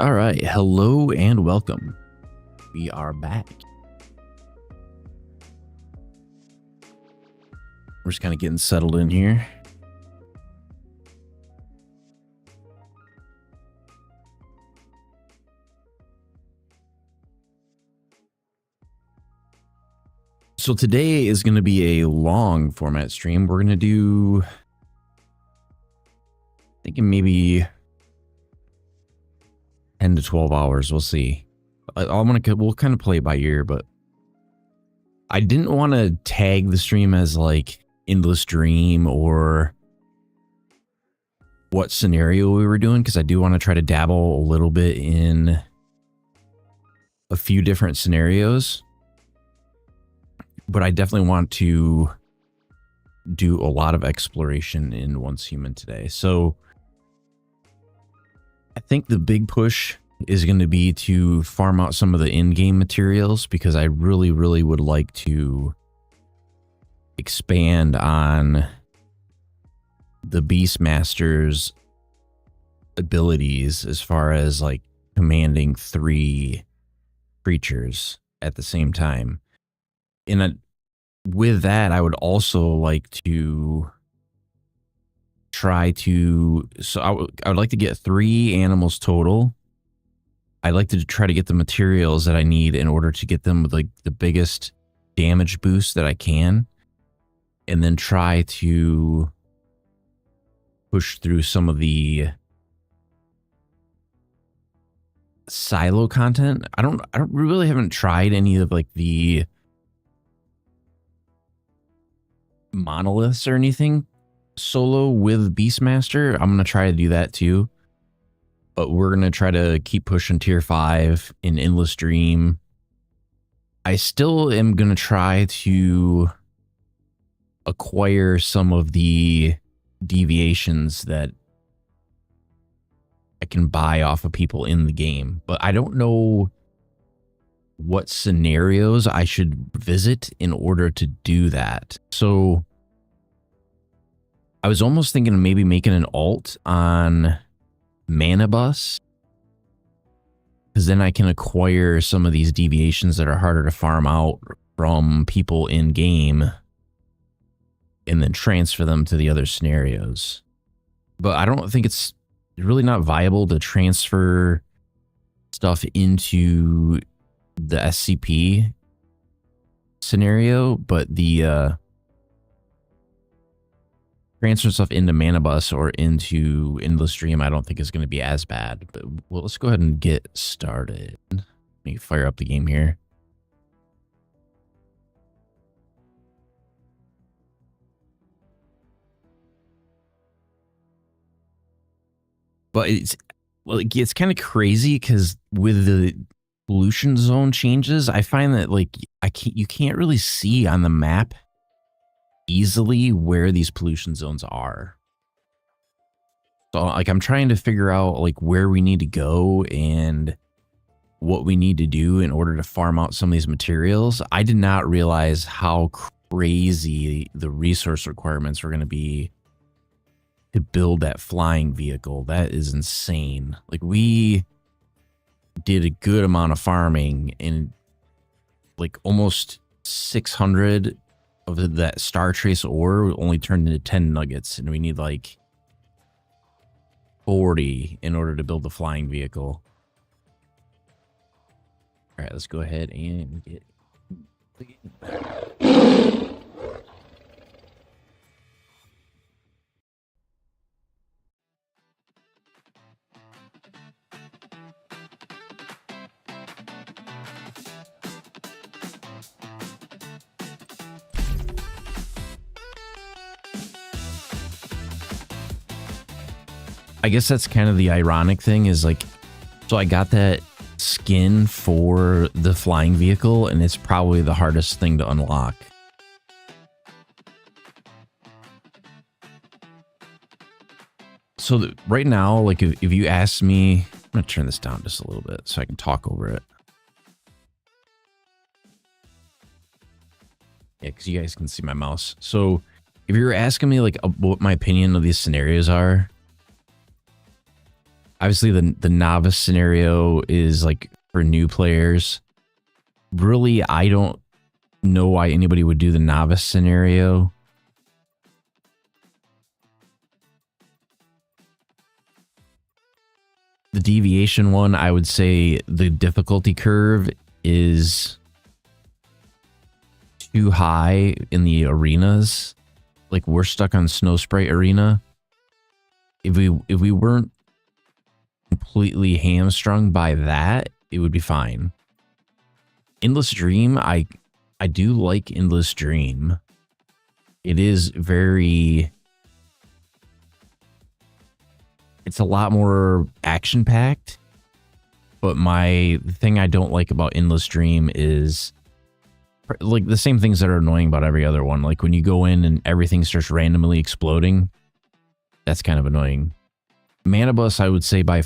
All right, hello and welcome. We are back. We're just kind of getting settled in here. So today is going to be a long format stream. We're going to do, thinking maybe 10 to 12 hours. We'll see. We'll kind of play it by ear, but I didn't want to tag the stream as like Endless Dream or what scenario we were doing, because I do want to try to dabble a little bit in a few different scenarios. But I definitely want to do a lot of exploration in Once Human today. So I think the big push is going to be to farm out some of the in-game materials, because I really, really would like to expand on the Beastmaster's abilities as far as like commanding 3 creatures at the same time. With that, I would also like to try to, I would like to get 3 animals total. I'd like to try to get the materials that I need in order to get them with like the biggest damage boost that I can, and then try to push through some of the silo content. I really haven't tried any of like the monoliths or anything solo with Beastmaster. I'm gonna try to do that too, but we're gonna try to keep pushing tier 5 in Endless Dream. I still am gonna try to acquire some of the deviations that I can buy off of people in the game, but I don't know what scenarios I should visit in order to do that. So I was almost thinking of maybe making an alt on Manabus, because then I can acquire some of these deviations that are harder to farm out from people in game and then transfer them to the other scenarios. But I don't think it's really not viable to transfer stuff into the SCP scenario, but the transfer stuff into Manabus or into Endless Dream I don't think is going to be as bad. But well, let's go ahead and get started. Let me fire up the game here. But it's kind of crazy because with the pollution zone changes, I find that like you can't really see on the map easily where these pollution zones are. So like I'm trying to figure out like where we need to go and what we need to do in order to farm out some of these materials. I did not realize how crazy the resource requirements were going to be to build that flying vehicle. That is insane. Like we did a good amount of farming, and like almost 600 of that Star Trace ore only turned into 10 nuggets, and we need like 40 in order to build the flying vehicle. All right, let's go ahead and get I guess that's kind of the ironic thing is like, so I got that skin for the flying vehicle, and it's probably the hardest thing to unlock. So right now, like if you ask me, I'm going to turn this down just a little bit so I can talk over it. Yeah, because you guys can see my mouse. So if you're asking me like what my opinion of these scenarios are, Obviously, the novice scenario is like for new players. Really, I don't know why anybody would do the novice scenario. The deviation one, I would say the difficulty curve is too high in the arenas. Like, we're stuck on Snow Sprite Arena. If we weren't completely hamstrung by that, it would be fine. Endless Dream, I do like Endless Dream. It is very... It's a lot more action-packed. But the thing I don't like about Endless Dream is... like the same things that are annoying about every other one. Like when you go in and everything starts randomly exploding. That's kind of annoying. Mana Bus, I would say by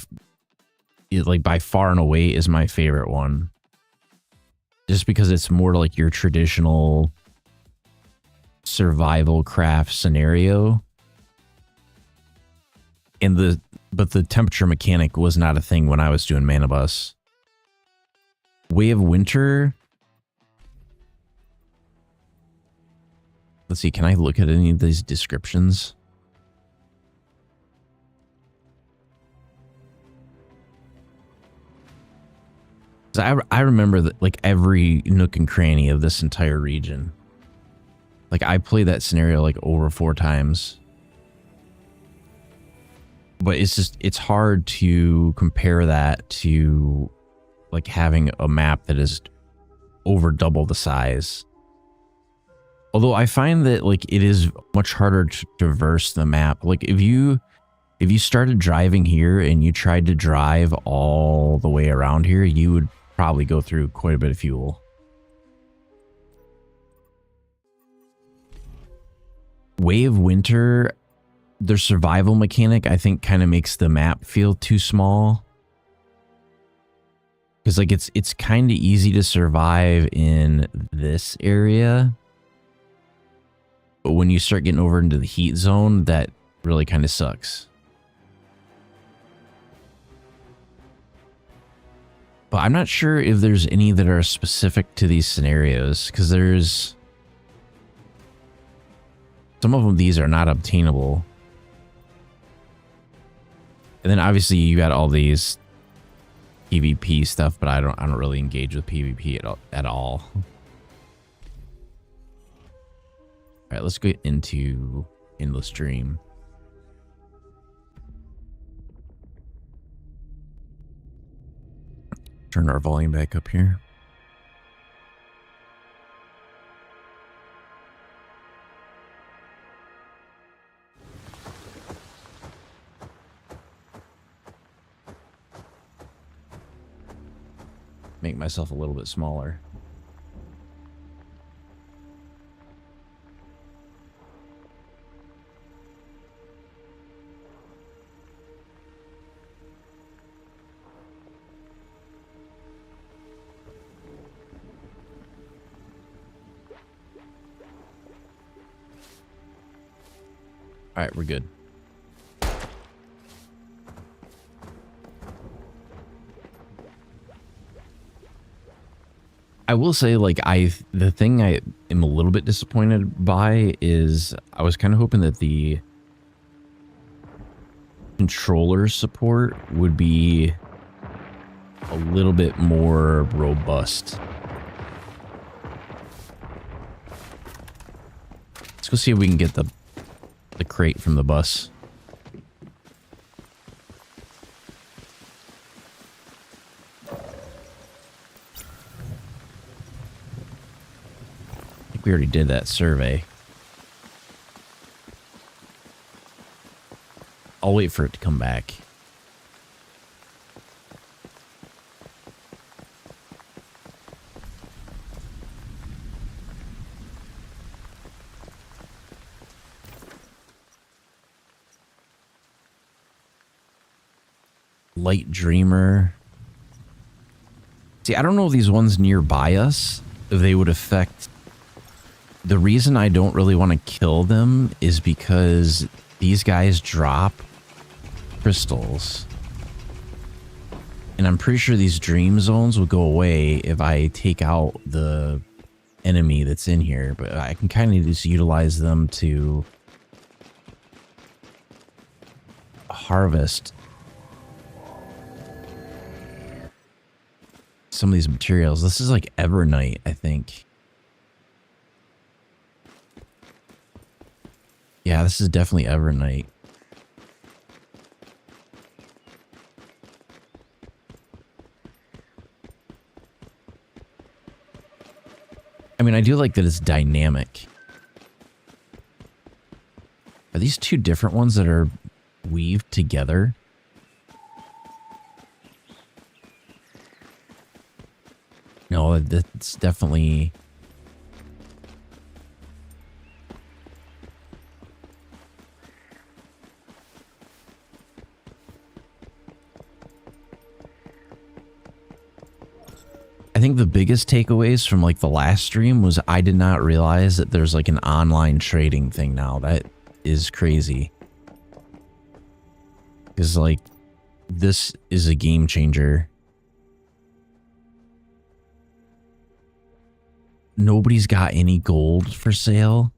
far and away is my favorite one. Just because it's more like your traditional survival craft scenario. And but the temperature mechanic was not a thing when I was doing Mana Bus. Way of Winter. Let's see, can I look at any of these descriptions? I remember that like every nook and cranny of this entire region. Like I played that scenario like over 4 times. But it's hard to compare that to like having a map that is over double the size. Although I find that like it is much harder to traverse the map. Like if you started driving here and you tried to drive all the way around here, you would probably go through quite a bit of fuel. Way of Winter, their survival mechanic, I think kind of makes the map feel too small. Because like it's kind of easy to survive in this area. But when you start getting over into the heat zone, that really kind of sucks. But I'm not sure if there's any that are specific to these scenarios, because there's... some of them, these are not obtainable. And then obviously you got all these PvP stuff, but I don't really engage with PvP at all. All right, let's get into Endless Dream. Turn our volume back up here. Make myself a little bit smaller. All right, we're good. I will say, like, the thing I am a little bit disappointed by is I was kind of hoping that the controller support would be a little bit more robust. Let's go see if we can get the crate from the bus. I think we already did that survey. I'll wait for it to come back. Light Dreamer. See, I don't know if these ones nearby us, if they would affect... The reason I don't really want to kill them is because these guys drop crystals. And I'm pretty sure these dream zones will go away if I take out the enemy that's in here, but I can kind of just utilize them to harvest some of these materials. This is like Evernight, I think. Yeah, this is definitely Evernight. I mean, I do like that it's dynamic. Are these two different ones that are weaved together? No, that's definitely... I think the biggest takeaways from like the last stream was I did not realize that there's like an online trading thing now. That is crazy. Because like this is a game changer. Nobody's got any gold for sale.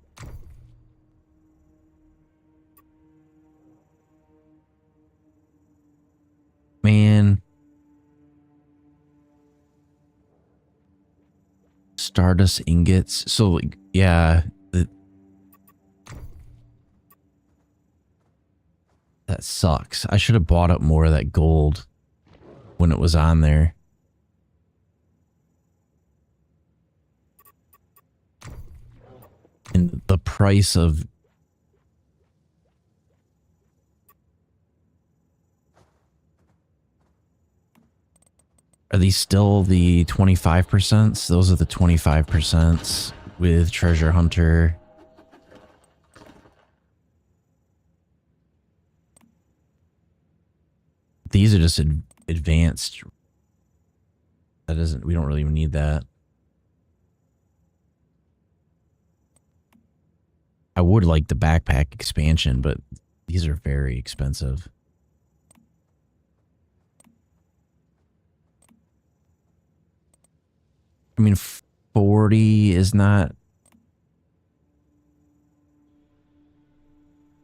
Man. Stardust ingots. So like, yeah, that sucks. I should have bought up more of that gold when it was on there. And the price of... Are these still the 25%? Those are the 25% with Treasure Hunter. These are just advanced. That isn't, we don't really even need that. I would like the backpack expansion, but these are very expensive. I mean, 40 is not...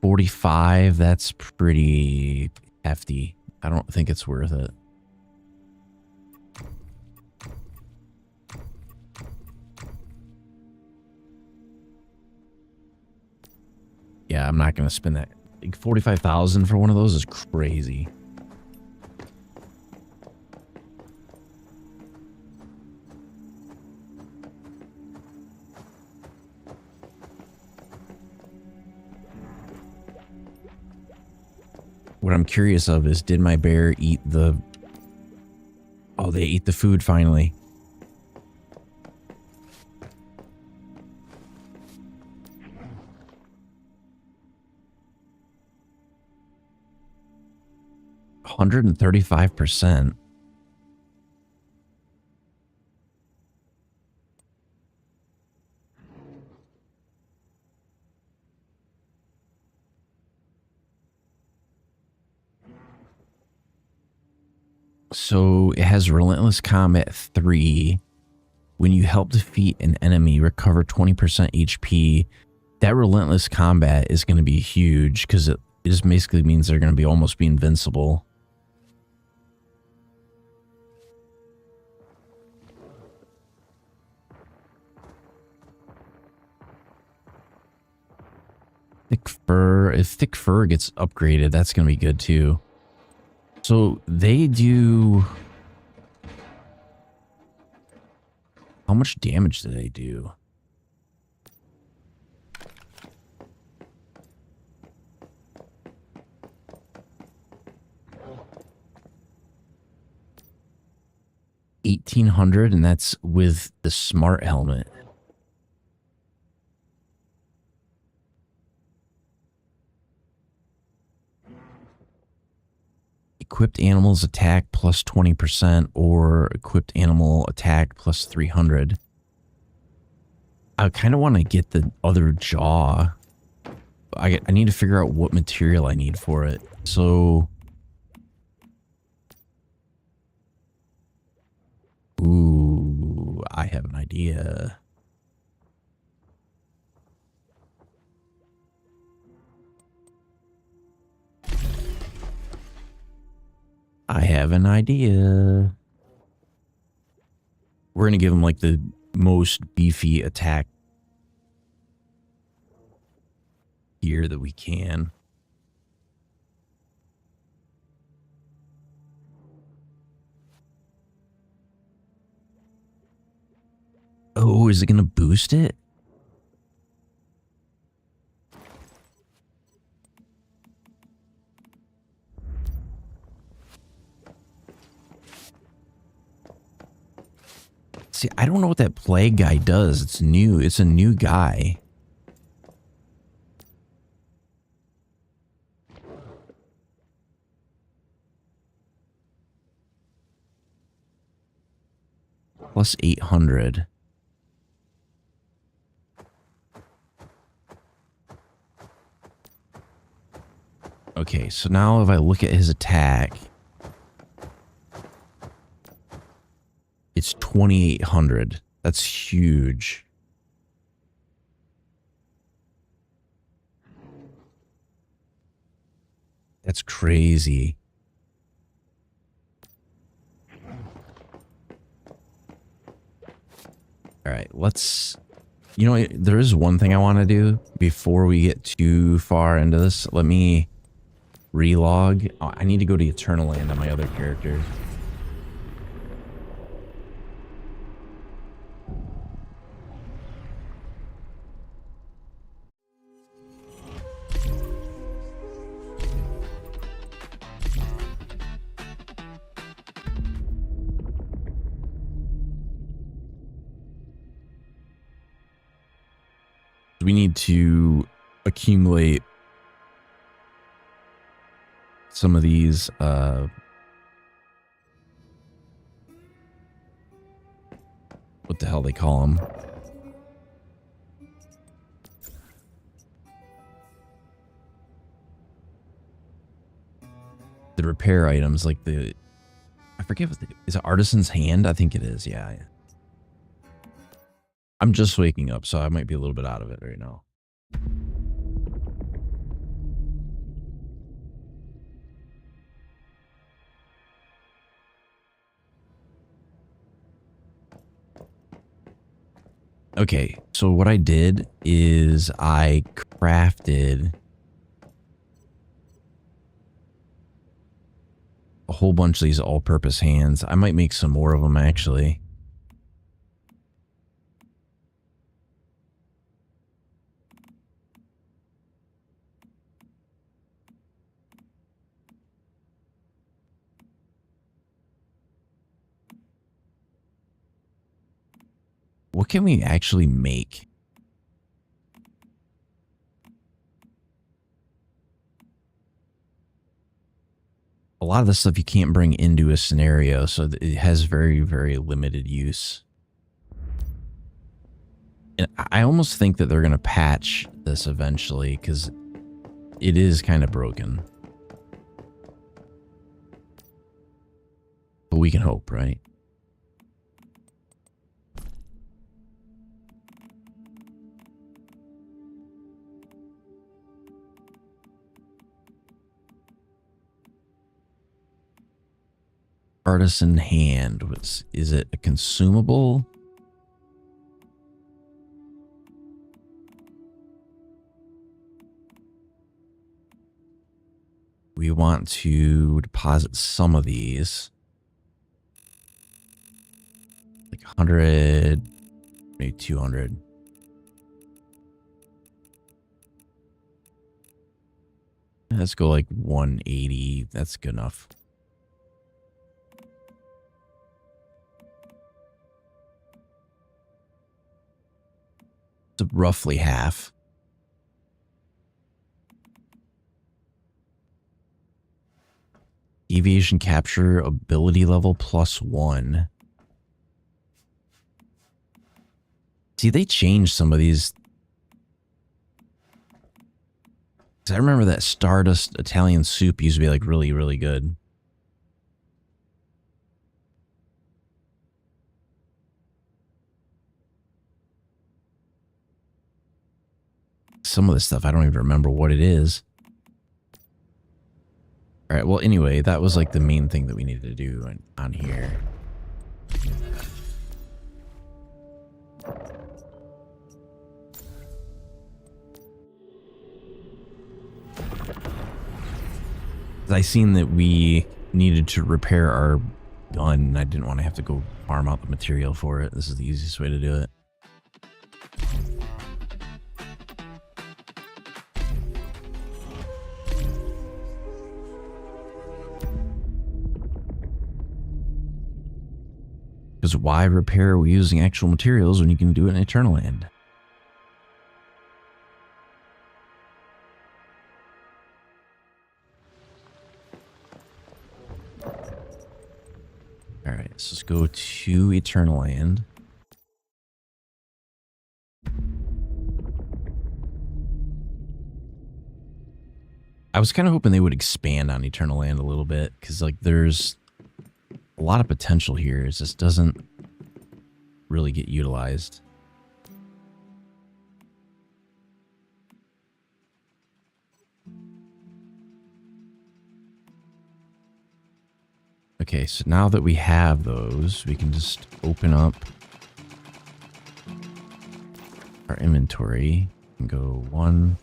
45, that's pretty hefty. I don't think it's worth it. Yeah, I'm not going to spend that. Like 45,000 for one of those is crazy. What I'm curious of is, did my bear eat the... Oh, they ate the food finally. $135%. So it has Relentless Combat 3. When you help defeat an enemy, recover 20% HP. That Relentless Combat is going to be huge because it just basically means they're going to be almost be invincible. Thick Fur. If Thick Fur gets upgraded, that's going to be good too. So they do... How much damage do they do? $1,800, and that's with the smart helmet. Equipped animals attack plus 20% or equipped animal attack plus 300. I kind of want to get the other jaw. I need to figure out what material I need for it. So have an idea. I have an idea. We're going to give him like the most beefy attack gear that we can. Oh, is it going to boost it? See, I don't know what that plague guy does. It's new. It's a new guy. Plus 800. Okay, so now if I look at his attack, it's 2,800. That's huge. That's crazy. All right, let's... You know, there is one thing I want to do before we get too far into this. Let me relog. Oh, I need to go to Eternal Land on my other character. We need to accumulate some of these what the hell they call them? The repair items, like the... I forget what is it, Artisan's Hand? I think it is, yeah. I'm just waking up, so I might be a little bit out of it right now. Okay, so what I did is I crafted a whole bunch of these all-purpose hands. I might make some more of them, actually. What can we actually make? A lot of the stuff you can't bring into a scenario, so it has very, very limited use. And I almost think that they're going to patch this eventually, because it is kind of broken. But we can hope, right? Artisan Hand. Is it a consumable? We want to deposit some of these. Like 100, maybe 200. Let's go like 180. That's good enough. It's roughly half. Deviation capture ability level +1. See, they changed some of these. I remember that Stardust Italian soup used to be like really, really good. some of this stuff, I don't even remember what it is. All right, well, anyway, that was like the main thing that we needed to do on here. I seen that we needed to repair our gun, and I didn't want to have to go farm out the material for it. This is the easiest way to do it. Because why repair using actual materials when you can do it in Eternaland? Alright, so let's go to Eternaland. I was kind of hoping they would expand on Eternaland a little bit, because like there's a lot of potential here. It just doesn't really get utilized. Okay, so now that we have those, we can just open up our inventory and go 1,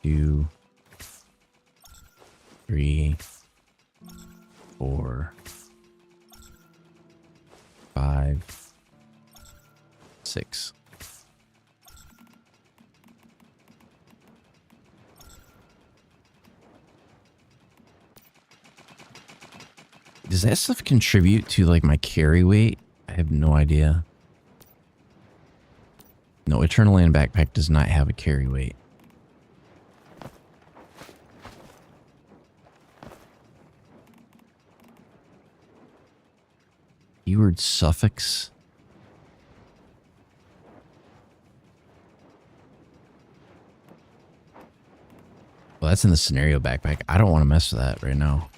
2, 3, 4, 5, 6. Does that stuff contribute to like my carry weight? I have no idea. No, Eternaland backpack does not have a carry weight. Keyword suffix. Well, that's in the scenario backpack. I don't want to mess with that right now.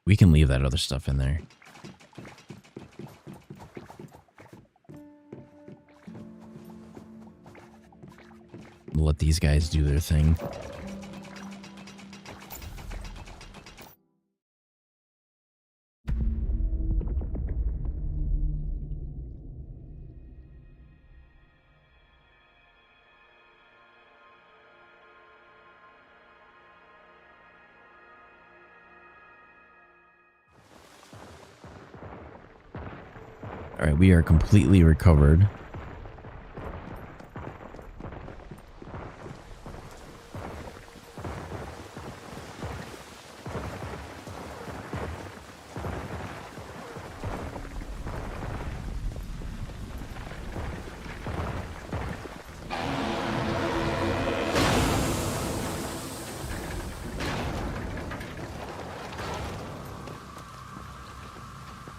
We can leave that other stuff in there. We'll let these guys do their thing. All right, we are completely recovered.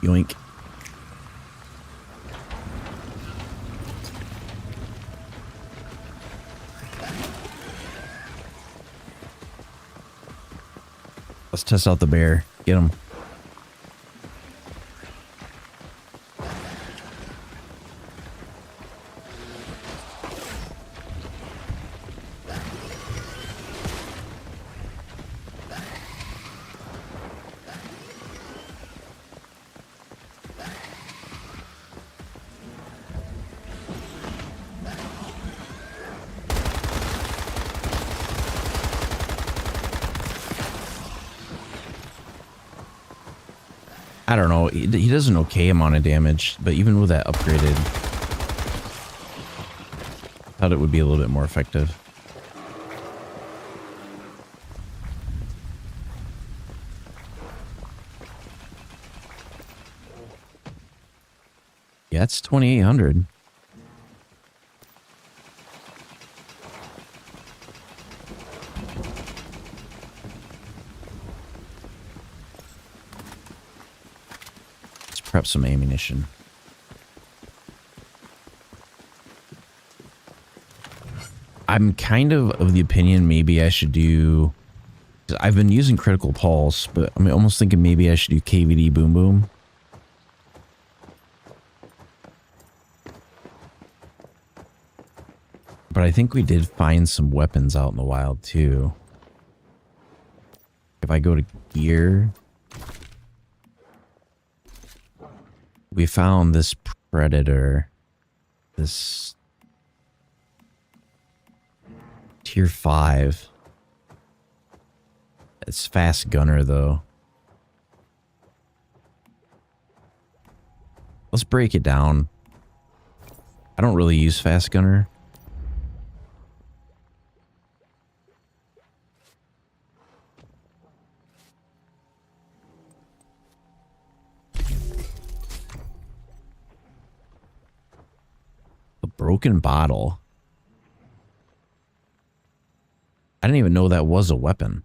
Yoink. Let's test out the bear. Get him. I don't know. He does an okay amount of damage, but even with that upgraded, I thought it would be a little bit more effective. Yeah, it's 2,800. Prep some ammunition. I'm kind of the opinion maybe I should do... I've been using Critical Pulse, but I'm almost thinking maybe I should do KVD Boom Boom. But I think we did find some weapons out in the wild too. If I go to gear, we found this predator, this tier 5. It's fast gunner though. Let's break it down. I don't really use fast gunner. A broken bottle. I didn't even know that was a weapon.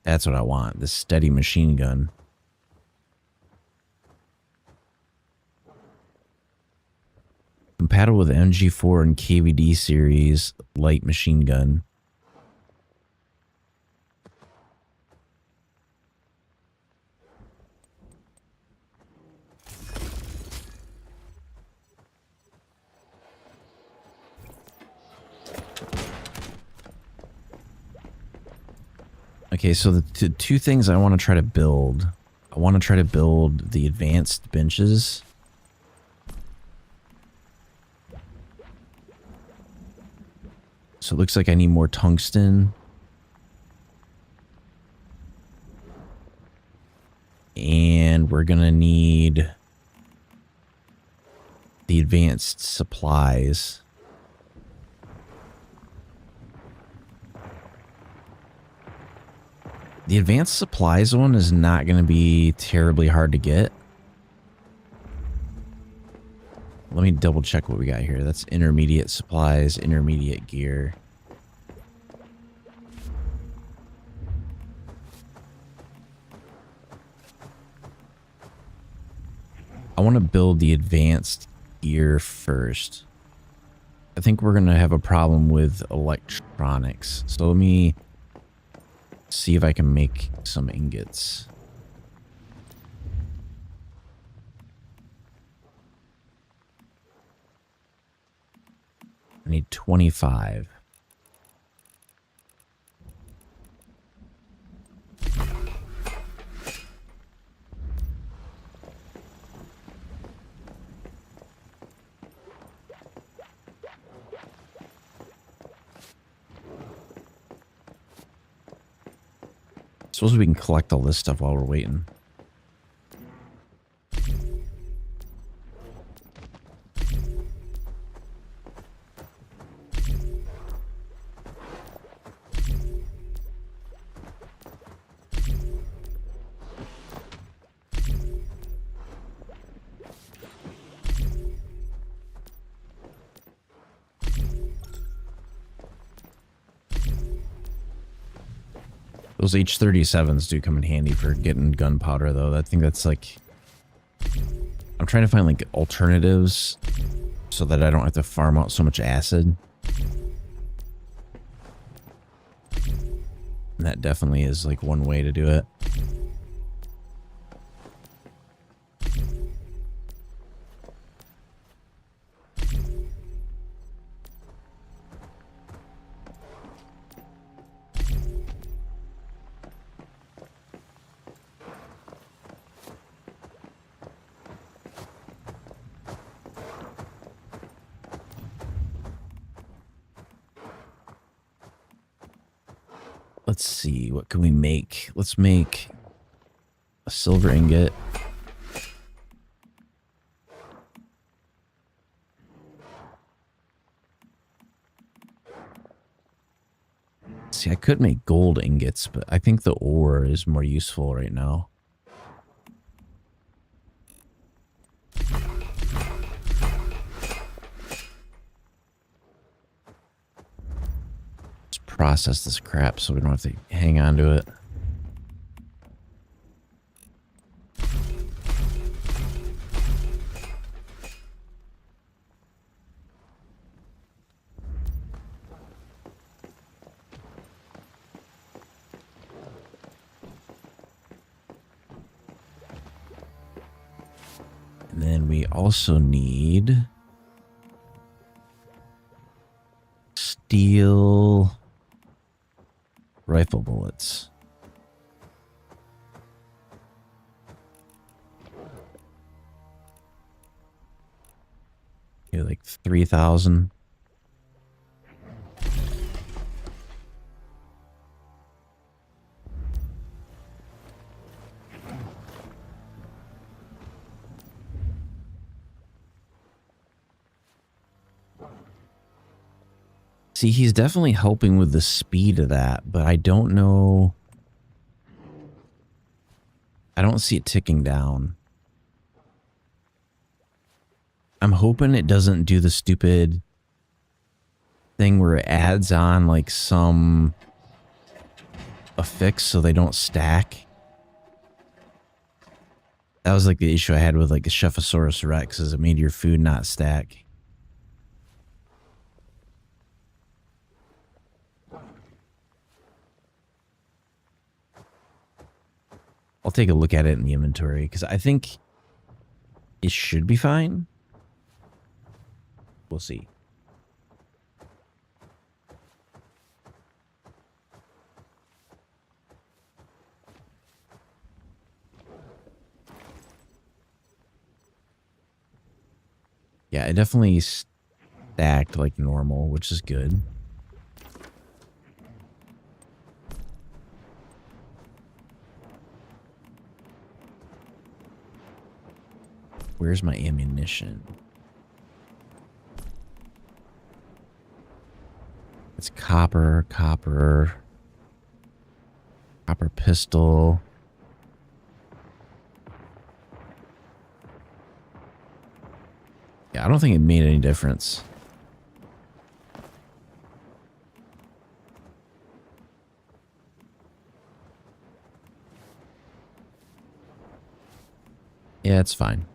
That's what I want. This steady machine gun. Compatible with MG4 and KVD series light machine gun. Okay, so the two things I want to try to build. I want to try to build the advanced benches. So it looks like I need more tungsten. And we're going to need the advanced supplies. The advanced supplies one is not going to be terribly hard to get. Let me double check what we got here. That's intermediate supplies, intermediate gear. I want to build the advanced gear first. I think we're going to have a problem with electronics. So let me see if I can make some ingots. I need 25. Suppose we can collect all this stuff while we're waiting. Those H-37s do come in handy for getting gunpowder, though. I think that's like... I'm trying to find, like, alternatives so that I don't have to farm out so much acid. And that definitely is, like, one way to do it. Let's see, what can we make? Let's make a silver ingot. See, I could make gold ingots, but I think the ore is more useful right now. Process this crap so we don't have to hang on to it. And then we also need steel rifle bullets. Maybe like 3,000. See, he's definitely helping with the speed of that, but I don't know. I don't see it ticking down. I'm hoping it doesn't do the stupid thing where it adds on like some affix so they don't stack. That was like the issue I had with like the Chephosaurus Rex, is it made your food not stack. I'll take a look at it in the inventory because I think it should be fine. We'll see. Yeah, it definitely stacked like normal, which is good. Where's my ammunition? It's copper pistol. Yeah, I don't think it made any difference. Yeah, it's fine.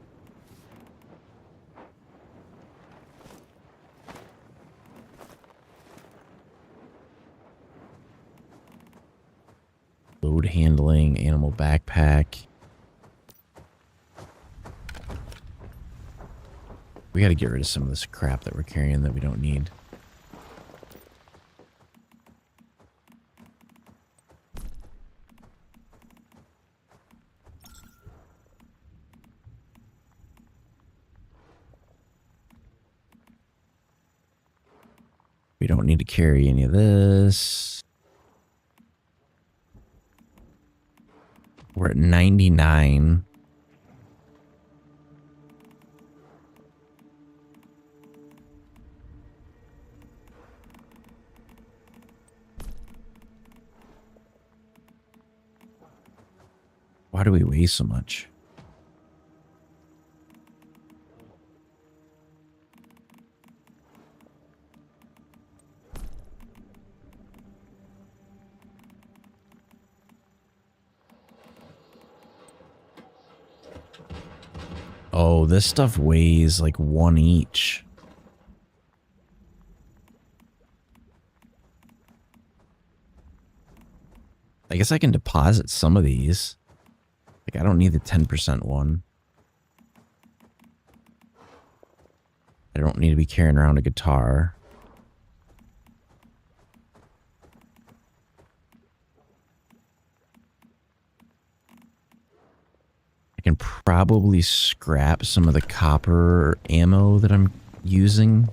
Load handling, animal backpack. We got to get rid of some of this crap that we're carrying that we don't need. We don't need to carry any of this. We're at 99. Why do we weigh so much? Oh, this stuff weighs like 1 each. I guess I can deposit some of these. Like, I don't need the 10% one. I don't need to be carrying around a guitar. I can probably scrap some of the copper ammo that I'm using.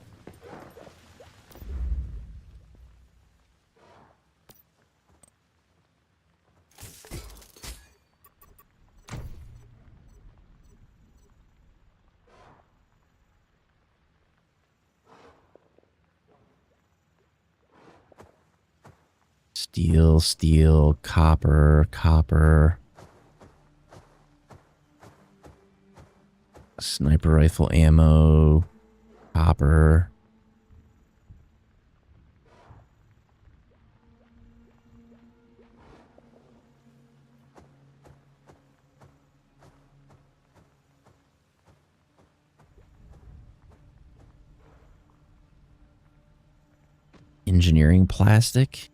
Steel, copper. Sniper rifle ammo, copper. Engineering plastic.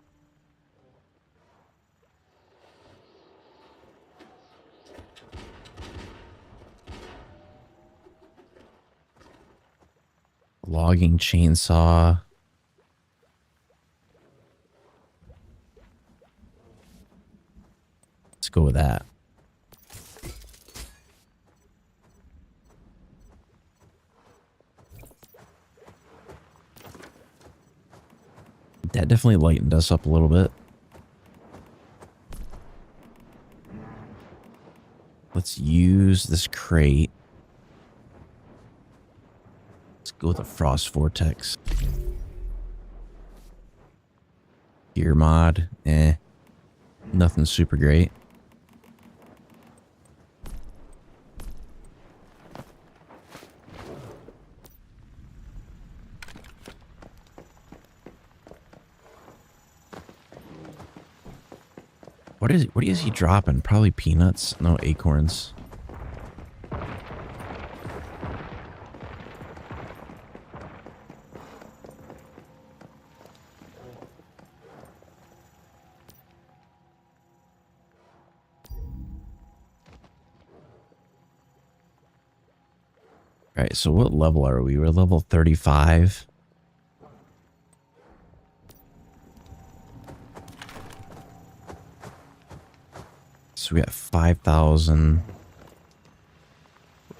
Logging chainsaw. Let's go with that. That definitely lightened us up a little bit. Let's use this crate. Let's go with a frost vortex. Gear mod, nothing super great. What is he dropping? Probably peanuts. No, acorns. All right, so what level are we? We're level 35. So we got 5,000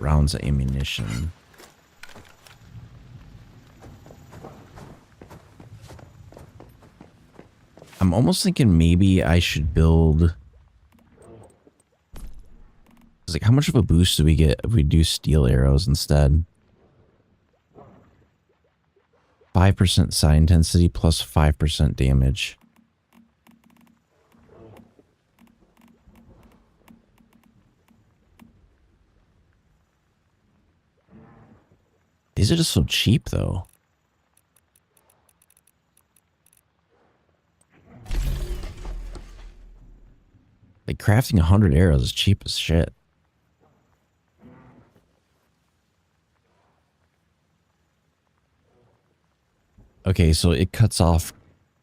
rounds of ammunition. I'm almost thinking maybe I should build... It's like, how much of a boost do we get if we do steel arrows instead? 5% psi intensity plus 5% damage. These are just so cheap, though. Like, crafting 100 arrows is cheap as shit. Okay, so it cuts off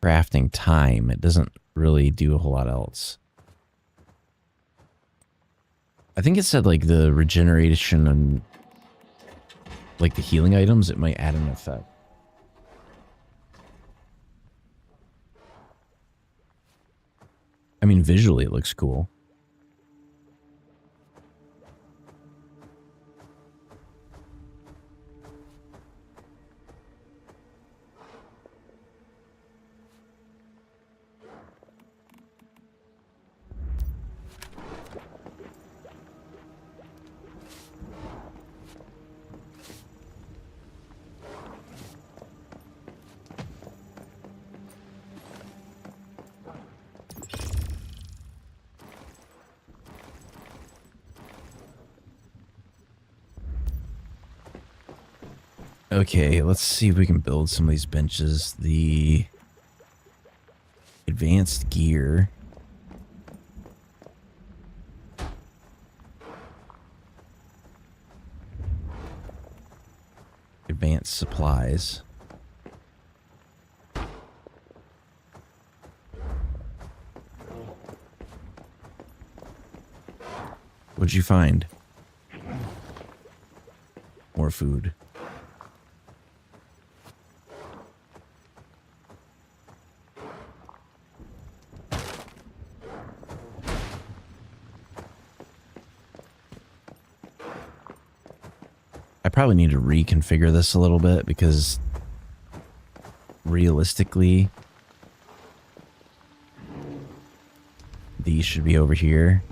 crafting time. It doesn't really do a whole lot else. I think it said, like, the regeneration and, like, the healing items, it might add an effect. I mean, visually it looks cool. Okay, let's see if we can build some of these benches. The advanced gear. Advanced supplies. What'd you find? More food. I probably need to reconfigure this a little bit because realistically, these should be over here.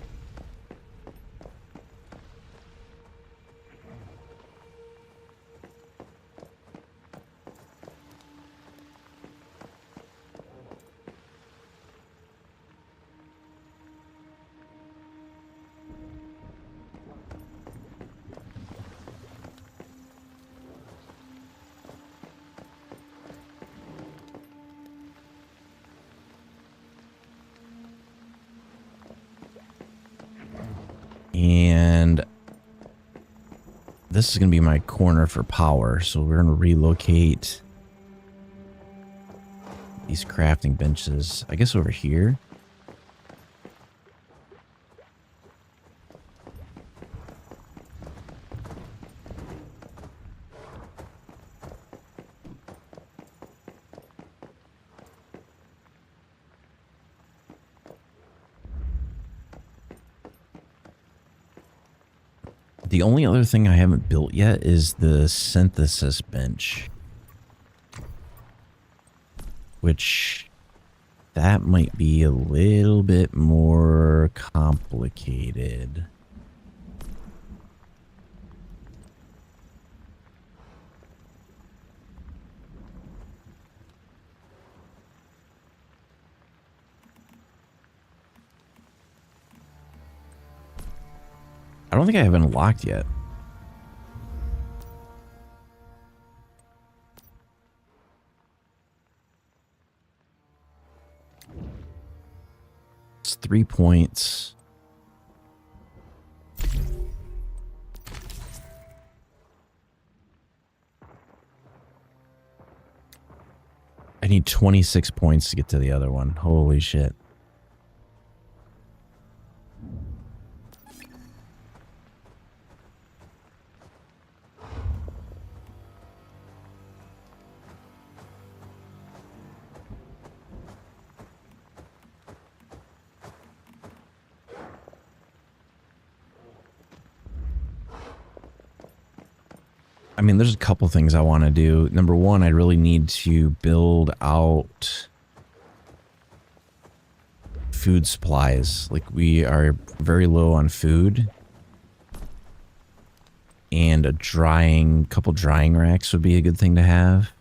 And this is going to be my corner for power. So we're going to relocate these crafting benches, I guess, over here. The only other thing I haven't built yet is the synthesis bench. Which, that might be a little bit more complicated. I don't think I have it unlocked yet. It's 3 points. I need 26 points to get to the other one. Holy shit. I mean, there's a couple things I want to do. Number one, I really need to build out food supplies. Like, we are very low on food. And a couple drying racks would be a good thing to have.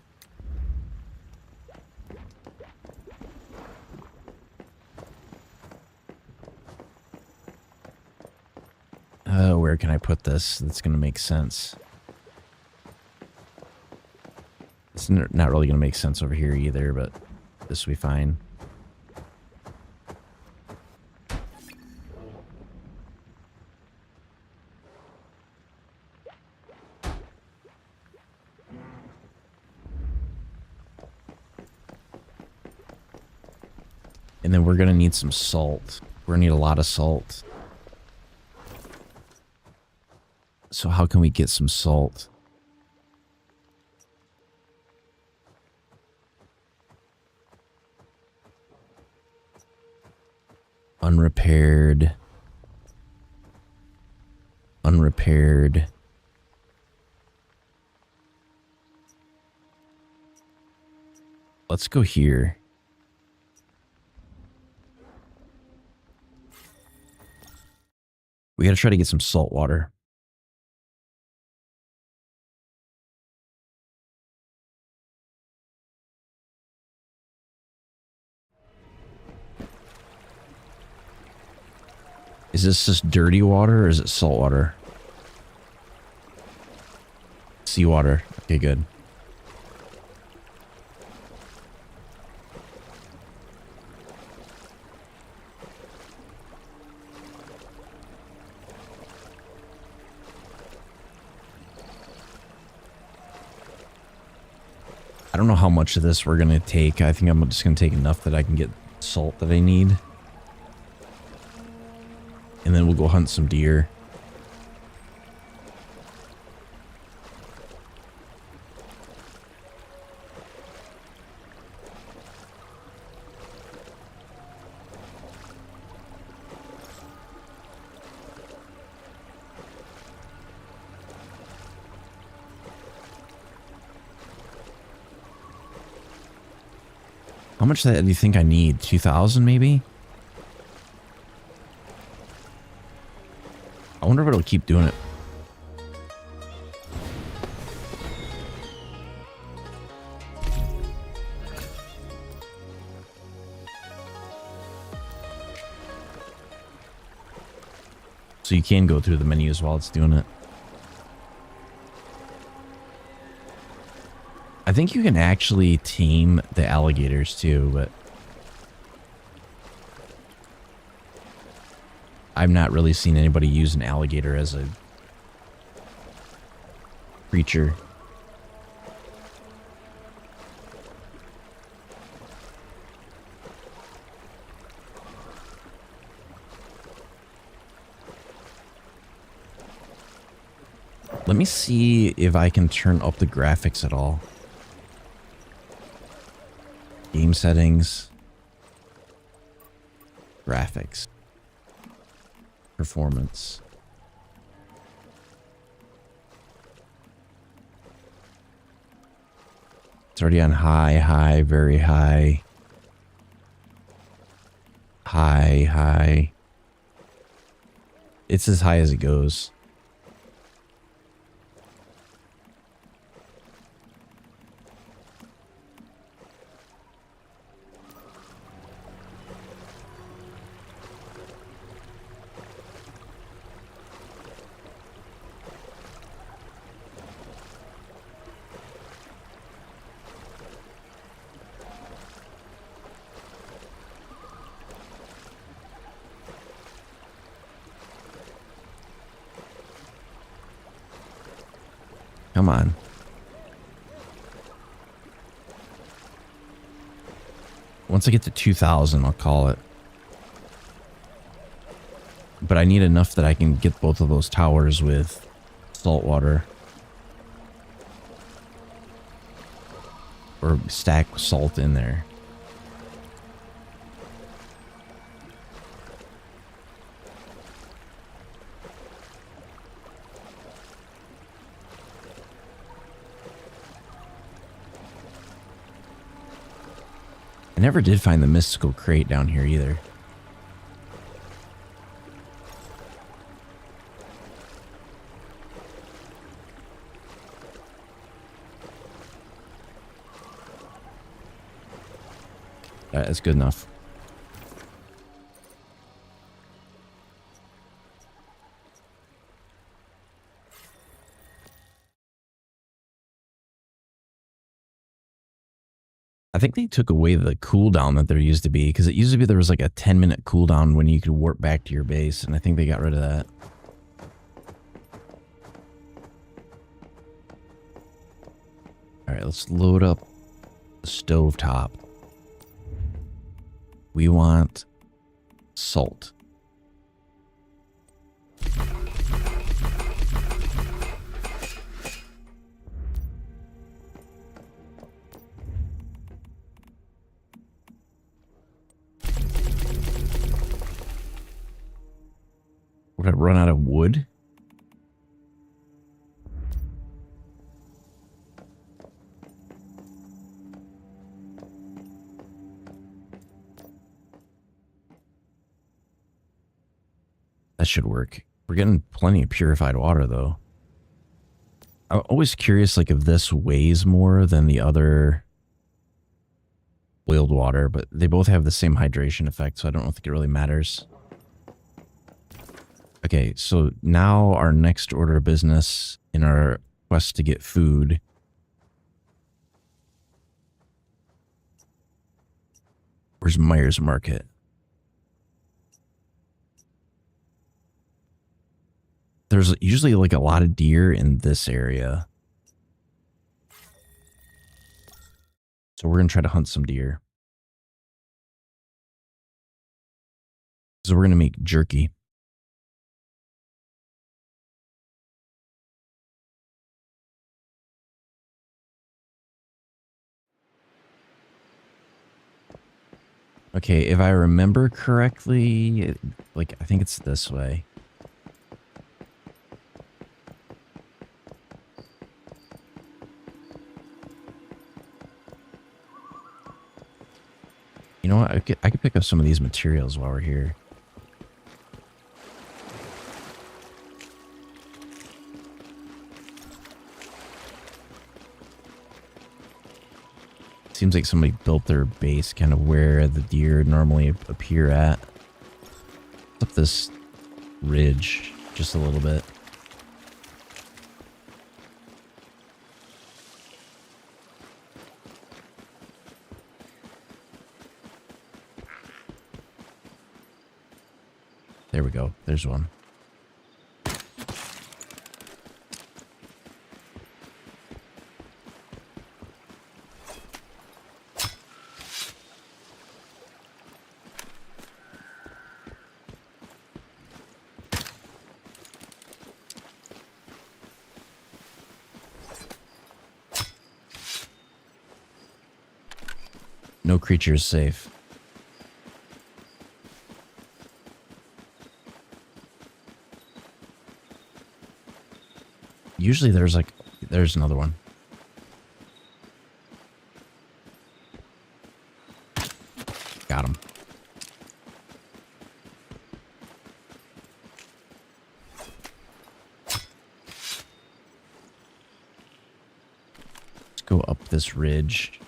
Where can I put this? That's going to make sense. It's not really going to make sense over here either, but this will be fine. And then we're going to need some salt. We're going to need a lot of salt. So how can we get some salt? Unrepaired. Unrepaired. Let's go here. We gotta try to get some salt water. Is this just dirty water or is it salt water? Seawater. Okay, good. I don't know how much of this we're going to take. I think I'm just going to take enough that I can get salt that I need. And then we'll go hunt some deer. How much of that do you think I need? 2,000 maybe? I wonder if it'll keep doing it. So you can go through the menus while it's doing it. I think you can actually tame the alligators too, but I've not really seen anybody use an alligator as a creature. Let me see if I can turn up the graphics at all. Game settings. Graphics. Performance. It's already on high, high, very high. High, high. It's as high as it goes. Come on. Once I get to 2,000, I'll call it. But I need enough that I can get both of those towers with salt water. Or stack salt in there. I never did find the mystical crate down here either. That's good enough. I think they took away the cooldown that there used to be, because it used to be there was like a 10-minute cooldown when you could warp back to your base, and I think they got rid of that. Alright, let's load up the stovetop. We want salt. Would I run out of wood? That should work. We're getting plenty of purified water, though. I'm always curious, like, if this weighs more than the other boiled water, but they both have the same hydration effect, so I don't think it really matters. Okay, so now our next order of business in our quest to get food. Where's Myers Market? There's usually like a lot of deer in this area. So we're going to try to hunt some deer. So we're going to make jerky. Okay, if I remember correctly, like, I think it's this way. You know what? I could pick up some of these materials while we're here. Seems like somebody built their base kind of where the deer normally appear at. Up this ridge just a little bit. There we go. There's one. No creature is safe. Usually there's another one. go up this ridge.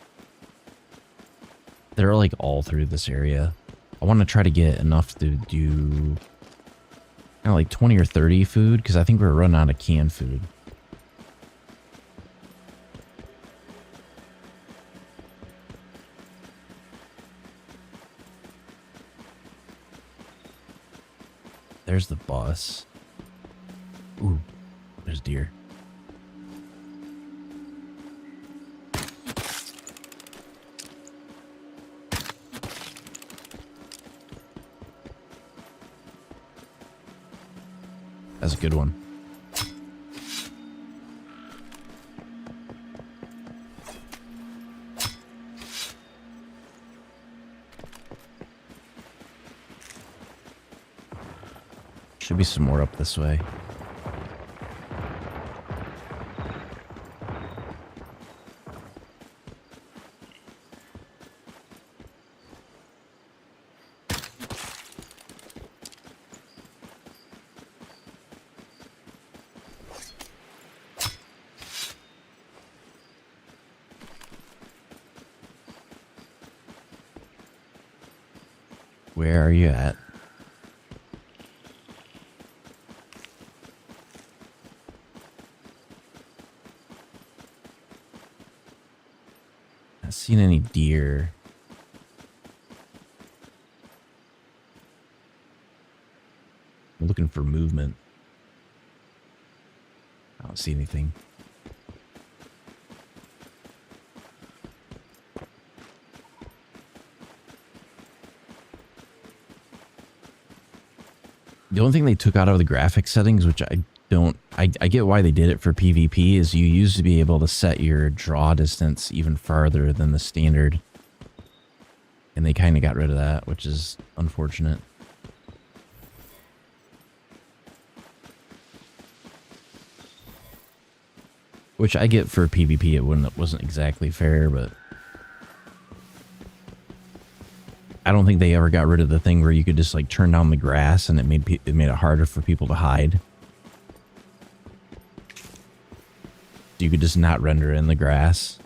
They're like all through this area. I want to try to get enough to do like 20 or 30 food, because I think we're running out of canned food. There's the bus. Ooh, there's deer. That's a good one. Should be some more up this way. Where are you at? Not seen any deer. I'm looking for movement. I don't see anything. The only thing they took out of the graphic settings, which I get why they did it for PvP, is you used to be able to set your draw distance even farther than the standard. And they kind of got rid of that, which is unfortunate. Which I get for PvP, it wasn't exactly fair, but I don't think they ever got rid of the thing where you could just like turn down the grass and it made it harder for people to hide. You could just not render in the grass.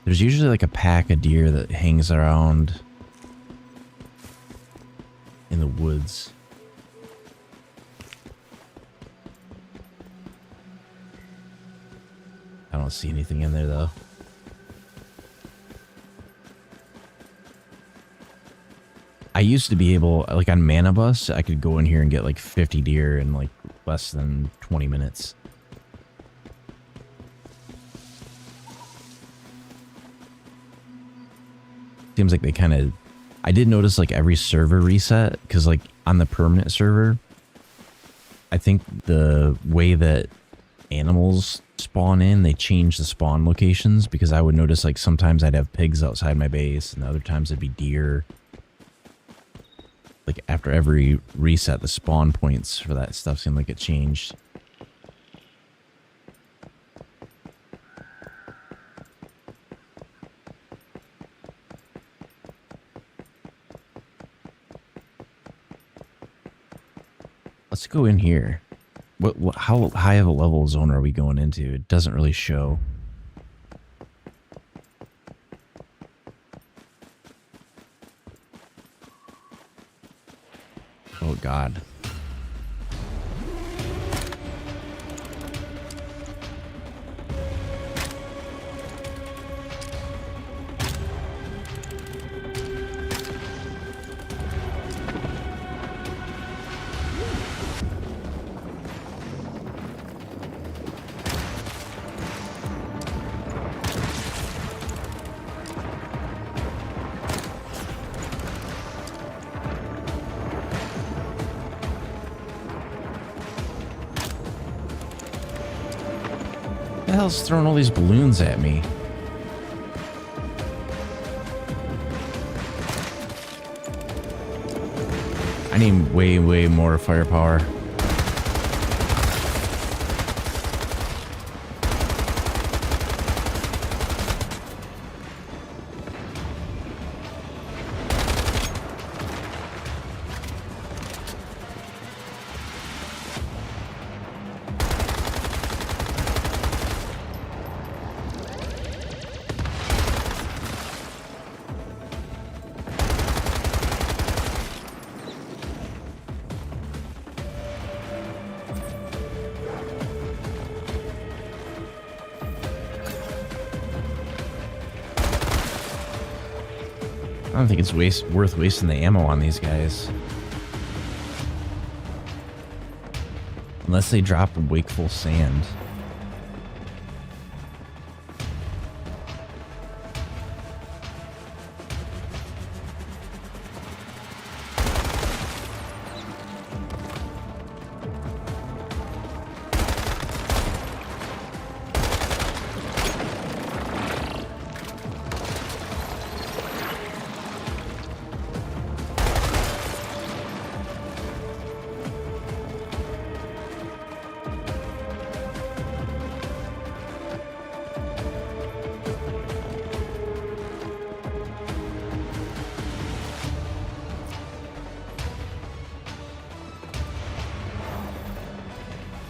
There's usually like a pack of deer that hangs around in the woods. I don't see anything in there though. I used to be able, like on Manabus, I could go in here and get like 50 deer in like less than 20 minutes. Seems like they kind of, I did notice like every server reset, because like on the permanent server, I think the way that animals spawn in, they change the spawn locations, because I would notice like sometimes I'd have pigs outside my base and other times it'd be deer. Like after every reset, the spawn points for that stuff seemed like it changed. Let's go in here. How high of a level zone are we going into? It doesn't really show. Oh God. Who the hell's throwing all these balloons at me? I need way more firepower. I don't think it's worth wasting the ammo on these guys. Unless they drop wakeful sand.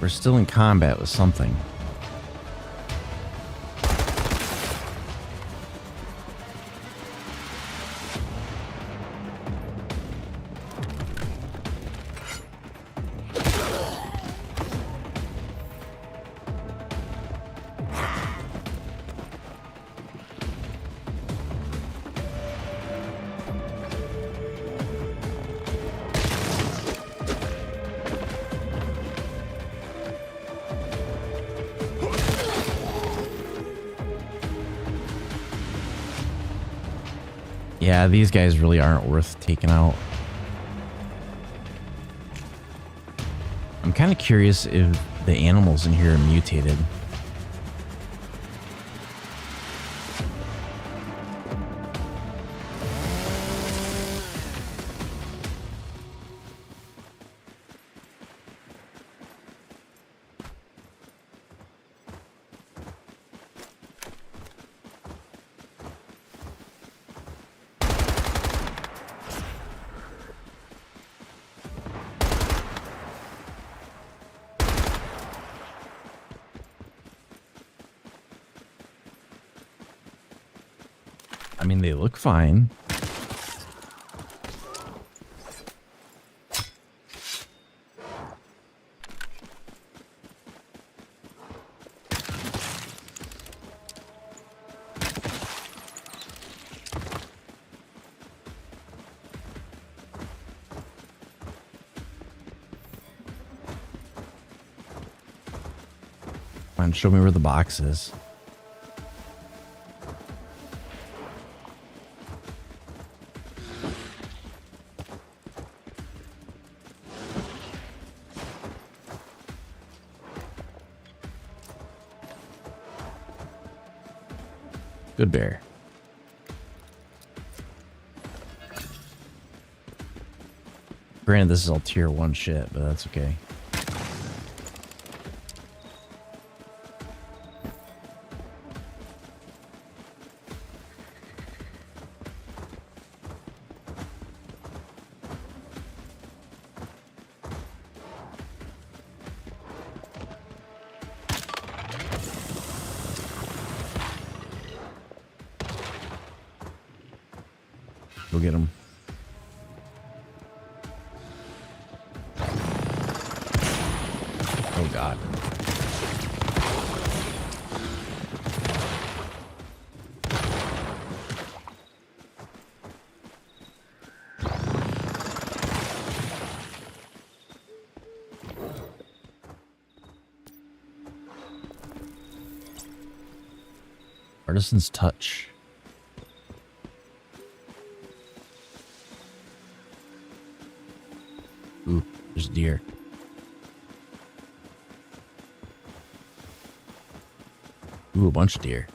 We're still in combat with something. Yeah, these guys really aren't worth taking out. I'm kind of curious if the animals in here are mutated. I mean, they look fine. Come on, show me where the box is. Good bear. Granted, this is all tier 1 shit, but that's okay. Go get him. Oh God. Artisan's touch. Ooh, there's deer. Ooh, a bunch of deer.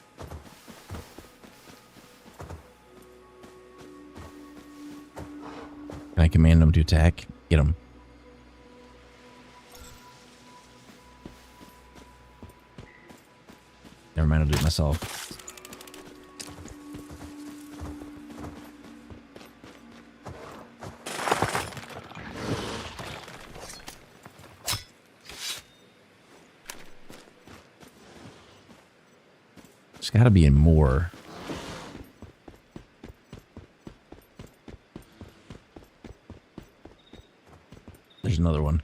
Can I command them to attack? Get them. Never mind, I'll do it myself. There's got to be more. There's another one.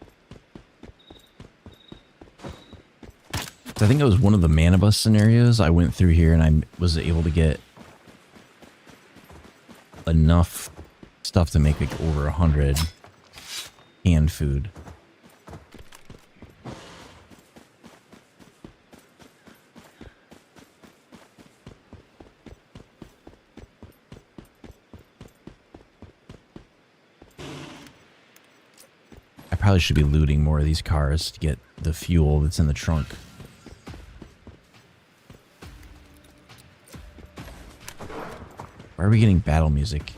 I think it was one of the mana bus scenarios. I went through here and I was able to get enough stuff to make like over 100 canned food. I probably should be looting more of these cars to get the fuel that's in the trunk. Why are we getting battle music?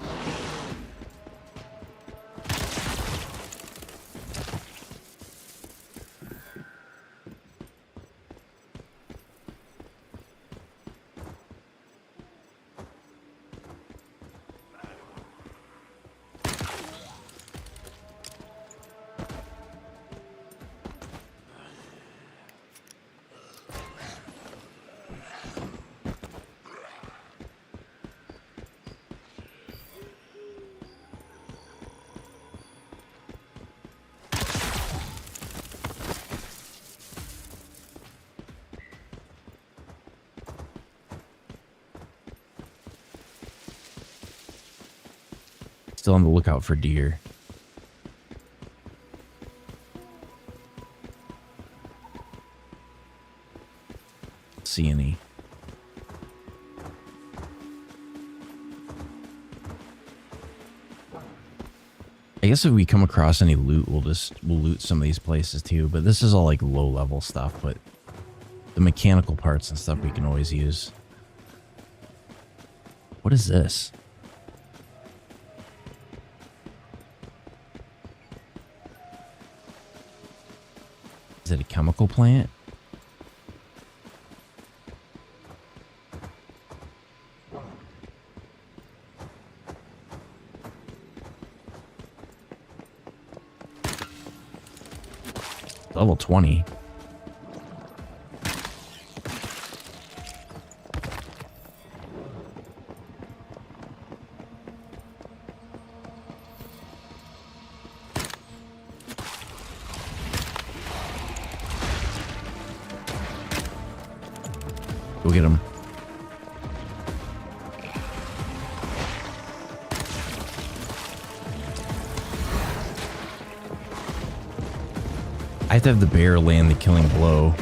Still on the lookout for deer. See any? I guess if we come across any loot, we'll loot some of these places too. But this is all like low level stuff. But the mechanical parts and stuff we can always use. What is this? Is it a chemical plant? Level 20. Go get him. I have to have the bear land the killing blow.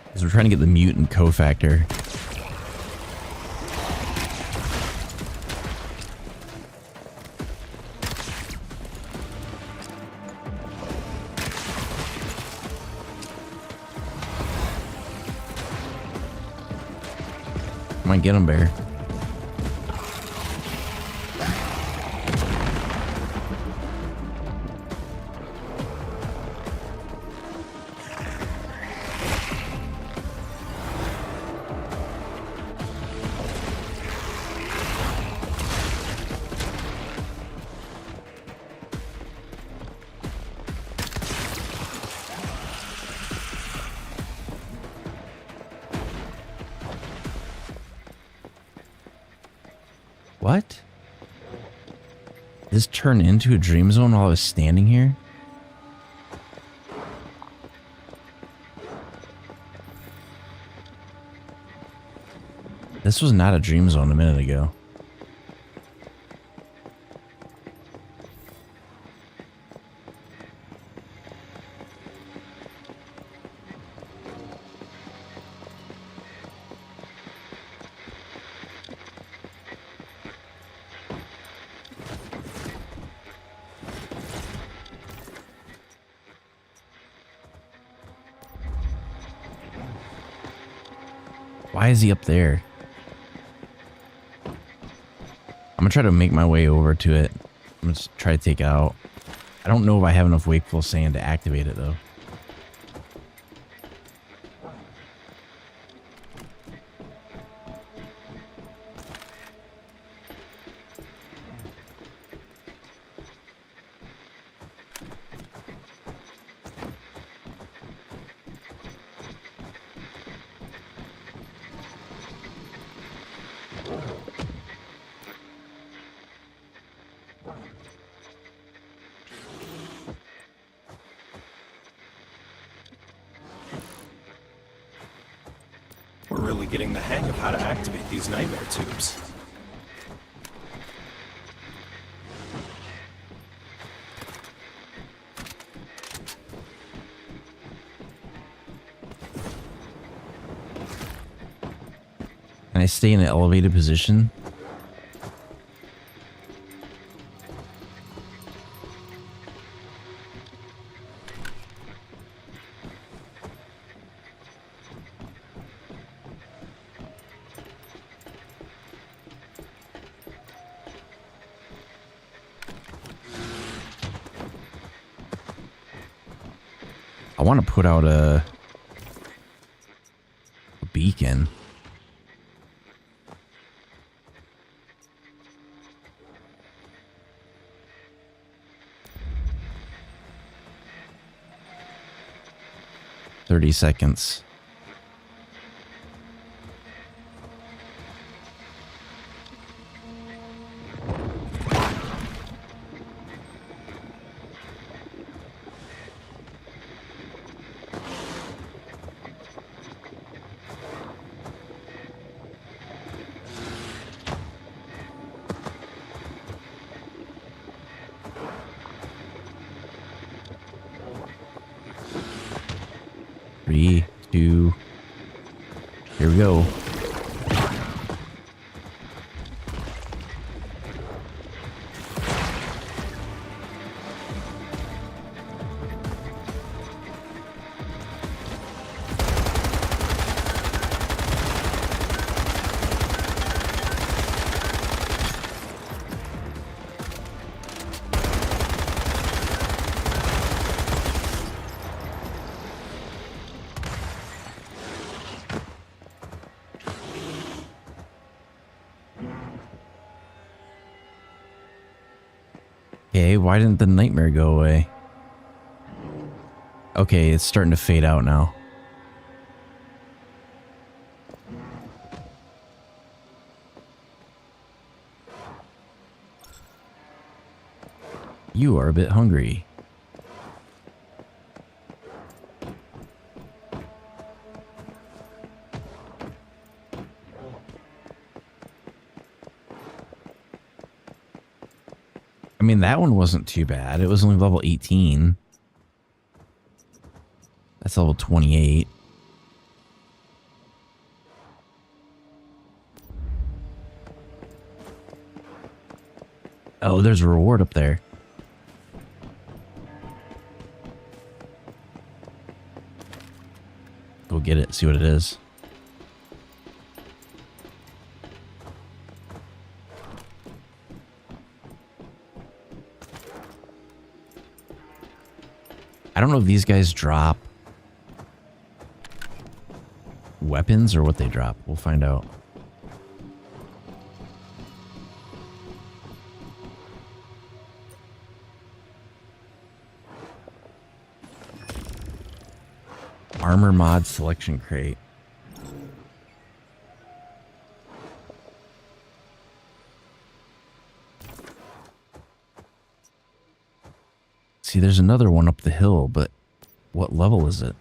Because we're trying to get the mutant cofactor. Come on, get him, bear. What? Did this turn into a dream zone while I was standing here? This was not a dream zone a minute ago. Why is he up there? I'm gonna try to make my way over to it. I'm gonna try to take it out. I don't know if I have enough wakeful sand to activate it though. really getting the hang of how to activate these nightmare tubes. Can I stay in an elevated position? I want to put out a beacon. $30. Three, two, here we go. Okay, why didn't the nightmare go away? Okay, it's starting to fade out now. You are a bit hungry. I mean, that one wasn't too bad. It was only level 18. That's level 28. Oh, there's a reward up there. Go get it, see what it is. I don't know if these guys drop weapons or what they drop. We'll find out. Armor mod selection crate. See, there's another one up the hill, but what level is it?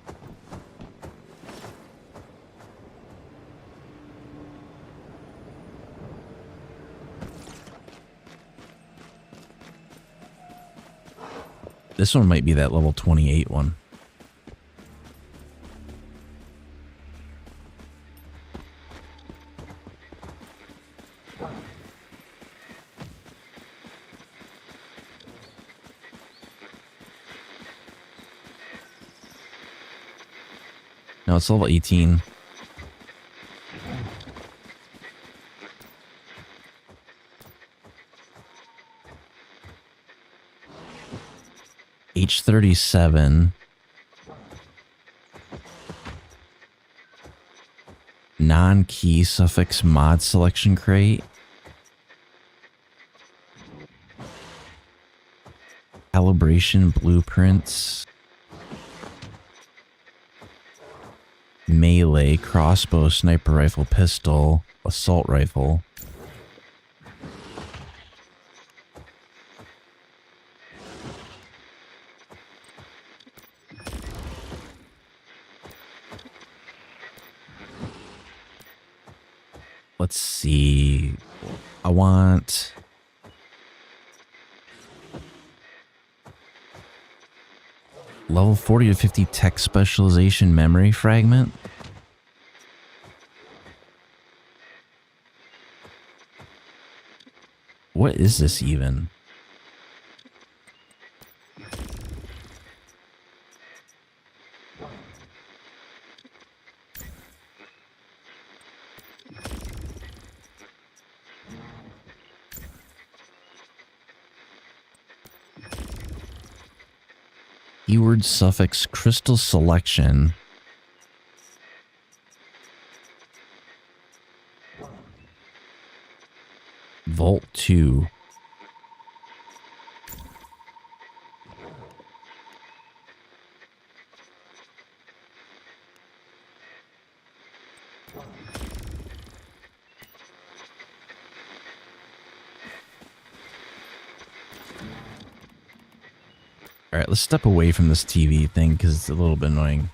This one might be that level 28 one. No, it's level 18. H37. Non-key suffix mod selection crate. Calibration blueprints. Melee, crossbow, sniper rifle, pistol, assault rifle. Let's see. I want... level 40 to 50 tech specialization memory fragment. What is this even? Keyword suffix crystal selection. Vault 2. All right, let's step away from this TV thing because it's a little bit annoying.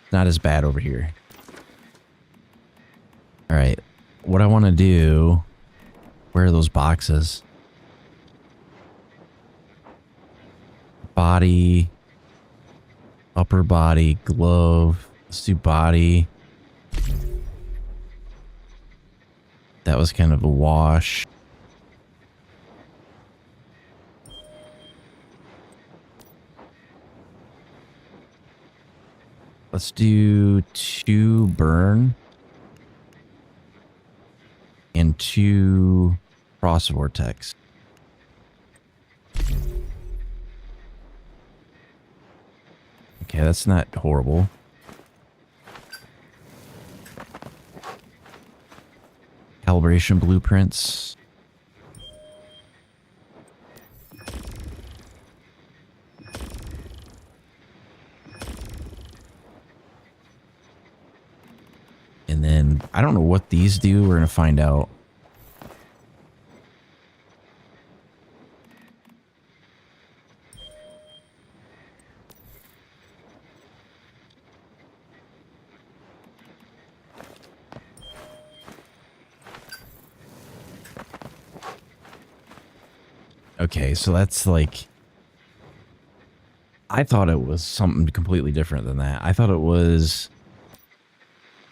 Not as bad over here. All right, what I want to do... Where are those boxes? Body. Upper body. Glove. Let's do body. That was kind of a wash. Let's do 2 burn and 2 cross vortex. Okay, that's not horrible. Calibration blueprints. And then, I don't know what these do. We're going to find out. Okay, so that's like... I thought it was something completely different than that. I thought it was...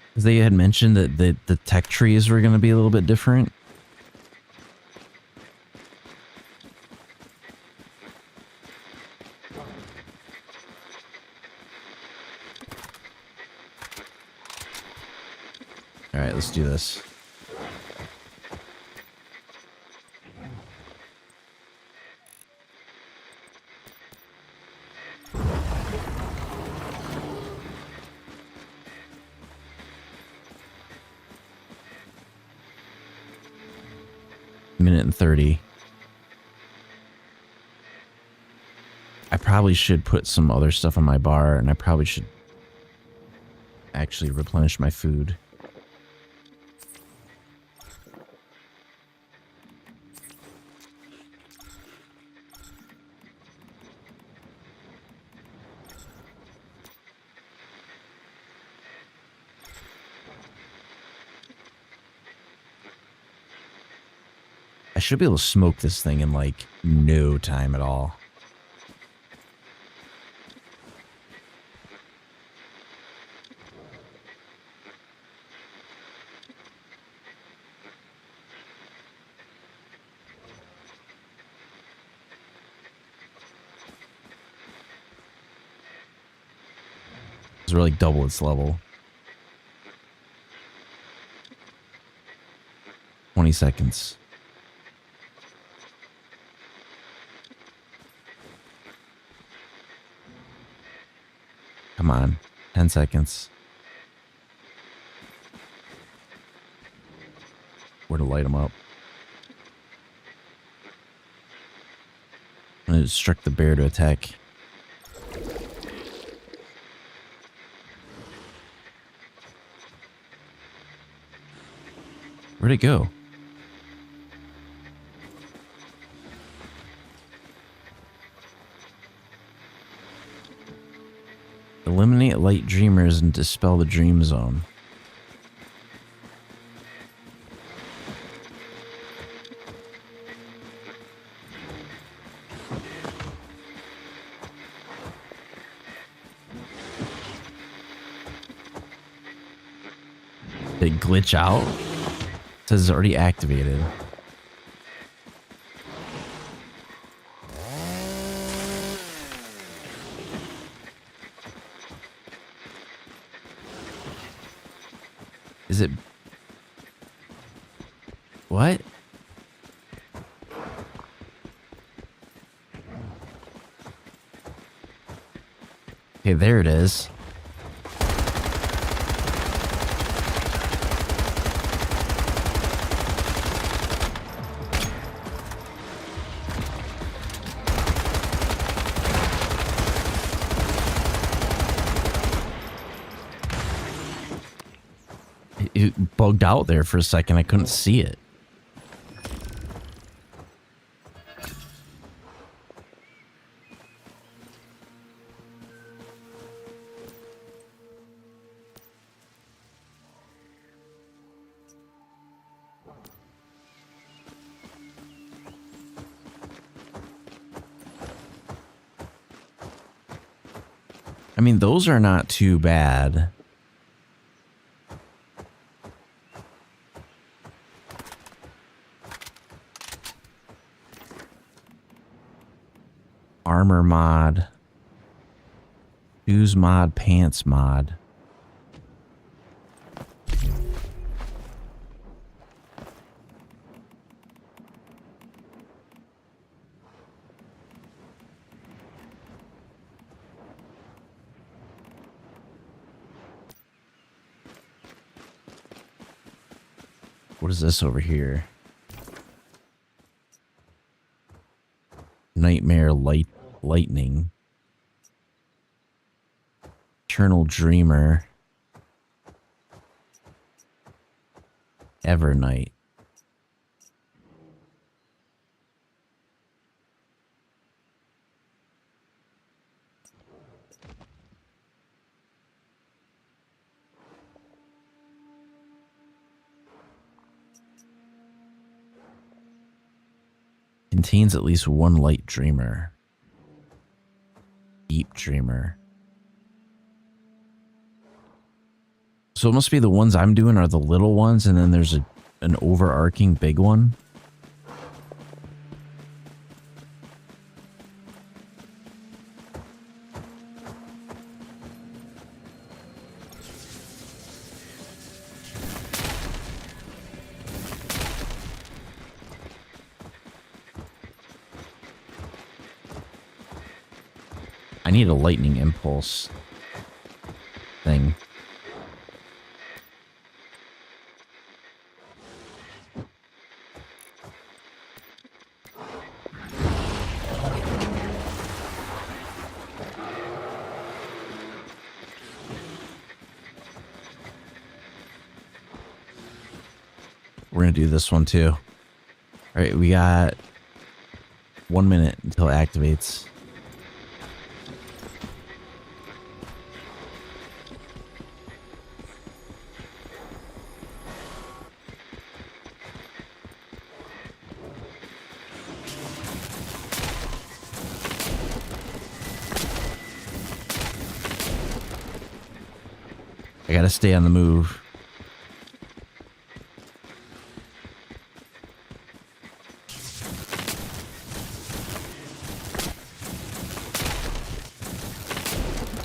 Because they had mentioned that the tech trees were going to be a little bit different. All right, let's do this. Minute and 30. I probably should put some other stuff on my bar, and I probably should actually replenish my food. I should be able to smoke this thing in like no time at all. It's really double its level. 20 seconds. Come on. 10 seconds. Where to light them up. I'm gonna instruct the bear to attack. Where'd it go? Eliminate light dreamers and dispel the dream zone. Did it glitch out? It says it's already activated. Is it... What? Okay, there it is. It bugged out there for a second. I couldn't see it. I mean, those are not too bad. Armor mod. Shoes mod, pants mod. What is this over here? Nightmare lightning. Eternal Dreamer. Evernight. Contains at least one light dreamer. Deep dreamer. So it must be the ones I'm doing are the little ones, and then there's an overarching big one. I need a lightning impulse thing. We're gonna do this one too. All right, we got 1 minute until it activates. I gotta stay on the move.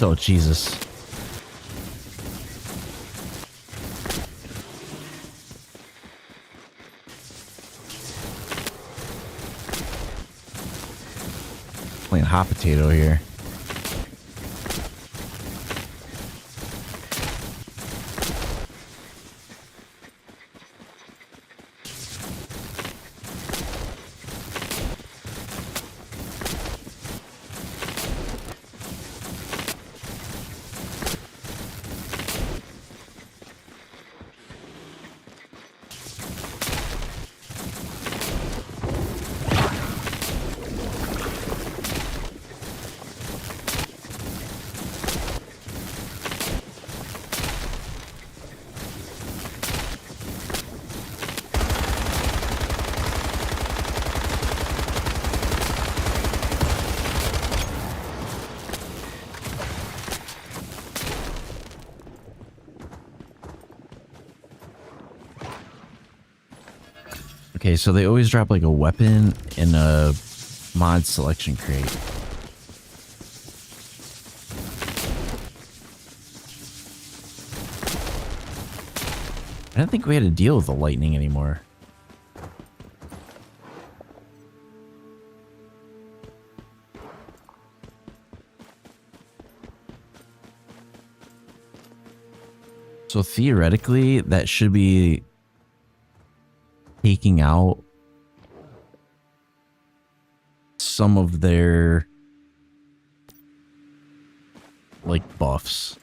Oh, Jesus. Playing hot potato here. Okay, so they always drop like a weapon in a mod selection crate. I didn't think we had to deal with the lightning anymore. So theoretically, that should be taking out some of their like buffs.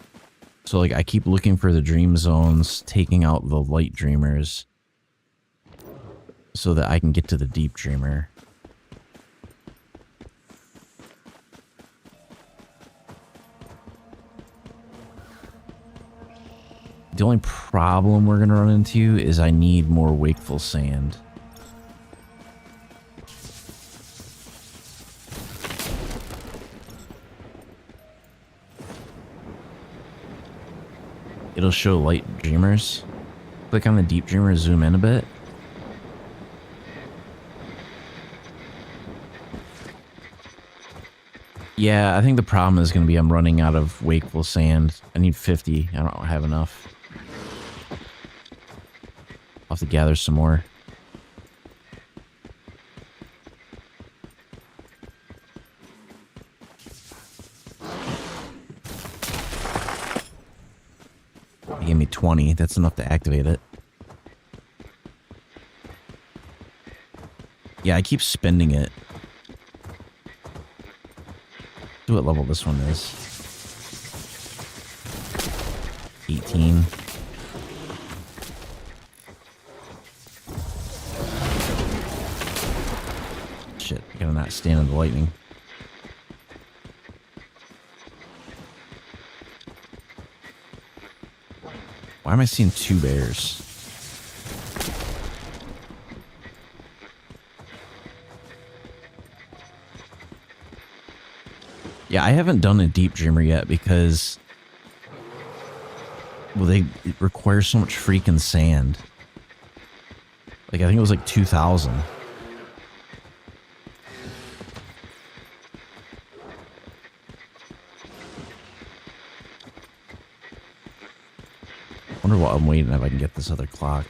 So like I keep looking for the dream zones, taking out the light dreamers so that I can get to the deep dreamer. The only problem we're gonna run into is I need more wakeful sand. It'll show light dreamers. Click on the deep dreamer, zoom in a bit. Yeah, I think the problem is going to be I'm running out of wakeful sand. I need 50. I don't have enough. I'll have to gather some more. He gave me 20. That's enough to activate it. Yeah, I keep spending it. See what level this one is. 18. Shit, I gotta not stand in the lightning. Why am I seeing 2 bears? Yeah, I haven't done a deep dreamer yet because, well, it requires so much freaking sand. Like, I think it was like 2,000. Wonder what I'm waiting if I can get this other clock.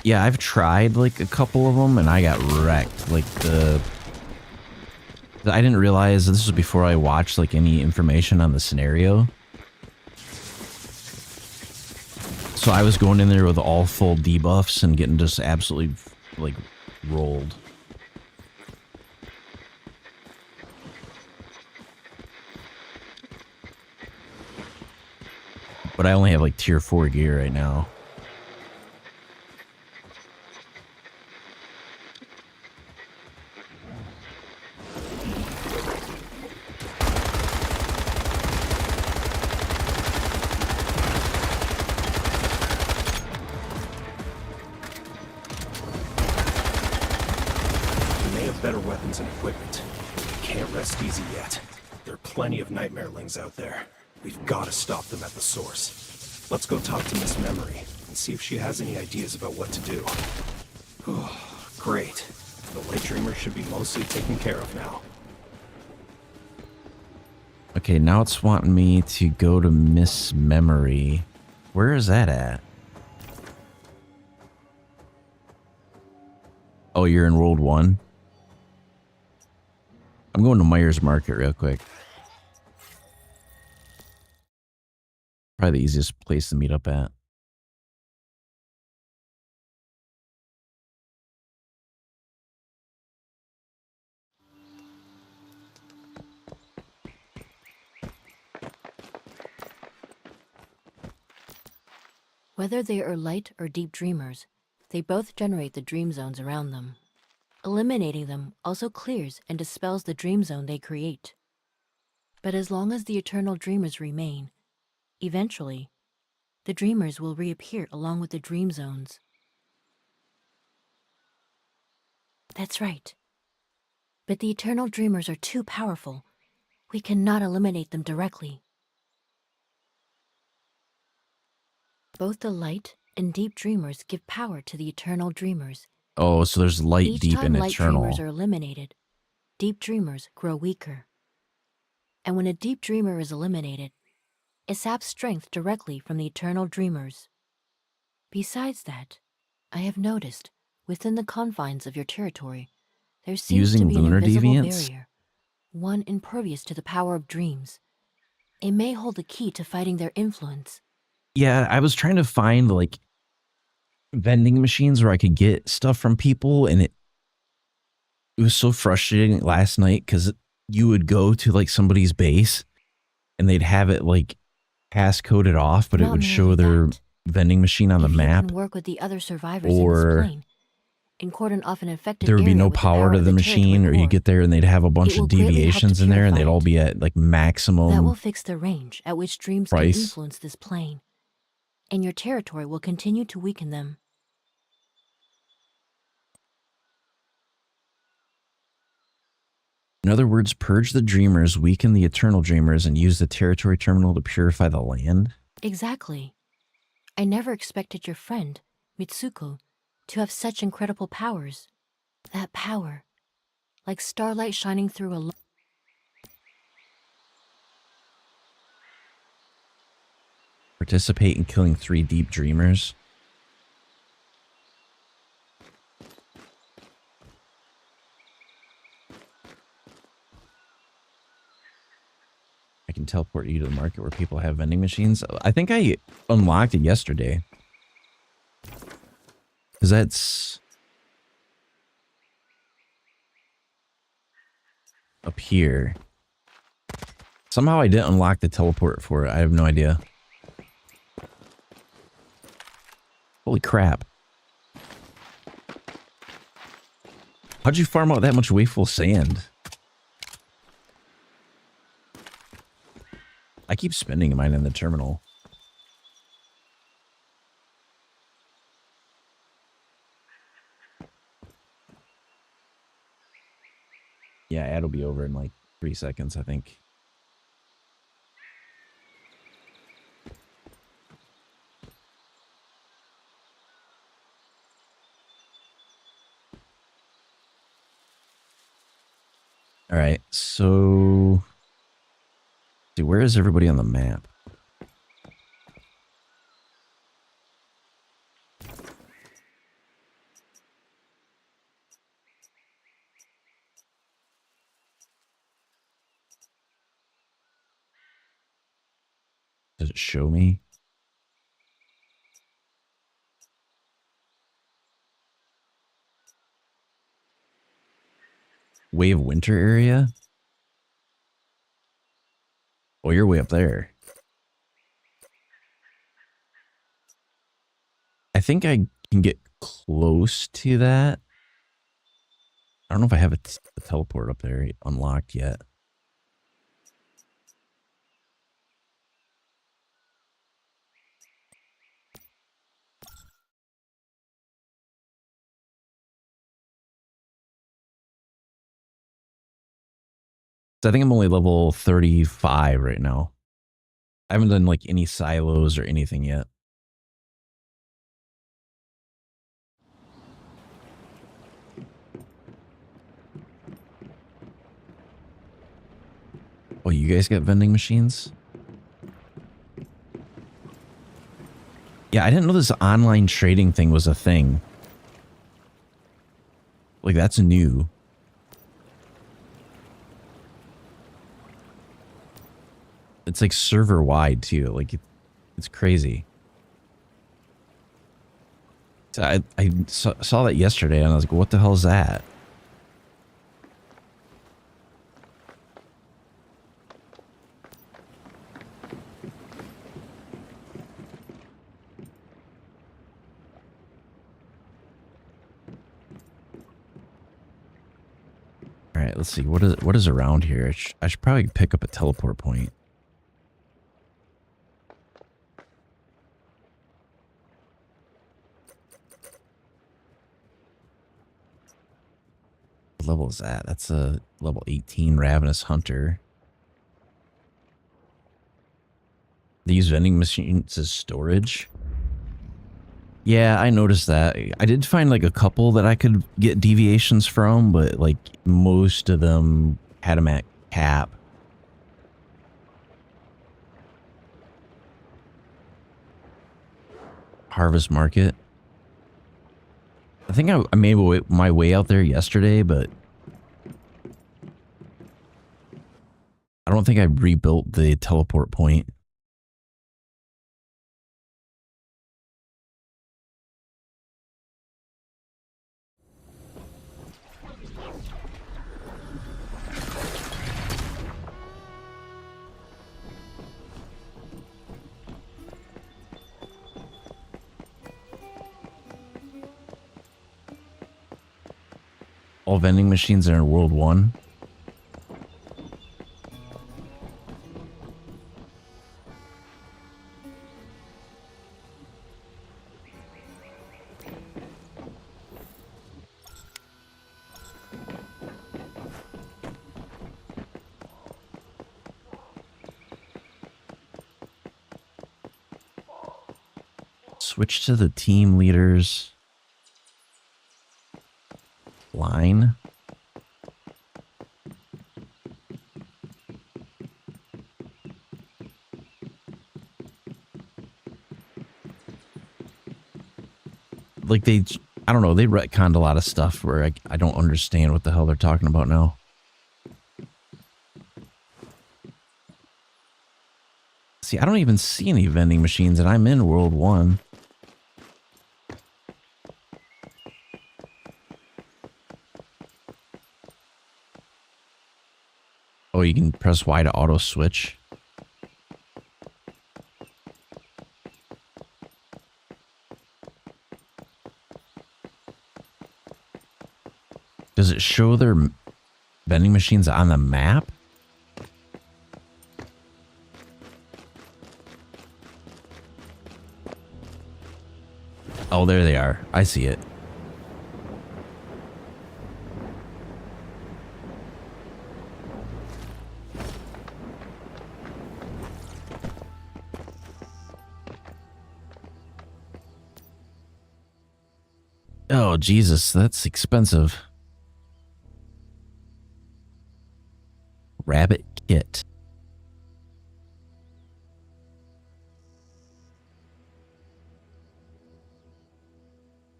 Yeah, I've tried like a couple of them and I got wrecked. Like I didn't realize this was before I watched like any information on the scenario. So I was going in there with all full debuffs and getting just absolutely like rolled. But I only have like tier 4 gear right now. Better weapons and equipment. We can't rest easy yet. There are plenty of nightmarelings out there. We've got to stop them at the source. Let's go talk to Miss Memory and see if she has any ideas about what to do. Oh, great. The light dreamer should be mostly taken care of now. Okay, now it's wanting me to go to Miss Memory. Where is that at? Oh, you're in World 1? I'm going to Myers Market real quick. Probably the easiest place to meet up at. Whether they are light or deep dreamers, they both generate the dream zones around them. Eliminating them also clears and dispels the dream zone they create. But as long as the eternal dreamers remain, eventually, the dreamers will reappear along with the dream zones. That's right. But the Eternal Dreamers are too powerful. We cannot eliminate them directly. Both the Light and Deep Dreamers give power to the Eternal Dreamers. Oh, so there's light, Each deep, time and Light eternal. Dreamers are eliminated, Deep Dreamers grow weaker. And when a Deep Dreamer is eliminated, it saps strength directly from the Eternal Dreamers. Besides that, I have noticed, within the confines of your territory, there seems to Using be an lunar invisible deviants? barrier, one impervious to the power of dreams. It may hold the key to fighting their influence. Yeah, I was trying to find like vending machines where I could get stuff from people, and it was so frustrating last night because you would go to like somebody's base and they'd have it like passcoded off, but it Not would show merely their that. vending machine on the If you map, can work with the other survivors in or this plane and cordon off an affected there would be area no with power to of the machine, territory or you core, get there and they'd have a bunch it will of greatly help to deviations in there and they'd purify all it. be at like that maximum will fix the range at which dreams can price. influence this plane, and your territory will continue to weaken them. In other words, purge the dreamers, weaken the eternal dreamers, and use the territory terminal to purify the land. Exactly. I never expected your friend, Mitsuko, to have such incredible powers. That power, like starlight shining through a Participate in killing 3 deep dreamers. I can teleport you to the market where people have vending machines. I think I unlocked it yesterday. Because that's up here. Somehow I didn't unlock the teleport for it. I have no idea. Holy crap. How'd you farm out that much wasteful sand? I keep spending mine in the terminal. Yeah, ad will be over in like 3 seconds, I think. All right, so see, where is everybody on the map? Does it show me? Way of Winter area? Oh, you're way up there. I think I can get close to that. I don't know if I have a teleport up there unlocked yet. So I think I'm only level 35 right now. I haven't done like any silos or anything yet. Oh, you guys got vending machines? Yeah, I didn't know this online trading thing was a thing. Like, that's new. It's like server wide too. Like, it's crazy. So I saw that yesterday and I was like, what the hell is that? All right, let's see. What is around here? I should probably pick up a teleport point. What level is that? That's a level 18 Ravenous Hunter. They use vending machines as storage. Yeah, I noticed that. I did find like a couple that I could get deviations from, but like most of them had them at cap. Harvest Market. I think I made my way out there yesterday, but I don't think I rebuilt the teleport point. All vending machines are in World 1. Switch to the team leaders line. Like I don't know, they retconned a lot of stuff where I don't understand what the hell they're talking about now. See, I don't even see any vending machines and I'm in World 1. Oh, you can press Y to auto switch. Does it show their vending machines on the map? Oh, there they are. I see it. Oh, Jesus, that's expensive. Rabbit kit.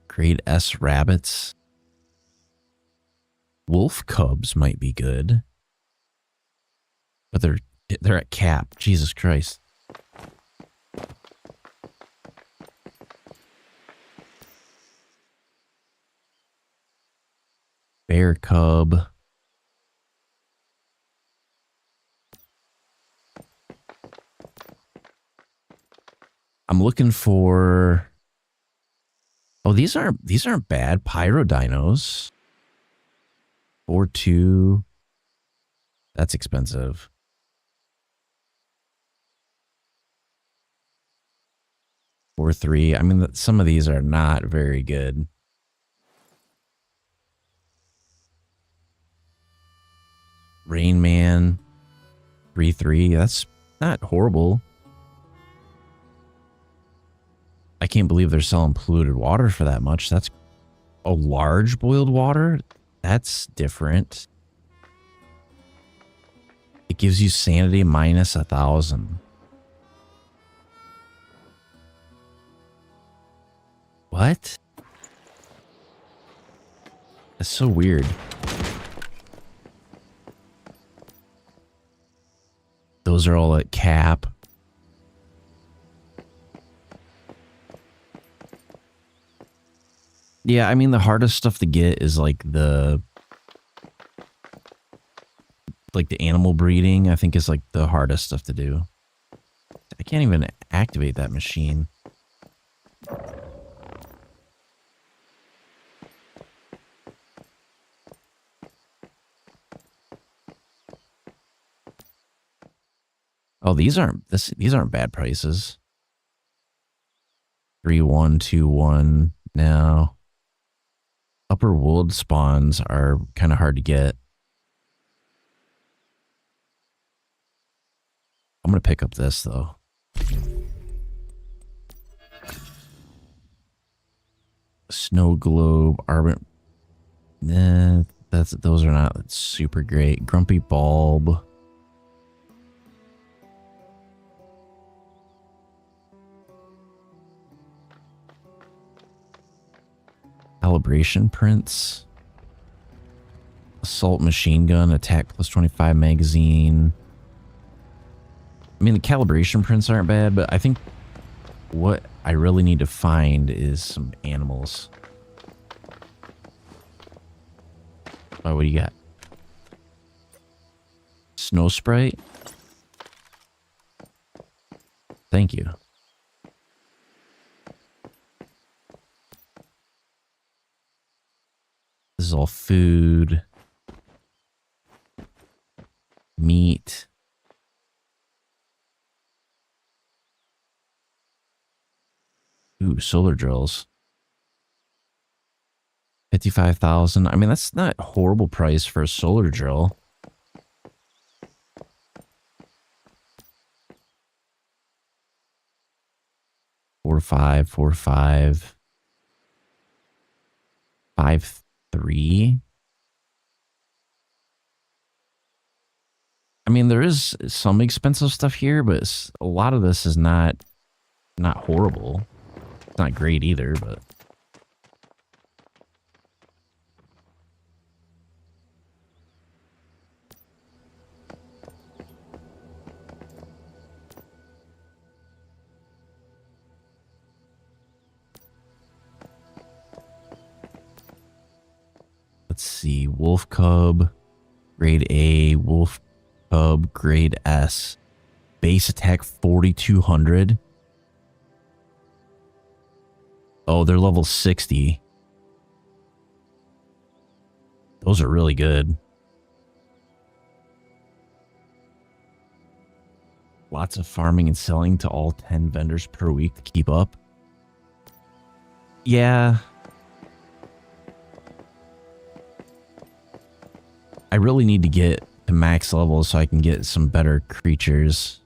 Grade S rabbits. Wolf cubs might be good. But they're at cap. Jesus Christ. Bear cub. I'm looking for. Oh, these aren't bad. Pyro dinos. 4-2. That's expensive. 4-3. I mean, some of these are not very good. Rain Man. 3-3. That's not horrible. I can't believe they're selling polluted water for that much. That's a large boiled water. That's different. It gives you sanity minus 1,000. What? That's so weird. Those are all at cap. Yeah, I mean, the hardest stuff to get is like the animal breeding, I think is like the hardest stuff to do. I can't even activate that machine. Oh, these aren't bad prices. 3-1, 2-1 now. Upper wood spawns are kind of hard to get. I'm going to pick up this, though. Snow globe, arbor. Those are not super great. Grumpy bulb. Calibration prints. Assault machine gun, attack plus 25 magazine. I mean, the calibration prints aren't bad, but I think what I really need to find is some animals. Oh, what do you got? Snow Sprite? Thank you. This is all food. Meat. Ooh, solar drills. 55,000. I mean, that's not a horrible price for a solar drill. Four, five, 5.3. I mean, there is some expensive stuff here, but a lot of this is not horrible. It's not great either, but let's see. Wolf Cub, grade A. Wolf Cub, grade S. Base attack 4,200. Oh, they're level 60. Those are really good. Lots of farming and selling to all 10 vendors per week to keep up. Yeah. I really need to get to max level so I can get some better creatures.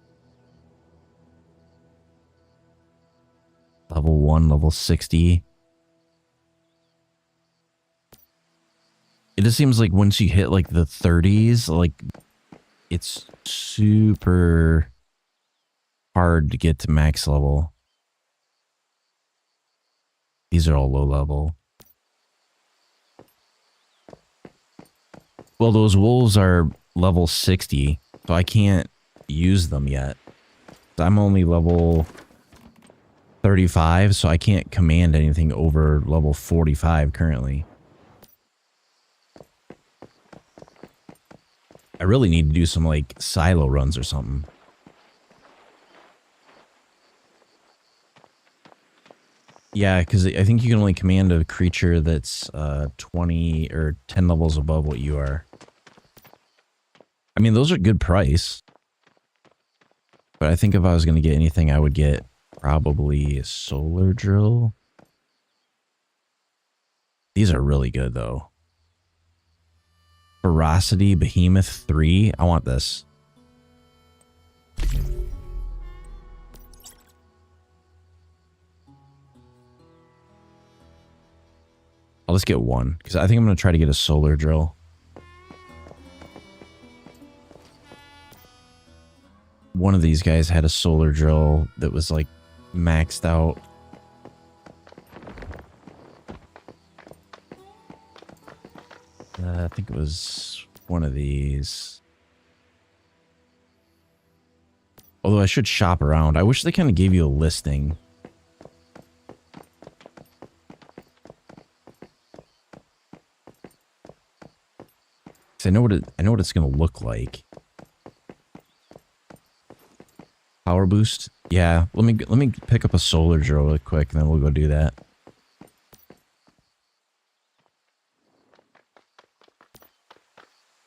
Level 1, level 60. It just seems like once you hit like the 30s, like it's super hard to get to max level. These are all low level. Well, those wolves are level 60, so I can't use them yet. I'm only level 35, so I can't command anything over level 45 currently. I really need to do some like silo runs or something. Yeah, because I think you can only command a creature that's 20 or 10 levels above what you are. I mean, those are good price. But I think if I was going to get anything, I would get probably a solar drill. These are really good, though. Ferocity, Behemoth 3. I want this. I'll just get one, because I think I'm going to try to get a solar drill. One of these guys had a solar drill that was like maxed out. I think it was one of these. Although I should shop around. I wish they kind of gave you a listing. I know what it's gonna look like. Power boost? Yeah, let me pick up a solar drill really quick and then we'll go do that.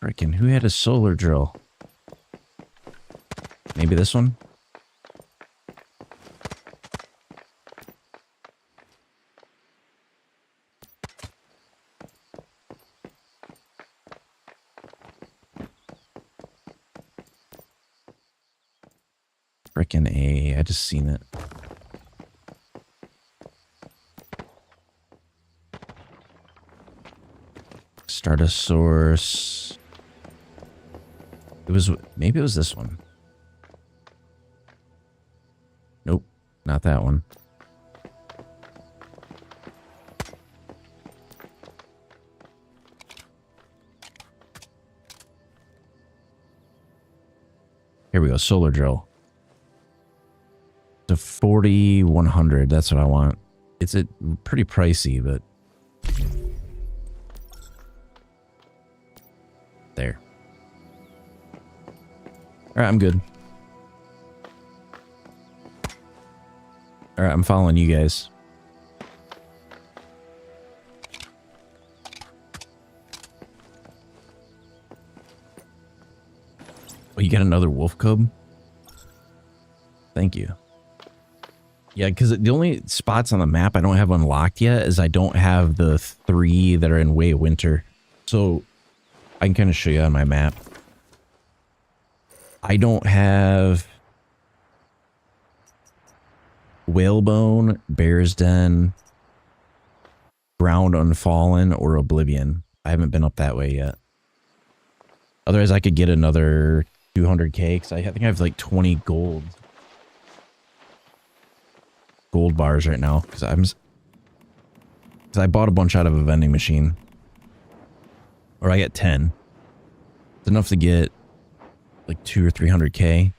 Frickin', who had a solar drill? Maybe this one? Frickin' A. I just seen it. Start a source. Maybe it was this one. Nope, not that one. Here we go, solar drill. The 4100, that's what I want. It's pretty pricey, but there. All right, I'm good. All right, I'm following you guys. Oh, you got another wolf cub? Thank you. Yeah, because the only spots on the map I don't have unlocked yet is I don't have the 3 that are in Way of Winter. So I can kind of show you on my map. I don't have Whalebone, Bear's Den, Ground Unfallen, or Oblivion. I haven't been up that way yet. Otherwise, I could get another 200k because I think I have like 20 gold bars right now because I bought a bunch out of a vending machine. Or I get 10. It's enough to get like 200 or 300k.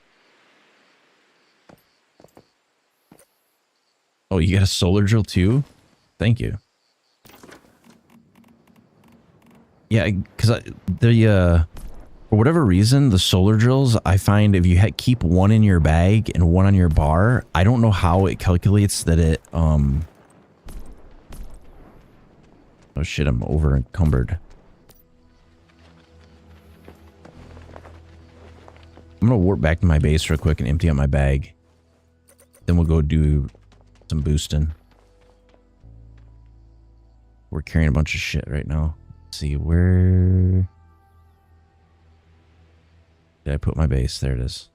Oh, you got a solar drill too? Thank you. Yeah, because for whatever reason, the solar drills, I find if you keep one in your bag and one on your bar, I don't know how it calculates that it, oh shit, I'm over encumbered. I'm gonna warp back to my base real quick and empty out my bag. Then we'll go do some boosting. We're carrying a bunch of shit right now. Let's see, where did I put my base? There it is.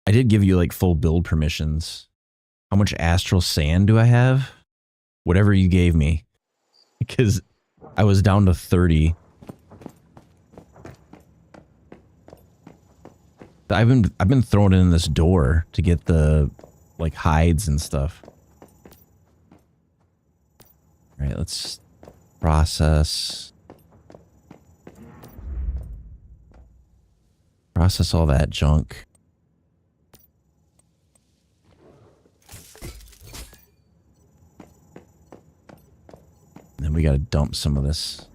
I did give you like full build permissions. How much astral sand do I have? Whatever you gave me. Because I was down to 30. I've been throwing in this door to get the like hides and stuff. All right, let's process all that junk. And then we got to dump some of this.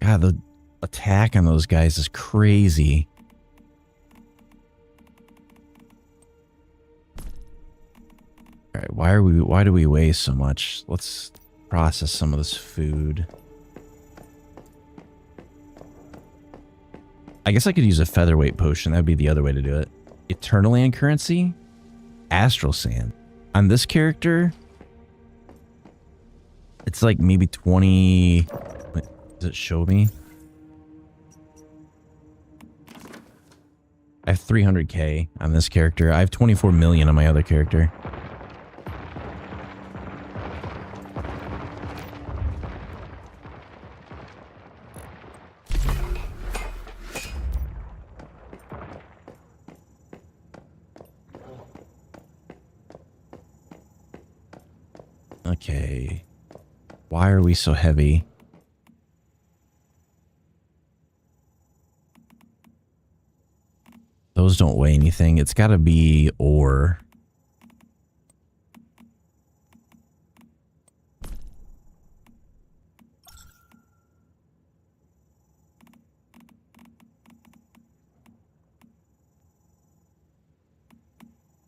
God, the attack on those guys is crazy. All right, why do we waste so much? Let's process some of this food. I guess I could use a featherweight potion. That'd be the other way to do it. Eternal Land currency, astral sand. On this character, it's like maybe 20. Does it show me? I have 300k on this character. I have 24 million on my other character. Okay. Why are we so heavy? Those don't weigh anything. It's got to be ore.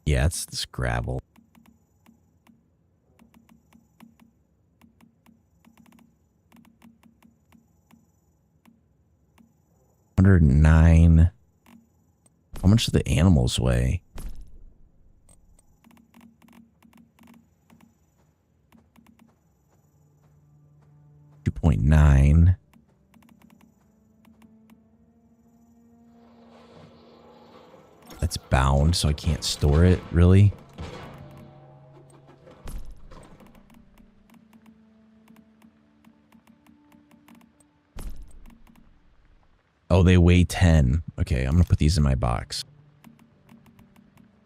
Yeah, it's this gravel. $109. How much do the animals weigh? 0.9. That's bound, so I can't store it, really. Oh, they weigh 10. Okay, I'm gonna put these in my box.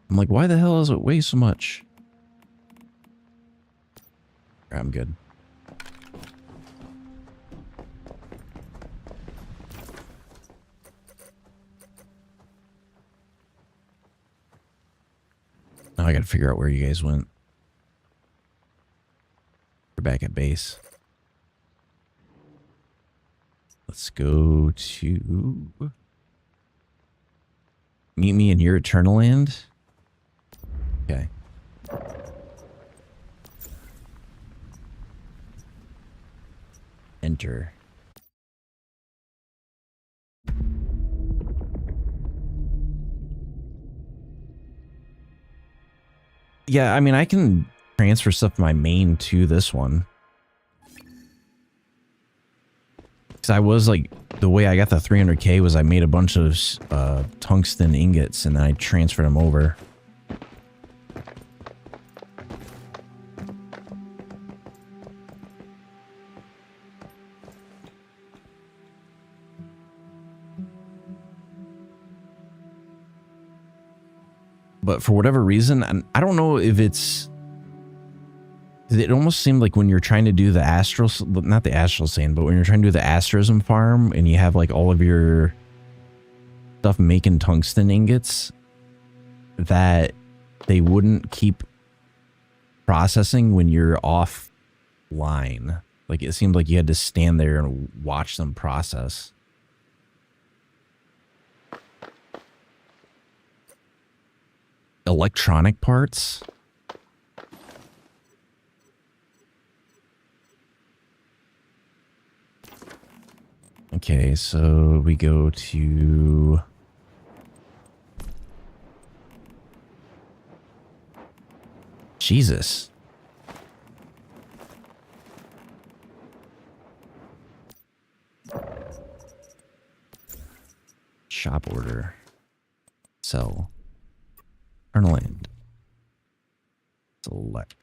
I'm like, why the hell does it weigh so much? I'm good. Now I gotta figure out where you guys went. We're back at base. Let's go to... Meet me in your Eternal Land? Okay. Enter. Yeah, I mean, I can transfer stuff from my main to this one. Because I was like, the way I got the 300k was I made a bunch of tungsten ingots and then I transferred them over. But for whatever reason, and I don't know if it's... It almost seemed like when you're trying to do the astral... Not the astral sand, but when you're trying to do the asterism farm and you have like all of your stuff making tungsten ingots, that they wouldn't keep processing when you're offline. Like it seemed like you had to stand there and watch them process. Electronic parts. Okay, so we go to Jesus. Shop order. Sell. Eternal Land. Select.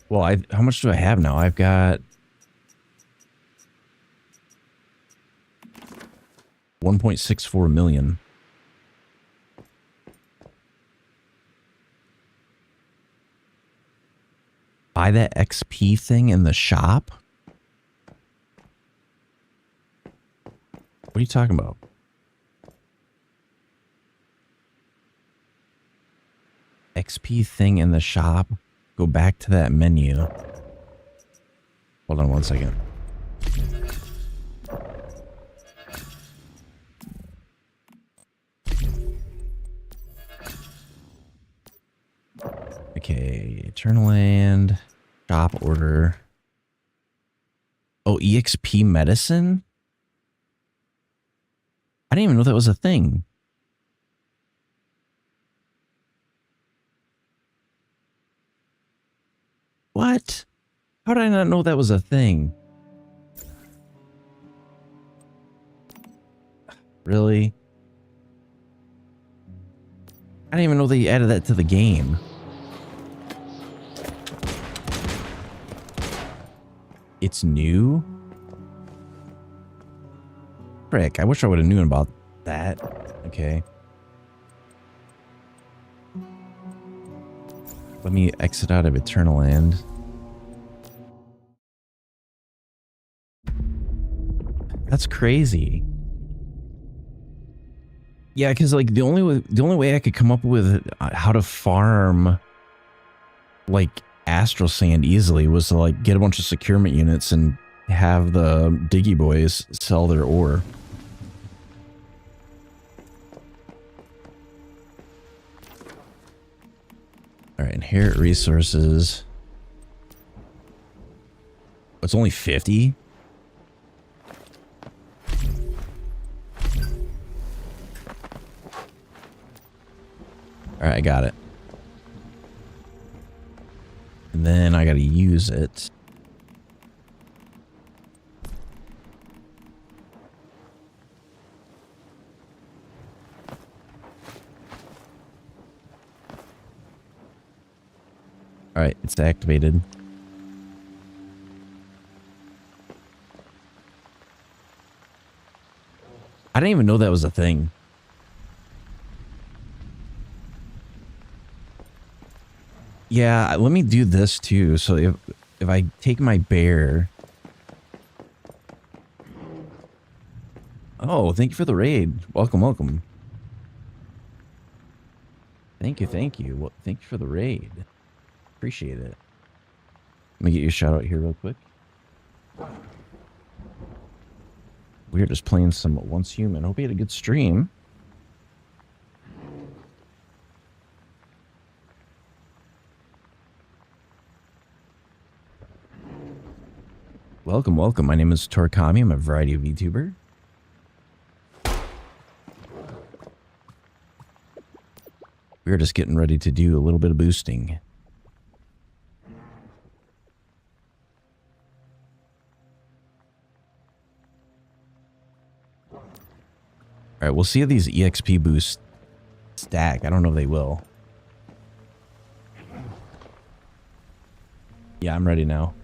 Well, how much do I have now? I've got 1.64 million. Buy that XP thing in the shop? What are you talking about? XP thing in the shop? Go back to that menu. Hold on one second. Okay, Eternal Land, shop order. Oh, EXP medicine? I didn't even know that was a thing. What? How did I not know that was a thing? Really? I didn't even know they added that to the game. It's new? Frick, I wish I would have known about that. Okay. Let me exit out of Eternal Land. That's crazy. Yeah, because like the only way I could come up with how to farm like Astral Sand easily was to like get a bunch of securement units and have the Diggy Boys sell their ore. All right, inherit resources. It's only 50? All right, I got it. And then I got to use it. All right, it's activated. I didn't even know that was a thing. Yeah, let me do this too. So if I take my bear. Oh, thank you for the raid. Welcome, welcome. Thank you, thank you. Well, thank you for the raid. Appreciate it. Let me get you a shout out here real quick. We are just playing some Once Human. Hope you had a good stream. Welcome, welcome. My name is Torkami. I'm a variety of YouTuber. We're just getting ready to do a little bit of boosting. All right, we'll see if these EXP boosts stack. I don't know if they will. Yeah, I'm ready now.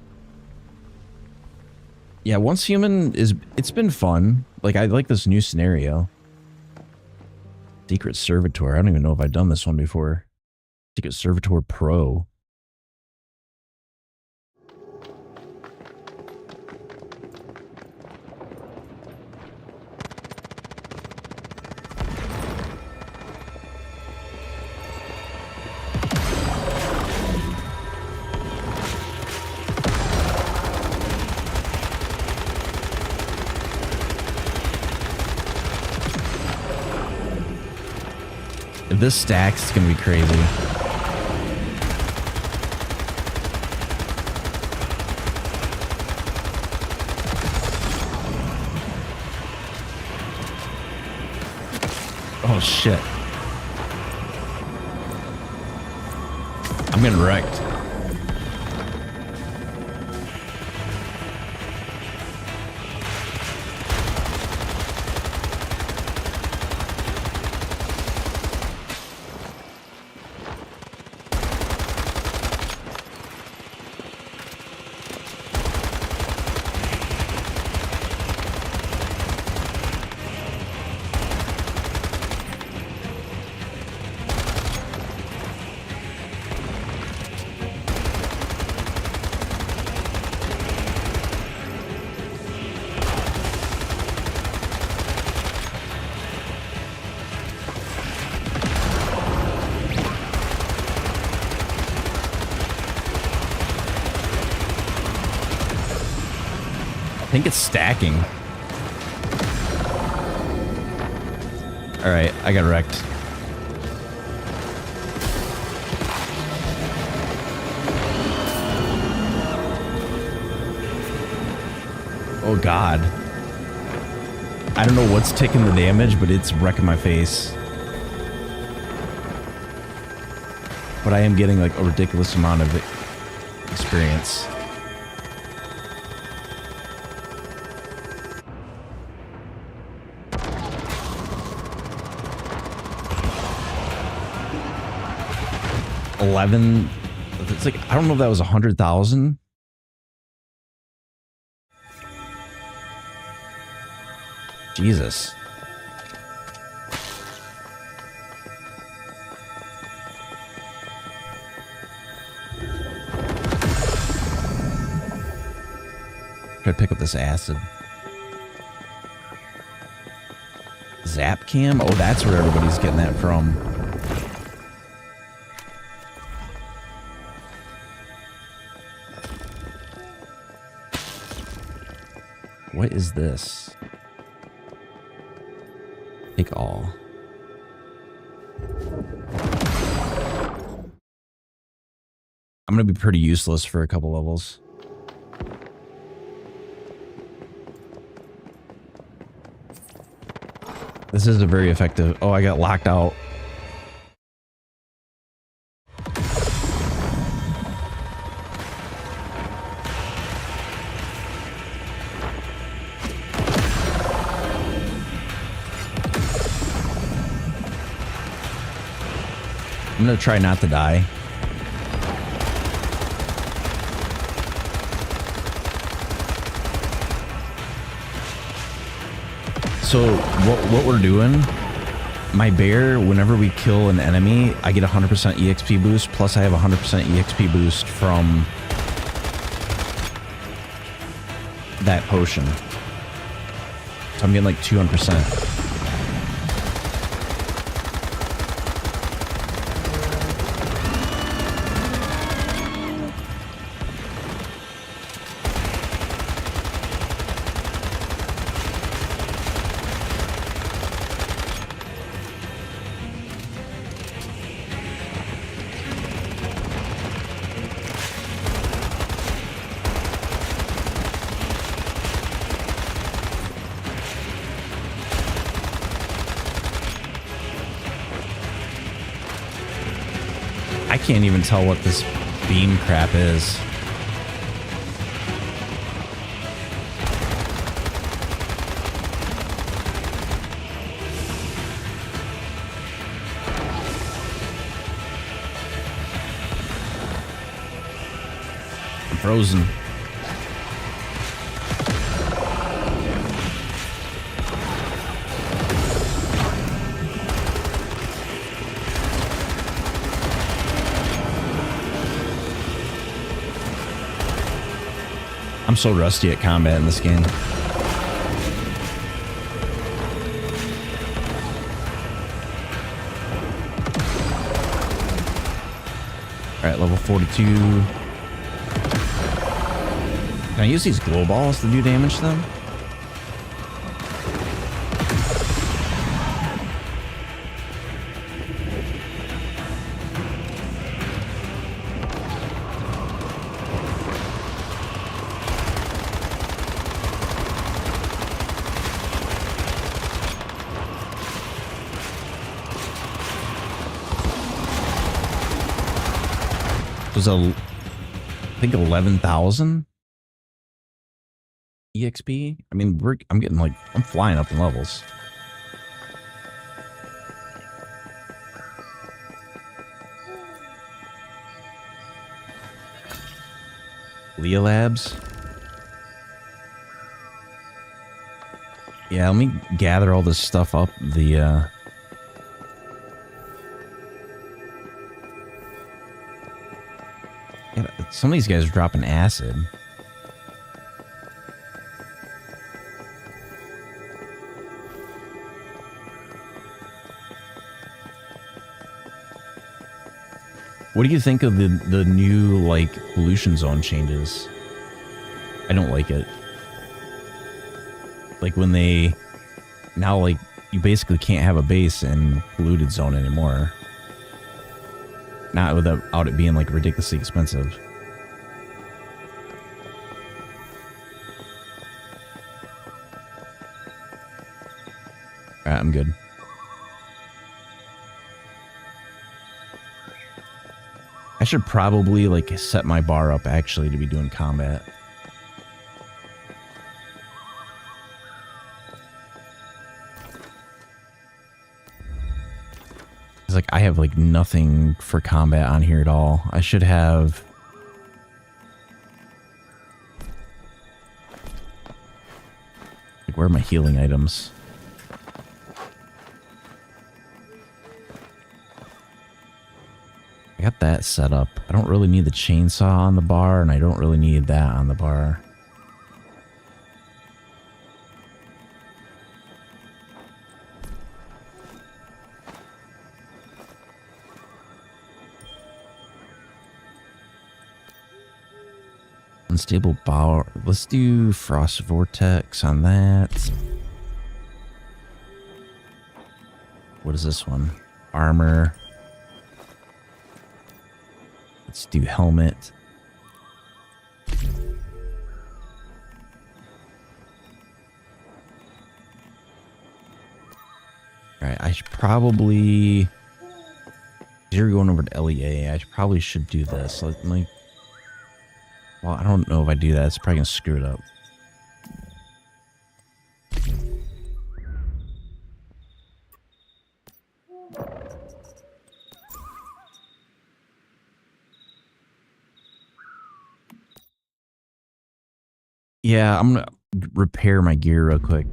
Yeah, Once Human it's been fun. Like, I like this new scenario. Secret Servitor. I don't even know if I've done this one before. Secret Servitor Pro. If this stacks, it's gonna be crazy. Oh shit. I'm getting wrecked. I think it's stacking. Alright, I got wrecked. Oh god. I don't know what's taking the damage, but it's wrecking my face. But I am getting like a ridiculous amount of experience. It's like, I don't know if that was 100,000. Jesus. Try to pick up this acid. Zap cam? Oh, that's where everybody's getting that from. What is this? Take all. I'm gonna be pretty useless for a couple levels. This is a very effective. Oh, I got locked out. I'm gonna try not to die. So what we're doing, my bear, whenever we kill an enemy, I get 100% EXP boost, plus I have 100% EXP boost from that potion. So I'm getting like 200%. I can't even tell what this beam crap is. I'm frozen. I'm so rusty at combat in this game. Alright, level 42. Can I use these glow balls to do damage to them? Was I think 11,000 EXP. I mean, I'm getting like, I'm flying up in levels. Leah Labs. Yeah, let me gather all this stuff up. Yeah, some of these guys are dropping acid. What do you think of the new, like, pollution zone changes? I don't like it. Like, when they... Now, like, you basically can't have a base in polluted zone anymore. Not without it being, like, ridiculously expensive. Alright, I'm good. I should probably, like, set my bar up, actually, to be doing combat. It's like, I have, like, nothing for combat on here at all. I should have... Like, where are my healing items? I got that set up. I don't really need the chainsaw on the bar, and I don't really need that on the bar. Unstable power. Let's do Frost Vortex on that. What is this one? Armor. Let's do helmet. Alright, I should probably... You're going over to LEA. I probably should do this. Let me... Well, I don't know if I do that. It's probably going to screw it up. Yeah, I'm going to repair my gear real quick.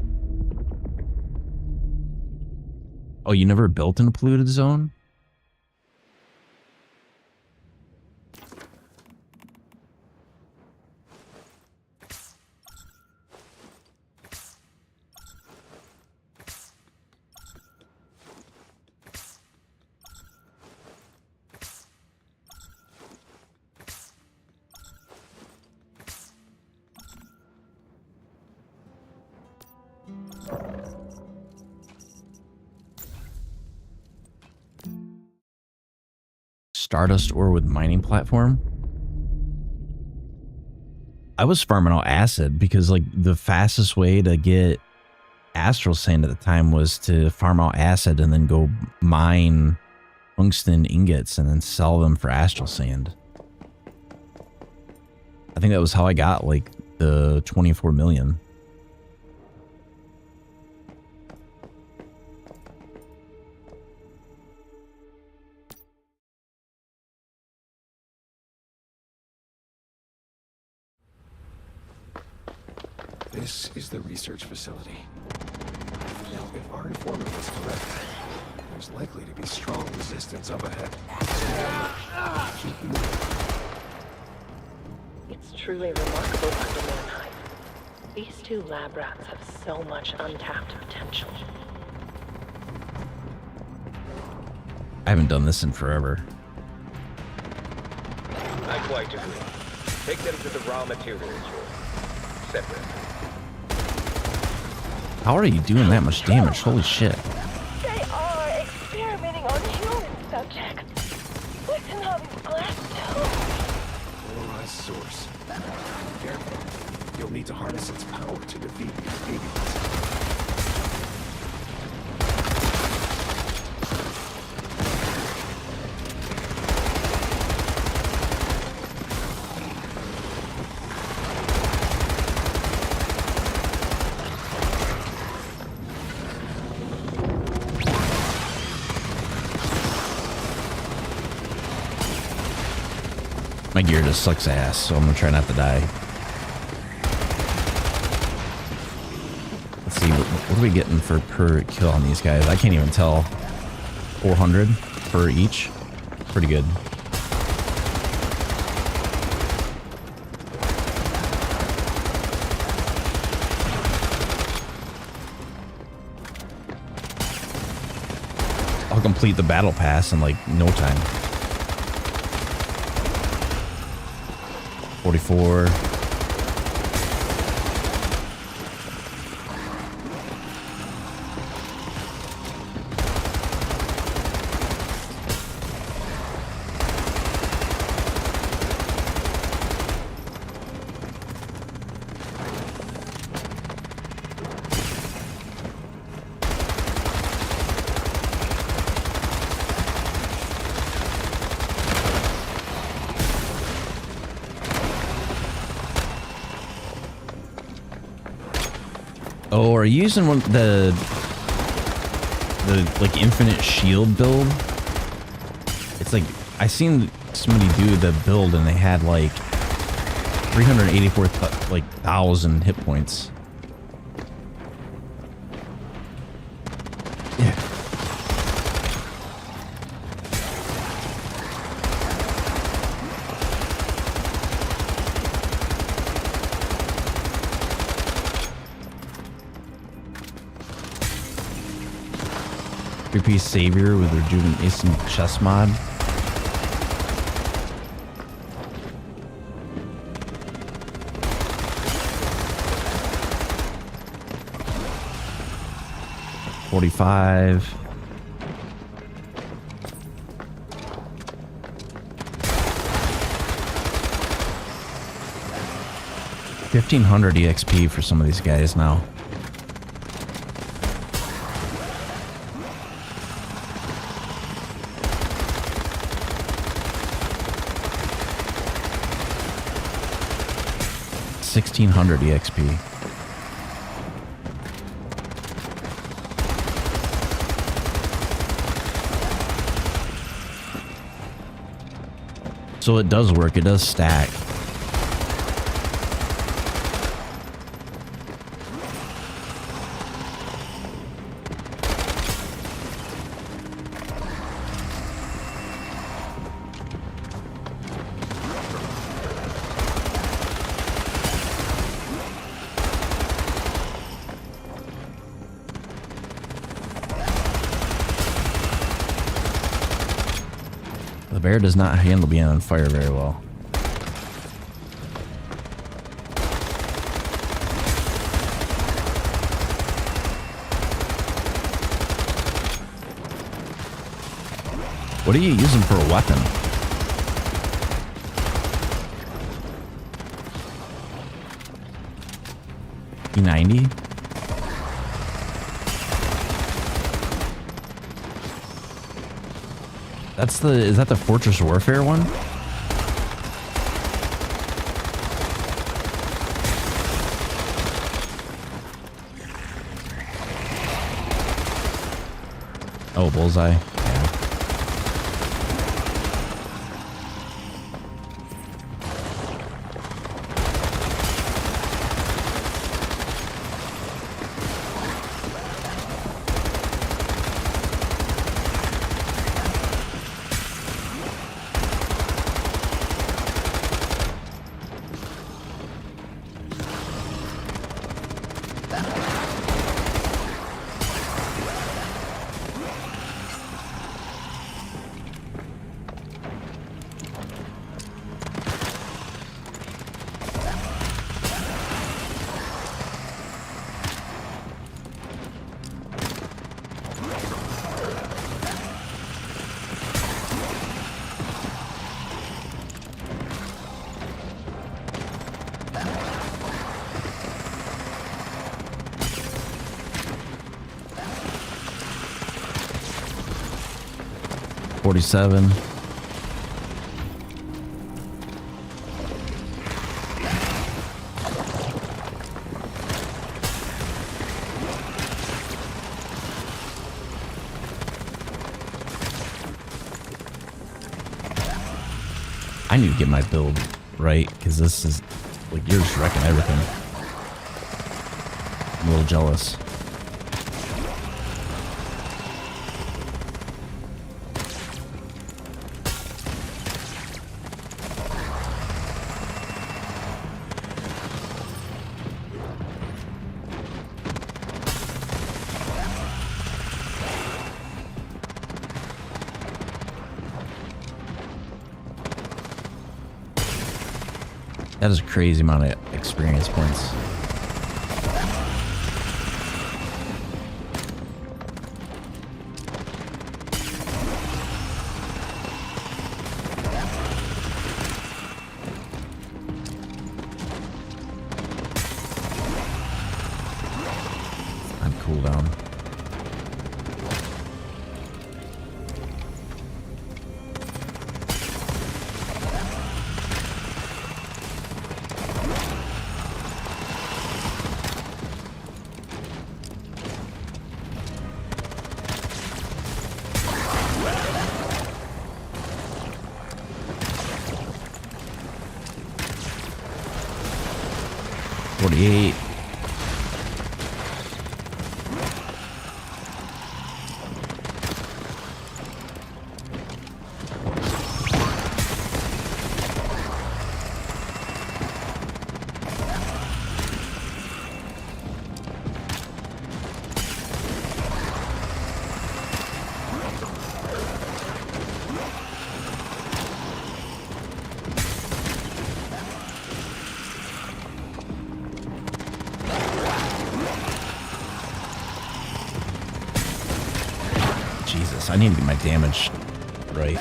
Oh, you never built in a polluted zone? Stardust ore with mining platform. I was farming out acid because like the fastest way to get astral sand at the time was to farm out acid and then go mine tungsten ingots and then sell them for astral sand. I think that was how I got like the 24 million. This is the research facility. Now, if our informant was correct, there's likely to be strong resistance up ahead. Keep moving. It's truly remarkable, Dr. Mannheim. These two lab rats have so much untapped potential. I haven't done this in forever. I quite agree. Take them to the raw materials room. Separate. How are you doing that much damage? Holy shit. They are experimenting on human subjects. Listen how these glass tubes. Polarized source. Careful. You'll need to harness its power to defeat these aliens. My gear just sucks ass, so I'm gonna try not to die. Let's see, what are we getting for per kill on these guys? I can't even tell. 400 per each. Pretty good. I'll complete the battle pass in like no time. 44. Oh, are you using one the like infinite shield build? It's like I seen somebody do the build and they had like 384,000 hit points. Yeah. Three-piece savior with rejuvenation chest mod. 45. $1,500 EXP for some of these guys now. $1,600 EXP. So it does work. It does stack. The bear does not handle being on fire very well. What are you using for a weapon? P90? Is that the Fortress Warfare one? Oh, bullseye. Yeah. $47. I need to get my build right, because this is like you're just wrecking everything. I'm a little jealous. That is a crazy amount of experience points. On cooldown. $48. Jesus, I need to get my damage right.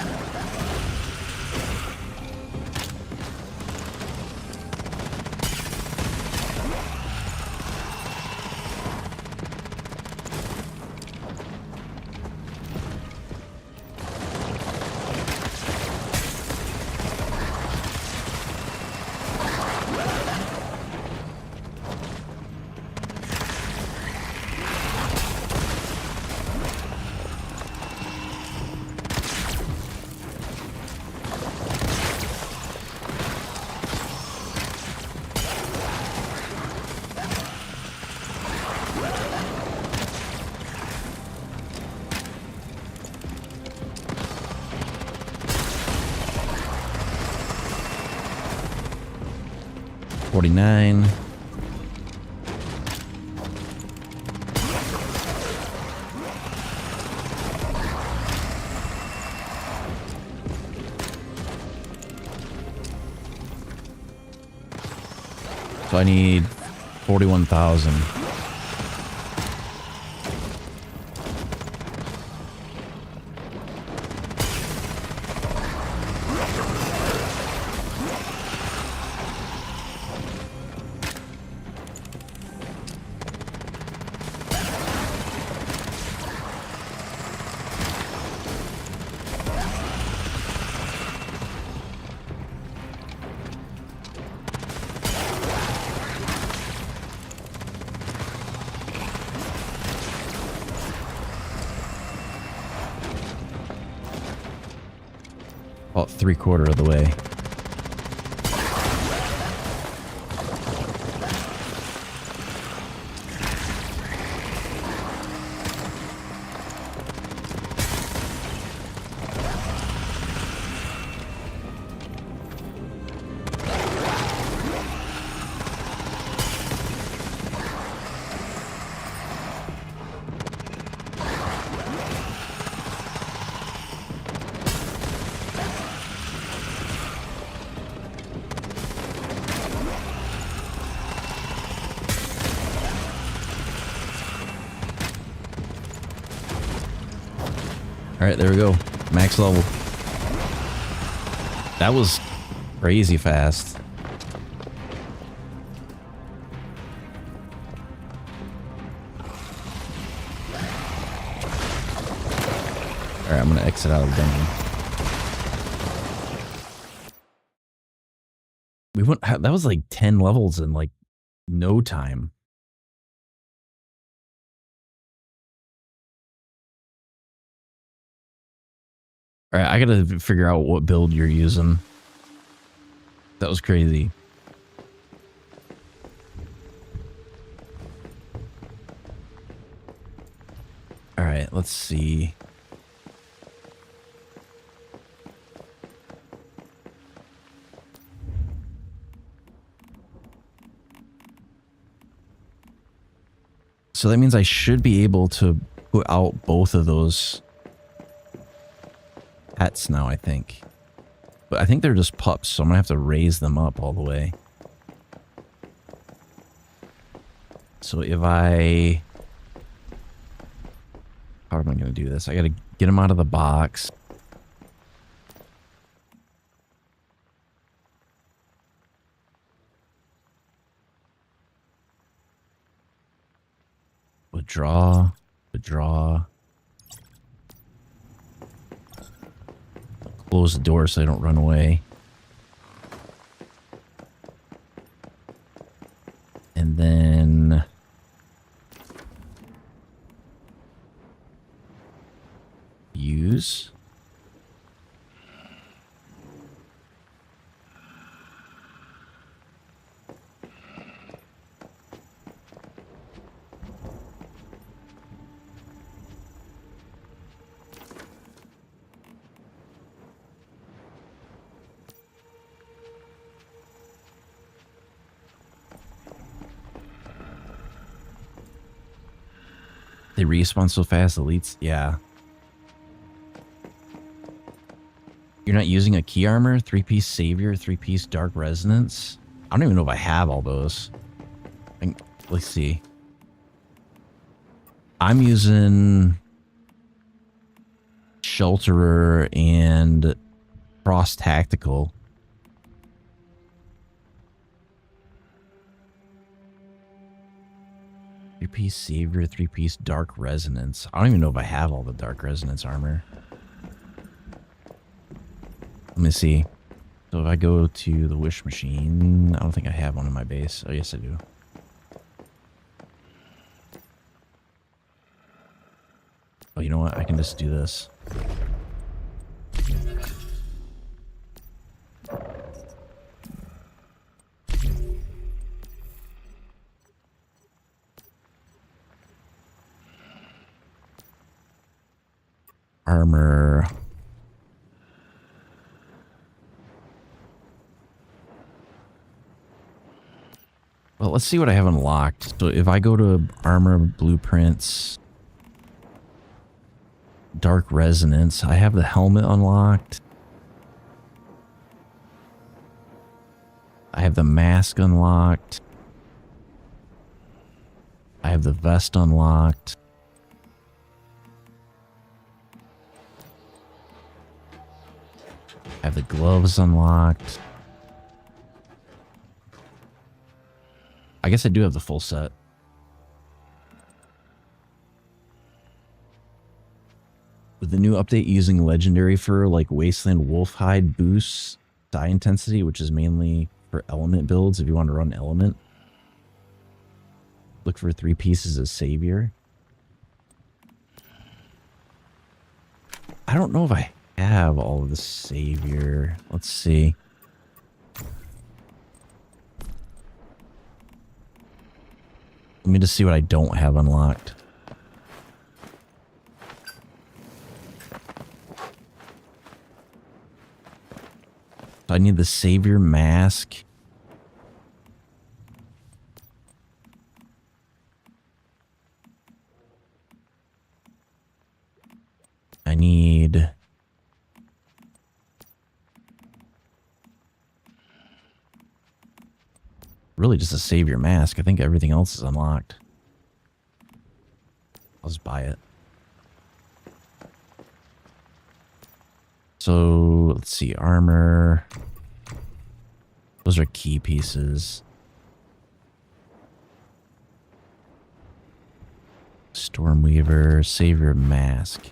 $49. So I need 41,000. About 3/4 of the way. All right, there we go. Max level. That was crazy fast. All right, I'm gonna exit out of the dungeon. We went. That was like 10 levels in like no time. All right, I gotta figure out what build you're using. That was crazy. All right, let's see. So that means I should be able to put out both of those pets now, I think. But I think they're just pups, so I'm gonna have to raise them up all the way. So if I... How am I gonna do this? I gotta get them out of the box. Withdraw. Withdraw. Close the door so they don't run away. And then... use. They respawn so fast, elites. Yeah. You're not using a key armor, 3-piece savior, 3-piece dark resonance. I don't even know if I have all those. Let's see. I'm using Shelterer and Cross Tactical. Three-piece Savior, three-piece Dark Resonance. I don't even know if I have all the Dark Resonance armor. Let me see. So if I go to the Wish Machine, I don't think I have one in my base. Oh, yes, I do. Oh, you know what? I can just do this. Armor. Well, let's see what I have unlocked. So if I go to Armor Blueprints, Dark Resonance, I have the helmet unlocked. I have the mask unlocked. I have the vest unlocked. I have the gloves unlocked. I guess I do have the full set. With the new update using legendary fur like Wasteland Wolfhide boosts die intensity, which is mainly for element builds if you want to run element. Look for 3 pieces of Savior. I don't know if I have all of the Savior. Let's see. Let me just see what I don't have unlocked. So I need the Savior mask. I need... really just a Savior mask. I think everything else is unlocked. I'll just buy it. So, let's see. Armor. Those are key pieces. Stormweaver, Savior mask.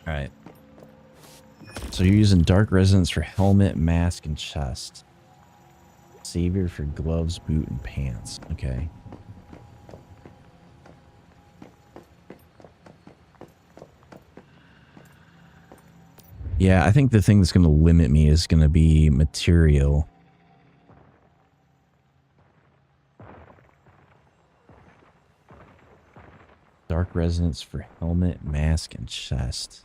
Alright. So you're using Dark Resonance for helmet, mask, and chest. Savior for gloves, boot, and pants. Okay. Yeah, I think the thing that's going to limit me is going to be material. Dark Resonance for helmet, mask, and chest.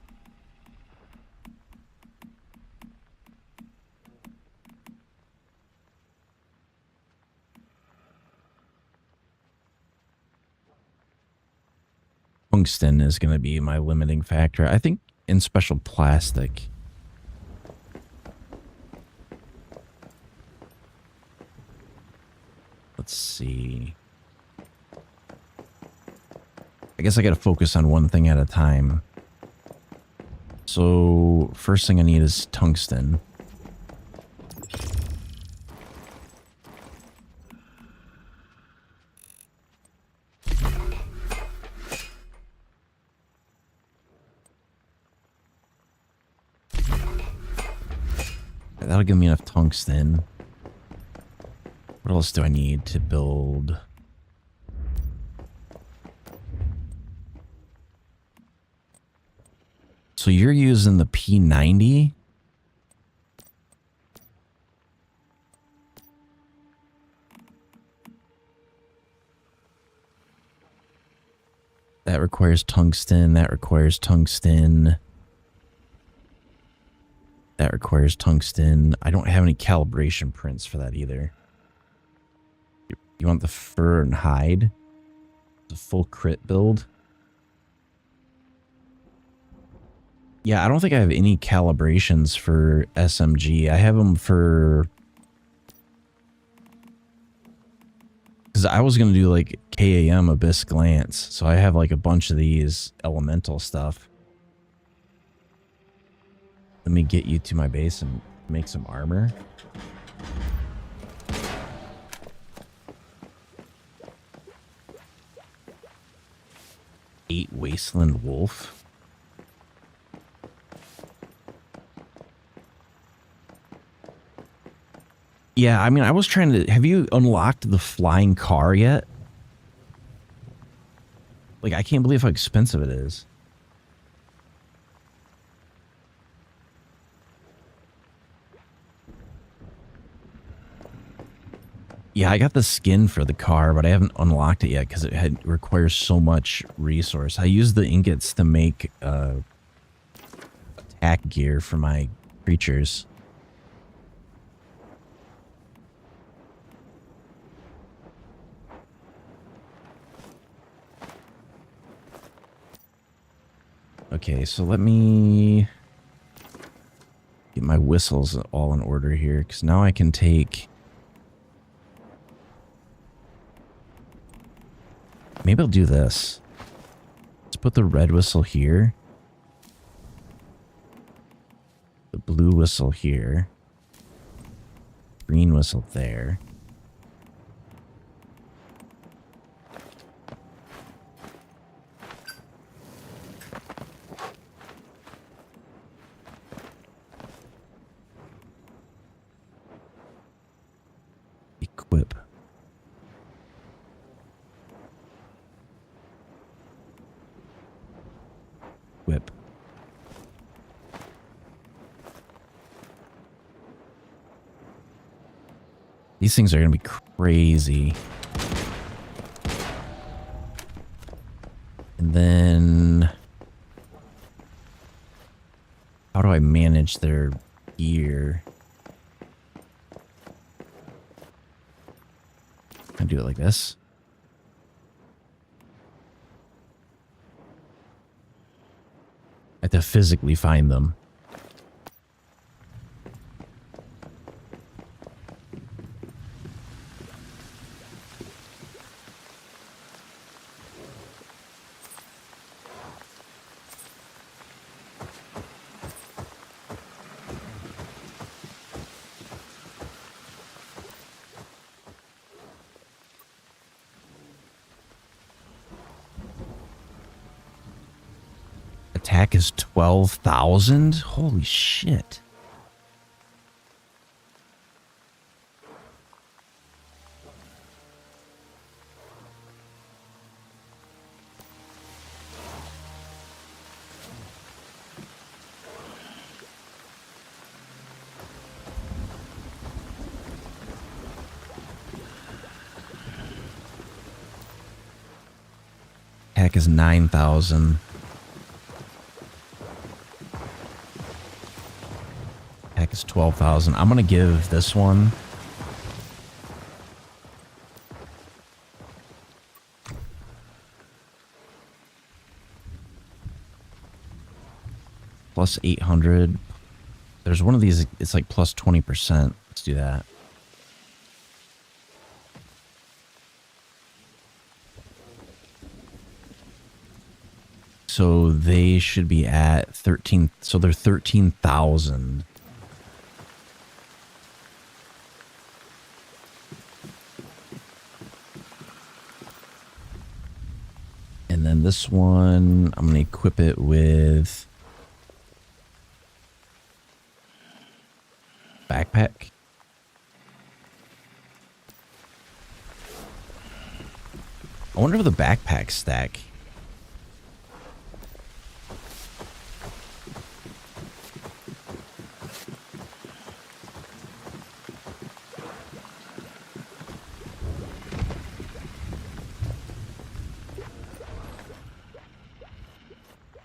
Tungsten is going to be my limiting factor. I think in special plastic. Let's see. I guess I got to focus on one thing at a time. So, first thing I need is tungsten. That'll give me enough tungsten. What else do I need to build? So you're using the P90? That requires tungsten. That requires tungsten. That requires tungsten. I don't have any calibration prints for that either. You want the fur and hide? The full crit build? Yeah, I don't think I have any calibrations for SMG. I have them for... because I was gonna do like KAM Abyss Glance, so I have like a bunch of these elemental stuff. Let me get you to my base and make some armor. Eight Wasteland Wolf. Yeah, I mean, I was trying to... Have you unlocked the flying car yet? Like, I can't believe how expensive it is. Yeah, I got the skin for the car, but I haven't unlocked it yet because it requires so much resource. I use the ingots to make attack gear for my creatures. Okay, so let me get my whistles all in order here, because now I can take... Maybe I'll do this. Let's put the red whistle here. The blue whistle here. Green whistle there. Equip. Whip. These things are going to be crazy. And then... How do I manage their gear? I do it like this. I have to physically find them. Attack is 12,000? Holy shit. Attack is 9,000. Attack is 12,000. I'm gonna give this one plus 800. There's one of these, it's like plus 20%. Let's do that. So they should be at 13. So they're 13,000. And then this one, I'm going to equip it with backpack. I wonder if the backpack stack.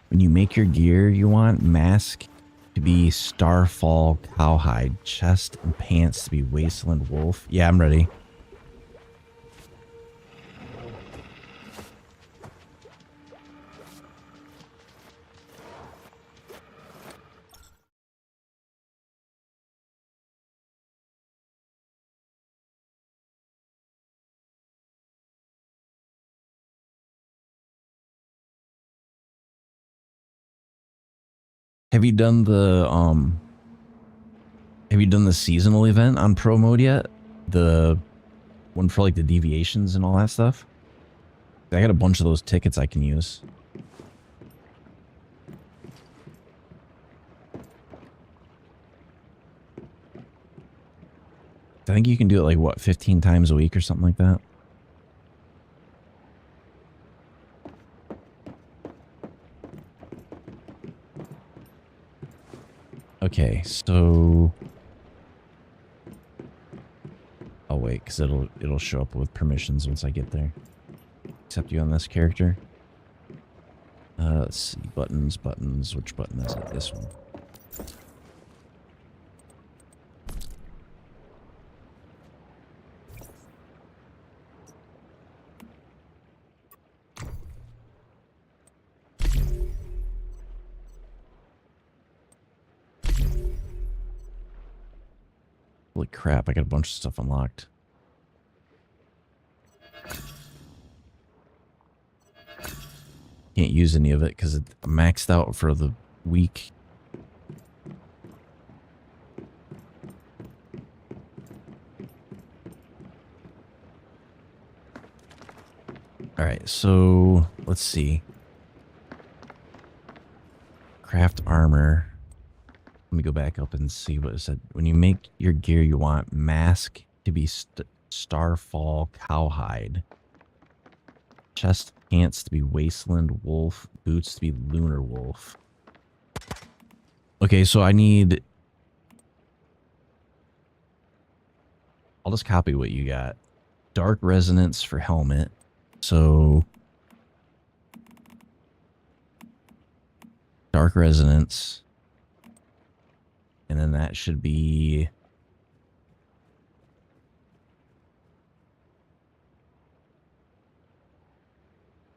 When you make your gear, you want mask to be Starfall Cowhide, chest and pants to be Wasteland Wolf. Yeah, I'm ready. Have you done the seasonal event on pro mode yet? The one for like the deviations and all that stuff? I got a bunch of those tickets I can use. I think you can do it like what, 15 times a week or something like that. Okay, so I'll wait because it'll show up with permissions once I get there. Accept you on this character. Let's see, buttons. Which button is it? This one. Holy crap, I got a bunch of stuff unlocked. Can't use any of it because it's maxed out for the week. Alright, so let's see. Craft armor. Let me go back up and see what it said. When you make your gear, you want mask to be Starfall Cowhide. Chest pants to be Wasteland Wolf. Boots to be Lunar Wolf. Okay, so I need... I'll just copy what you got. Dark Resonance for helmet. So... Dark Resonance. And then that should be...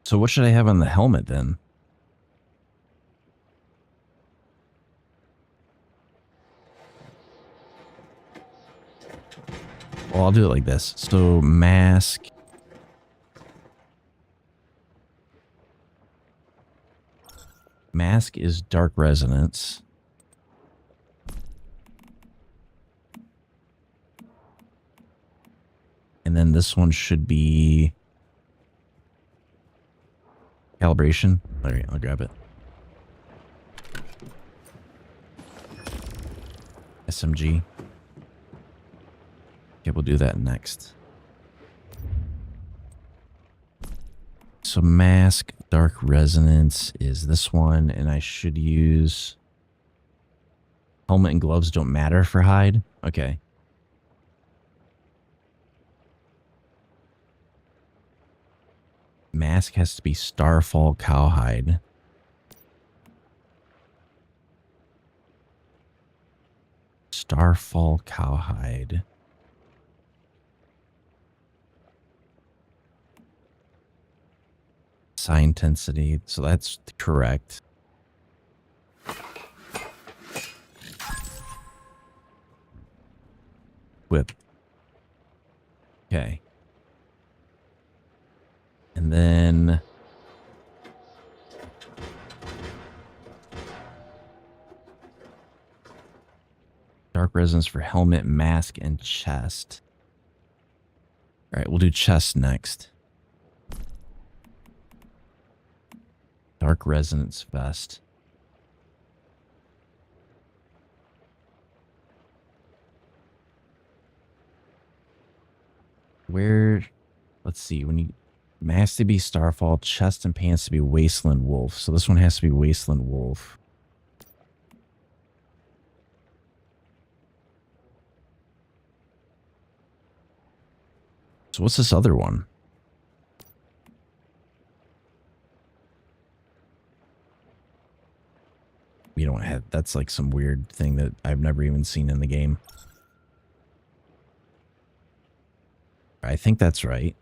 So what should I have on the helmet then? Well, I'll do it like this. So mask. Mask is Dark Resonance. And then this one should be calibration. All right, I'll grab it. SMG. Okay, we'll do that next. So mask, Dark Resonance is this one, and I should use helmet and gloves don't matter for hide. Okay. Mask has to be Starfall Cowhide. Starfall Cowhide. Psi intensity, so that's correct. Whip. Okay. And then Dark Resonance for helmet, mask, and chest. All right, we'll do chest next. Dark Resonance vest. Where, let's see, when you mask to be Starfall, chest and pants to be Wasteland Wolf. So this one has to be Wasteland Wolf. So what's this other one? You don't have, that's like some weird thing that I've never even seen in the game. I think that's right.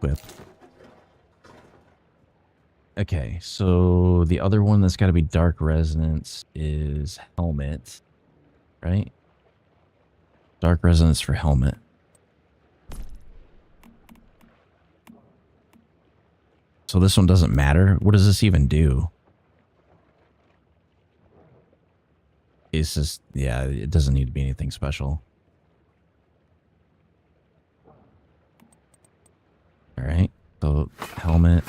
Whip. Okay, so the other one that's got to be Dark Resonance is helmet, right? Dark Resonance for helmet. So this one doesn't matter. What does this even do? It's just, yeah, it doesn't need to be anything special. All right. So helmet.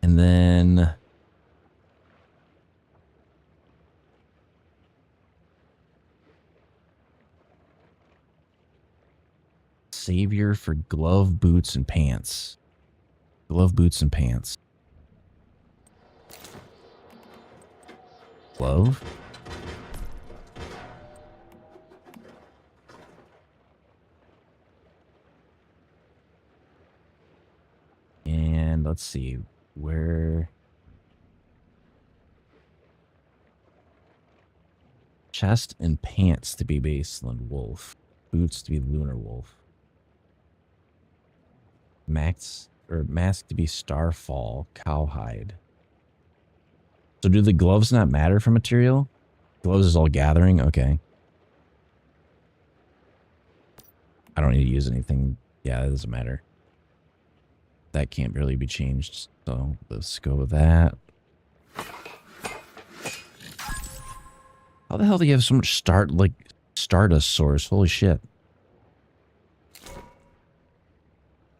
And then Savior for glove, boots, and pants. Glove, boots, and pants. Glove? And let's see where. Chest and pants to be Wasteland Wolf. Boots to be Lunar Wolf. Mask to be Starfall Cowhide. So do the gloves not matter for material? Gloves is all gathering? Okay. I don't need to use anything. Yeah, it doesn't matter. That can't really be changed. So let's go with that. How the hell do you have so much Stardust source? Holy shit.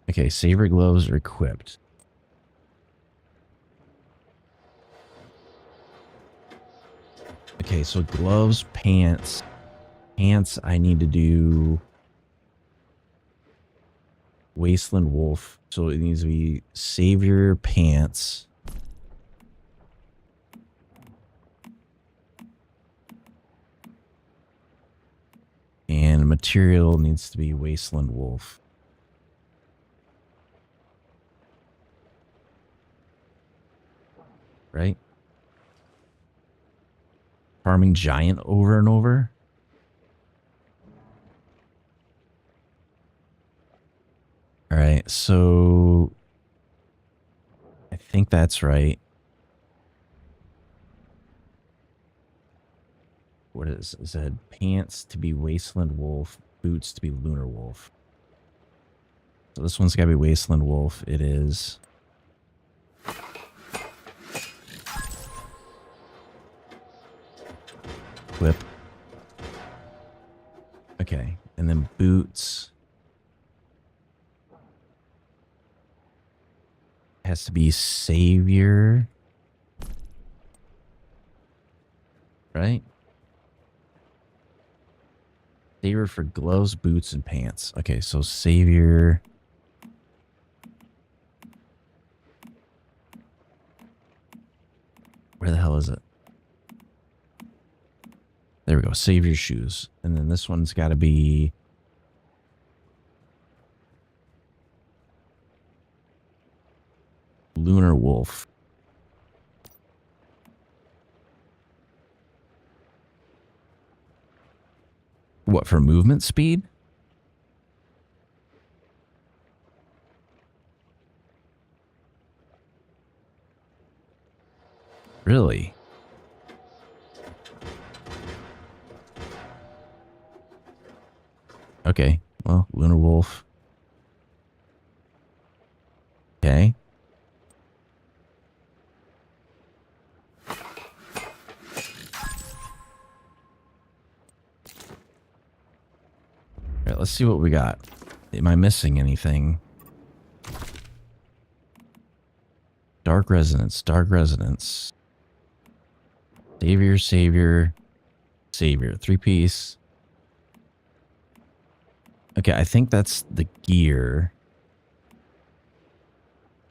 Okay, Saber gloves are equipped. Okay, so gloves, pants. Pants, I need to do Wasteland Wolf. So it needs to be Savior pants. And material needs to be Wasteland Wolf. Right? Farming Giant over and over. All right, so I think that's right. What is it? Said pants to be Wasteland Wolf, boots to be Lunar Wolf. So this one's got to be Wasteland Wolf. It is. Whip. Okay, and then boots has to be Savior, right? Savior for gloves, boots, and pants. Okay, so Savior. Where the hell is it? There we go. Savior shoes. And then this one's got to be Lunar Wolf. What, for movement speed? Really? Okay, well, Lunar Wolf. Okay. All right, let's see what we got. Am I missing anything? Dark Resonance, Dark Resonance. Savior, Savior, Savior. 3-piece. Okay, I think that's the gear.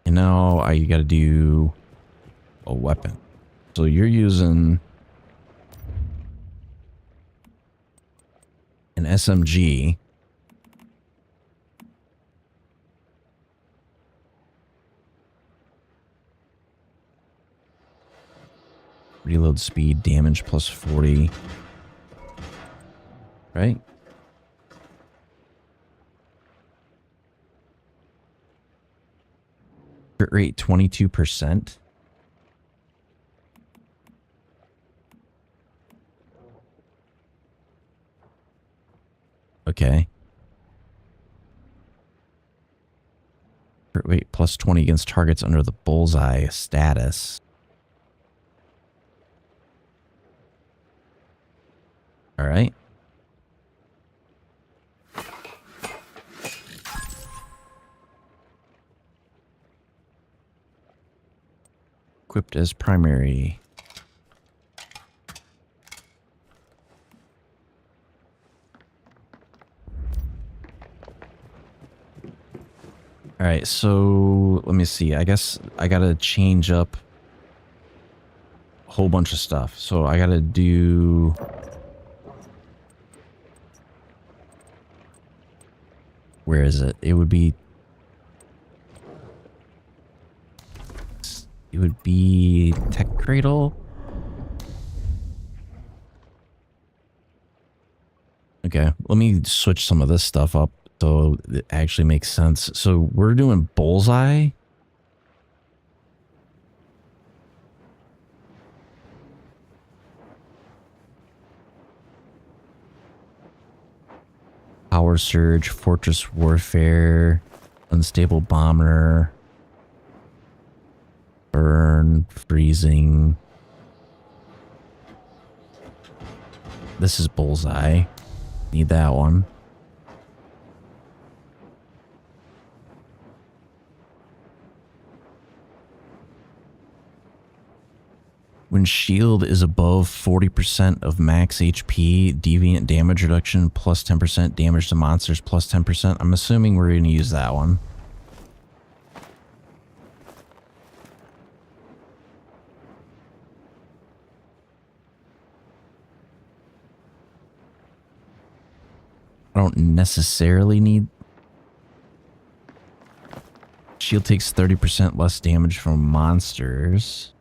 And now I got to do a weapon. So you're using an SMG. Reload speed, damage plus 40. Right? Crit rate 22%. Okay. Wait, plus 20 against targets under the bullseye status. All right. Equipped as primary. All right, so let me see. I guess I gotta change up a whole bunch of stuff. So I gotta do... Where is it? It would be... It would be Tech Cradle. Okay, let me switch some of this stuff up so it actually makes sense. So we're doing bullseye. Power surge, fortress warfare, unstable bomber, burn, freezing. This is bullseye. Need that one. When shield is above 40% of max HP, deviant damage reduction plus 10%, damage to monsters plus 10%. I'm assuming we're going to use that one. I don't necessarily need... Shield takes 30% less damage from monsters.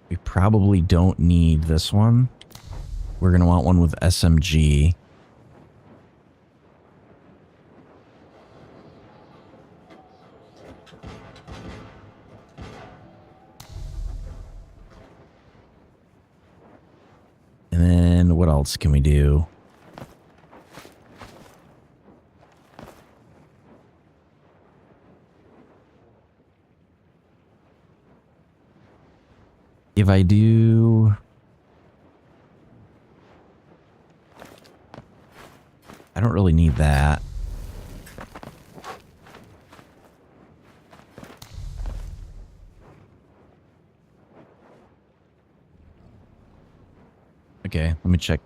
We probably don't need this one. We're going to want one with SMG. And then what else can we do? If I do... I don't really need that. Okay, let me check.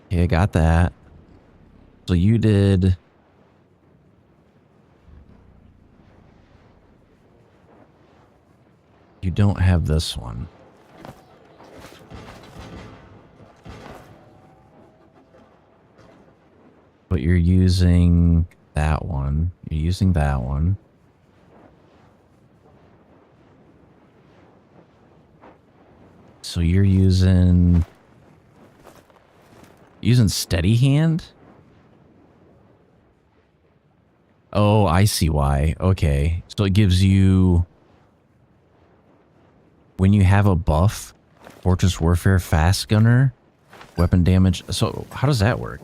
Okay, I got that. So you did... You don't have this one. But you're using that one. You're using that one. So you're using steady hand? Oh, I see why. Okay. So it gives you... When you have a buff, Fortress Warfare Fast Gunner, weapon damage. So how does that work?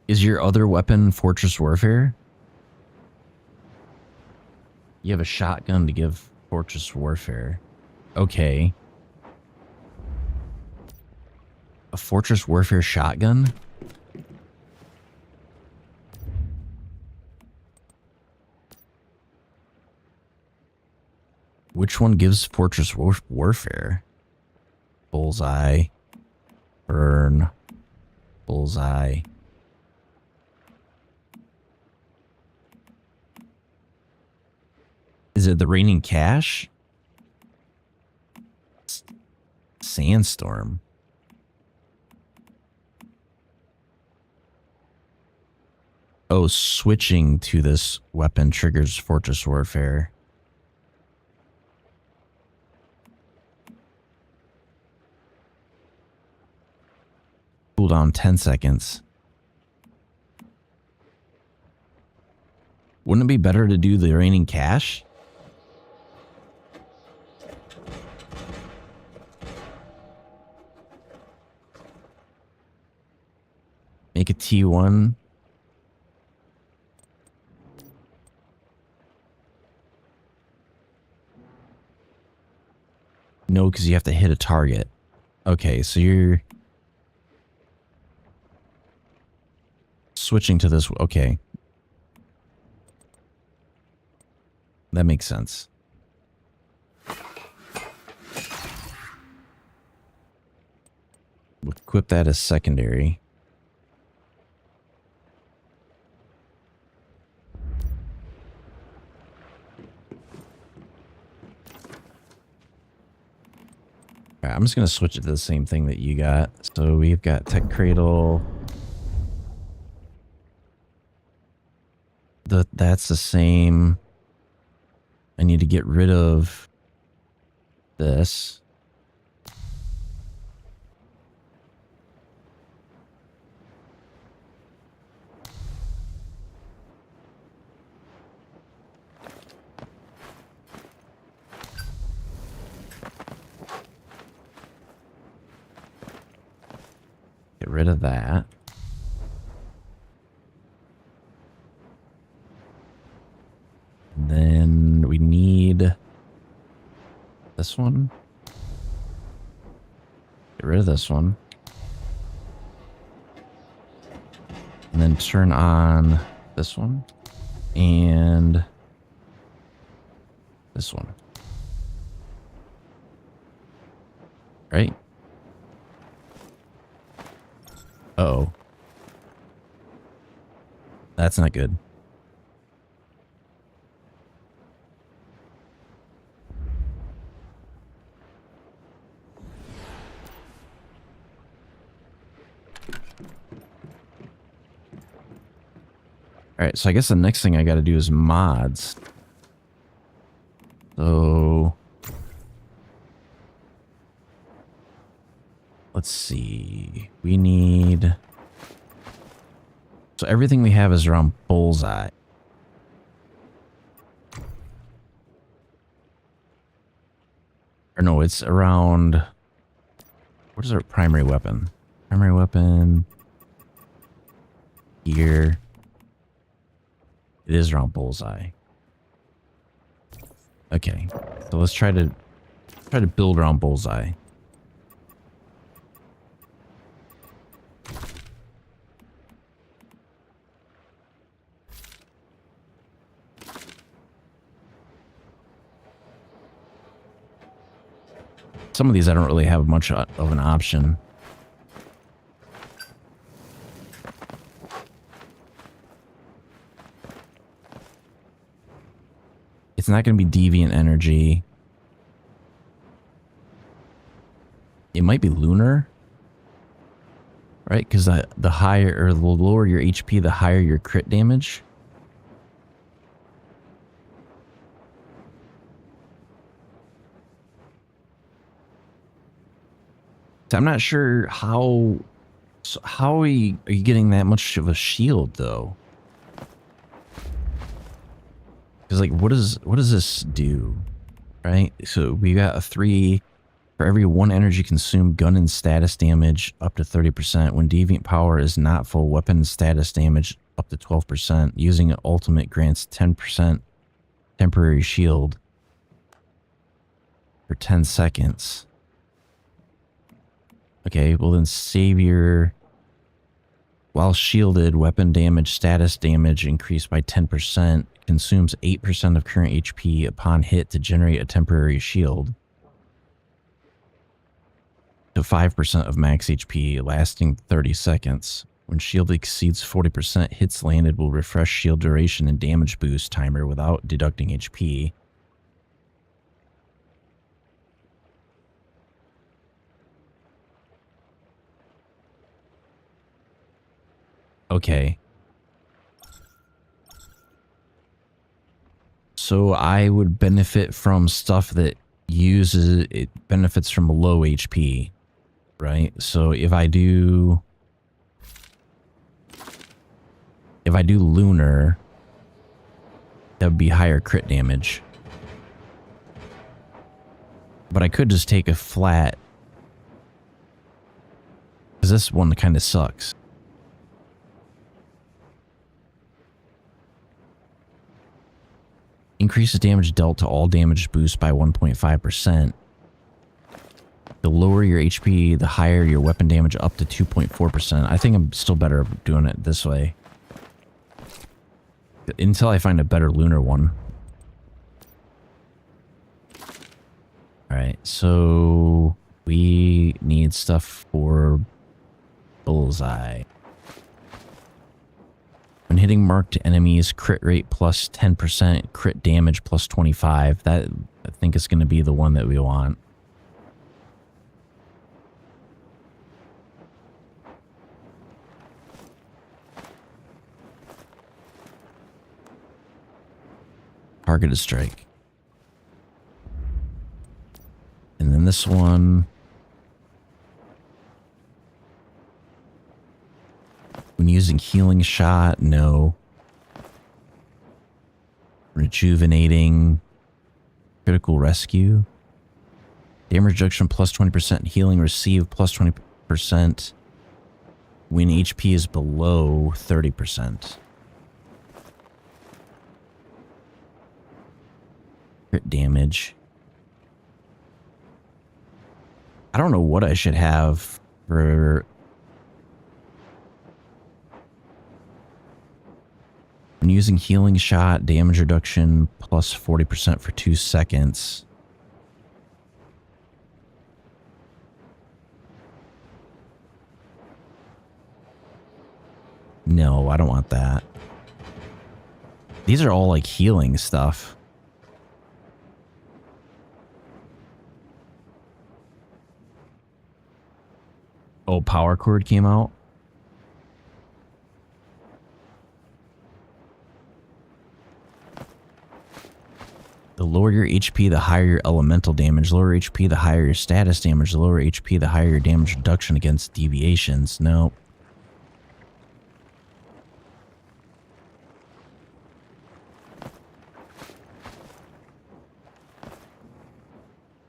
Is your other weapon Fortress Warfare? You have a shotgun to give Fortress Warfare. Okay. A Fortress Warfare shotgun? Which one gives Fortress Warfare? Bullseye. Burn. Bullseye. Is it the Raining Cash? Sandstorm. Oh, switching to this weapon triggers Fortress Warfare. cooldown 10 seconds. Wouldn't it be better to do the raining cash? Make a T1. No, because you have to hit a target. Okay, so you're switching to this. Okay. That makes sense. We'll equip that as secondary. Alright, I'm just going to switch it to the same thing that you got. So we've got Tech Cradle. That's the same. I need to get rid of this. Get rid of that. And then we need this one. Get rid of this one. And then turn on this one. And this one. Right? Uh-oh. That's not good. Alright, so I guess the next thing I gotta do is mods. So... let's see. We need... so everything we have is around bullseye. Or no, it's around... what is our primary weapon? Primary weapon... here... it is around bullseye. Okay, so let's try to build around bullseye. Some of these I don't really have much of an option. It's not going to be deviant energy. It might be lunar. Right? Because the higher or the lower your HP, the higher your crit damage. So I'm not sure how are you getting that much of a shield though? Because like what does this do? Right? So we got a 3 for every 1 energy consumed, gun and status damage up to 30%. When deviant power is not full, weapon and status damage up to 12%. Using an ultimate grants 10% temporary shield for 10 seconds. Okay, well then Savior, while shielded, weapon damage, status damage increased by 10%, consumes 8% of current HP upon hit to generate a temporary shield. To 5% of max HP, lasting 30 seconds. When shield exceeds 40%, hits landed will refresh shield duration and damage boost timer without deducting HP. Okay. So I would benefit from stuff that uses, it benefits from low HP, right? So if I do if I do lunar, that would be higher crit damage. But I could just take a flat, because this one kind of sucks. Increases damage dealt to all damage boost by 1.5%. The lower your HP, the higher your weapon damage, up to 2.4%. I think I'm still better doing it this way. Until I find a better lunar one. Alright, so we need stuff for bullseye. When hitting marked enemies, crit rate plus 10%, crit damage plus 25. That, I think, is going to be the one that we want. Targeted strike. And then this one. When using healing shot, no. Rejuvenating. Critical rescue. Damage reduction plus 20%. Healing received plus 20%. When HP is below 30%. Crit damage. I don't know what I should have for... When using healing shot, damage reduction plus 40% for 2 seconds. No, I don't want that. These are all like healing stuff. Oh, power cord came out. The lower your HP, the higher your elemental damage. Lower HP, the higher your status damage. The lower HP, the higher your damage reduction against deviations. Nope.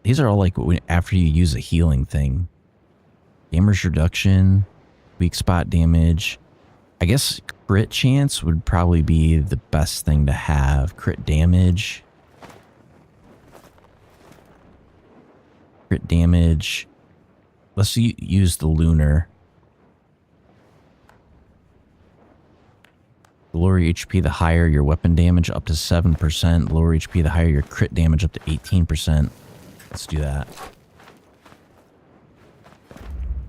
These are all like after you use a healing thing. Damage reduction, weak spot damage. I guess crit chance would probably be the best thing to have. Crit damage. Crit damage. Let's use the lunar. The lower your HP, the higher your weapon damage, up to 7%. Lower HP, the higher your crit damage, up to 18%. Let's do that.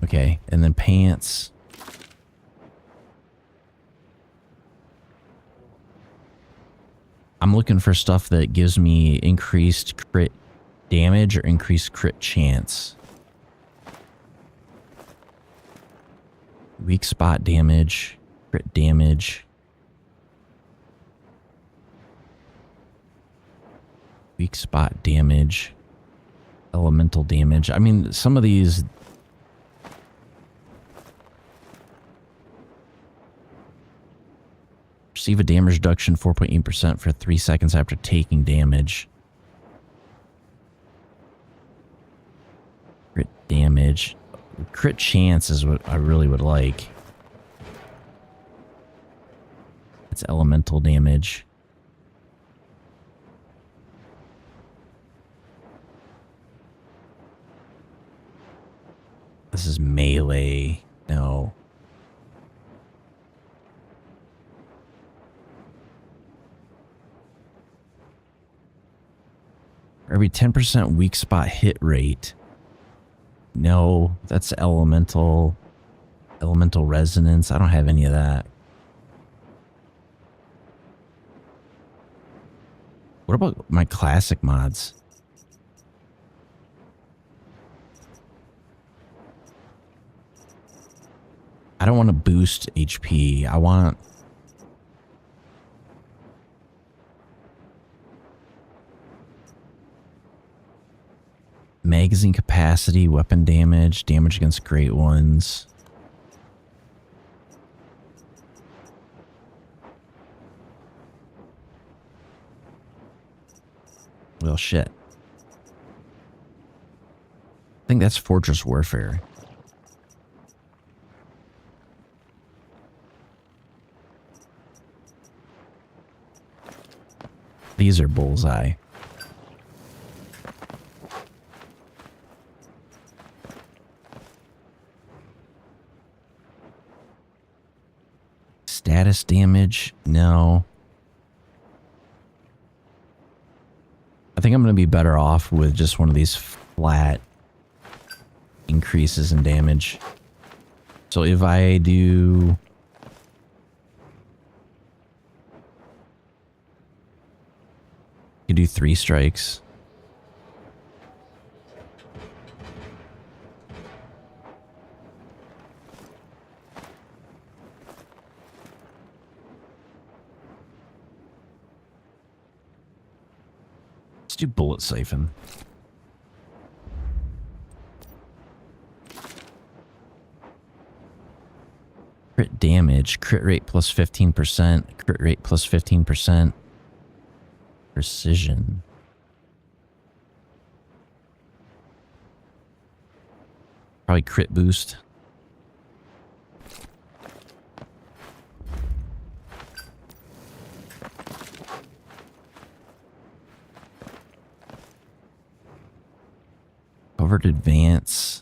Okay, and then pants. I'm looking for stuff that gives me increased crit damage or increased crit chance. Weak spot damage, crit damage. Weak spot damage. Elemental damage. I mean, some of these... Receive a damage reduction 4.8% for 3 seconds after taking damage. Crit damage. Crit chance is what I really would like. It's elemental damage. This is melee. No. Every 10% weak spot hit rate. No, that's elemental. Elemental resonance. I don't have any of that. What about my classic mods? I don't want to boost HP. I want... magazine capacity, weapon damage, damage against great ones. Well, shit. I think that's Fortress Warfare. These are Bullseye. Status damage? No. I think I'm going to be better off with just one of these flat increases in damage. So if I do... You do 3 strikes. Let's do bullet siphon. Crit damage, crit rate plus 15%, crit rate plus 15%. Precision. Probably crit boost. Covered advance.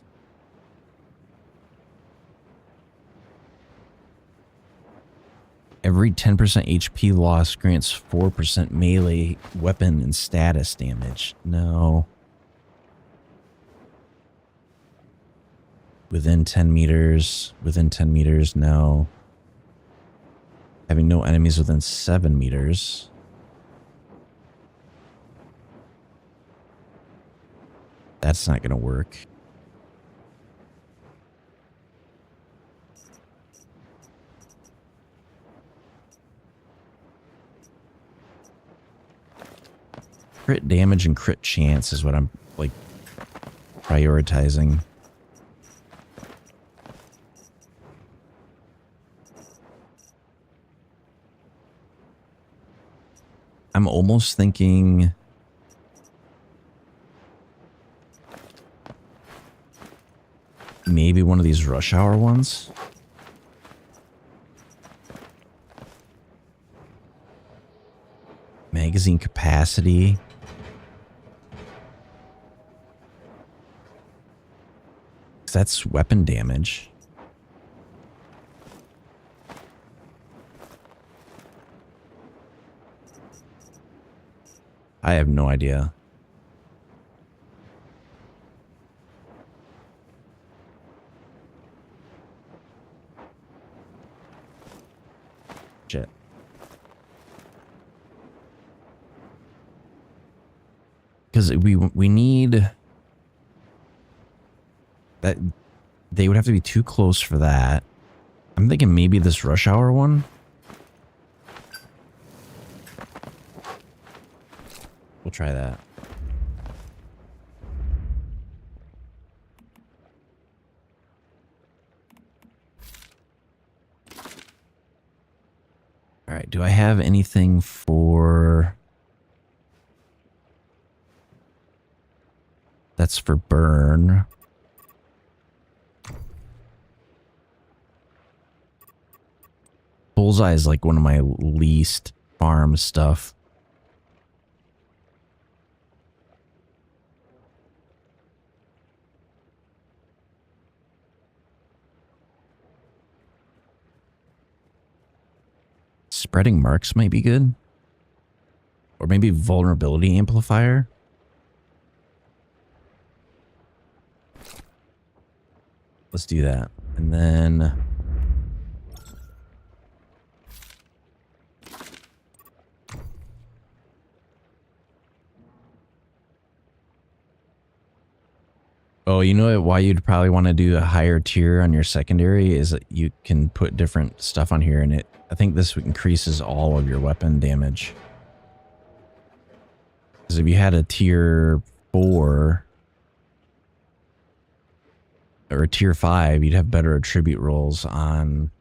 Every 10% HP loss grants 4% melee weapon and status damage. No. Within 10 meters. Within 10 meters, no. Having no enemies within 7 meters. That's not going to work. Crit damage and crit chance is what I'm, like, prioritizing. I'm almost thinking... maybe one of these rush hour ones. Magazine capacity. That's weapon damage. I have no idea. Shit. Because we need that. They would have to be too close for that. I'm thinking maybe this rush hour one. We'll try that. All right, do I have anything for... That's for burn. Bullseye is like one of my least farm stuff. Spreading marks might be good. Or maybe vulnerability amplifier. Let's do that. And then... Oh, you know why you'd probably want to do a higher tier on your secondary is that you can put different stuff on here, and I think this increases all of your weapon damage. Because if you had a tier 4 or a tier 5, you'd have better attribute rolls on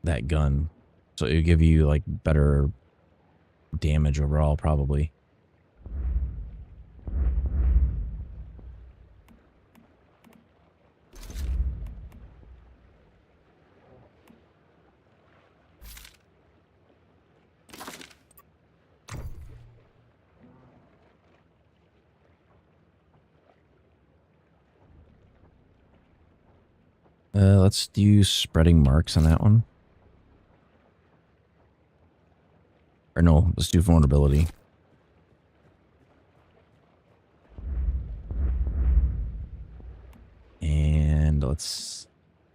that gun. So it would give you like better damage overall, probably. Let's do spreading marks on that one. Or no, let's do vulnerability. And let's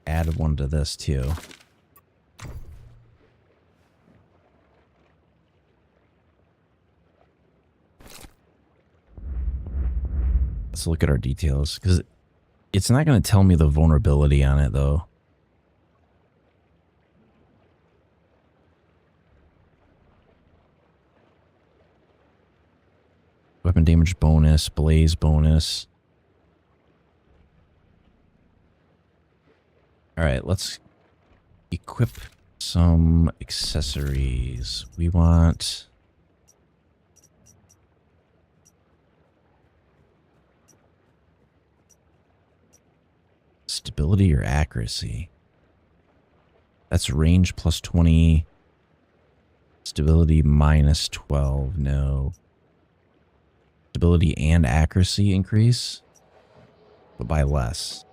add one to this too. Let's look at our details, because it's not going to tell me the vulnerability on it, though. Weapon damage bonus, blaze bonus. All right, let's equip some accessories. We want... stability or accuracy? That's range plus 20. Stability minus 12. No. Stability and accuracy increase, but by less.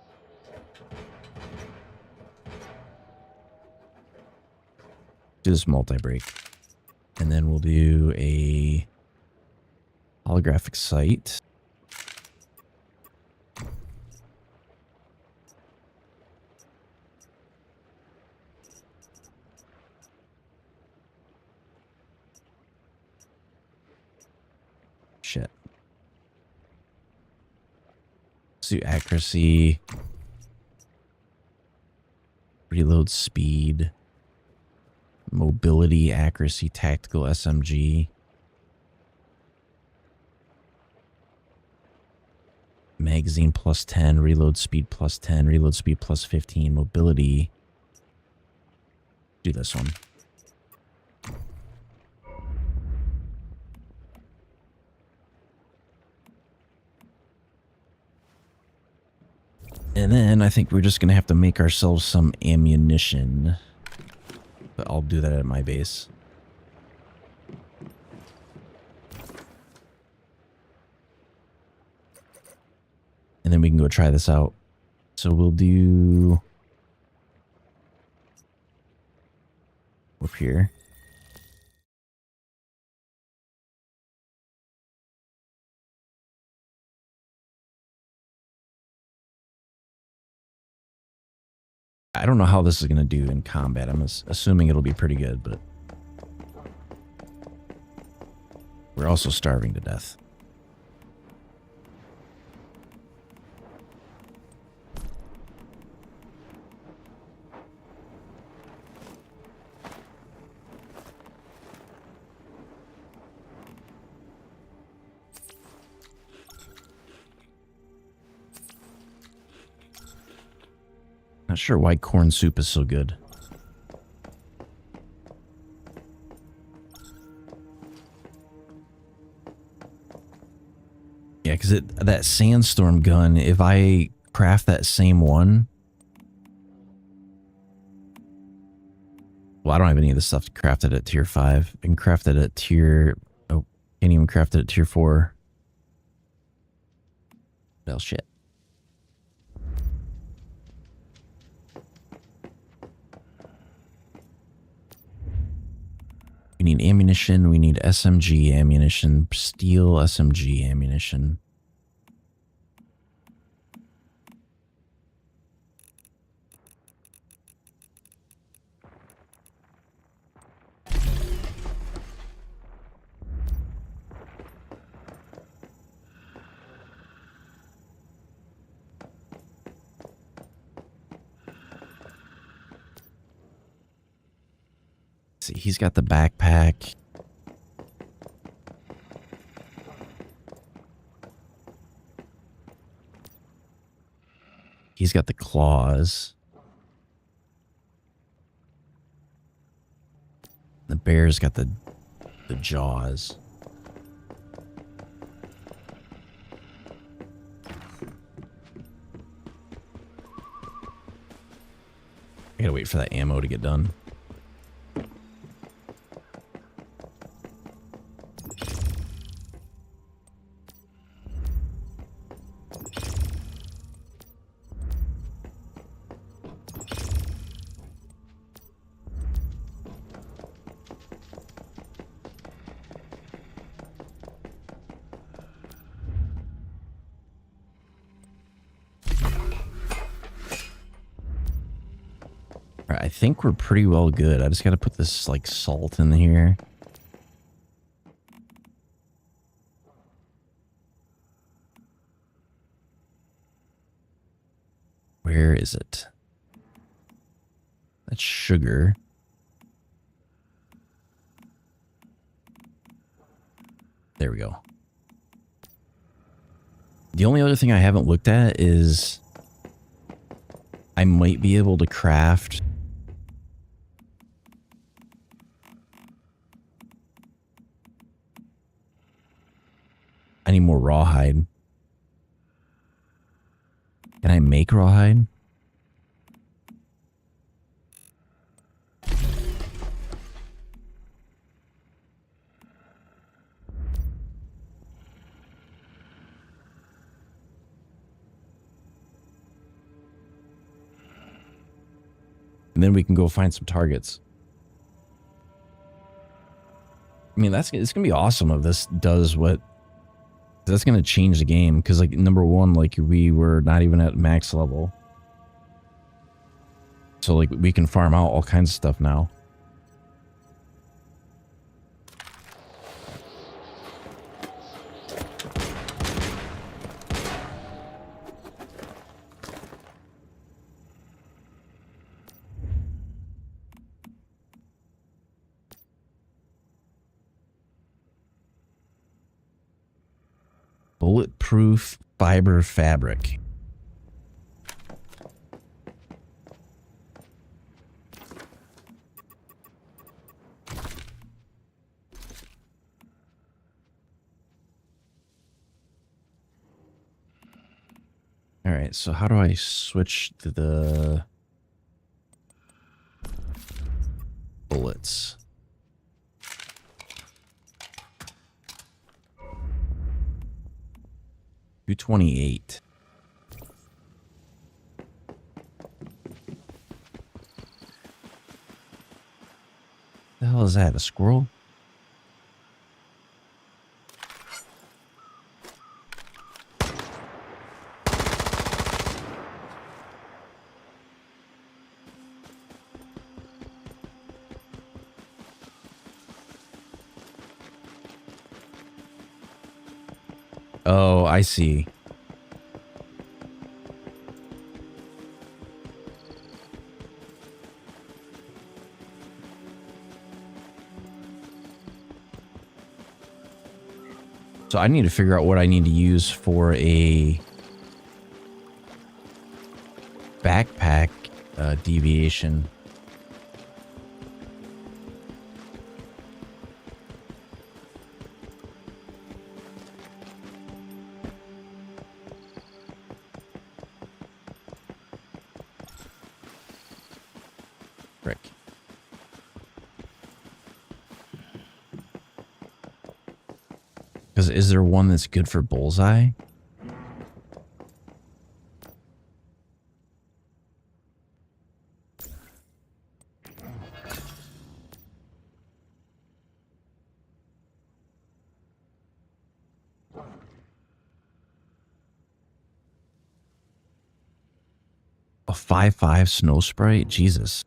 Do this multi-break. And then we'll do a holographic sight. Shit. Let's do accuracy. Reload speed. Mobility, accuracy, tactical SMG. Magazine plus 10, reload speed plus 10, reload speed plus 15, mobility. Do this one. And then I think we're just going to have to make ourselves some ammunition. But I'll do that at my base. And then we can go try this out. So we'll do... up here. I don't know how this is going to do in combat. I'm assuming it'll be pretty good, but... we're also starving to death. Not sure why corn soup is so good. Yeah, because that sandstorm gun, if I craft that same one... well, I don't have any of the stuff to craft it at tier 5. I can craft it at tier... oh, can't even craft it at tier 4. Well, shit. We need ammunition, we need SMG ammunition, steel SMG ammunition. See, he's got the backpack. He's got the claws. The bear's got the the jaws. I gotta wait for that ammo to get done. I think we're pretty well good. I just got to put this like salt in here. Where is it? That's sugar. There we go. The only other thing I haven't looked at is I might be able to craft I need more rawhide. Can I make rawhide? And then we can go find some targets. I mean, it's gonna be awesome if this does what. That's gonna change the game because, like, number one, like we were not even at max level, so like we can farm out all kinds of stuff now. Bulletproof fiber fabric. All right, so how do I switch to the bullets? $228. The hell is that? A squirrel? Oh, I see. So I need to figure out what I need to use for a backpack deviation. Frick. Because is there one that's good for bullseye? A 5.5 snow sprite? Jesus.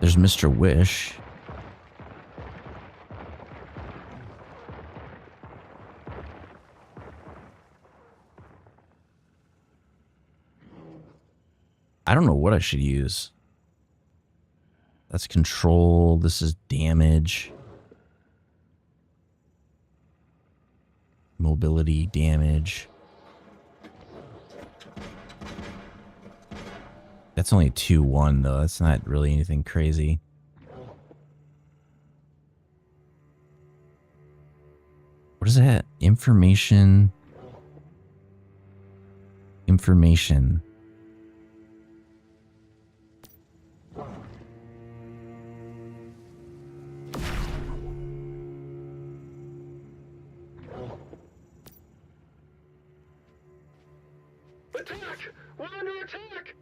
There's Mr. Wish. I don't know what I should use. That's control. This is damage. Mobility, damage. That's only 2-1 though. That's not really anything crazy. What is that? Information. Information. Attack! We're under attack!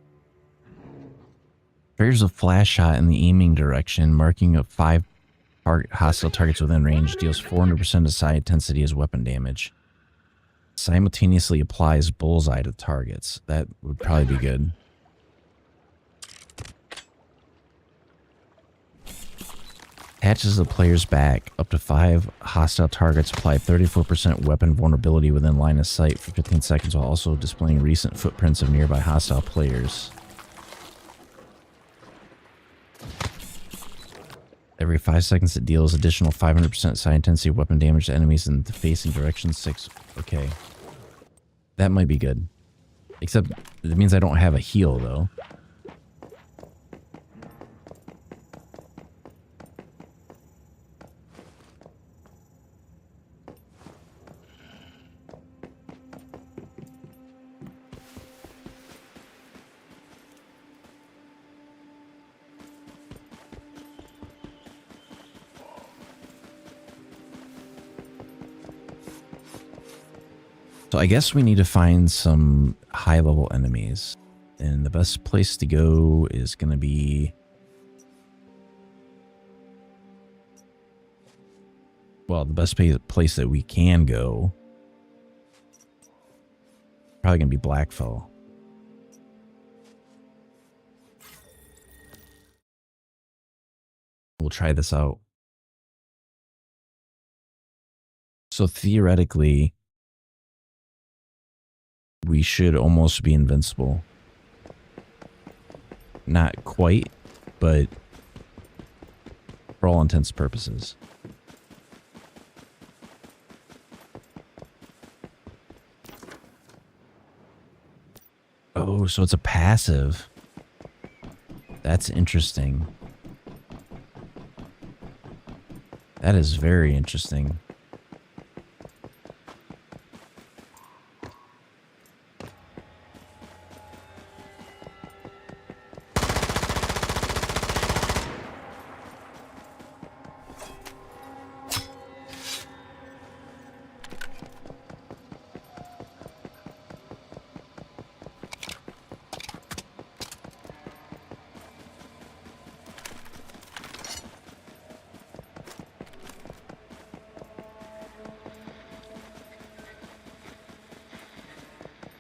Fires a flash shot in the aiming direction, marking up 5 hostile targets within range, deals 400% of psi intensity as weapon damage. Simultaneously applies bullseye to targets. That would probably be good. Attaches the player's back. Up to 5 hostile targets apply 34% weapon vulnerability within line of sight for 15 seconds while also displaying recent footprints of nearby hostile players. Every 5 seconds it deals additional 500% psi intensity weapon damage to enemies in the facing direction 6. Okay. That might be good. Except it means I don't have a heal though. So I guess we need to find some high-level enemies. And the best place to go is going to be... Well, the best place that we can go... Probably going to be Blackfell. We'll try this out. So theoretically... we should almost be invincible. Not quite, but for all intents and purposes. Oh, so it's a passive. That's interesting. That is very interesting.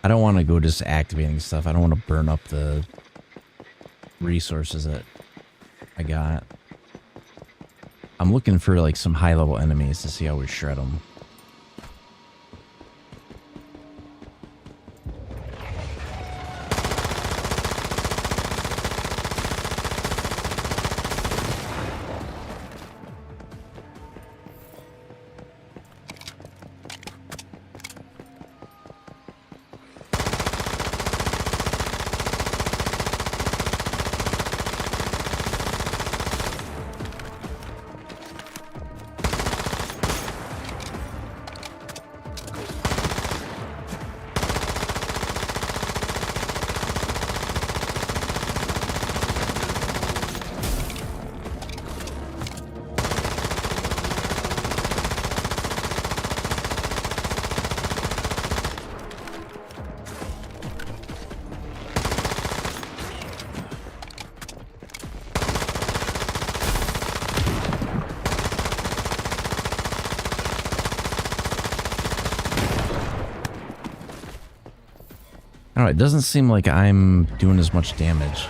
I don't want to go just activating stuff. I don't want to burn up the resources that I got. I'm looking for like some high level enemies to see how we shred them. I don't know, it doesn't seem like I'm doing as much damage.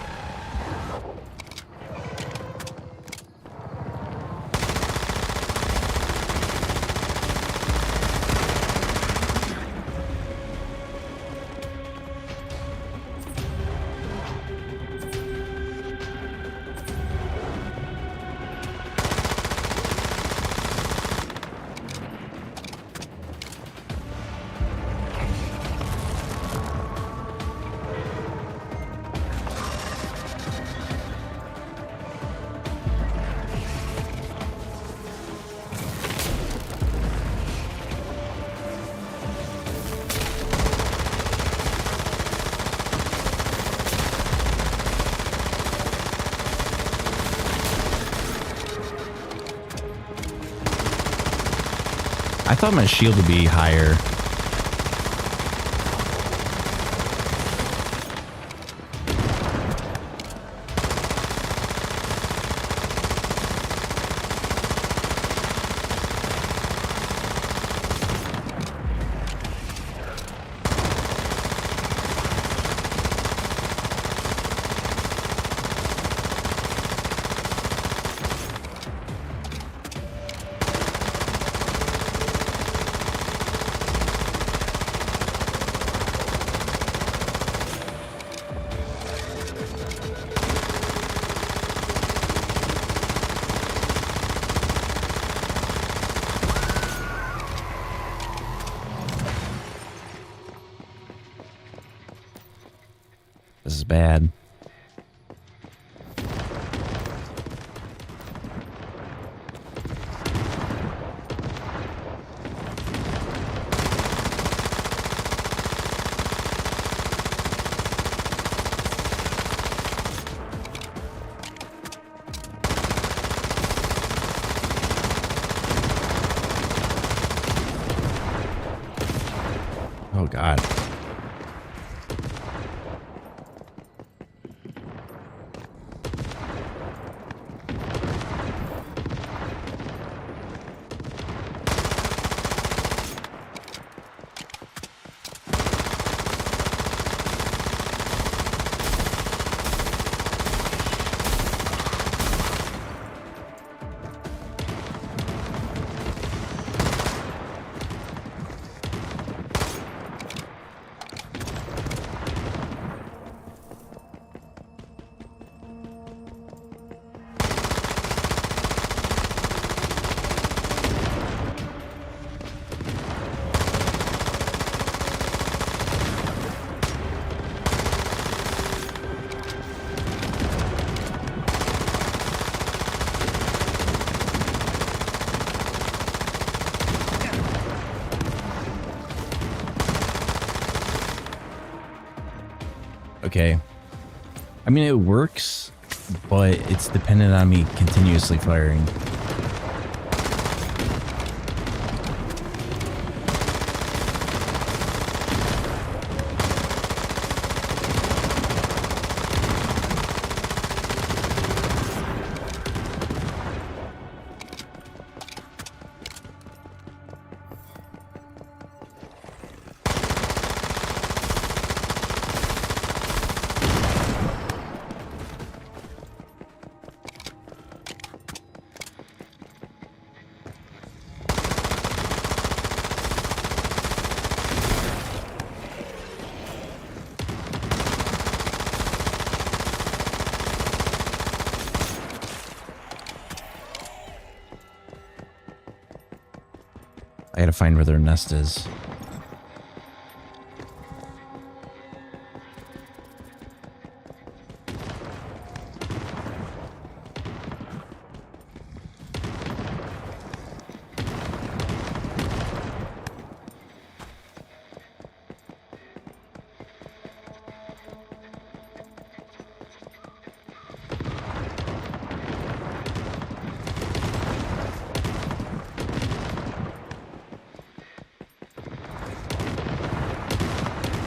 I thought my shield would be higher. This is bad. Oh, God. Okay. I mean, it works, but it's dependent on me continuously firing. I gotta find where their nest is.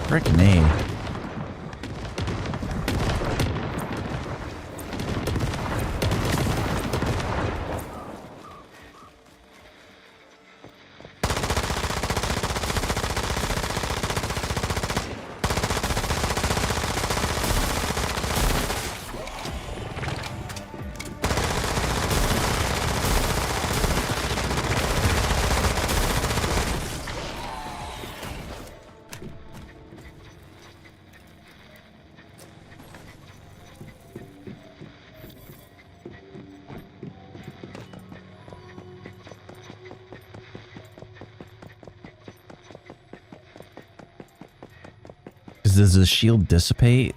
Frickin' A. Does the shield dissipate?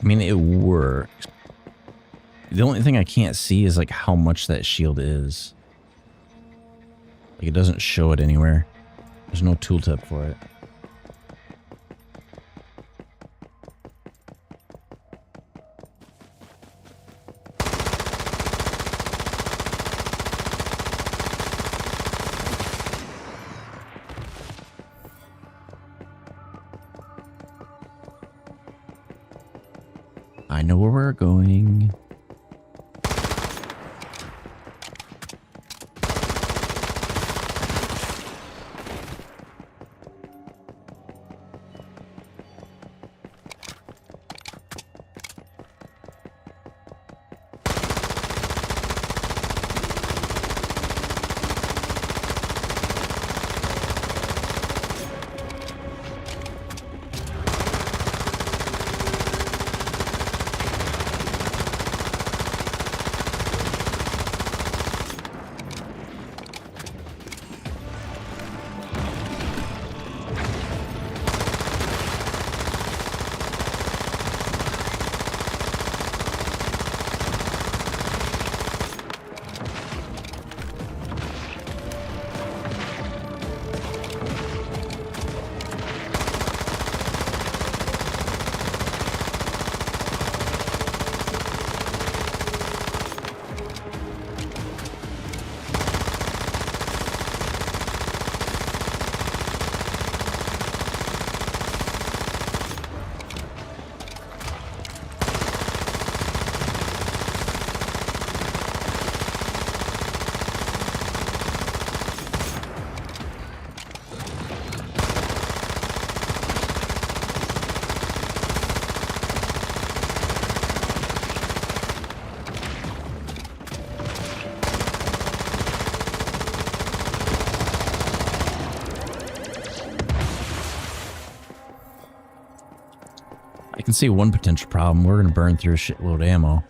I mean, it works. The only thing I can't see is like how much that shield is. Like it doesn't show it anywhere. There's no tooltip for it. I know where we're going. I can see one potential problem. We're going to burn through a shitload of ammo.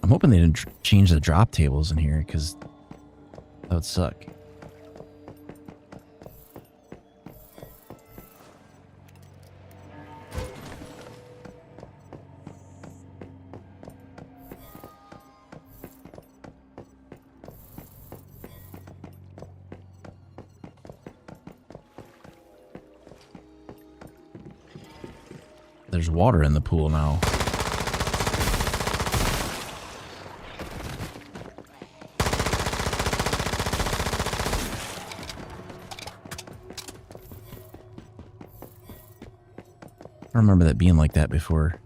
I'm hoping they didn't change the drop tables in here, because that would suck. There's water in the pool now. I remember that being like that before.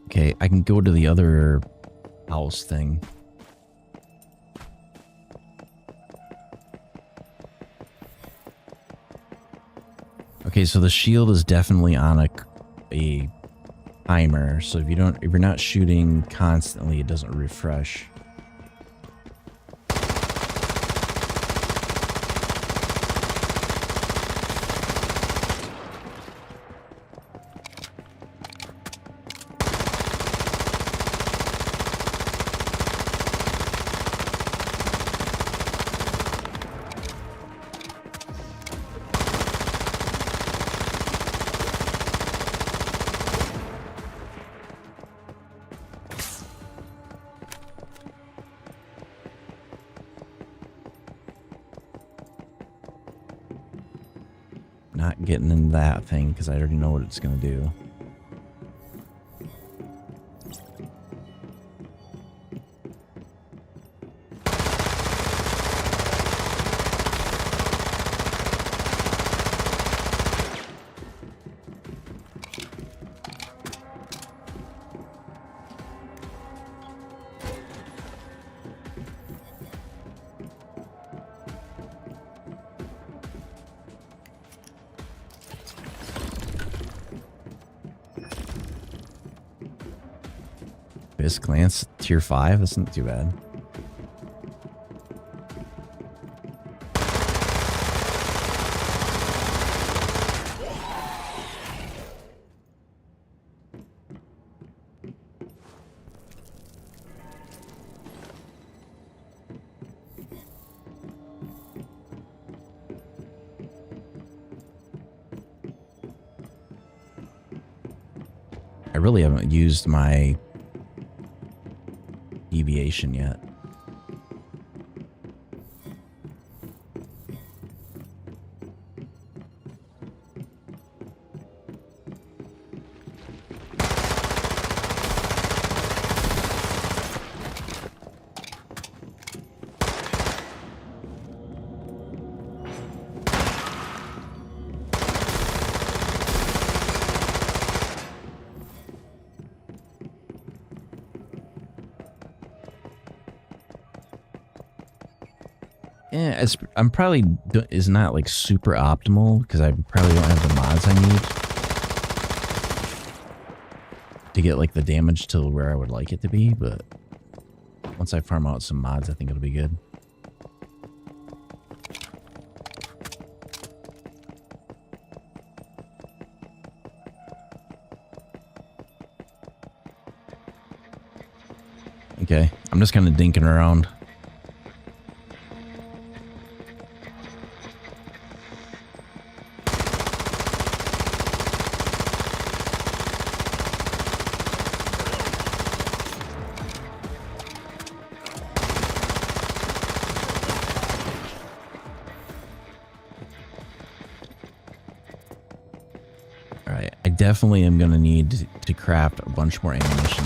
Okay, I can go to the other house thing. Okay, so the shield is definitely on a timer. So if you're not shooting constantly, it doesn't refresh. Not getting in that thing because I already know what it's going to do. Bisque Lance tier 5. That's not too bad. I really haven't used my deviation yet. Yeah, I'm probably is not like super optimal because I probably don't have the mods I need to get like the damage to where I would like it to be. But once I farm out some mods, I think it'll be good. Okay, I'm just kind of dinking around. Alright, I definitely am going to need to craft a bunch more ammunition.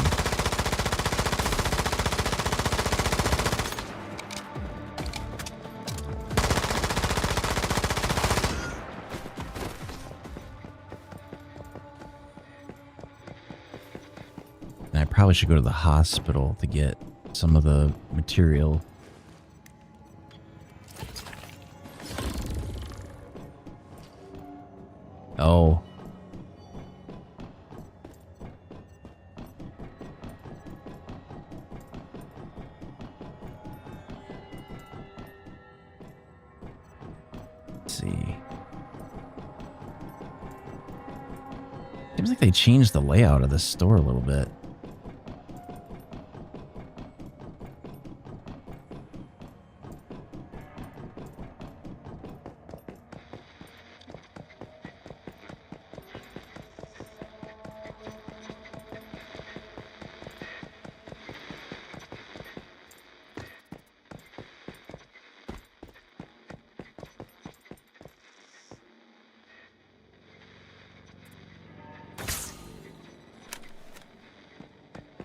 And I probably should go to the hospital to get some of the material. Oh. Let's see. Seems like they changed the layout of the store a little bit.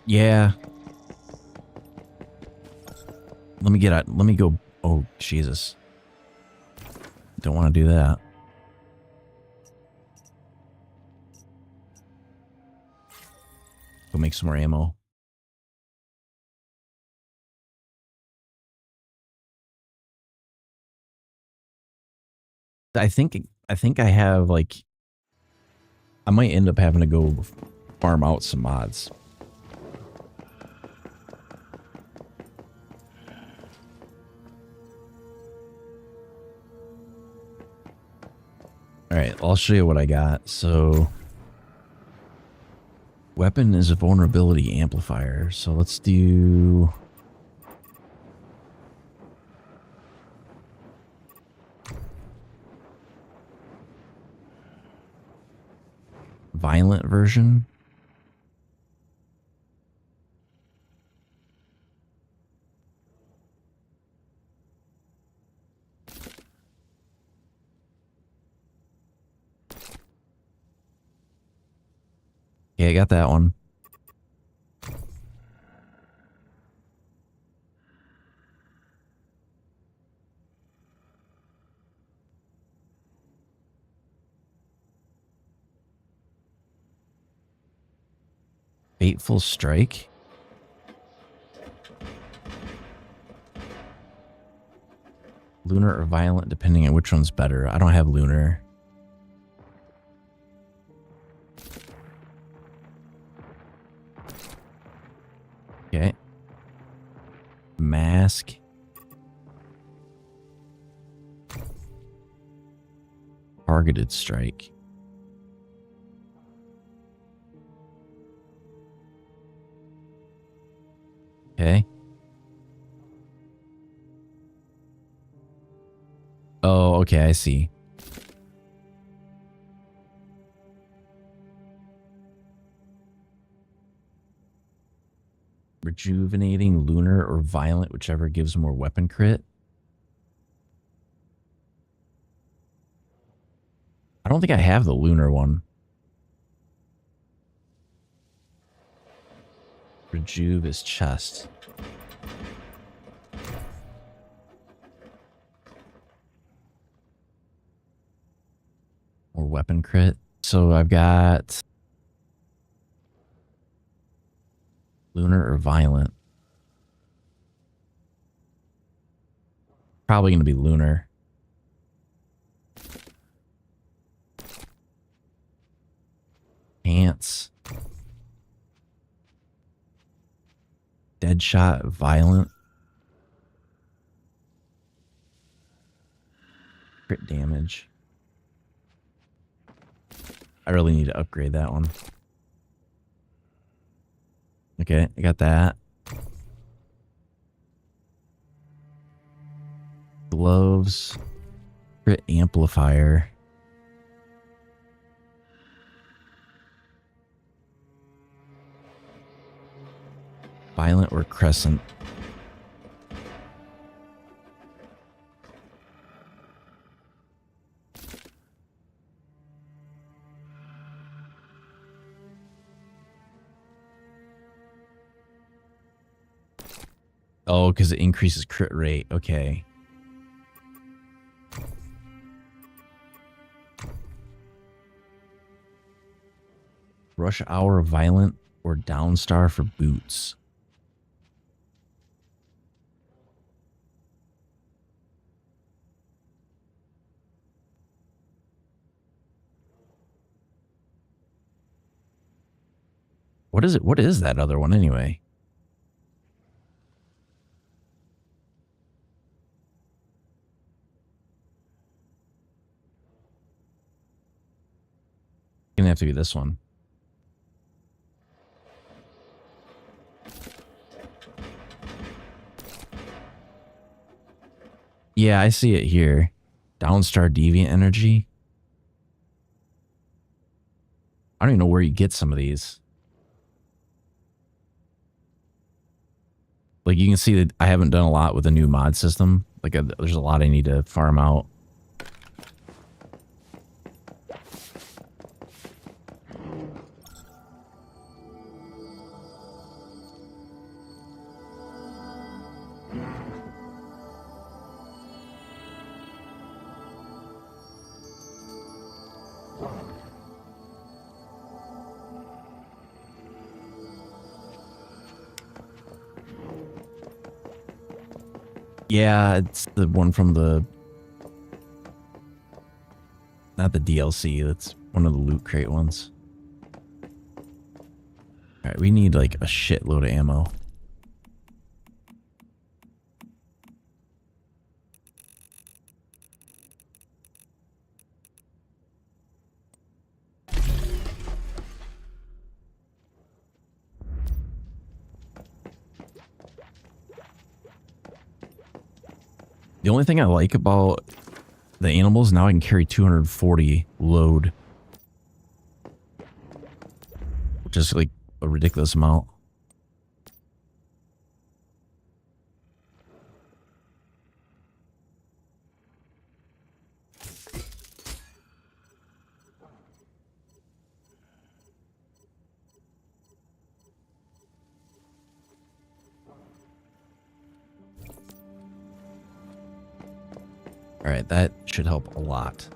Yeah. Let me get out. Let me go. Oh, Jesus. Don't want to do that. Go make some more ammo. I think I have like I might end up having to go farm out some mods. Alright, I'll show you what I got. So, weapon is a vulnerability amplifier. So let's do... violent version. Yeah, I got that one. Fateful Strike. Lunar or violent, depending on which one's better. I don't have lunar. Mask. Targeted strike. Okay. Oh, okay, I see. Rejuvenating, lunar, or violent, whichever gives more weapon crit. I don't think I have the lunar one. Rejuve his chest. More weapon crit. So I've got lunar or violent. Probably going to be lunar. Pants. Deadshot, violent. Crit damage. I really need to upgrade that one. Okay, I got that. Gloves. Crit amplifier. Violent or crescent. Oh, because it increases crit rate. Okay. Rush Hour Violent or Downstar for boots. What is it? What is that other one anyway? Gonna have to be this one. Yeah, I see it here. Downstar Deviant Energy. I don't even know where you get some of these. Like, you can see that I haven't done a lot with the new mod system. Like, there's a lot I need to farm out. Yeah, it's the one from the... Not the DLC, that's one of the loot crate ones. Alright, we need like a shitload of ammo. The only thing I like about the animals, now I can carry 240 load. Which is like a ridiculous amount. Alright, that should help a lot.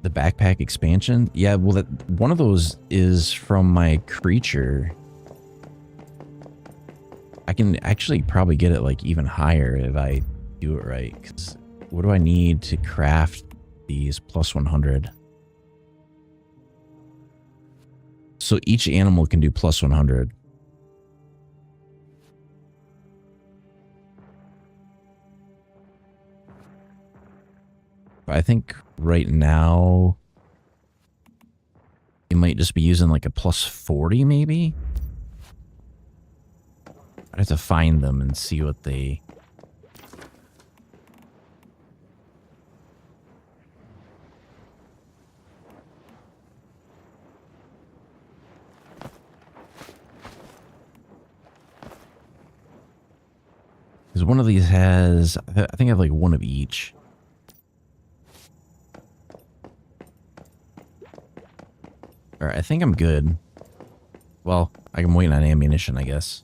The backpack expansion? Yeah, well, that one of those is from my creature. I can actually probably get it like even higher if I do it right. 'Cause what do I need to craft these plus 100? So each animal can do plus 100. I think right now you might just be using like a plus 40 maybe. I have to find them and see what they... Because one of these has, I think I have like one of each. All right, I think I'm good. Well, I'm waiting on ammunition, I guess.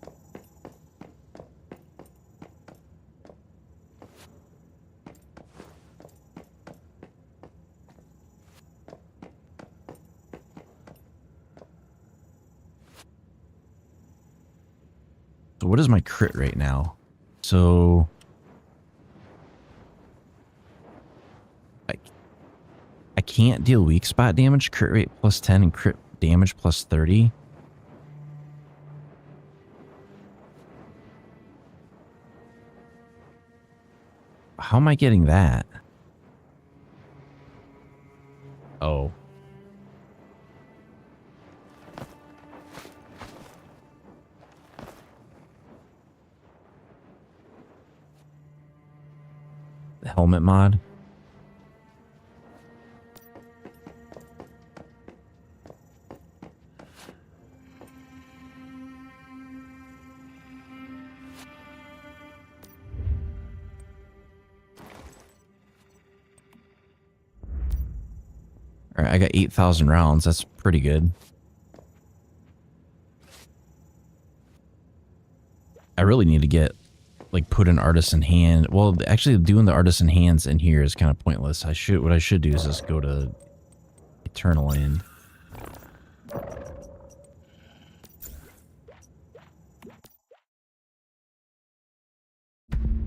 So what is my crit rate now? So I can't deal weak spot damage, crit rate plus 10 and crit damage plus 30. How am I getting that? Oh. The helmet mod. All right, I got 8,000 rounds. That's pretty good. I really need to get, like, put an artisan hand. Well, actually, doing the artisan hands in here is kind of pointless. What I should do is just go to Eternal End.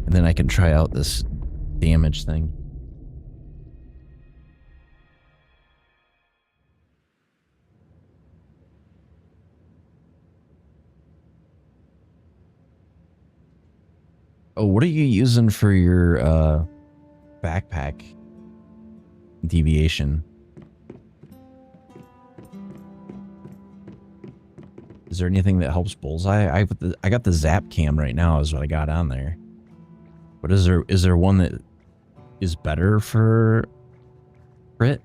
And then I can try out this damage thing. Oh, what are you using for your backpack deviation? Is there anything that helps bullseye? I got the zap cam right now is what I got on there. But is there one that is better for crit?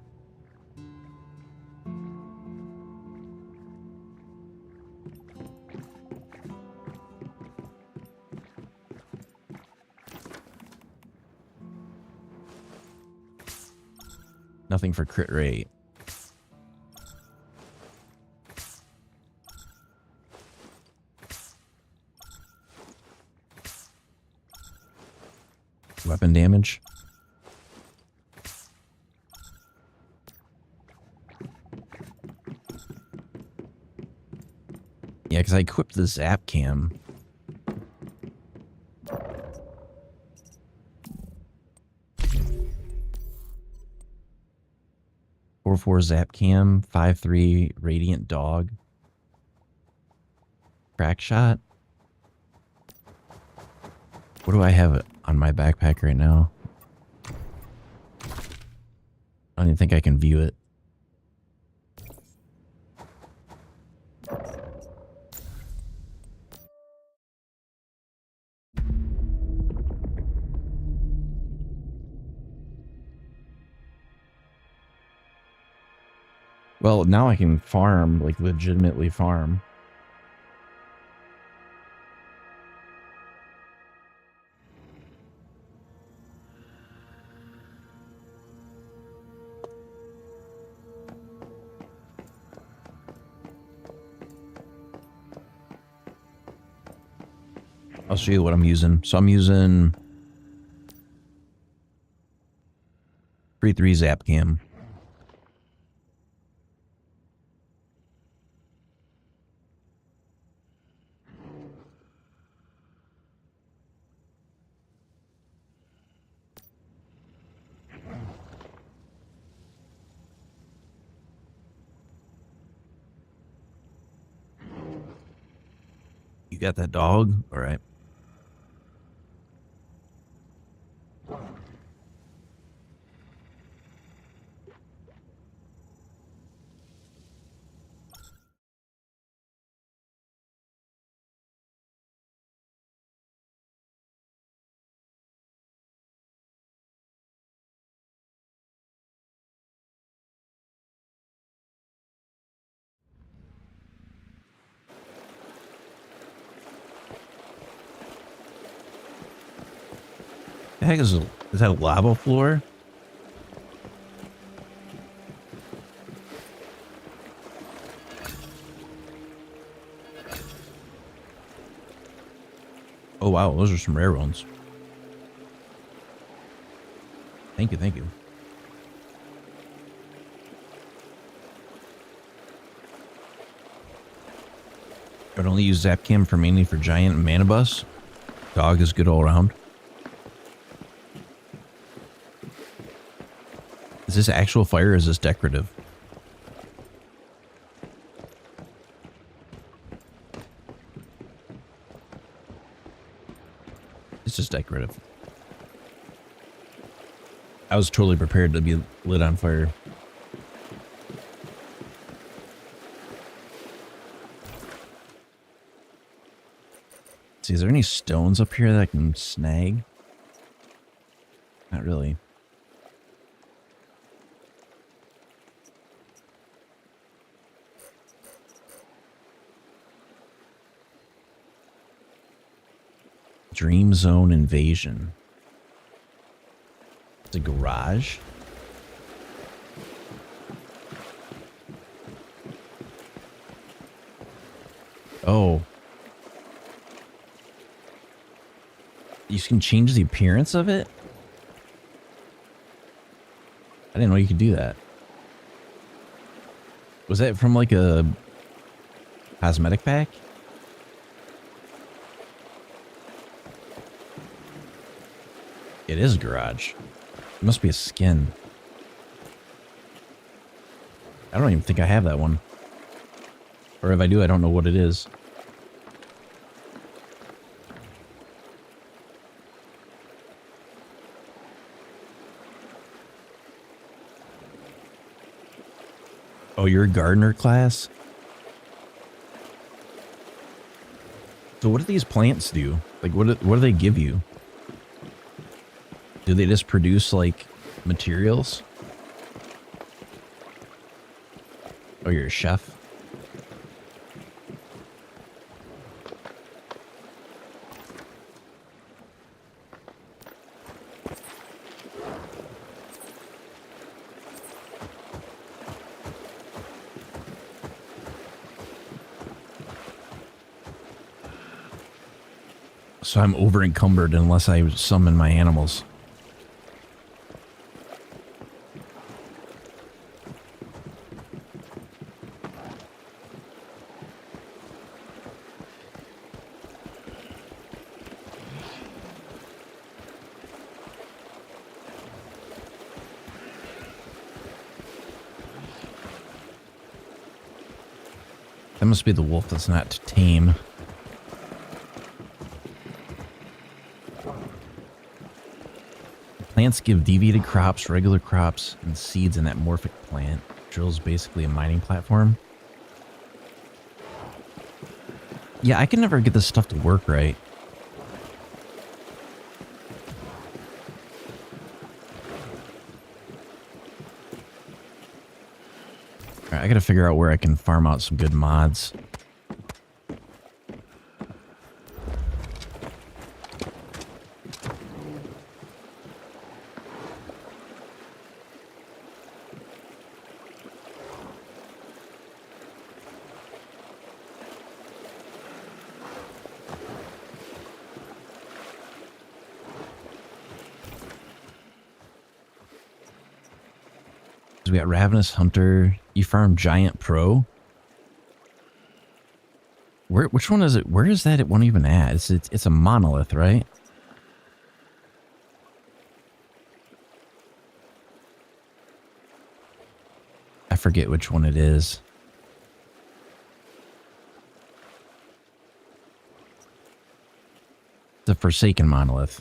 Nothing for crit rate. Weapon damage. Yeah, because I equipped the zap cam. .44 zap cam, 5.3 radiant dog, crack shot. What do I have on my backpack right now? I don't even think I can view it. Well, now I can farm, like legitimately farm. I'll show you what I'm using. So I'm using 3.3 zap cam. You got that dog? All right. The heck is that a lava floor? Oh wow, those are some rare ones. Thank you, thank you. I would only use Zapcam for mainly for giant and manibus. Dog is good all around. Is this actual fire or is this decorative? It's just decorative. I was totally prepared to be lit on fire. See, is there any stones up here that I can snag? Not really. Dream Zone Invasion. It's a garage. Oh. You can change the appearance of it? I didn't know you could do that. Was that from like a cosmetic pack? It is a garage. It must be a skin. I don't even think I have that one. Or if I do, I don't know what it is. Oh, you're a gardener class? So what do these plants do? Like, what do they give you? Do they just produce, like, materials? Oh, you're a chef? So I'm over encumbered unless I summon my animals. That must be the wolf that's not tame. Plants give deviated crops, regular crops, and seeds in that morphic plant. Drill is basically a mining platform. Yeah, I can never get this stuff to work right. Alright, I gotta figure out where I can farm out some good mods. We got Ravenous Hunter. You farm Giant Pro. Which one is it? Where is that one even at? It's a monolith, right? I forget which one it is. The Forsaken Monolith.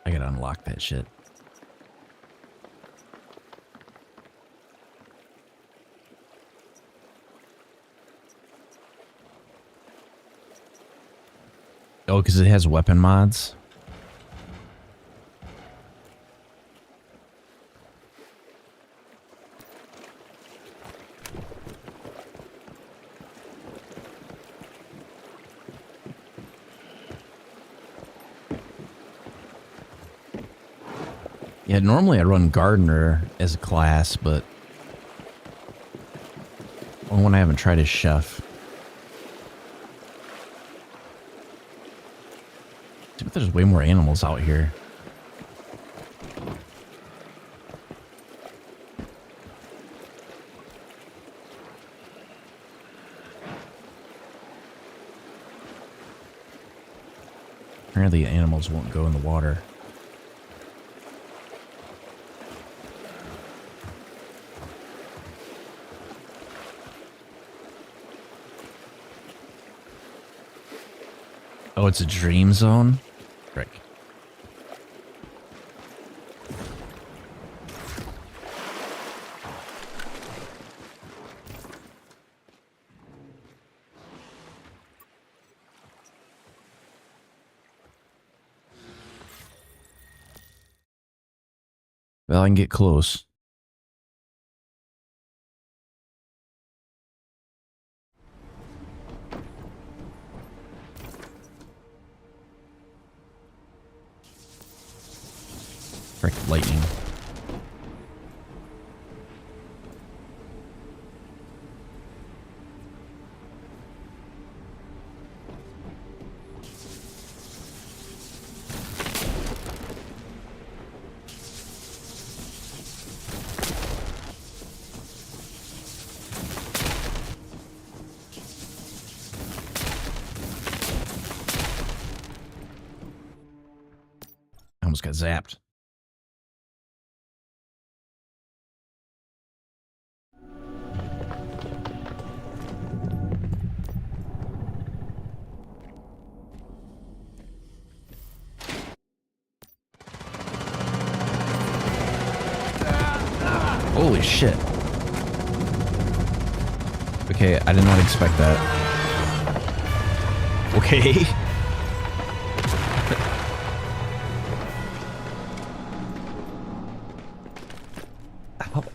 I gotta unlock that shit. Oh, because it has weapon mods. Yeah, normally I run gardener as a class, but only one I haven't tried is chef. But there's way more animals out here. Apparently the animals won't go in the water. Oh, it's a dream zone? Frick. Well, I can get close. Frick, lightning. I almost got zapped. Holy shit. Okay, I did not expect that. Okay.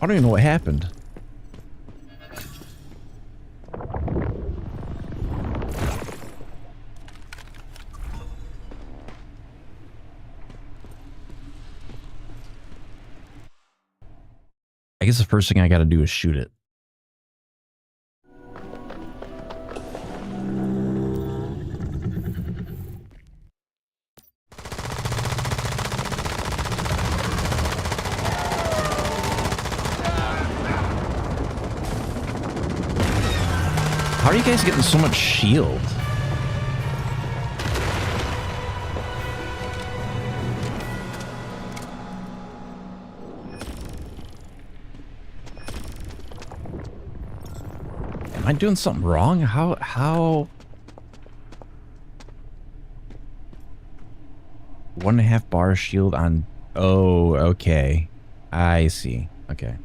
I don't even know what happened. I guess the first thing I gotta do is shoot it. How are you guys getting so much shield? Am I doing something wrong? How? 1.5 bar shield on... Oh, okay. I see. Okay.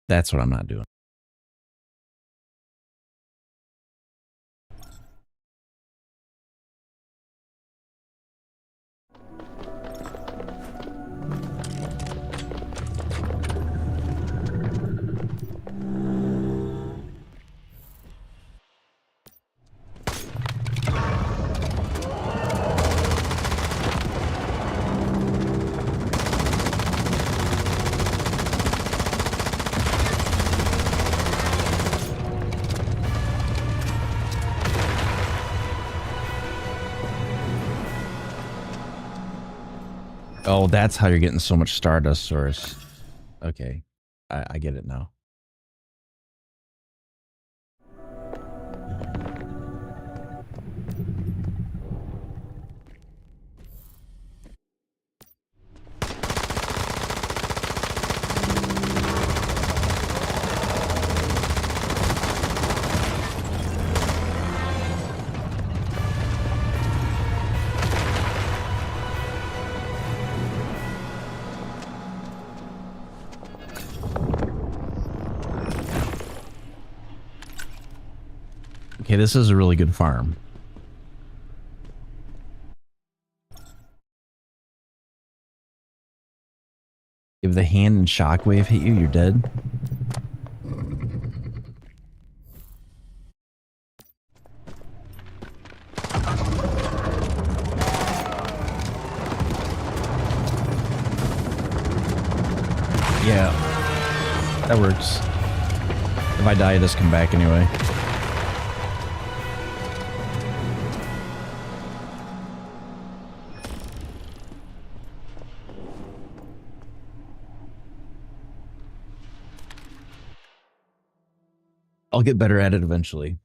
That's what I'm not doing. Oh, that's how you're getting so much Stardust Source. Okay. I get it now. Okay, this is a really good farm. If the hand and shockwave hit you, you're dead. Yeah, that works. If I die, it does come back anyway. I'll get better at it eventually.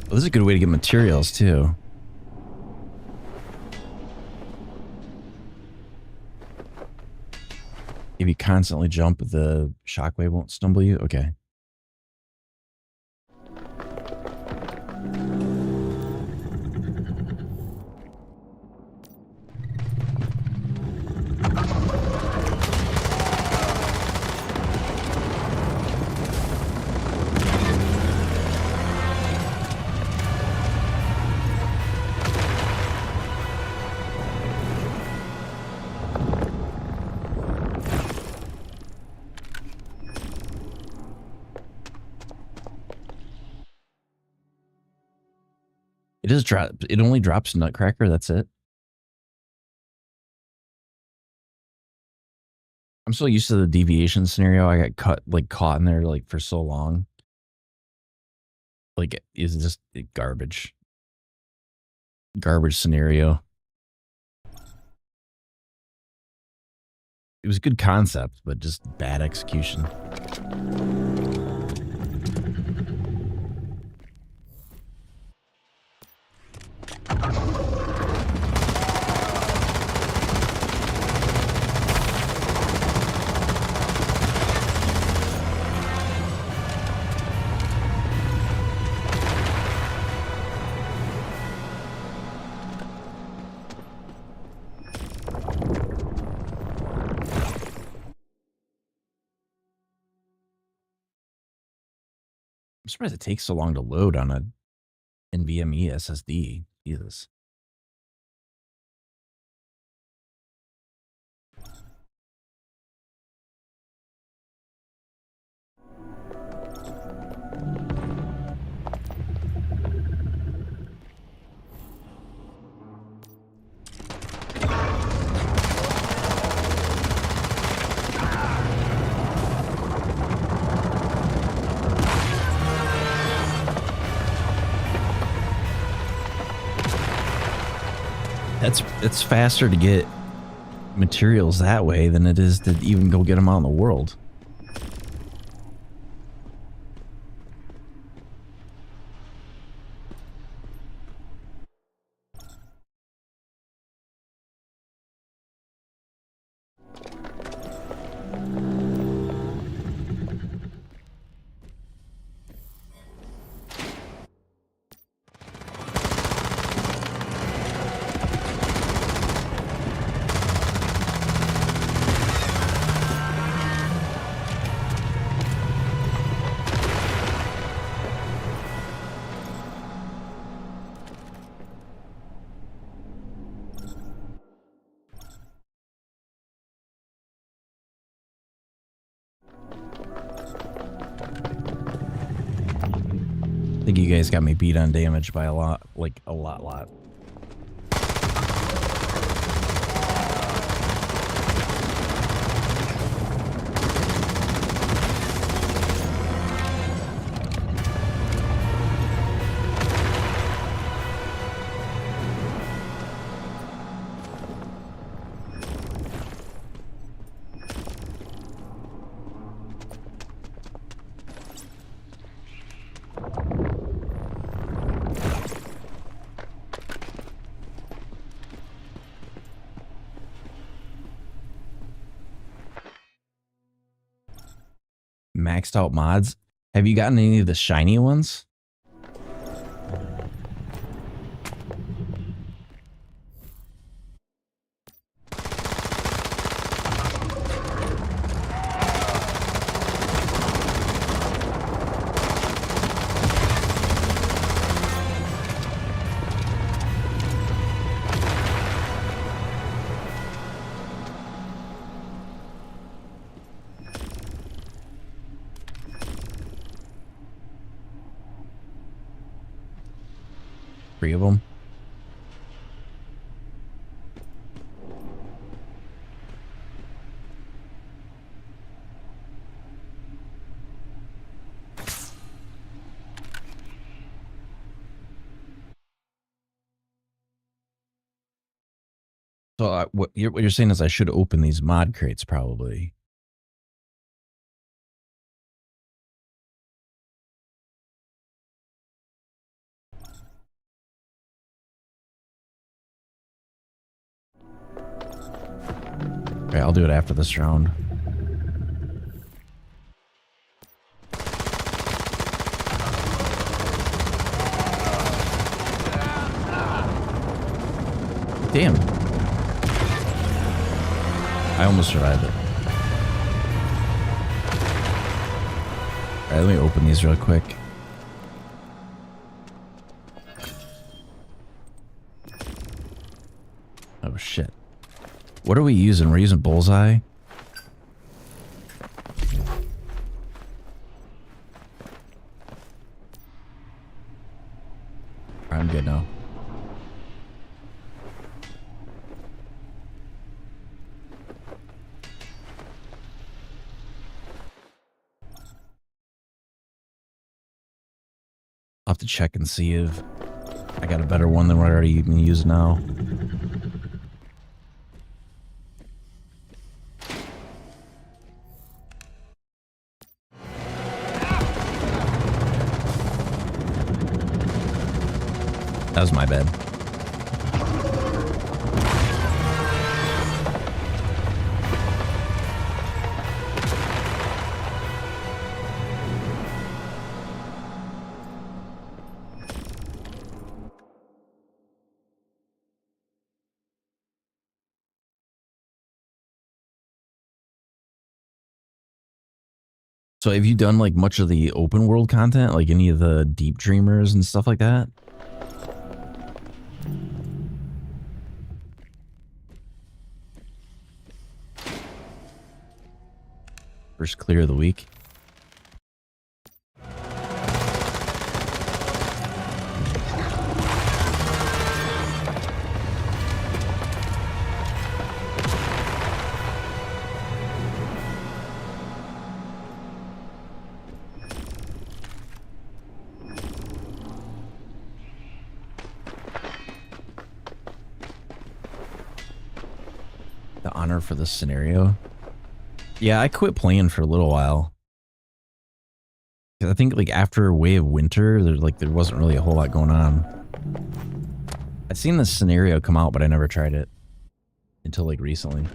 Well, this is a good way to get materials, too. If you constantly jump, the shockwave won't stumble you? Okay. It does drop. It only drops Nutcracker. That's it. I'm so used to the deviation scenario. I got caught in there like for so long. Like it's just garbage. Garbage scenario. It was a good concept, but just bad execution. I'm surprised it takes so long to load on a NVMe SSD. Jesus. It's faster to get materials that way than it is to even go get them out in the world. I think you guys got me beat on damage by a lot, like a lot. Maxed out mods. Have you gotten any of the shiny ones? 3 of them. So what you're saying is I should open these mod crates probably. Okay, I'll do it after this round. Damn. I almost survived it. Alright, let me open these real quick. Oh shit. What are we using? We're using Bullseye? I'm good now. I'll have to check and see if I got a better one than what I already use now. That was my bad. So have you done like much of the open world content, like any of the Deep Dreamers and stuff like that? First clear of the week. The honor for this scenario. Yeah, I quit playing for a little while. I think like after Way of Winter, there wasn't really a whole lot going on. I'd seen this scenario come out, but I never tried it until like recently.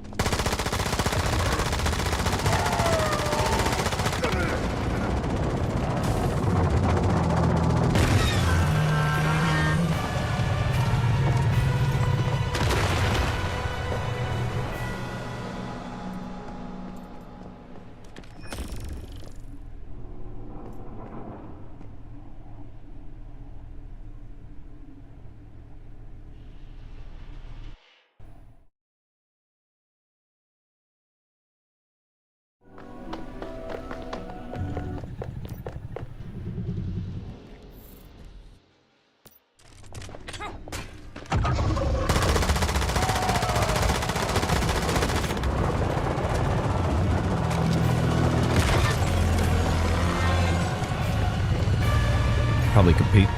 Probably complete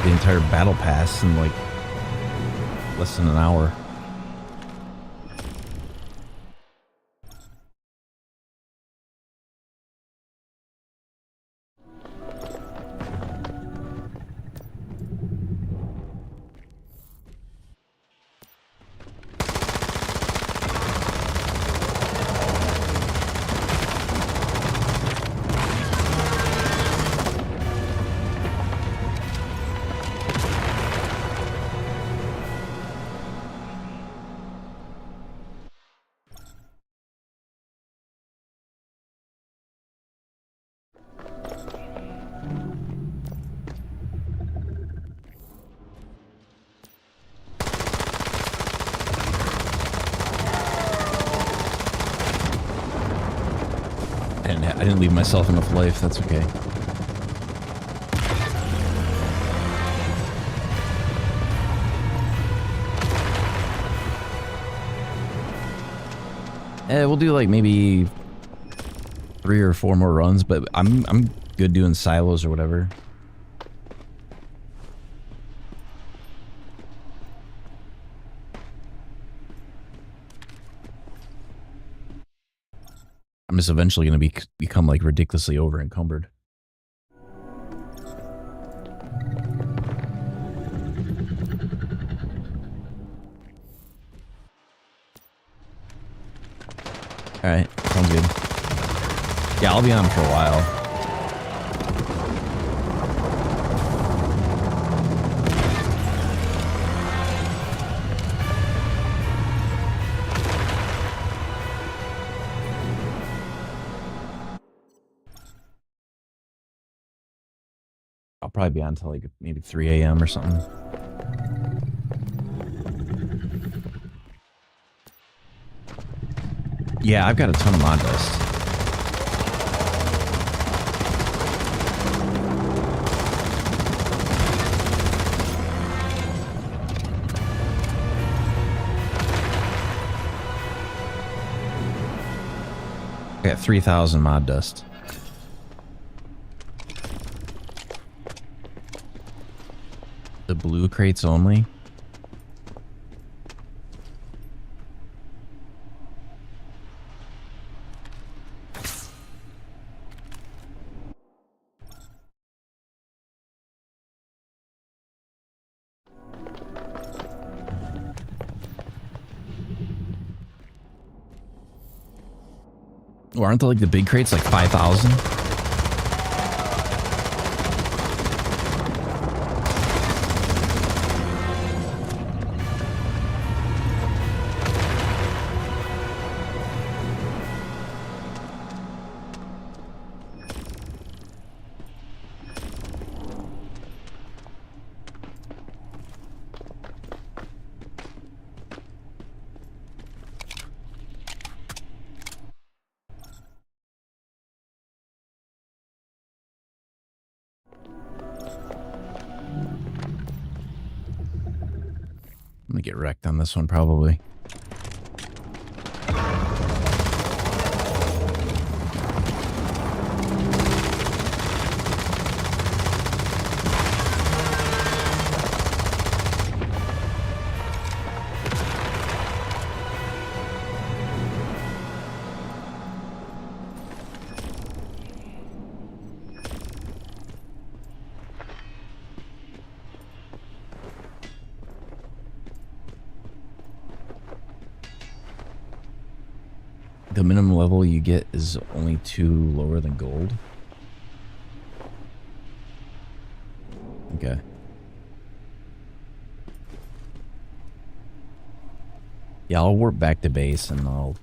the entire battle pass in like less than an hour. I didn't leave myself enough life, that's okay. We'll do like maybe 3 or 4 more runs, but I'm good doing silos or whatever. I'm just eventually going to become like ridiculously over encumbered. All right, sounds good. Yeah, I'll be on for a while. I'll probably be on until like maybe 3 a.m. or something. Yeah, I've got a ton of mod dust. I got 3,000 mod dust. The blue crates only? Or aren't like the big crates like 5,000? I'm gonna get wrecked on this one probably. The minimum level you get is only 2 lower than gold. Okay. Yeah, I'll warp back to base and I'll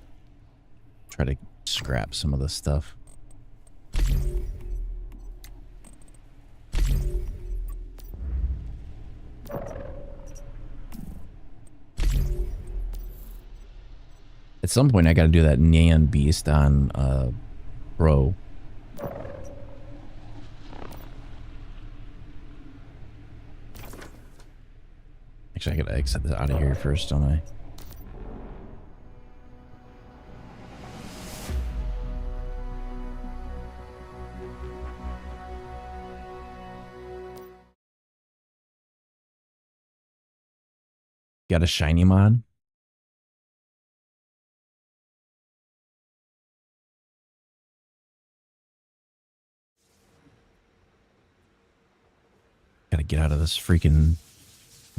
try to scrap some of the stuff. At some point, I got to do that Neon Beast on Pro. Actually, I got to exit this out of here first, don't I? Got a shiny mod? Gotta get out of this freaking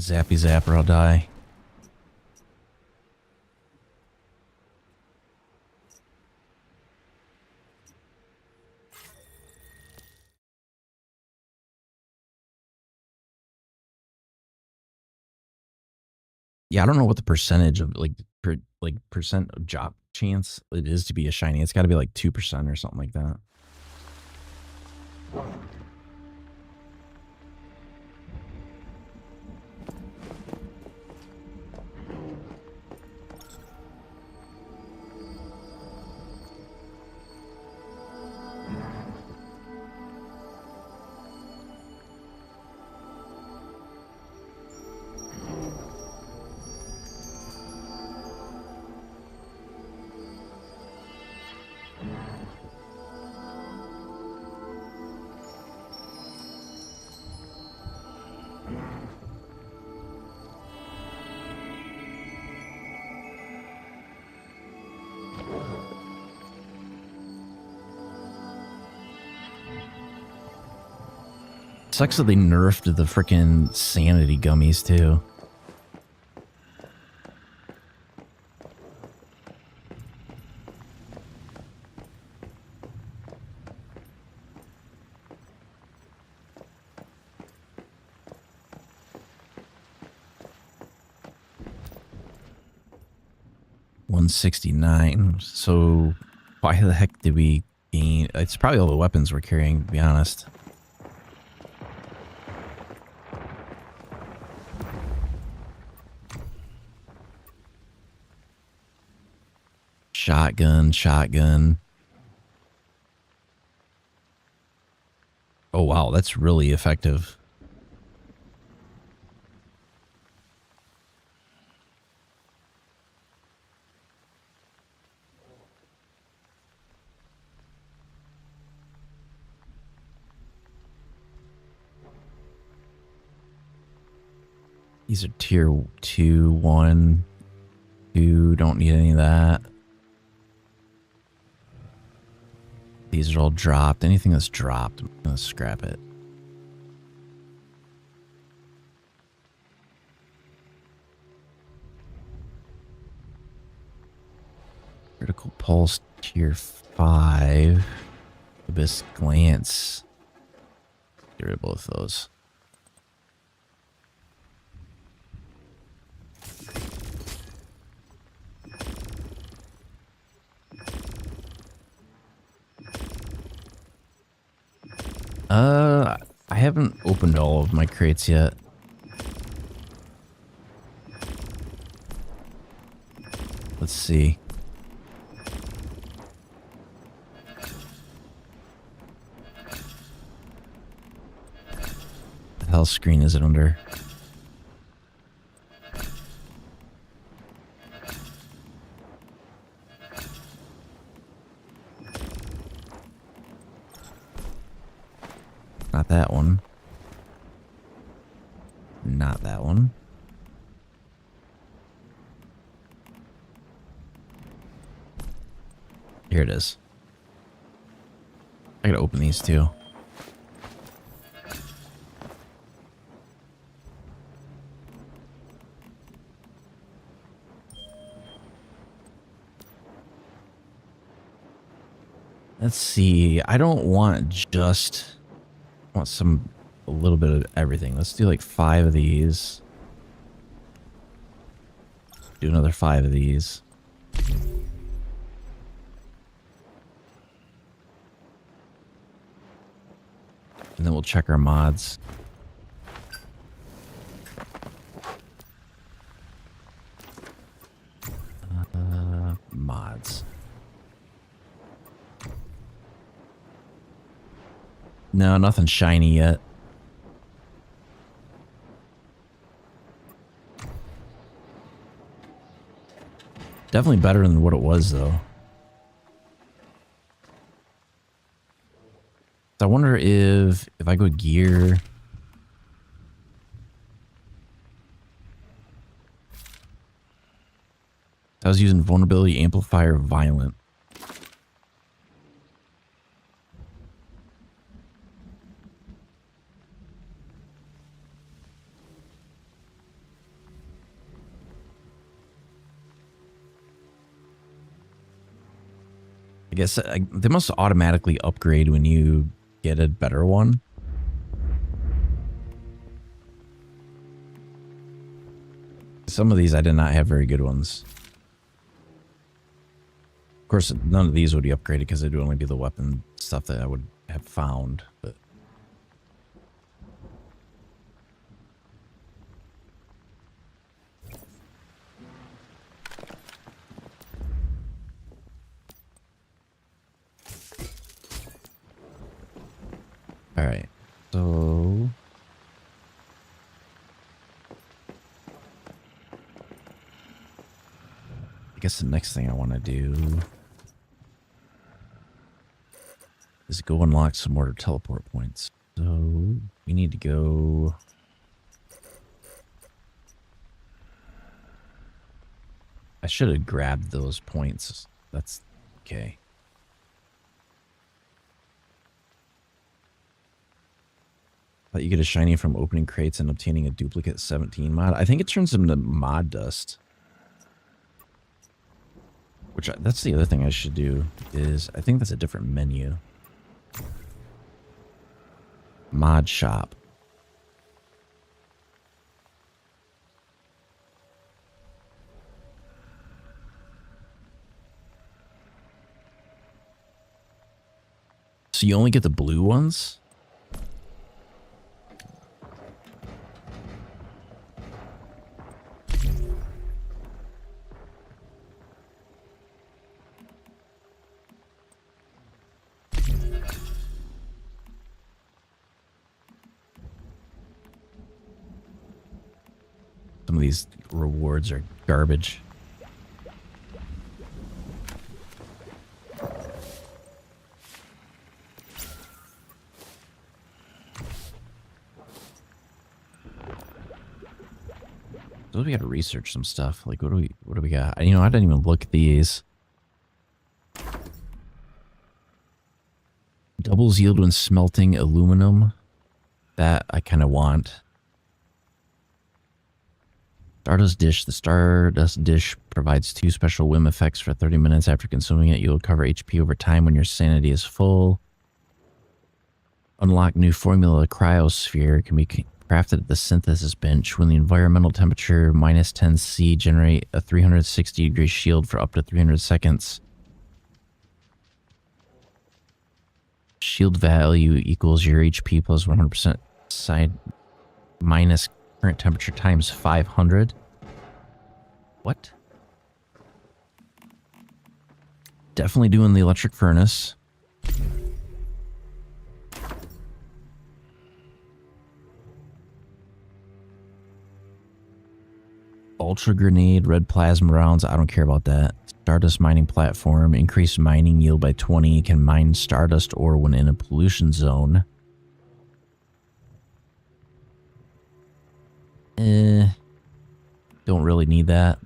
zappy zap or I'll die. Yeah, I don't know what the percentage of percent of drop chance it is to be a shiny. It's got to be like 2% or something like that. Sucks that they nerfed the frickin' sanity gummies too. $169. So why the heck did we gain? It's probably all the weapons we're carrying, to be honest. Shotgun. Oh wow, that's really effective. These are tier 2, 1, 2. Don't need any of that. These are all dropped. Anything that's dropped, I'm gonna scrap it. Critical Pulse tier 5. Abyss Glance. Get rid of both those. I haven't opened all of my crates yet. Let's see. The hell screen is it under? Not that one. Not that one. Here it is. I gotta open these too. Let's see. I don't want just... I want a little bit of everything. Let's do like 5 of these. Do another 5 of these. And then we'll check our mods. Mods. No, nothing shiny yet. Definitely better than what it was, though. I wonder if I go gear... I was using Vulnerability Amplifier Violent. I guess they must automatically upgrade when you get a better one. Some of these I did not have very good ones. Of course, none of these would be upgraded because it would only be the weapon stuff that I would have found. But all right, so I guess the next thing I want to do is go unlock some more teleport points. So we need to go. I should have grabbed those points. That's okay. Thought you get a shiny from opening crates and obtaining a duplicate 17 mod. I think it turns them to mod dust. Which, that's the other thing I should do, is I think that's a different menu. Mod shop. So you only get the blue ones? Some of these rewards are garbage. So we got to research some stuff. Like, what do we got? You know, I didn't even look at these. Doubles yield when smelting aluminum. That I kind of want. Stardust dish. The Stardust dish provides 2 special whim effects for 30 minutes. After consuming it, you'll recover HP over time when your sanity is full. Unlock new formula. Cryosphere can be crafted at the synthesis bench. When the environmental temperature minus 10 C, generate a 360 degree shield for up to 300 seconds. Shield value equals your HP plus 100% side minus current temperature times 500. What? Definitely doing the electric furnace. Ultra grenade, red plasma rounds. I don't care about that. Stardust mining platform. Increased mining yield by 20. Can mine stardust ore when in a pollution zone. Don't really need that.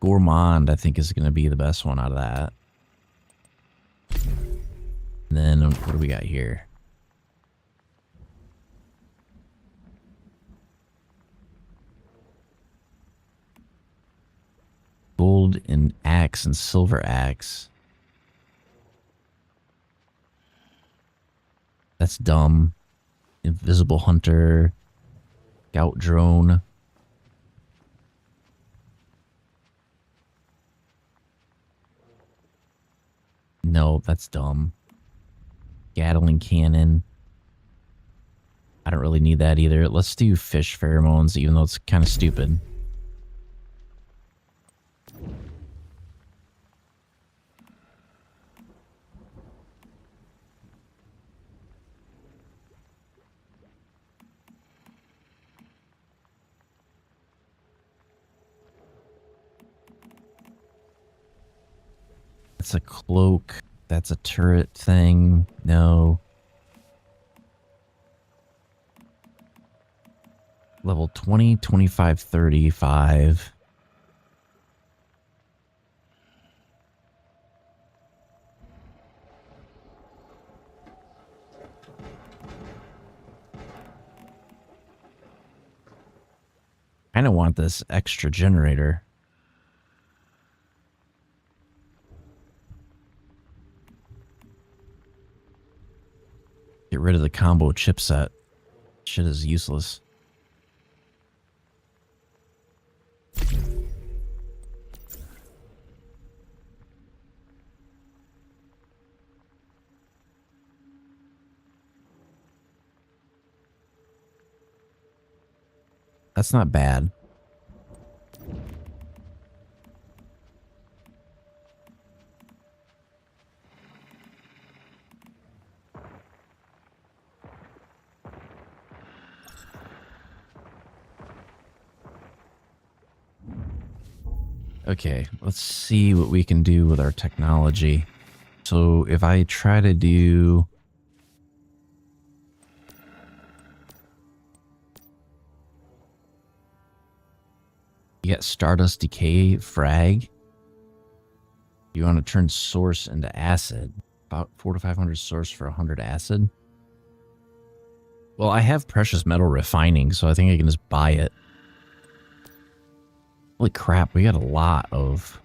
Gourmand, I think, is going to be the best one out of that. And then, what do we got here? Gold and axe and silver axe. That's dumb. Invisible hunter. Scout drone. No, that's dumb. Gatling cannon. I don't really need that either. Let's do fish pheromones, even though it's kind of stupid. That's a cloak. That's a turret thing. No. Level 20, 25, 35. I don't want this extra generator. Get rid of the combo chipset. Shit is useless. That's not bad. Okay, let's see what we can do with our technology. So if I try to do... You get Stardust Decay Frag. You want to turn source into acid. About 400 to 500 source for 100 acid. Well, I have precious metal refining, so I think I can just buy it. Holy crap, we got a lot of...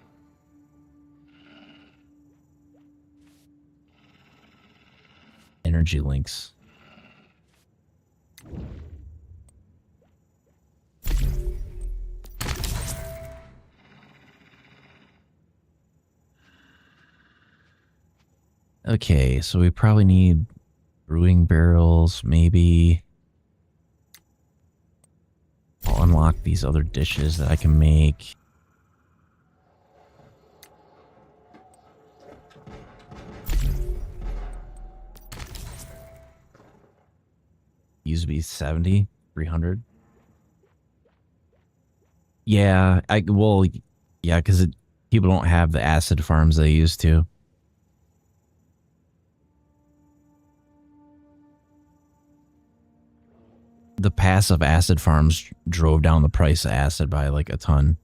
energy links. Okay, so we probably need brewing barrels, maybe. I'll unlock these other dishes that I can make. Used to be 70, 300. Yeah, yeah, because people don't have the acid farms they used to. The passive acid farms drove down the price of acid by like a ton.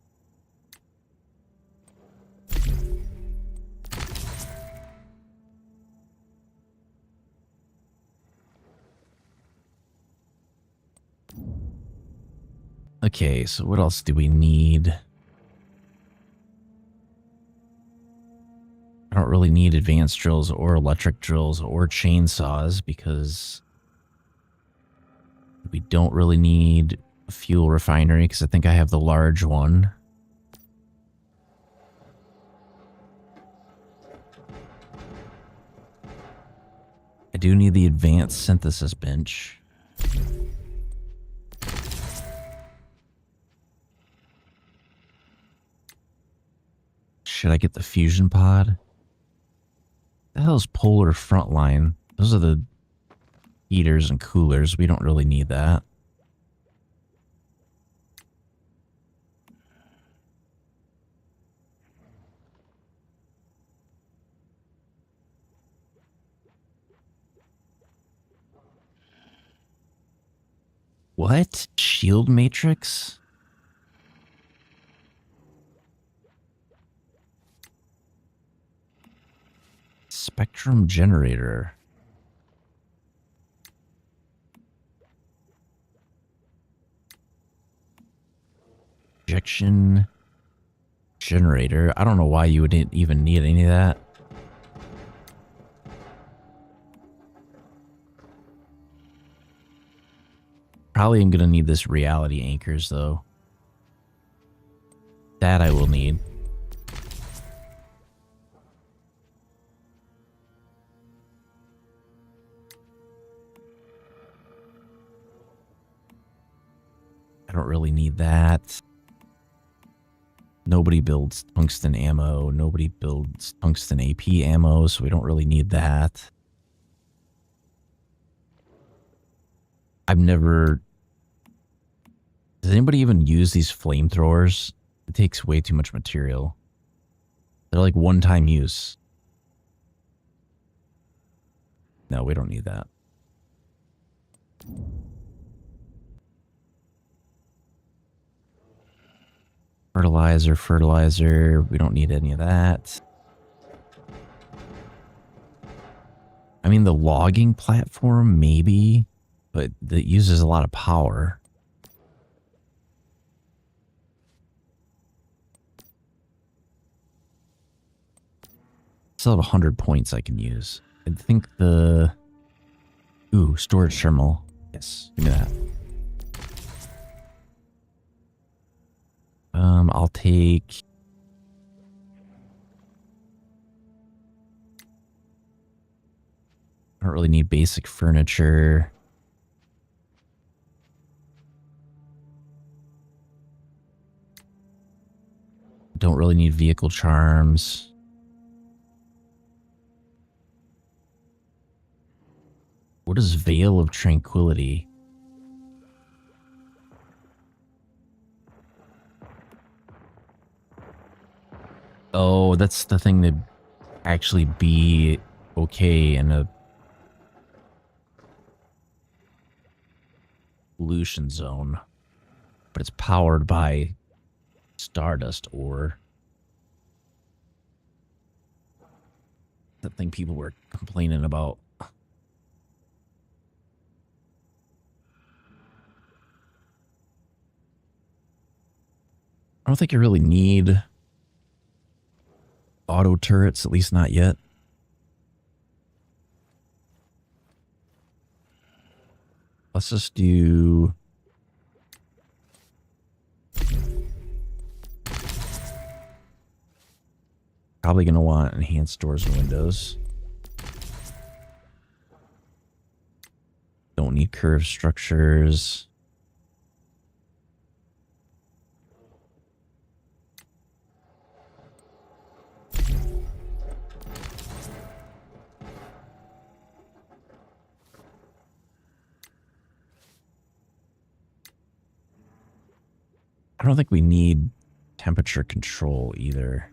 Okay, so what else do we need? I don't really need advanced drills or electric drills or chainsaws because we don't really need a fuel refinery because I think I have the large one. I do need the advanced synthesis bench. Should I get the fusion pod? The hell's polar frontline? Those are the heaters and coolers. We don't really need that. What? Shield matrix? Spectrum generator. Injection generator. I don't know why you would even need any of that. Probably am going to need this reality anchors, though. That I will need. I don't really need that. Nobody builds tungsten ammo. Nobody builds tungsten AP ammo, so we don't really need that. I've never... Does anybody even use these flamethrowers? It takes way too much material. They're like one-time use. No, we don't need that. Fertilizer. We don't need any of that. I mean, the logging platform, maybe, but that uses a lot of power. Still have 100 points I can use. I think the... Ooh, storage terminal. Yes, give me that. I'll take... I don't really need basic furniture. Don't really need vehicle charms. What is Veil of Tranquility? Oh, that's the thing to actually be okay in a pollution zone. But it's powered by Stardust ore. The thing people were complaining about. I don't think you really need auto turrets, at least not yet. Let's just do... Probably going to want enhanced doors and windows. Don't need curved structures. I don't think we need temperature control either.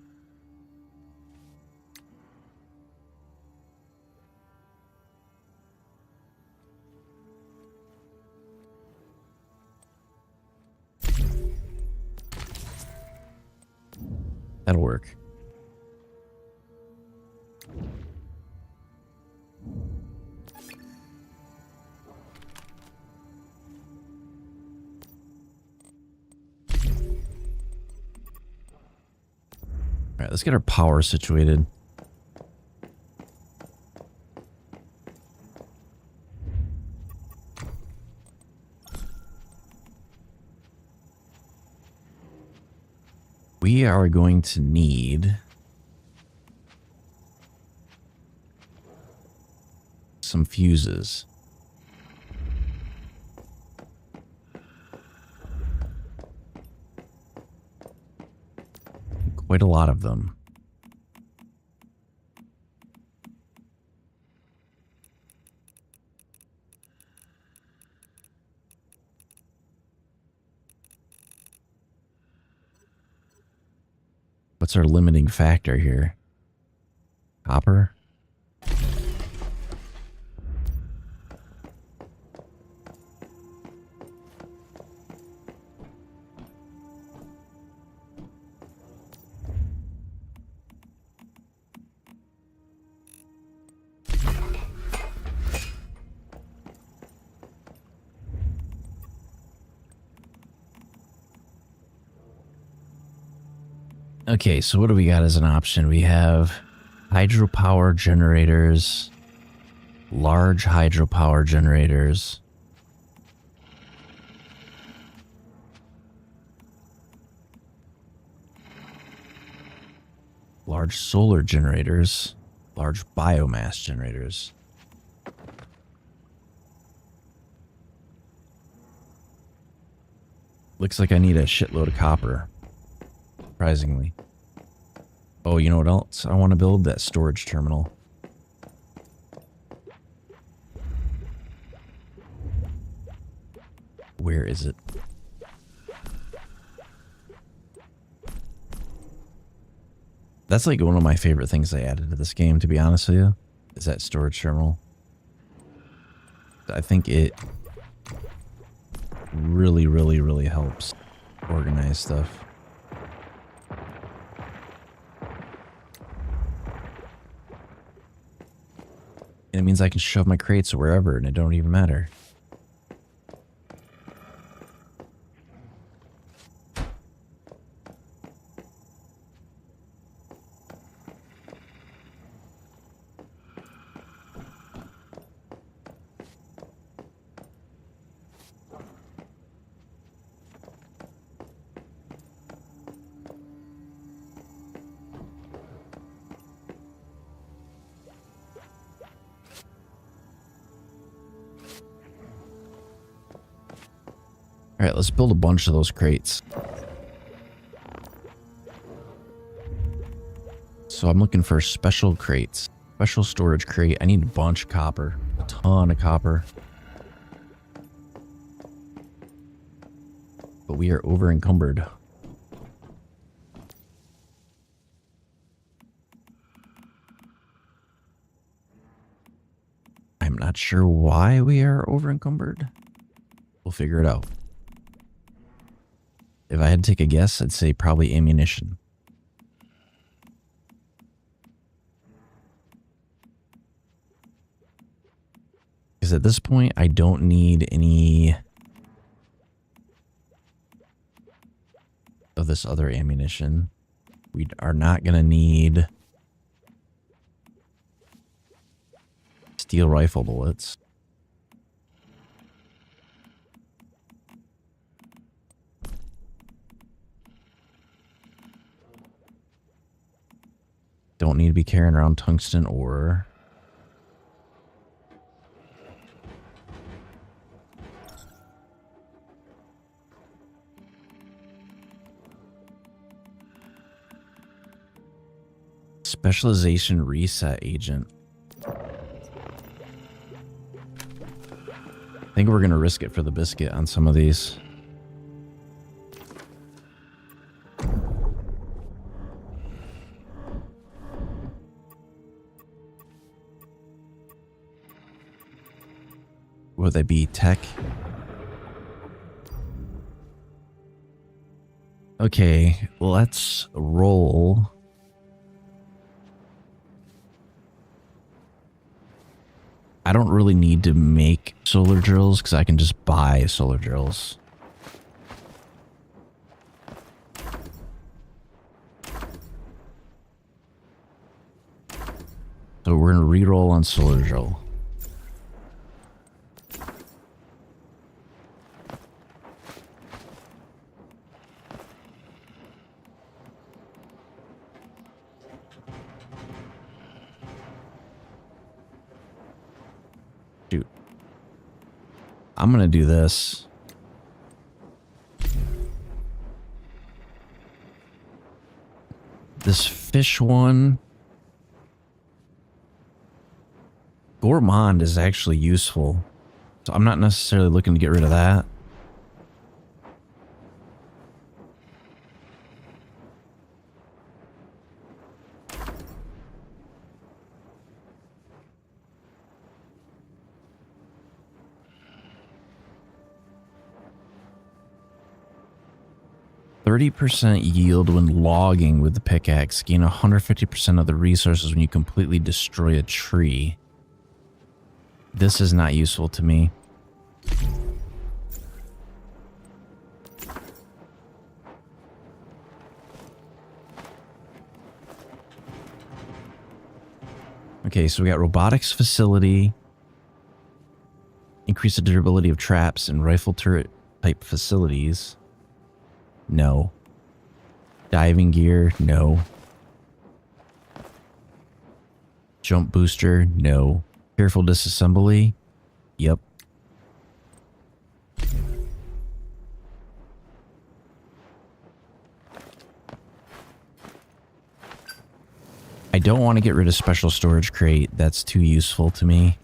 That'll work. All right, let's get our power situated. We are going to need some fuses. Quite a lot of them. What's our limiting factor here? Copper? Okay, so what do we got as an option? We have hydropower generators, large hydropower generators, large solar generators, large biomass generators. Looks like I need a shitload of copper. Surprisingly. Oh, you know what else? I want to build that storage terminal. Where is it? That's like one of my favorite things they added to this game, to be honest with you, is that storage terminal. I think it really helps organize stuff. And it means I can shove my crates wherever and it don't even matter. All right, let's build a bunch of those crates. So I'm looking for special crates. Special storage crate. I need a bunch of copper. A ton of copper. But we are over encumbered. I'm not sure why we are over encumbered. We'll figure it out. If I had to take a guess, I'd say probably ammunition. Because at this point, I don't need any of this other ammunition. We are not going to need steel rifle bullets. Don't need to be carrying around tungsten ore. Specialization reset agent. I think we're going to risk it for the biscuit on some of these. Would they be tech? Okay, well, let's roll. I don't really need to make solar drills because I can just buy solar drills. So we're going to re-roll on solar drill. Shoot. I'm going to do this. This fish one. Gourmand is actually useful. So I'm not necessarily looking to get rid of that. %30 yield when logging with the pickaxe. Gain 150% of the resources when you completely destroy a tree. This is not useful to me. Okay, so we got robotics facility. Increase the durability of traps and rifle turret type facilities. No. Diving gear, no. Jump booster, no. Careful disassembly, yep. I don't want to get rid of special storage crate. That's too useful to me.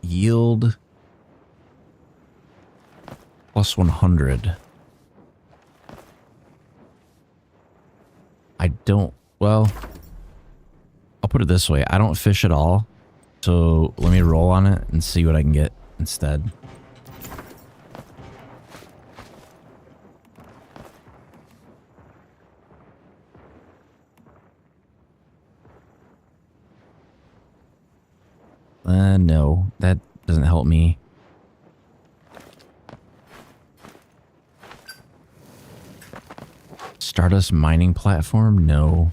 Yield plus 100. I don't, well, I'll put it this way. I don't fish at all. So let me roll on it and see what I can get instead. No, that doesn't help me. Stardust mining platform? No.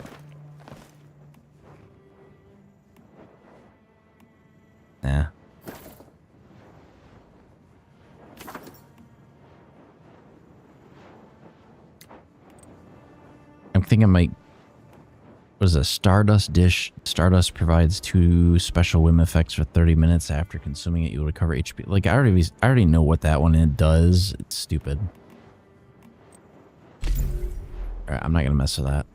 Nah. I'm thinking I might... What is a Stardust dish? Stardust provides 2 special whim effects for 30 minutes. After consuming it, you'll recover HP. Like, I already know what that one does. It's stupid. Alright, I'm not gonna mess with that.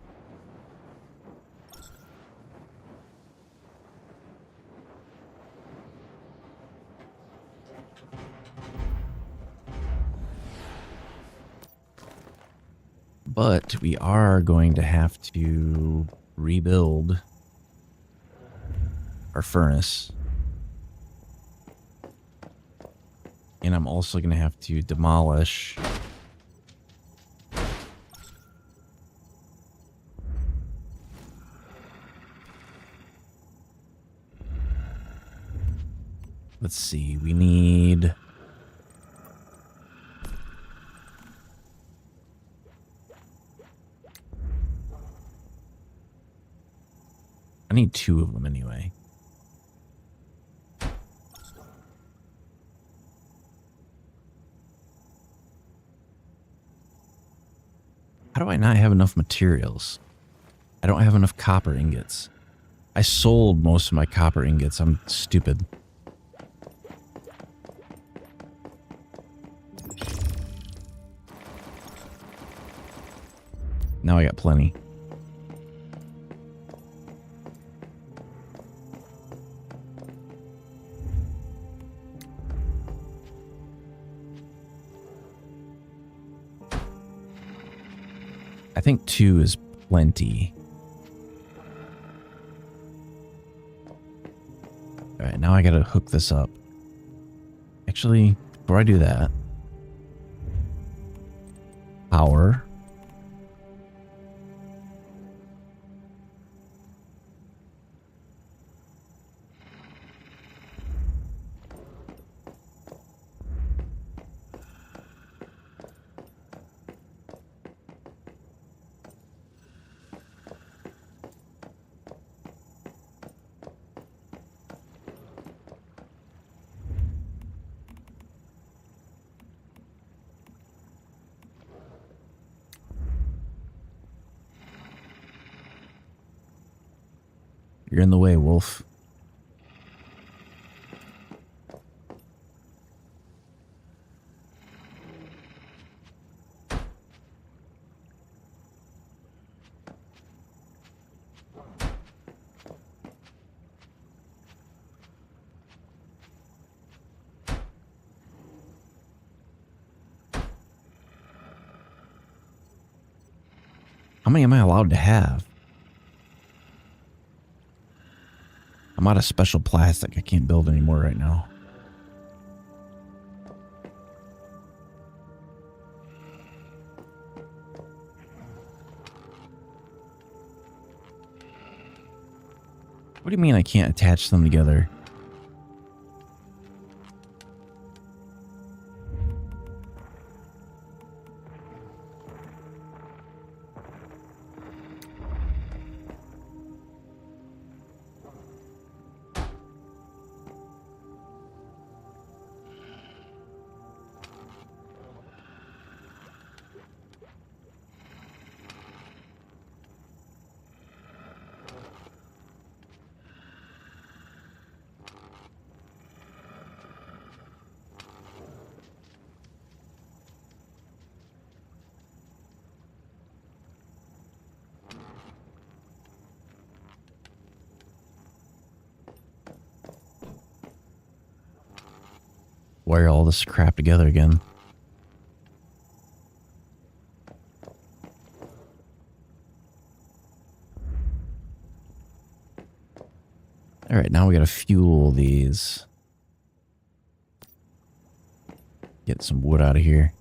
But we are going to have to rebuild our furnace. And I'm also going to have to demolish Let's see. We need... I need 2 of them anyway. How do I not have enough materials? I don't have enough copper ingots. I sold most of my copper ingots. I'm stupid. Now I got plenty. I think 2 is plenty. Alright, now I gotta hook this up. Actually, before I do that... Power. You're in the way, Wolf. How many am I allowed to have? I'm out of special plastic. I can't build anymore right now. What do you mean I can't attach them together? Wire all this crap together again. All right, now we gotta fuel these. Get some wood out of here.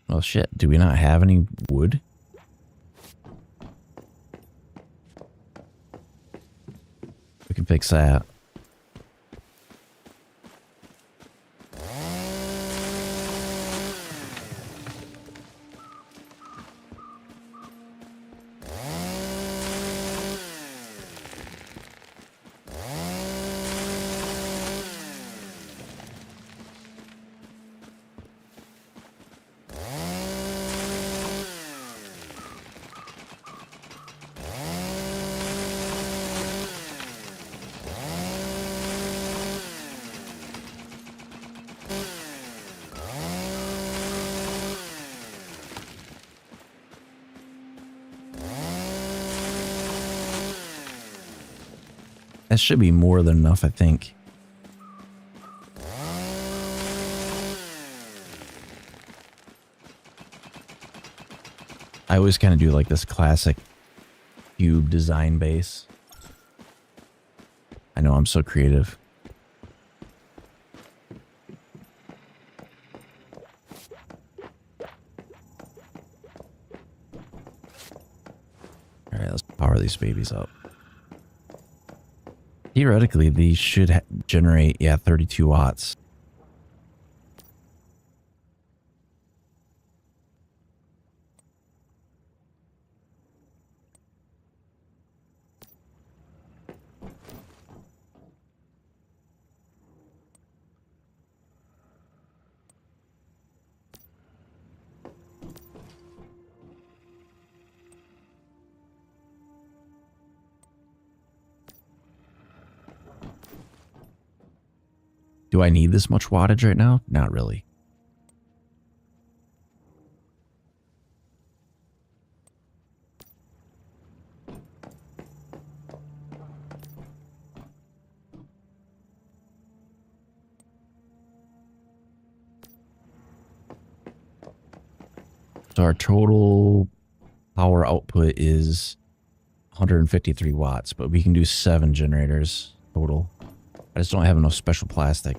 Oh shit, do we not have any wood? We can fix that. That should be more than enough, I think. I always kind of do like this classic cube design base. I know, I'm so creative. Power these babies up. Theoretically, these should generate, yeah, 32 watts. Do I need this much wattage right now? Not really. So our total power output is 153 watts, but we can do 7 generators total. I just don't have enough special plastic.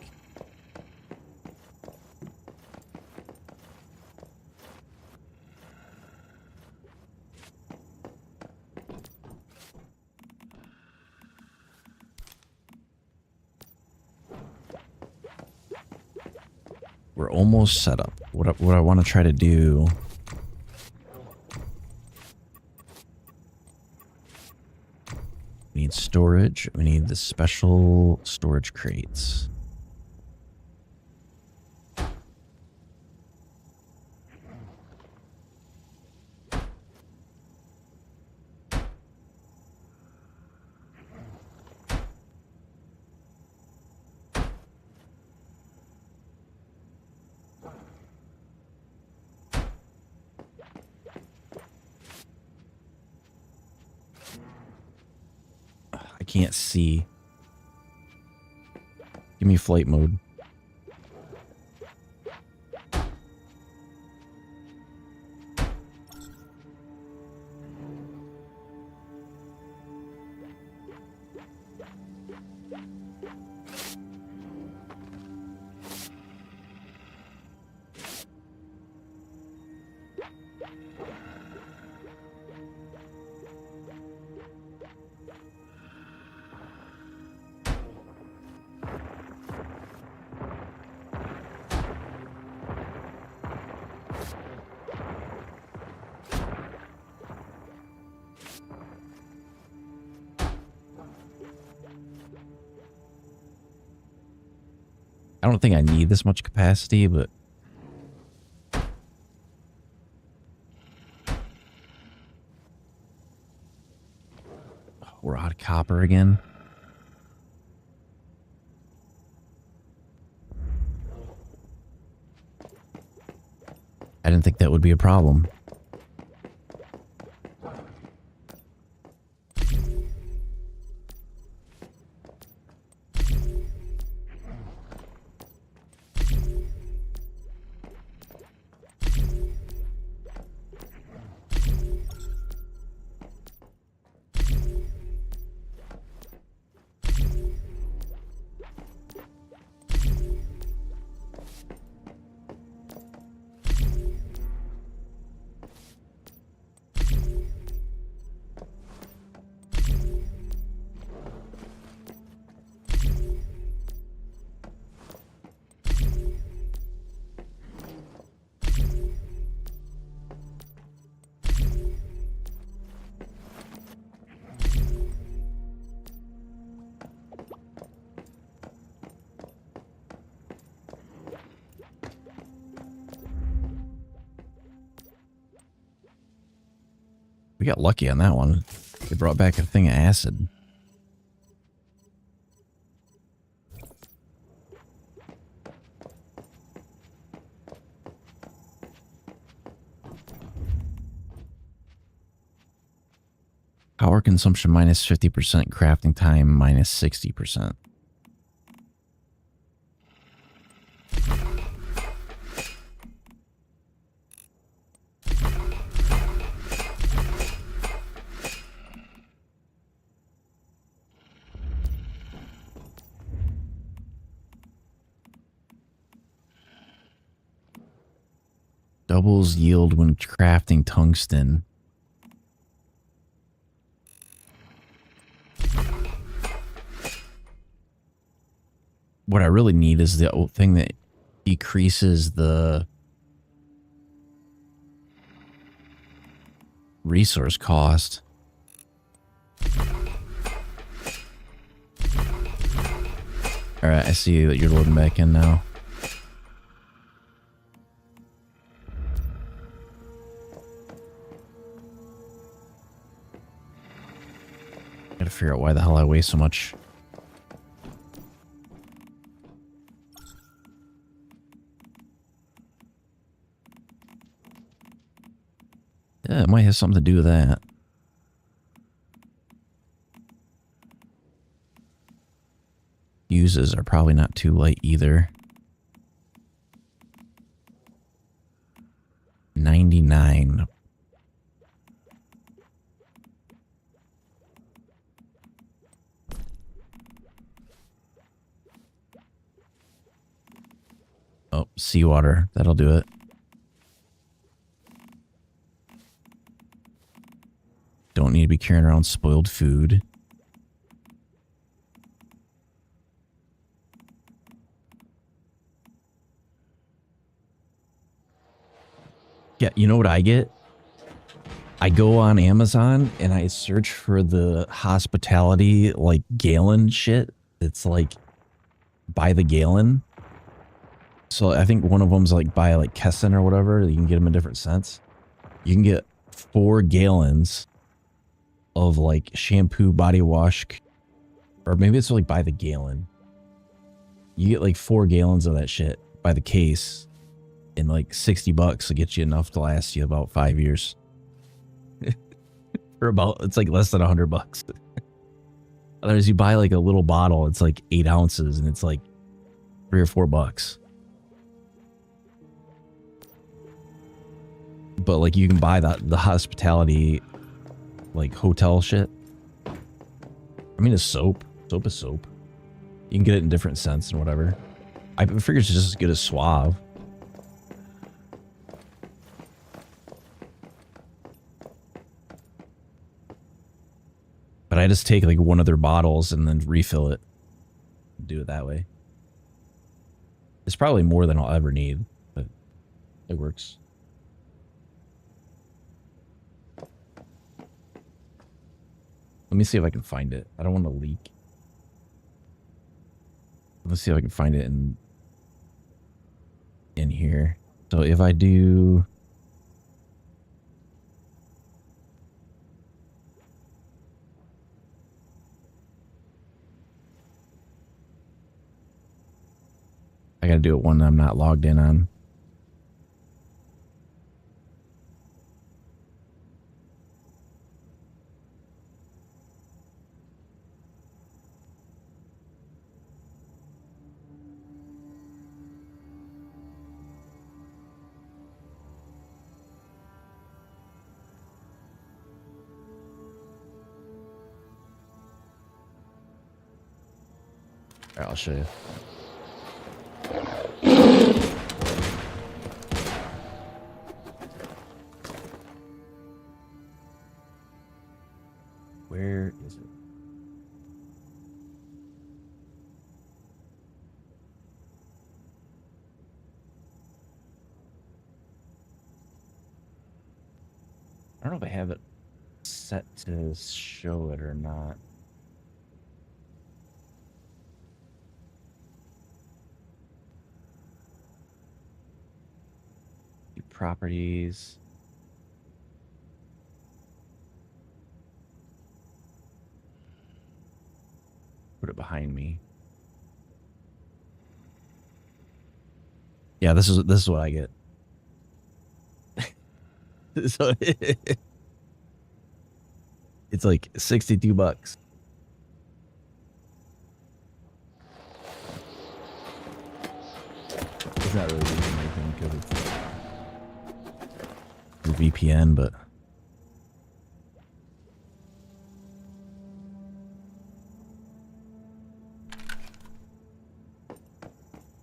We're almost set up. What I want to try to do... We need storage. We need the special storage crates. I can't see. Give me flight mode. I don't think I need this much capacity, but we're out of copper again. I didn't think that would be a problem. We got lucky on that one. They brought back a thing of acid. Power consumption minus 50%, crafting time minus 60%. Doubles yield when crafting tungsten. what I really need is the old thing that decreases the resource cost. All right, I see that you're loading back in now. Gotta figure out why the hell I waste so much. Yeah, it might have something to do with that. Fuses are probably not too light either. 99. Oh, seawater. That'll do it. Don't need to be carrying around spoiled food. Yeah, you know what I get? I go on Amazon and I search for the hospitality like gallon shit. It's like by the gallon. So I think one of them's like by like Kesson or whatever. You can get them in different scents. You can get 4 gallons of like shampoo, body wash, or maybe it's like by the gallon. You get like 4 gallons of that shit by the case. And like $60 to get you enough to last you about 5 years. For about, it's like less than $100. Otherwise, you buy like a little bottle, it's like 8 ounces, and it's like $3 or $4. But like you can buy the hospitality, like hotel shit. I mean, it's soap. Soap is soap. You can get it in different scents and whatever. I figure it's just as good as Suave. But I just take like one of their bottles and then refill it. Do it that way. It's probably more than I'll ever need, but it works. Let me see if I can find it. I don't want to leak. Let's see if I can find it in here. So if I do... I gotta do it when I'm not logged in on. All right, I'll show you. Where is it? I don't know if I have it set to show it or not. Properties. Put it behind me. Yeah, this is what I get. So it's like $62. It's not really using anything because it's VPN, but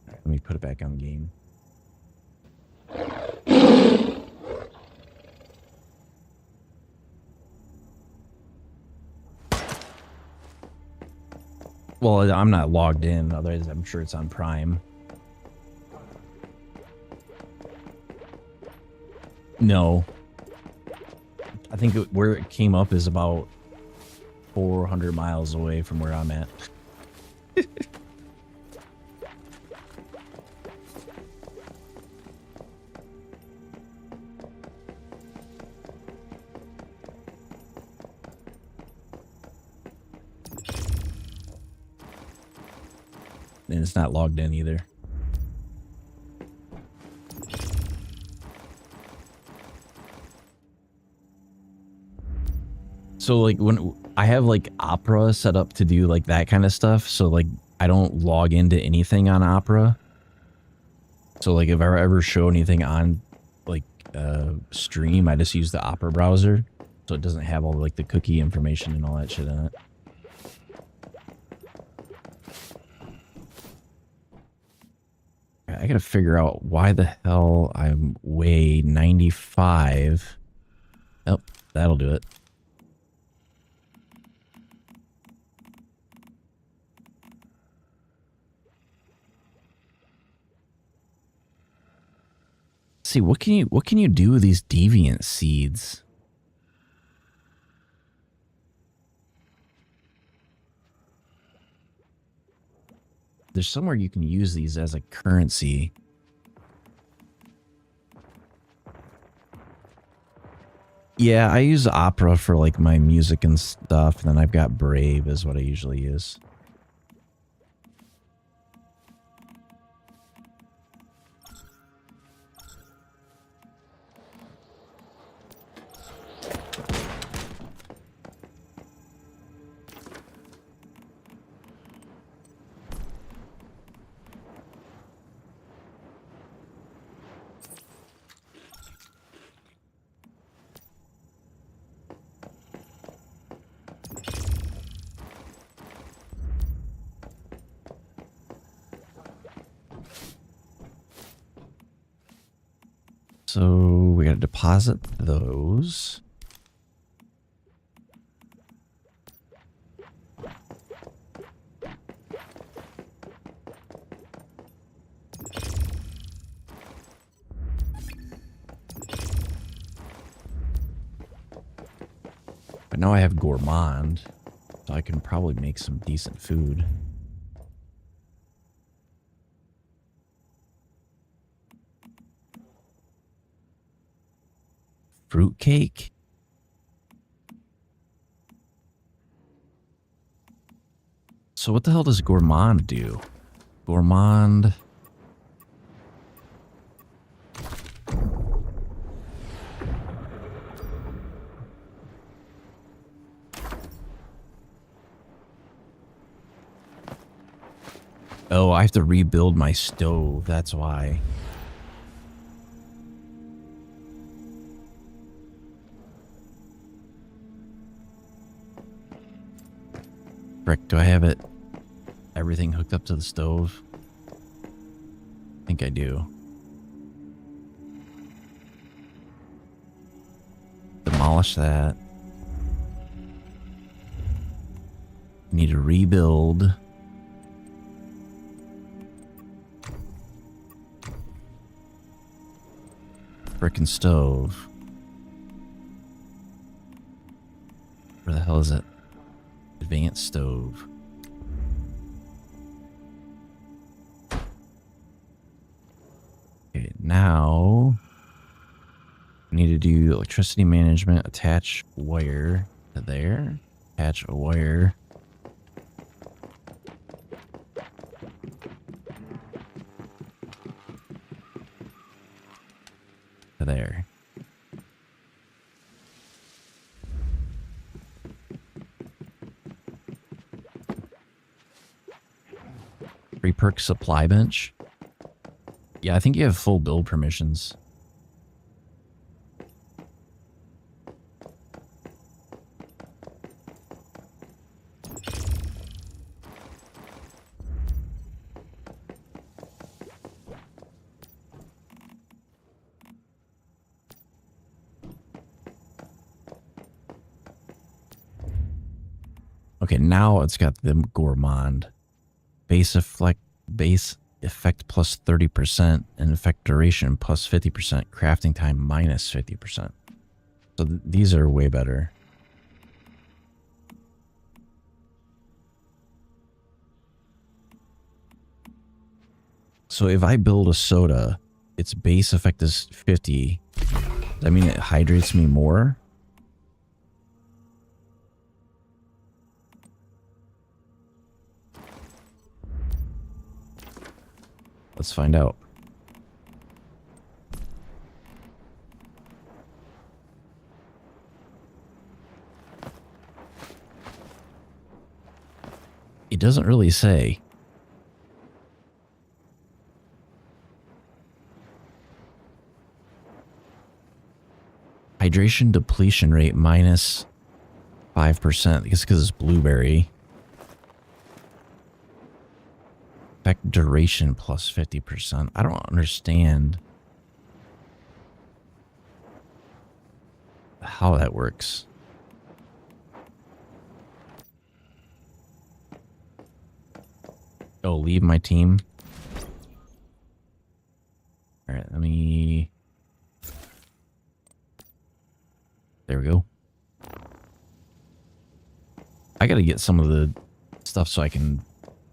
let me put it back on game. Well, I'm not logged in. Otherwise, I'm sure it's on Prime. No. I think where it came up is about 400 miles away from where I'm at. And it's not logged in either. So like when I have like Opera set up to do like that kind of stuff, so like I don't log into anything on Opera. So like if I ever show anything on like stream, I just use the Opera browser, so it doesn't have all like the cookie information and all that shit in it. I gotta figure out why the hell I'm weigh 95. Oh, that'll do it. See, what can you do with these deviant seeds? There's somewhere you can use these as a currency. Yeah, I use Opera for like my music and stuff, and then I've got Brave is what I usually use. So we gotta deposit those. But now I have Gourmand, so I can probably make some decent food. Fruitcake? So what the hell does Gourmand do? Gourmand... Oh, I have to rebuild my stove, that's why. Frick, do I have it? Everything hooked up to the stove? I think I do. Demolish that. Need to rebuild. Frickin' stove. Where the hell is it? Advanced stove. Okay, now we need to do electricity management. Attach wire to there. Attach a wire. To there. Reperk supply bench. Yeah, I think you have full build permissions. Okay, now it's got the Gourmand. base effect plus 30% and effect duration plus 50%, crafting time minus 50%. So these are way better. So if I build a soda, its base effect is 50. Does that mean it hydrates me more? Let's find out. It doesn't really say. Hydration depletion rate minus 5%. I guess because it's blueberry. Effect duration plus 50%. I don't understand how that works. Oh, leave my team. All right, let me... There we go. I gotta get some of the stuff so I can...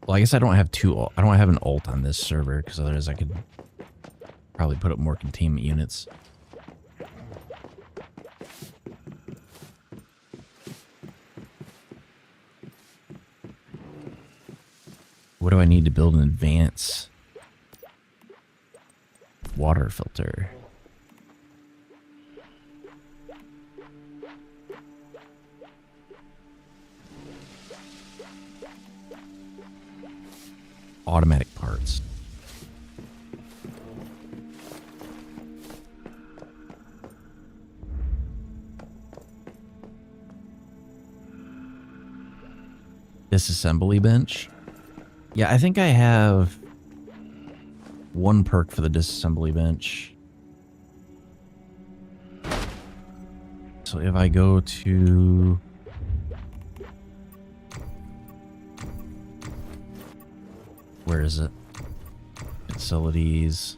Well, I guess I don't have I don't have an ult on this server, because otherwise I could probably put up more containment units. What do I need to build an advanced water filter? Automatic parts. Disassembly bench. Yeah, I think I have one perk for the disassembly bench. So if I go to... Where is it? Facilities.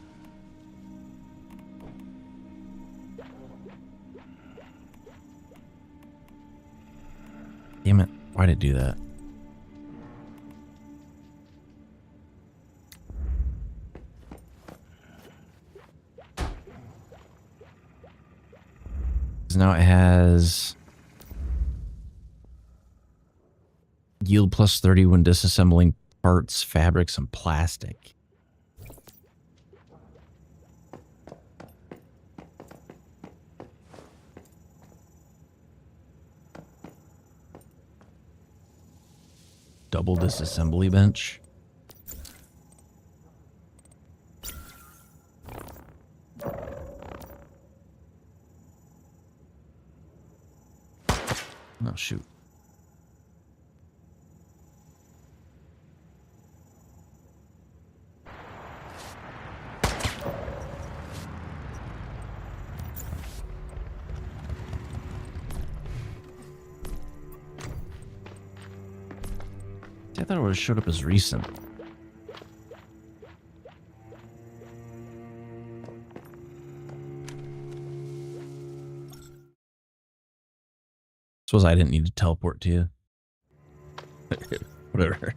Damn it. Why did it do that? Now it has yield plus 30 when disassembling parts, fabrics, and plastic. Double disassembly bench. Oh, shoot. I thought it would have showed up as recent. Suppose I didn't need to teleport to you. Whatever.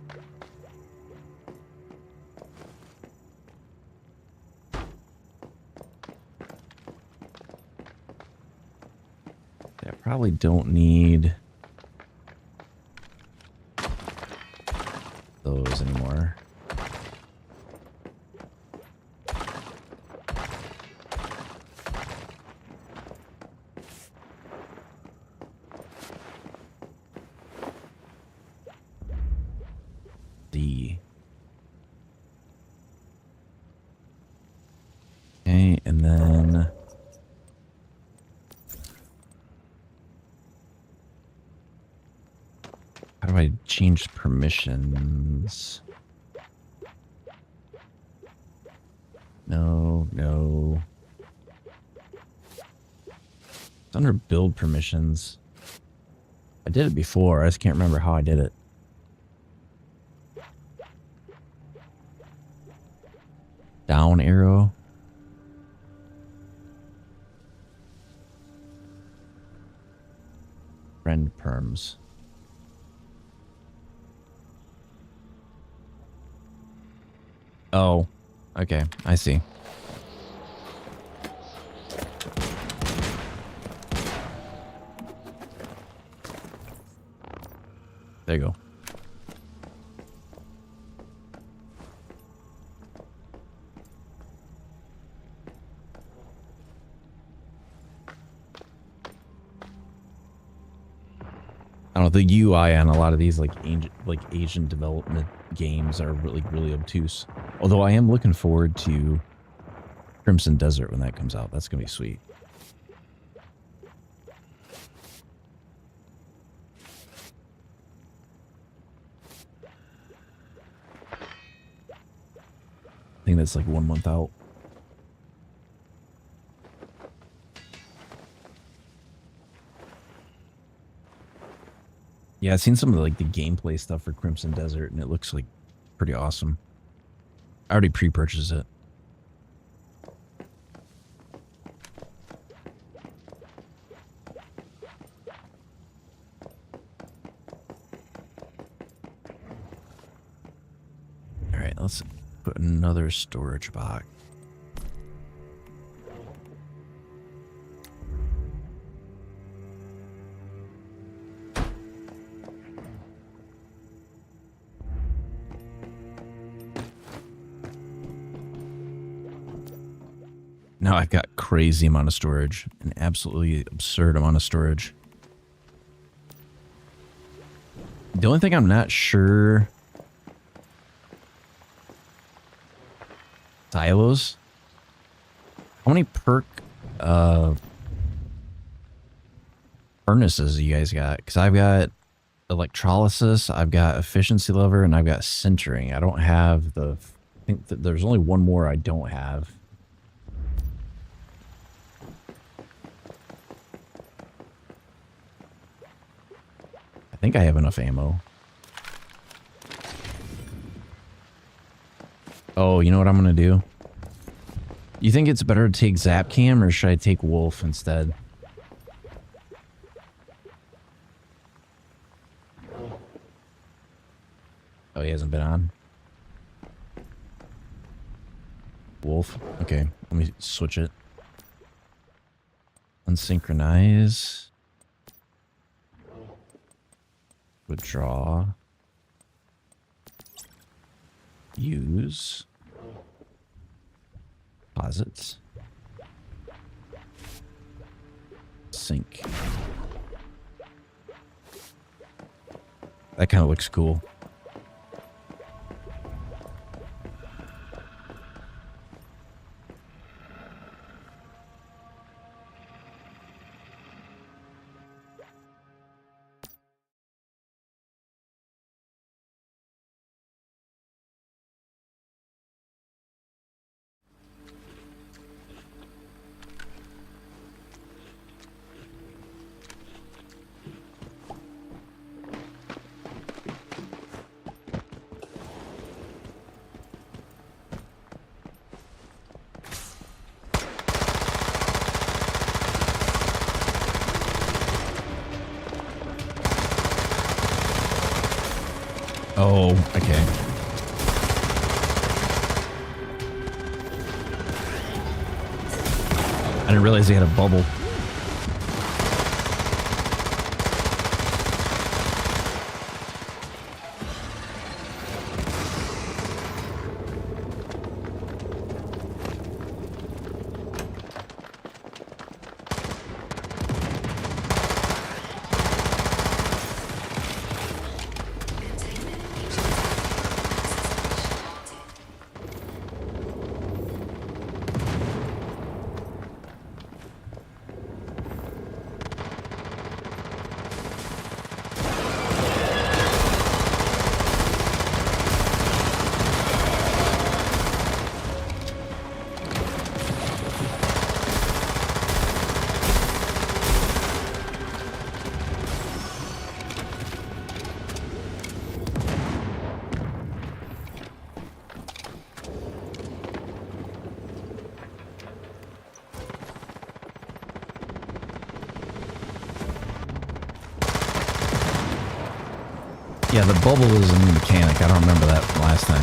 I probably don't need those anymore. Okay, and then how do I change permissions? No. It's under build permissions. I did it before. I just can't remember how I did it. Down arrow. Friend perms. Oh, okay. I see. There you go. I don't know, the UI on a lot of these like Asian development games are really obtuse. Although I am looking forward to Crimson Desert when that comes out. That's gonna be sweet. I think that's like 1 month out. Yeah, I've seen some of the gameplay stuff for Crimson Desert, and it looks like pretty awesome. I already pre-purchased it. All right, let's put another storage box. Now I've got crazy amount of storage, an absolutely absurd amount of storage. The only thing I'm not sure... Silos? How many perk furnaces you guys got? Because I've got electrolysis, I've got efficiency lever, and I've got sintering. I don't have the... I think that there's only one more I don't have. I think I have enough ammo. Oh, you know what I'm gonna do? You think it's better to take Zapcam or should I take Wolf instead? Oh, he hasn't been on. Wolf. Okay, let me switch it. Unsynchronize. Withdraw. Use. Posits. Sync. That kind of looks cool. Oh, okay. I didn't realize he had a bubble. Yeah, the bubble is a new mechanic. I don't remember that from last time.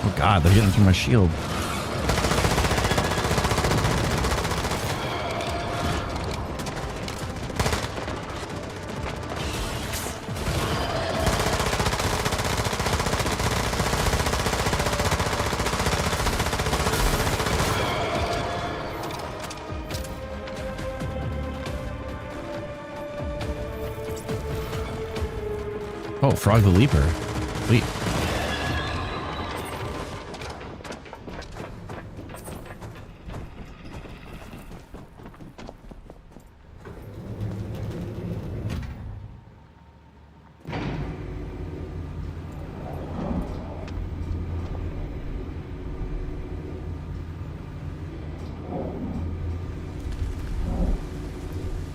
Oh god, they're getting through my shield. Oh, Frog the Leaper. Sweet.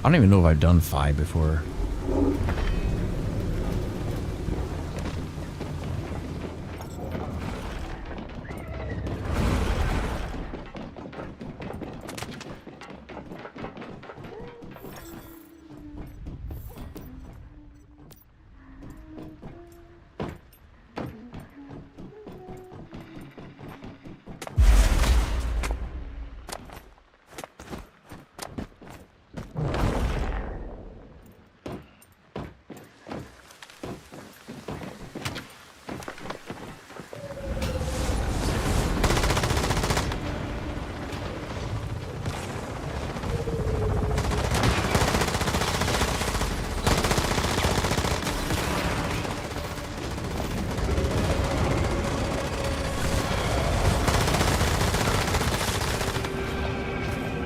I don't even know if I've done 5 before.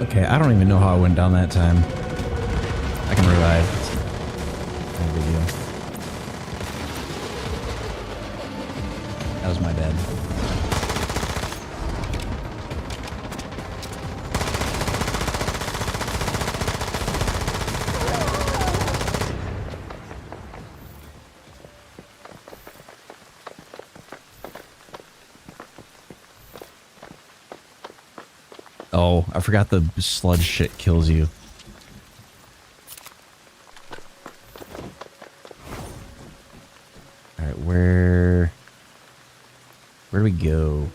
Okay, I don't even know how I went down that time. I can revive. It's no big deal. That was my bad. Oh, I forgot the sludge shit kills you. Alright, where do we go?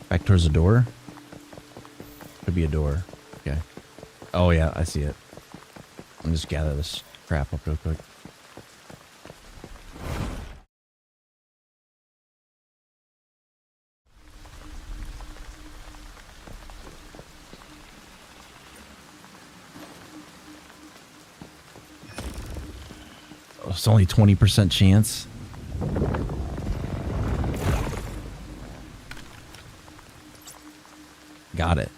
Back towards the door? Could be a door. Okay. Oh yeah, I see it. Let me just gather this crap up real quick. Oh, it's only 20% chance. Got it.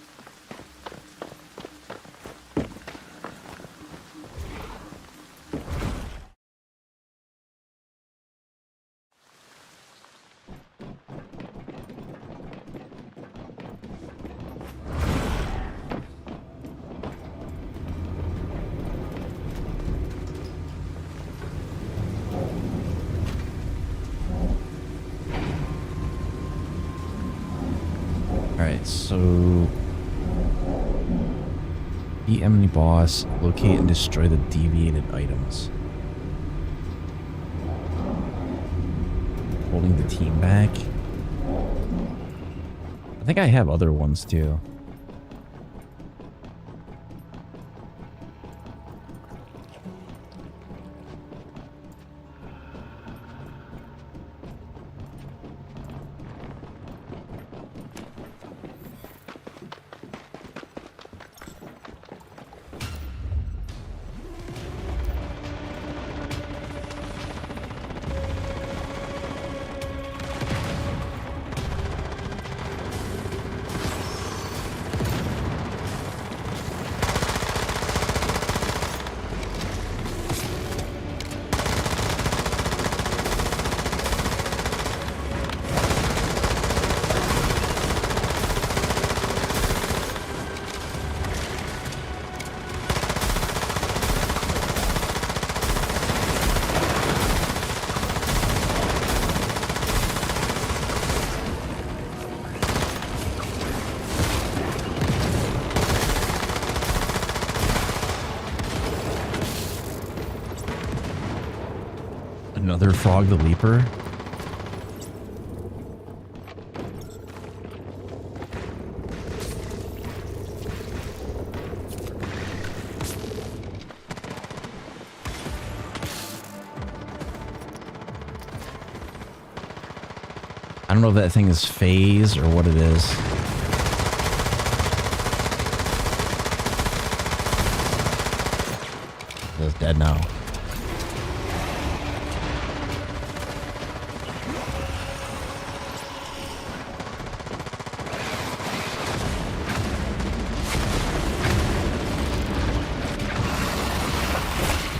Alright, so beat enemy boss, locate and destroy the deviated items. Holding the team back. I think I have other ones too. Another Frog the Leaper. I don't know if that thing is phase or what it is. It's dead now.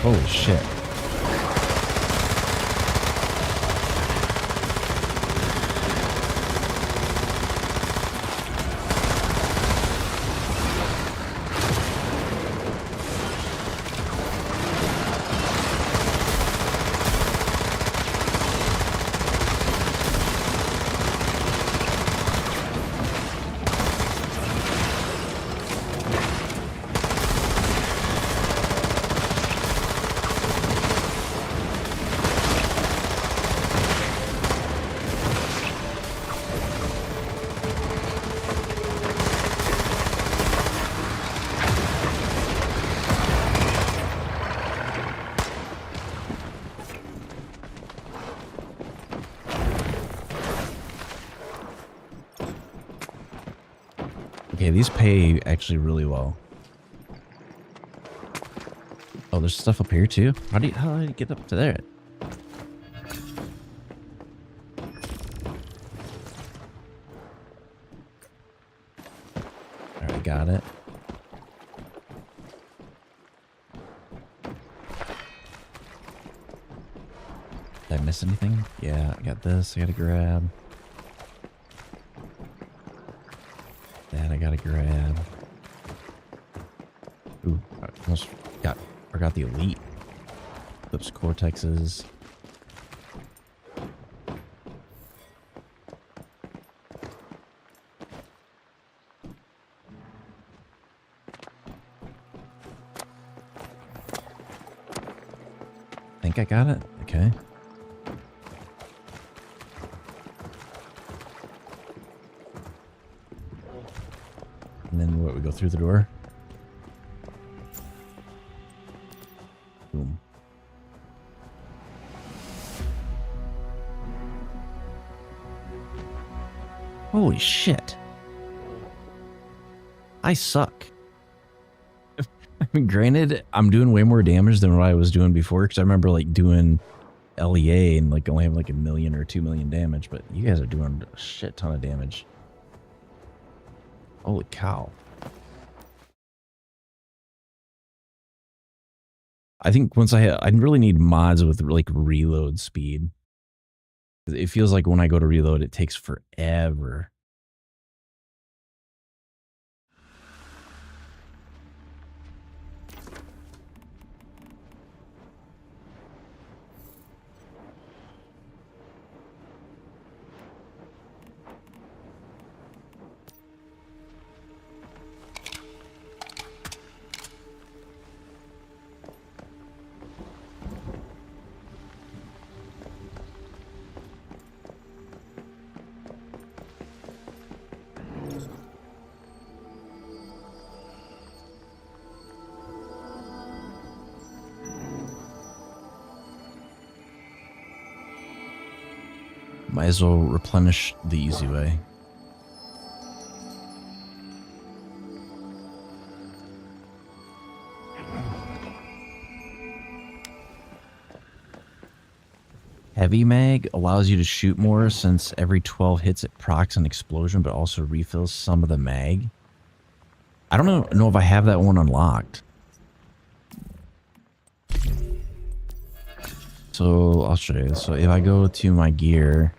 Holy shit. Okay, these pay actually really well. Oh, there's stuff up here too? How do I get up to there? Alright, got it. Did I miss anything? Yeah, I got this. I gotta grab. That I gotta grab. Ooh, I almost forgot the elite. Eclipse Cortexes. I think I got it. Okay. And then what, we go through the door? Boom. Holy shit. I suck. I mean, granted, I'm doing way more damage than what I was doing before, because I remember like doing LEA and like only having like 1 million or 2 million damage, but you guys are doing a shit ton of damage. Holy cow. I think once I really need mods with like reload speed. It feels like when I go to reload, it takes forever. Might as well replenish the easy way. Heavy mag allows you to shoot more since every 12 hits it procs an explosion, but also refills some of the mag. I don't know if I have that one unlocked. So I'll show you. So if I go to my gear,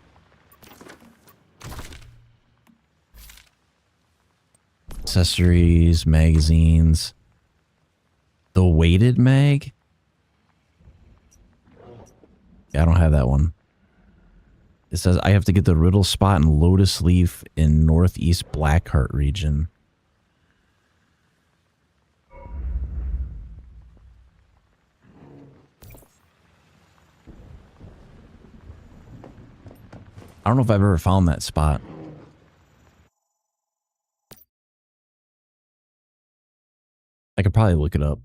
accessories, magazines, the weighted mag. Yeah, I don't have that one. It says I have to get the Riddle Spot and Lotus Leaf in Northeast Blackheart region. I don't know if I've ever found that spot. I could probably look it up.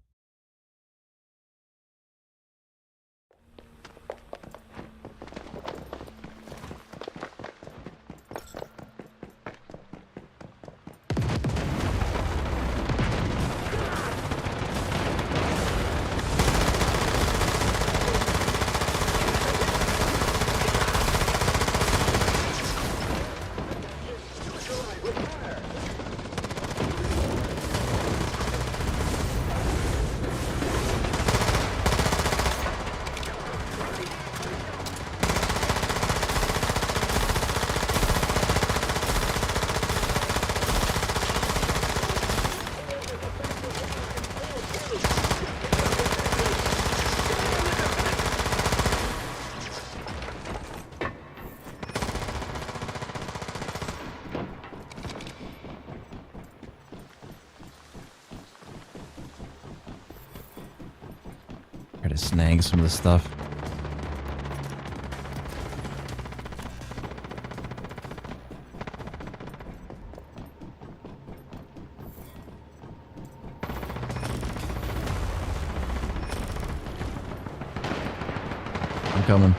Try to snag some of this stuff. I'm coming.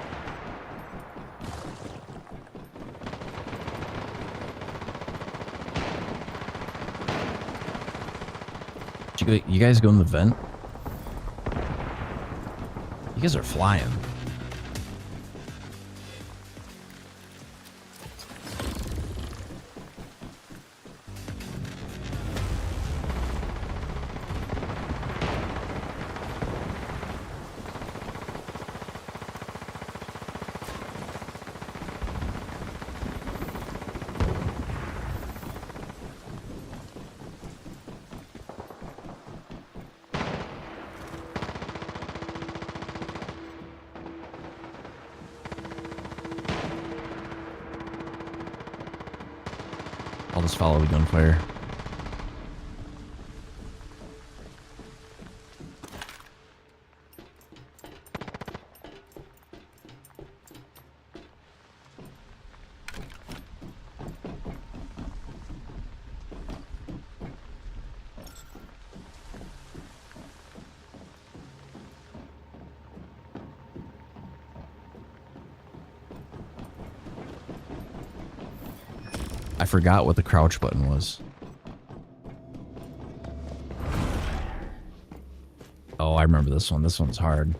You guys go in the vent? You guys are flying. I'll just follow the gunfire. I forgot what the crouch button was. Oh, I remember this one. This one's hard.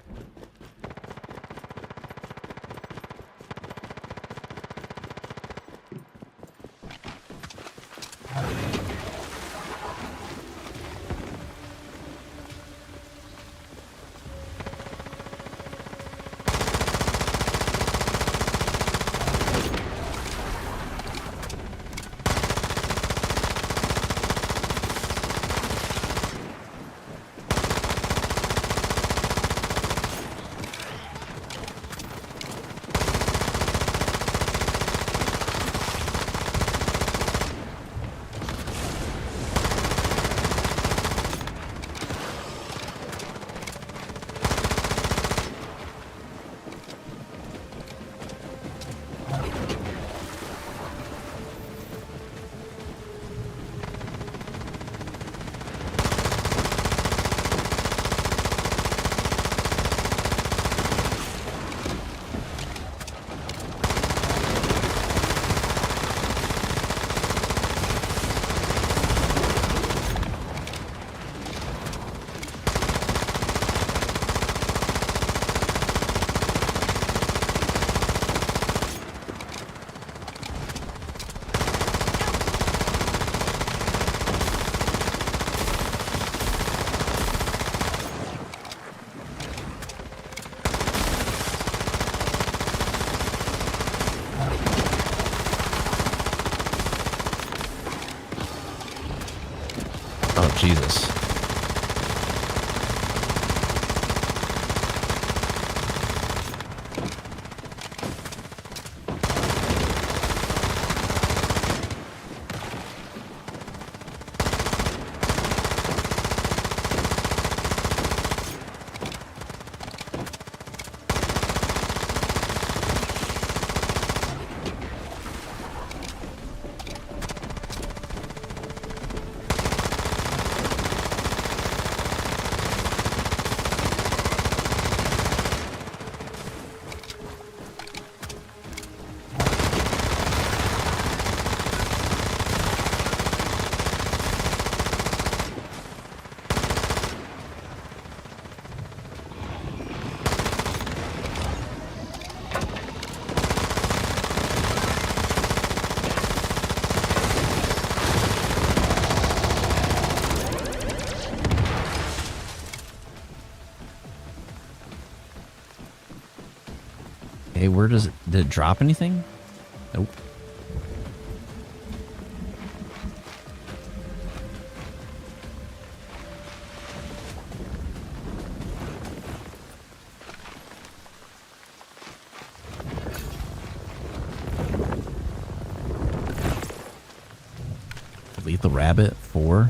Oh, Jesus. Okay, where does it... Did it drop anything? Nope. Lethal Rabbit 4.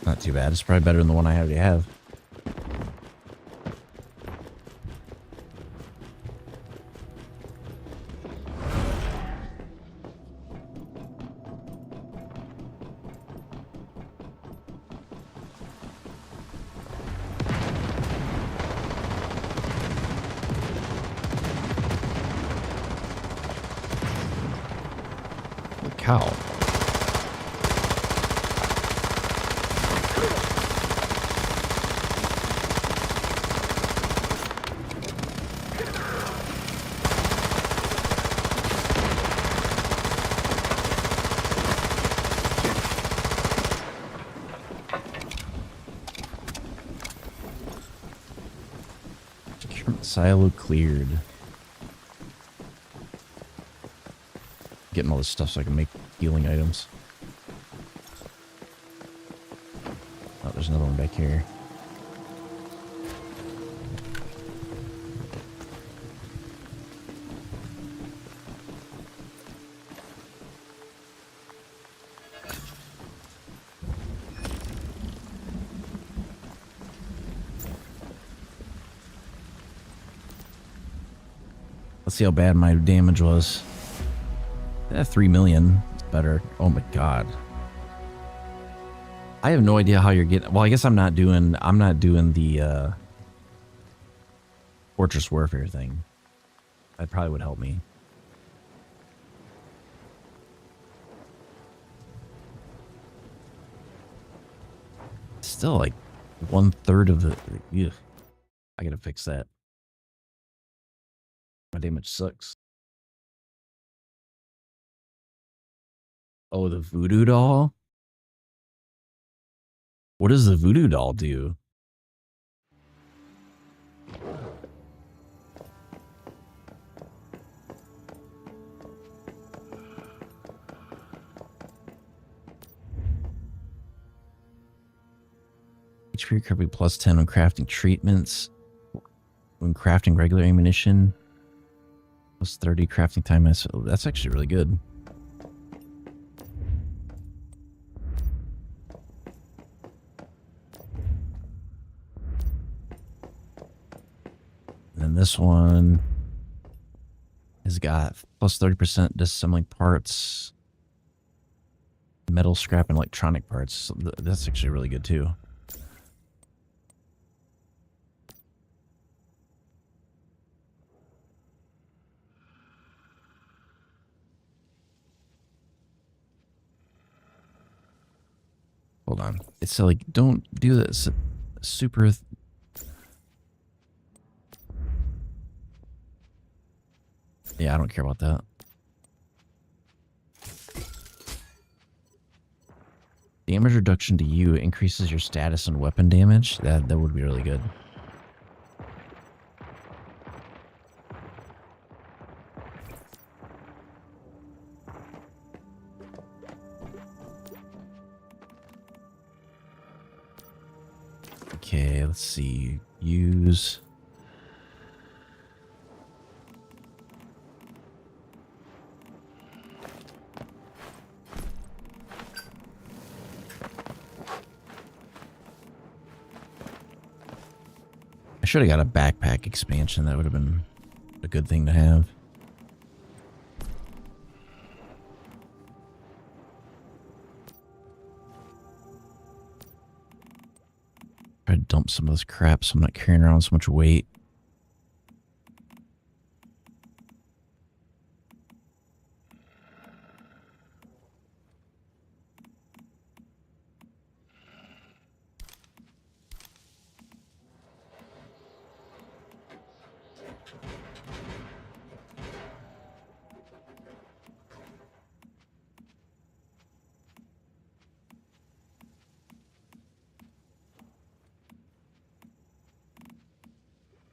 Not too bad. It's probably better than the one I already have. Holy cow. Silo cleared. Getting all this stuff so I can make healing items. Oh, there's another one back here. Let's see how bad my damage was. 3 million. It's better. Oh my god. I have no idea how you're getting... Well, I guess I'm not doing the Fortress Warfare thing. That probably would help me. Still like 1/3 of the... Ugh. I gotta fix that. My damage sucks. Oh, the voodoo doll? What does the voodoo doll do? HP recovery plus 10 when crafting treatments. When crafting regular ammunition. Plus 30 crafting time. That's actually really good. And this one has got plus 30% disassembling parts, metal scrap, and electronic parts. So that's actually really good too. Hold on. It's like, don't do this. Super... Yeah, I don't care about that. Damage reduction to you increases your status and weapon damage. That would be really good. Okay, let's see. Use... I should have got a backpack expansion. That would have been a good thing to have. Try to dump some of this crap so I'm not carrying around so much weight.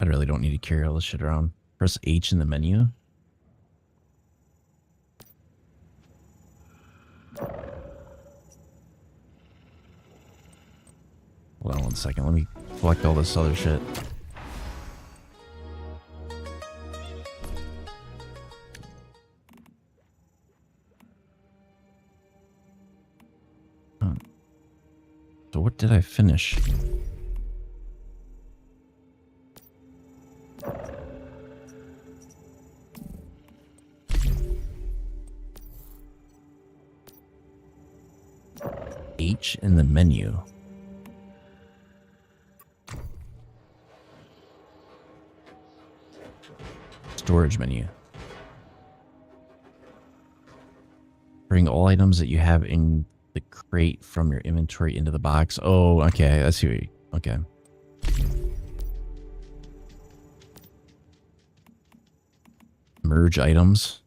I really don't need to carry all this shit around. Press H in the menu. Hold on one second. Let me collect all this other shit. Huh. So what did I finish? H in the menu. Storage menu. Bring all items that you have in the crate from your inventory into the box. Oh, okay. I see what you... Okay. Merge items.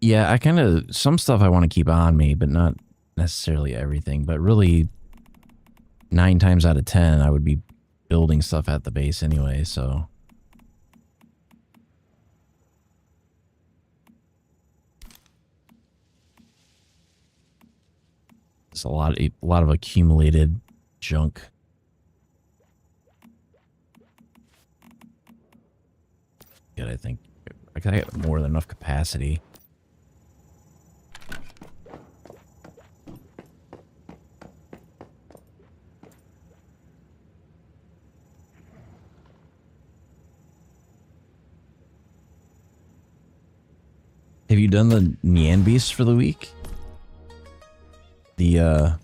Yeah, I kind of... Some stuff I want to keep on me, but not necessarily everything. But really, 9 times out of 10, I would be building stuff at the base anyway, so... It's a lot of accumulated junk. Good, I think. I got more than enough capacity. Have you done the Nyan Beast for the week? That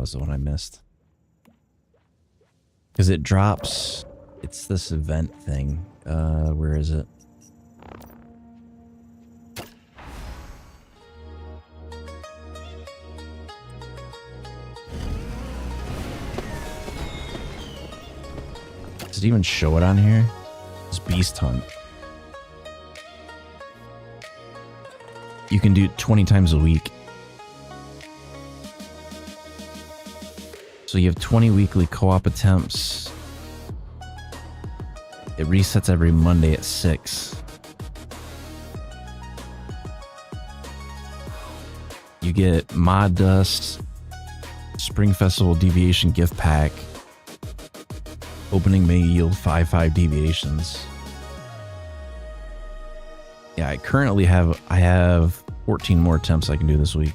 was the one I missed. Because it drops... It's this event thing. Where is it? Does it even show it on here? It's Beast Hunt. You can do it 20 times a week. So you have 20 weekly co-op attempts. It resets every Monday at 6. You get Mod Dust, Spring Festival Deviation Gift Pack. Opening may yield 5 deviations. Yeah, I currently have 14 more attempts I can do this week.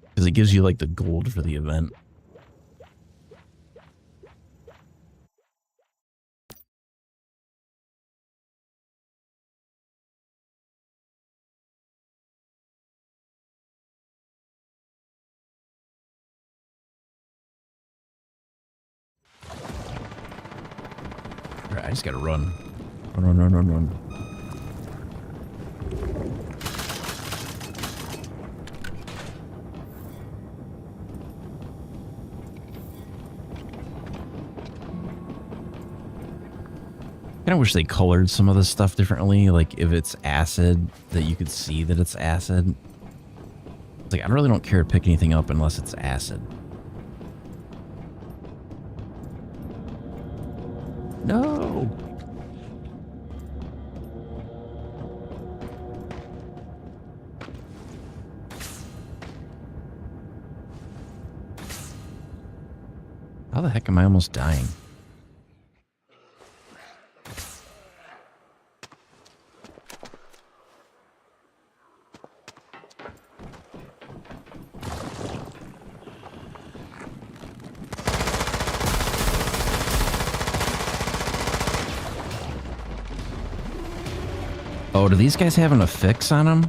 Because it gives you like the gold for the event. Alright, I just gotta run. Run. I wish they colored some of this stuff differently. Like if it's acid, that you could see that it's acid. It's like I really don't care to pick anything up unless it's acid. No. How the heck am I almost dying? Oh, do these guys having a fix on them?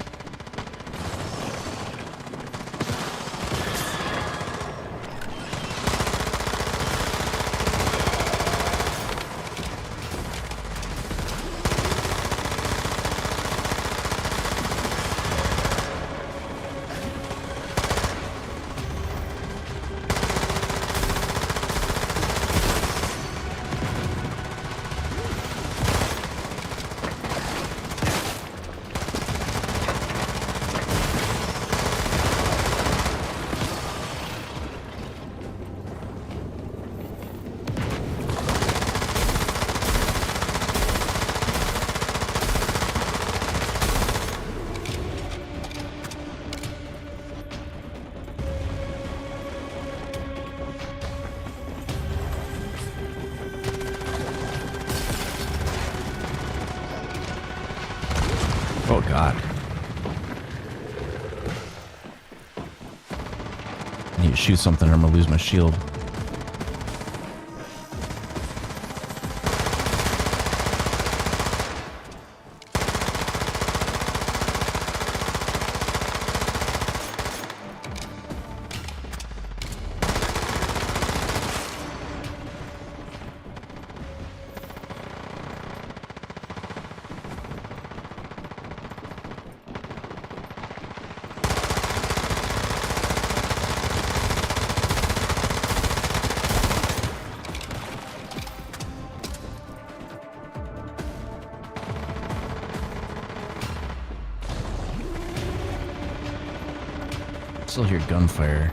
I need to shoot something or I'm gonna lose my shield. Still hear gunfire.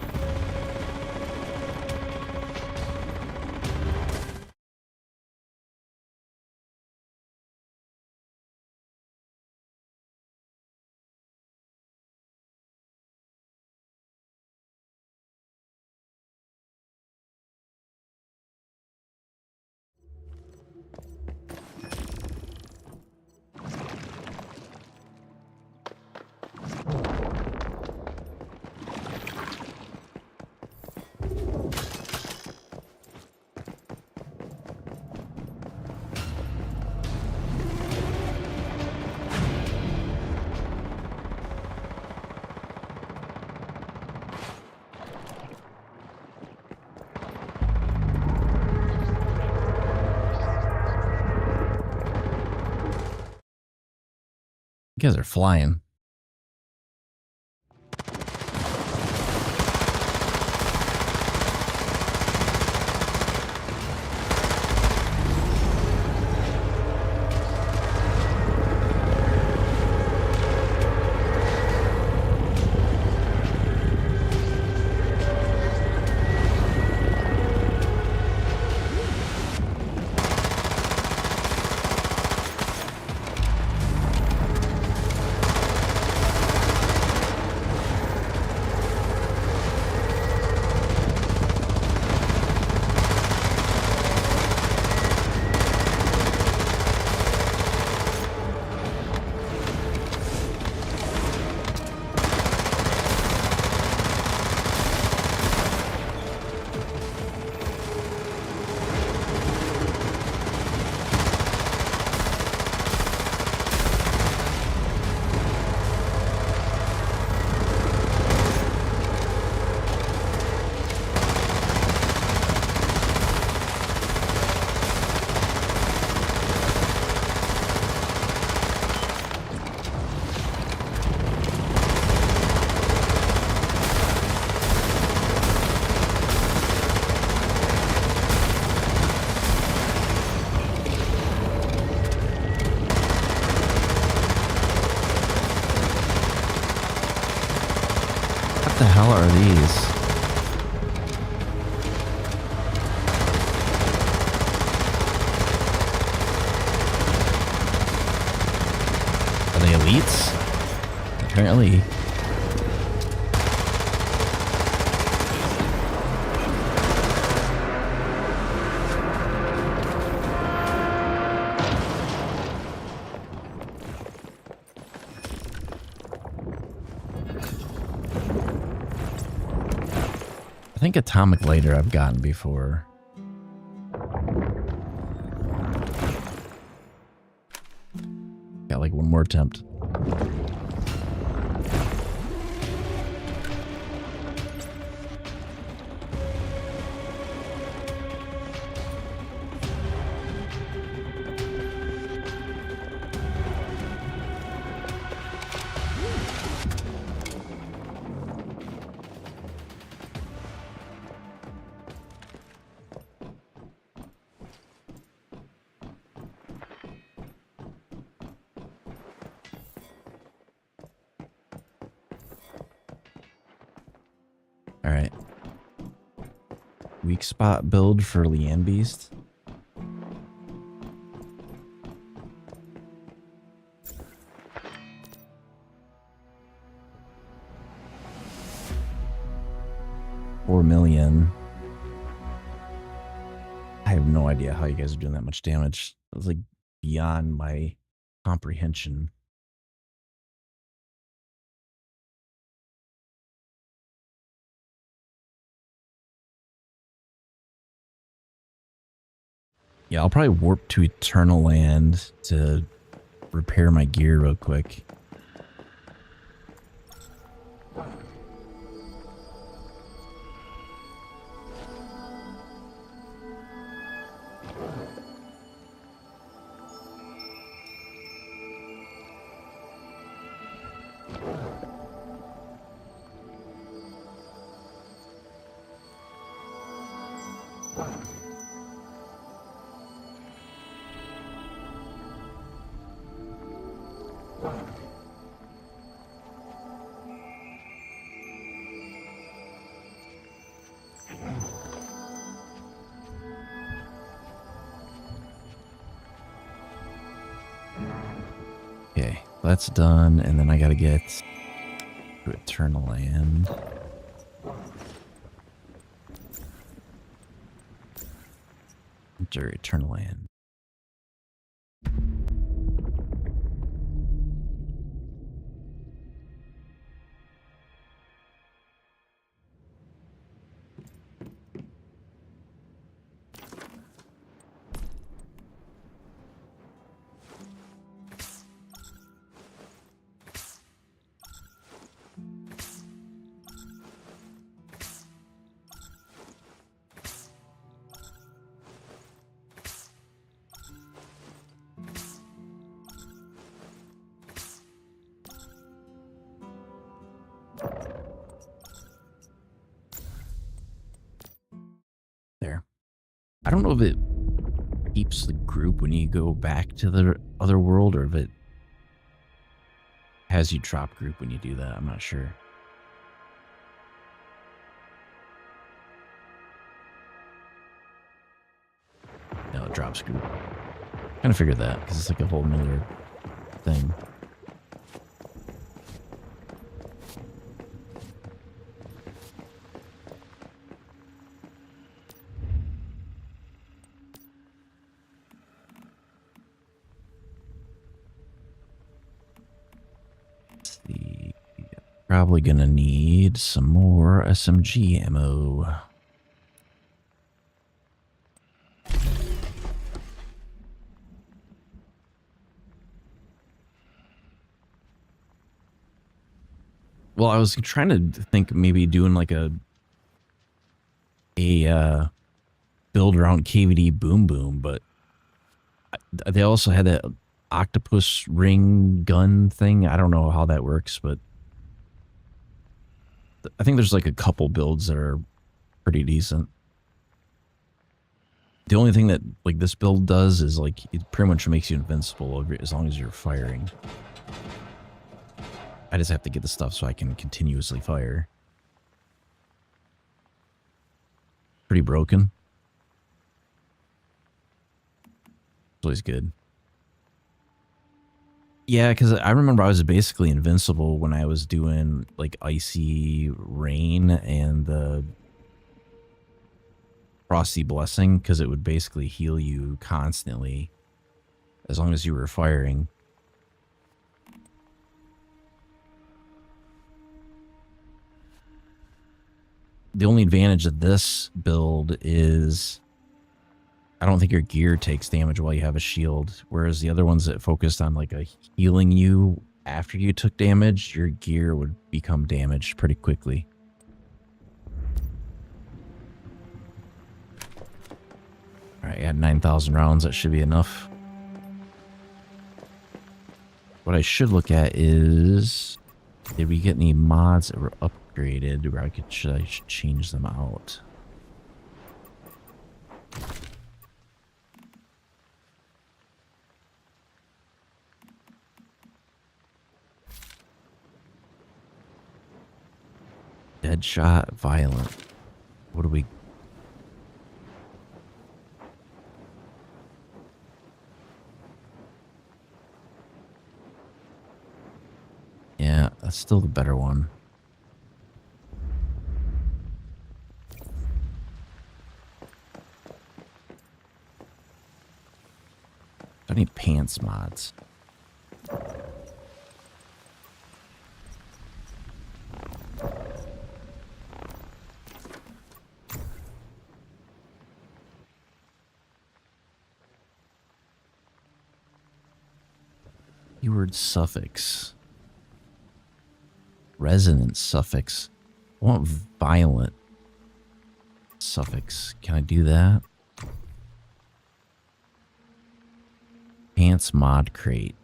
You guys are flying. What the hell are these? Are they elites? Apparently. I think Atomic Later I've gotten before. Got like one more attempt. All right. Weak spot build for Lian Beast. $4 million. I have no idea how you guys are doing that much damage. It was like beyond my comprehension. Yeah, I'll probably warp to Eternal Land to repair my gear real quick. Okay, that's done, and then I gotta get to Eternal Land. Enter Eternal Land. There. I don't know if it keeps the group when you go back to the other world or if it has you drop group when you do that. I'm not sure. No, it drops group. Kind of figured that because it's like a whole nother thing. Probably gonna need some more SMG ammo. Well, I was trying to think maybe doing like a build around KVD Boom Boom, but they also had that octopus ring gun thing. I don't know how that works, but I think there's like a couple builds that are pretty decent. The only thing that like this build does is like it pretty much makes you invincible as long as you're firing. I just have to get the stuff so I can continuously fire. Pretty broken. It's always good. Yeah, because I remember I was basically invincible when I was doing like Icy Rain and the Frosty Blessing, because it would basically heal you constantly as long as you were firing. The only advantage of this build is I don't think your gear takes damage while you have a shield, whereas the other ones that focused on like a healing you after you took damage, your gear would become damaged pretty quickly. All right, I got 9,000 rounds. That should be enough. What I should look at is, did we get any mods that were upgraded where I should change them out? Deadshot Violent. What do we... Yeah, that's still the better one. I need pants mods. Keyword suffix. Resonant suffix. I want violent suffix. Can I do that? Pants mod crate.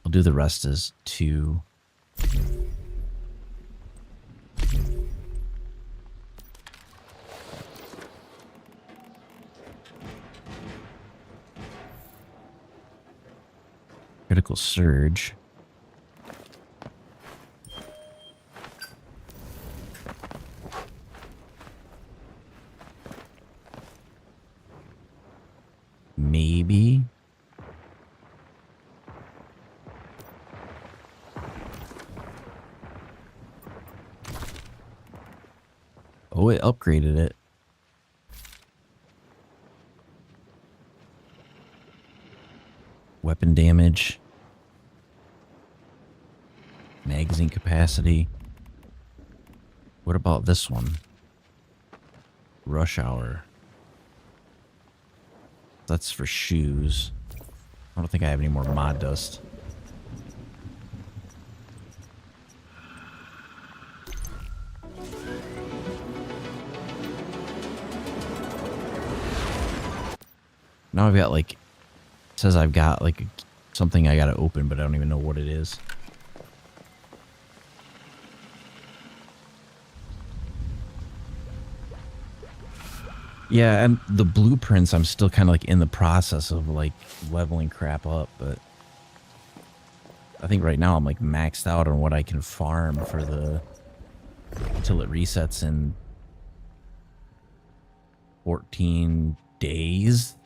I'll do the rest as 2. Critical surge. Maybe. Oh, it upgraded it. Weapon damage. Magazine capacity. What about this one? Rush hour. That's for shoes. I don't think I have any more mod dust. Now I've got like, it says I've got like something I gotta open, but I don't even know what it is. Yeah, and the blueprints, I'm still kind of like in the process of like leveling crap up, but I think right now I'm like maxed out on what I can farm for the, until it resets in 14 days.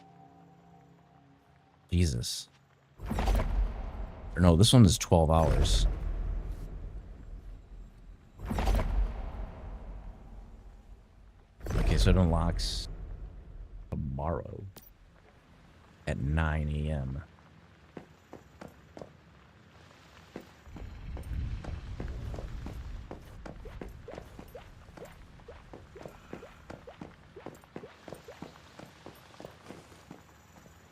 Jesus. Or no, this one is 12 hours. Okay, so it unlocks tomorrow at 9 a.m.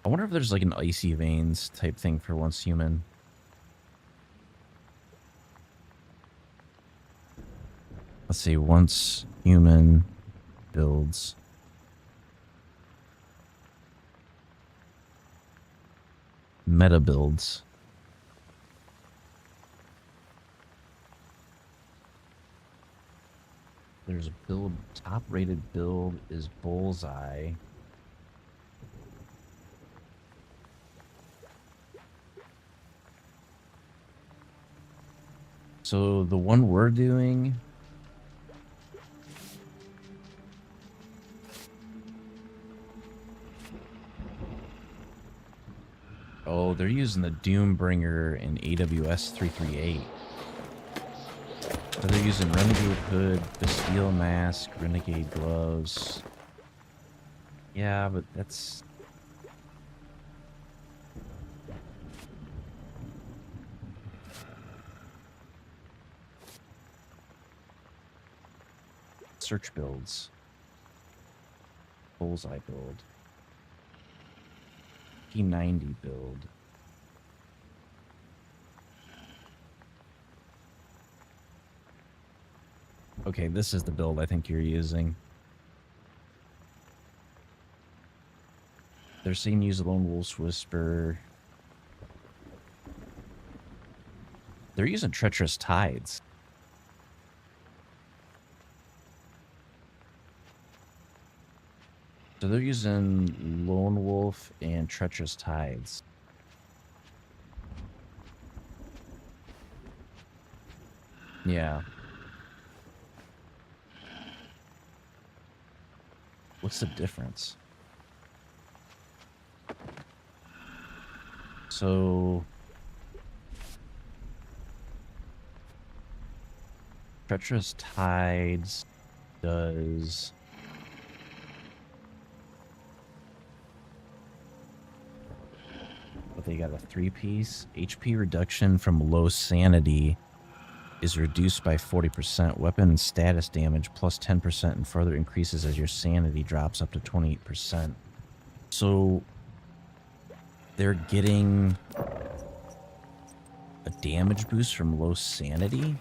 I wonder if there's like an icy veins type thing for once human. Let's see, once human builds. Meta builds. There's a build, top rated build is Bullseye. So the one we're doing, oh, they're using the Doombringer in AWS 338. So they're using Renegade Hood, Bastille Mask, Renegade Gloves. Yeah, but that's... Search builds. Bullseye build. P90 build. Okay, this is the build I think you're using. They're saying use Lone Wolf's Whisper. They're using Treacherous Tides. So they're using Lone Wolf and Treacherous Tides. Yeah. What's the difference? So... Treacherous Tides does... But they got a 3-piece HP reduction from low sanity is reduced by 40%. Weapon status damage plus 10% and further increases as your sanity drops up to 28%. So they're getting a damage boost from low sanity?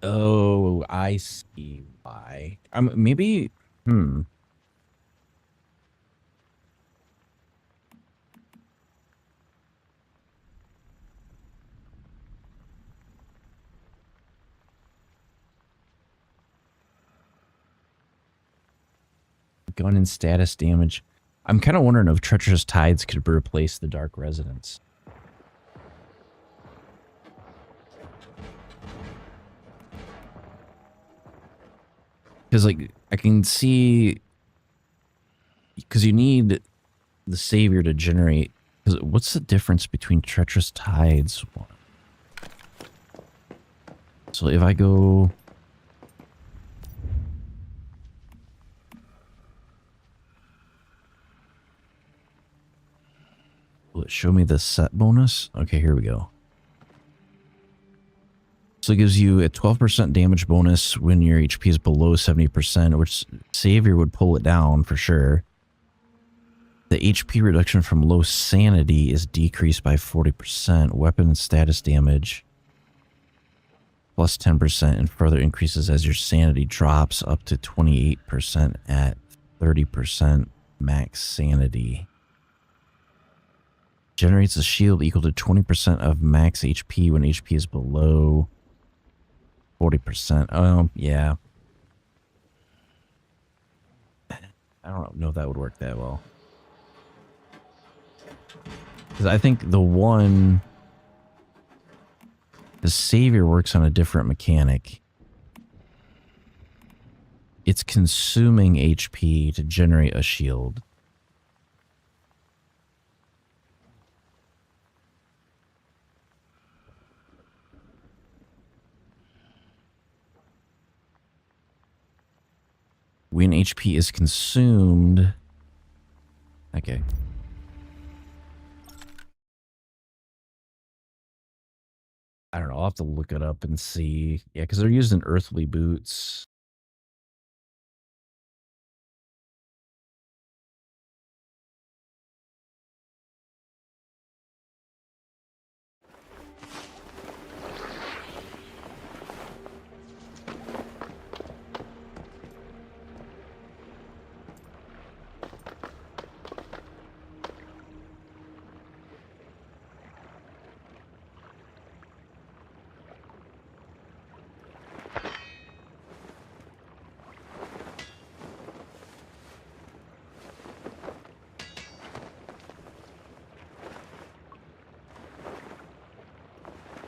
Oh, I see why. Maybe, gun and status damage. I'm kind of wondering if Treacherous Tides could replace the Dark Resonance. Because, like, I can see... Because you need the Savior to generate... Because what's the difference between Treacherous Tides? So if I go... Will it show me the set bonus? Okay, here we go. So it gives you a 12% damage bonus when your HP is below 70%, which Savior would pull it down for sure. The HP reduction from low sanity is decreased by 40%. Weapon and status damage plus 10% and further increases as your sanity drops up to 28% at 30% max sanity. Generates a shield equal to 20% of max HP when HP is below 40%. Yeah. I don't know if that would work that well. Because I think the Savior works on a different mechanic. It's consuming HP to generate a shield. When HP is consumed... Okay. I don't know. I'll have to look it up and see. Yeah, because they're using earthly boots.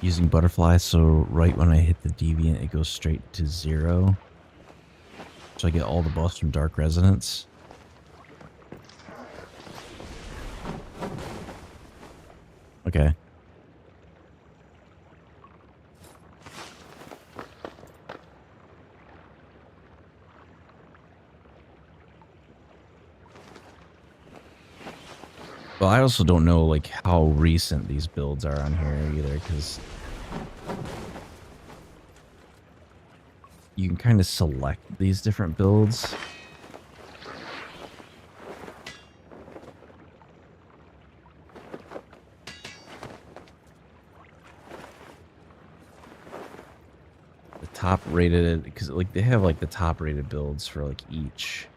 Using butterfly, so right when I hit the deviant, it goes straight to 0. So I get all the buffs from Dark Resonance. Okay. Well, I also don't know, like, how recent these builds are on here either, because you can kind of select these different builds. The top rated, because like they have like the top rated builds for like each.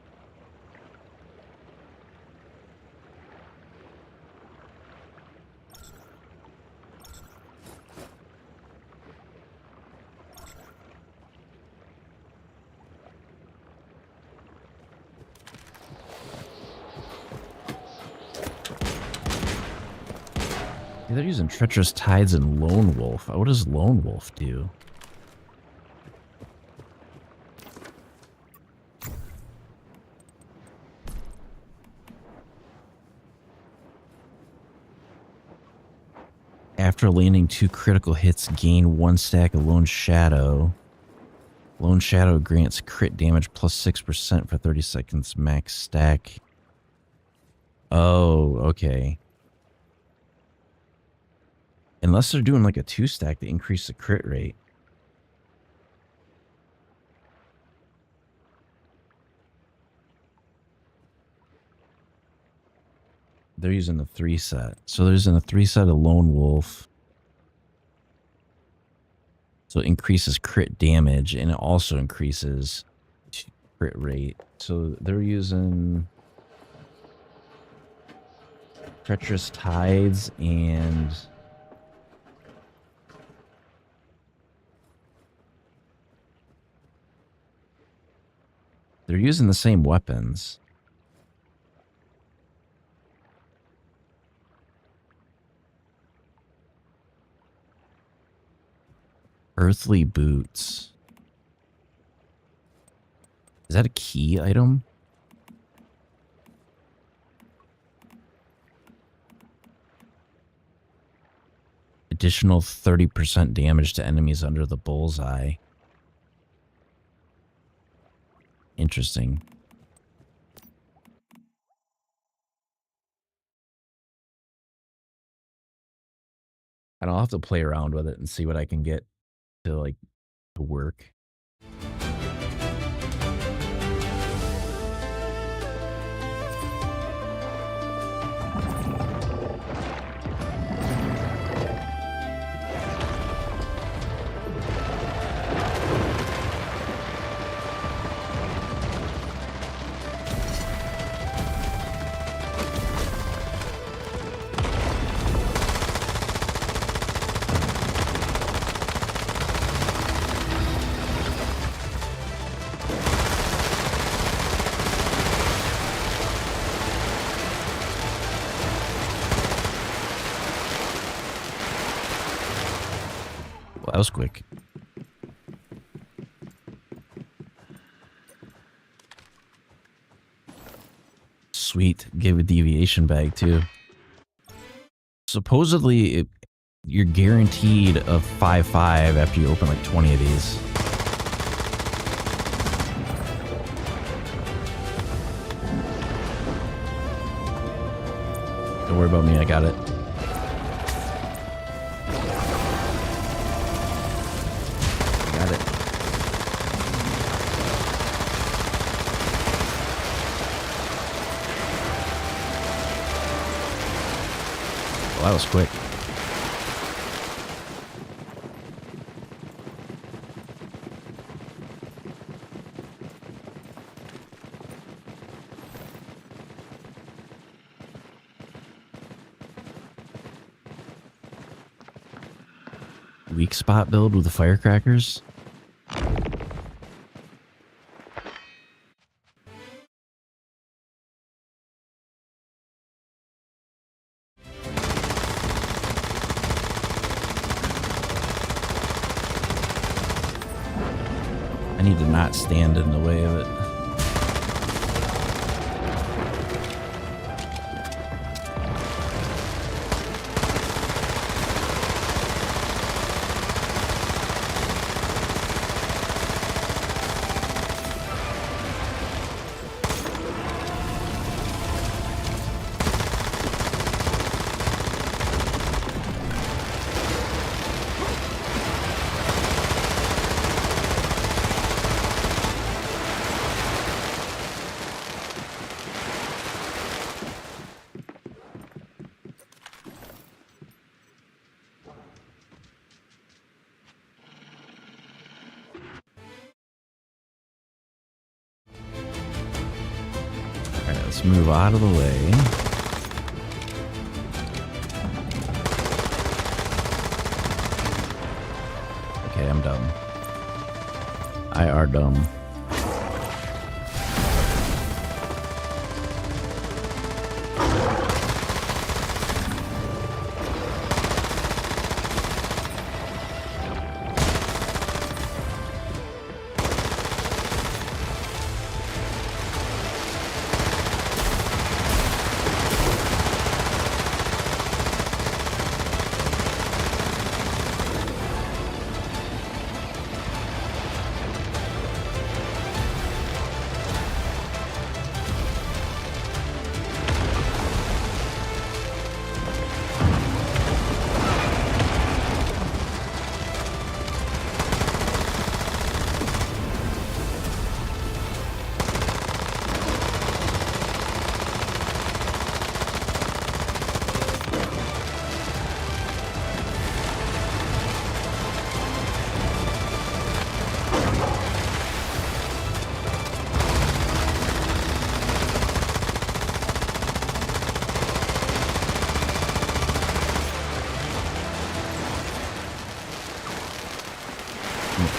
Yeah, they're using Treacherous Tides and Lone Wolf. What does Lone Wolf do? After landing 2 critical hits, gain 1 stack of Lone Shadow. Lone Shadow grants crit damage plus 6% for 30 seconds max stack. Oh, okay. Unless they're doing like a 2 stack to increase the crit rate. They're using the 3 set. So they're using a 3 set of Lone Wolf. So it increases crit damage and it also increases crit rate. So they're using Treacherous Tides and they're using the same weapons. Earthly Boots. Is that a key item? Additional 30% damage to enemies under the bullseye. Interesting. And I'll have to play around with it and see what I can get to like to work. Well, that was quick. Sweet. Give a deviation bag too. Supposedly, you're guaranteed a 5/5 after you open like 20 of these. Don't worry about me, I got it. Got it. Well, that was quick. Weak spot build with the firecrackers. I need to not stand in the way of it. Alright, let's move out of the way. Okay, I'm dumb. I are dumb.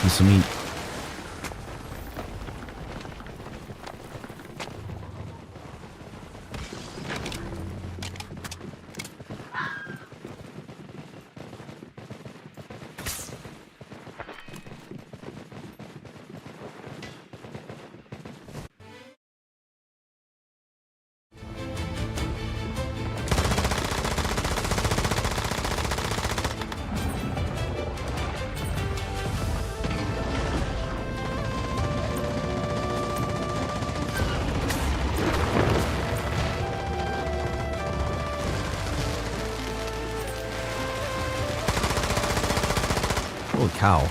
Piece of meat. Holy cow.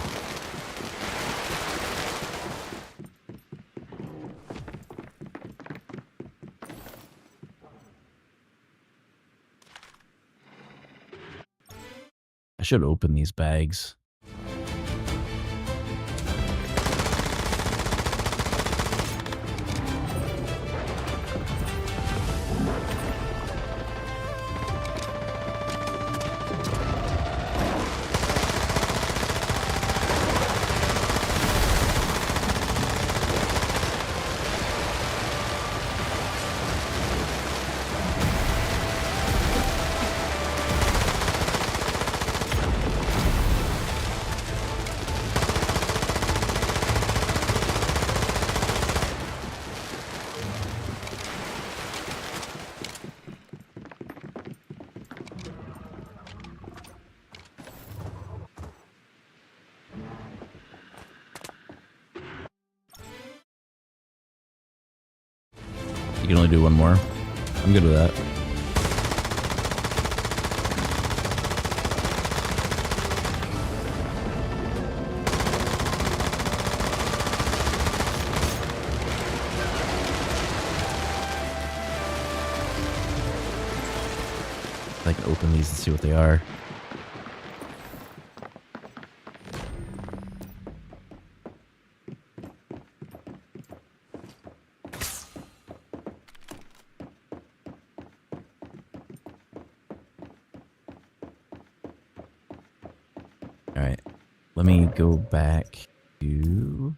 I should open these bags. You can only do one more. I'm good with that. I can open these and see what they are. All right, let me go back to,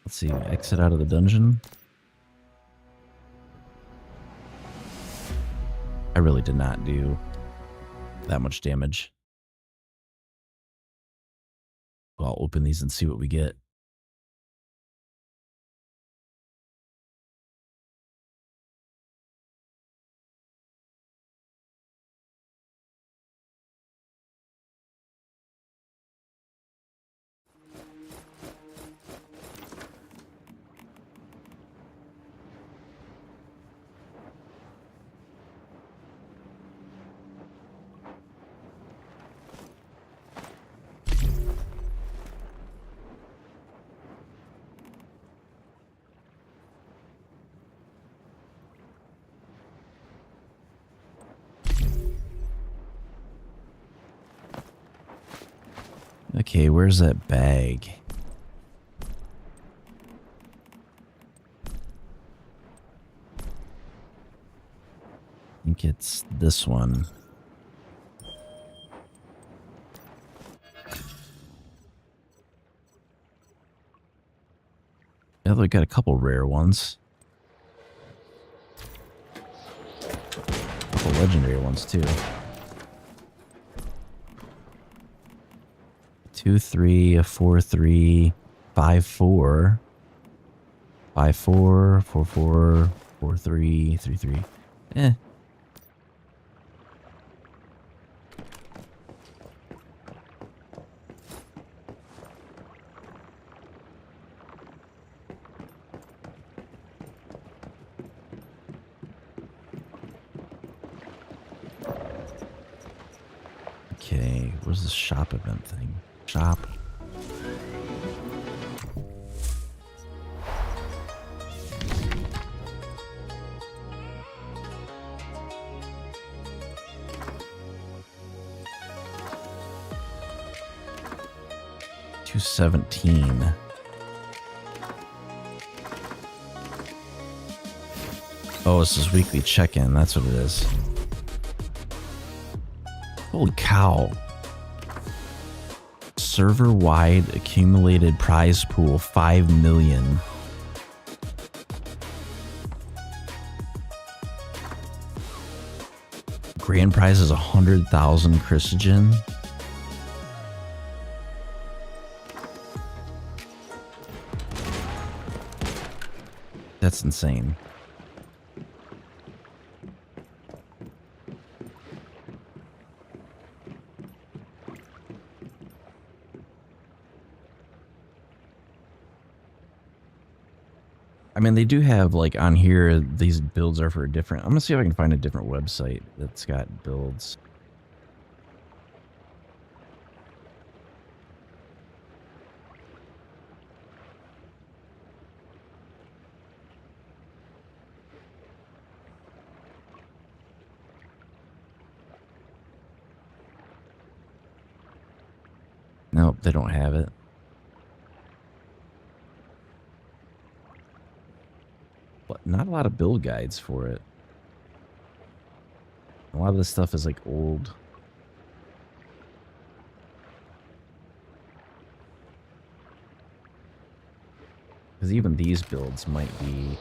let's see, exit out of the dungeon. I really did not do that much damage. Well, I'll open these and see what we get. Okay, where's that bag? I think it's this one. Yeah, they got a couple rare ones. A couple legendary ones too. 2, 3, 4, 3, 5, 4, 5, 4, 4, 4, 4, 3, 3, 3. Eh. Okay, where's the shop event thing? Shop. $217. Oh, this is weekly check-in. That's what it is. Holy cow. server-wide accumulated prize pool 5 million. Grand prize is 100,000 Chrysogen. That's insane. I mean, they do have, like, on here, these builds are for a different... I'm going to see if I can find a different website that's got builds. Nope, they don't have it. But not a lot of build guides for it. A lot of this stuff is like old. Because even these builds might be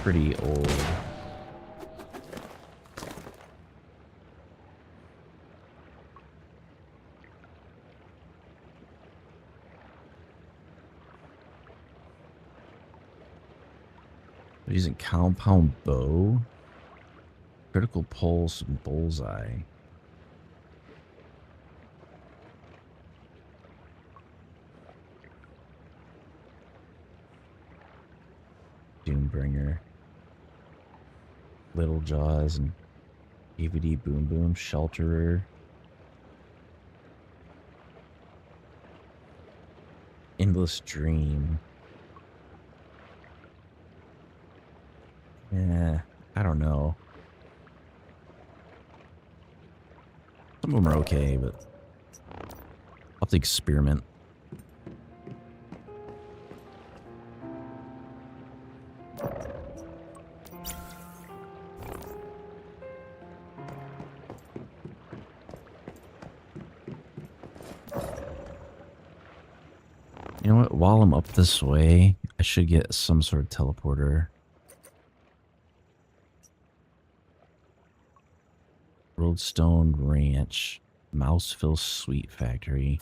pretty old. They're using compound bow, critical pulse, and bullseye. Doombringer, Little Jaws, and AVD Boom Boom, Shelterer. Endless Dream. Yeah, I don't know. Some of them are okay, but I'll have to experiment. You know what? While I'm up this way, I should get some sort of teleporter. Roadstone Ranch, Mouseville Sweet Factory.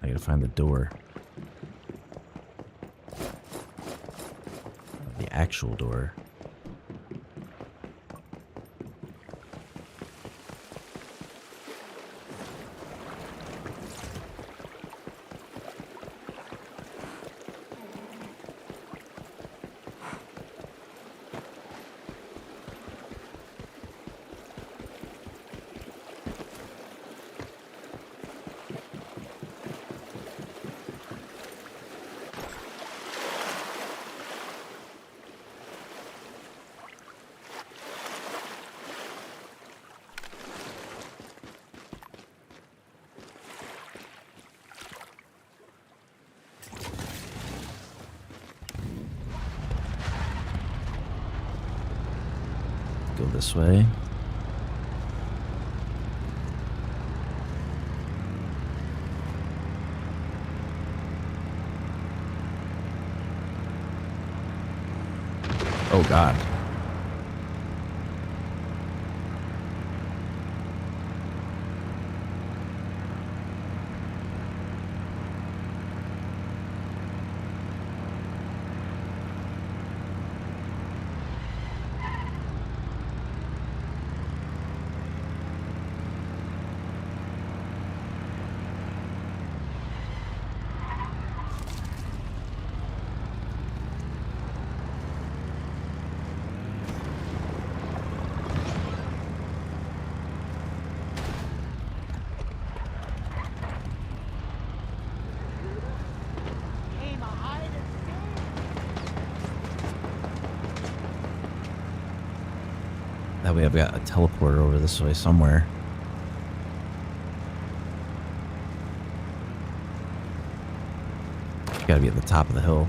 I gotta find the door. The actual door. Go this way. Oh God. That way I've got a teleporter over this way somewhere. Gotta be at the top of the hill.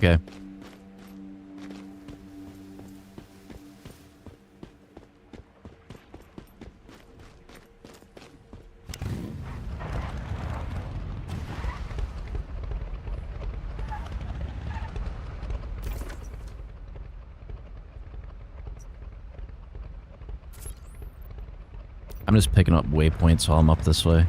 Okay. I'm just picking up waypoints while I'm up this way.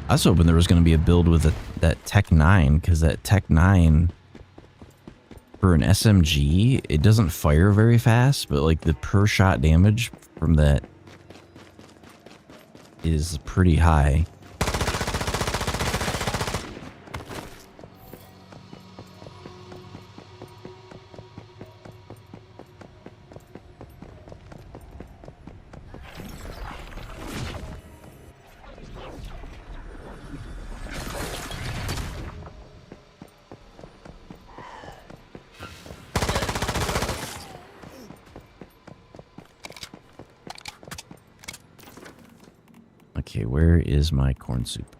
I was hoping there was going to be a build with that Tech 9, because that Tech 9 for an SMG, it doesn't fire very fast, but like the per shot damage from that is pretty high. Okay, where is my corn soup?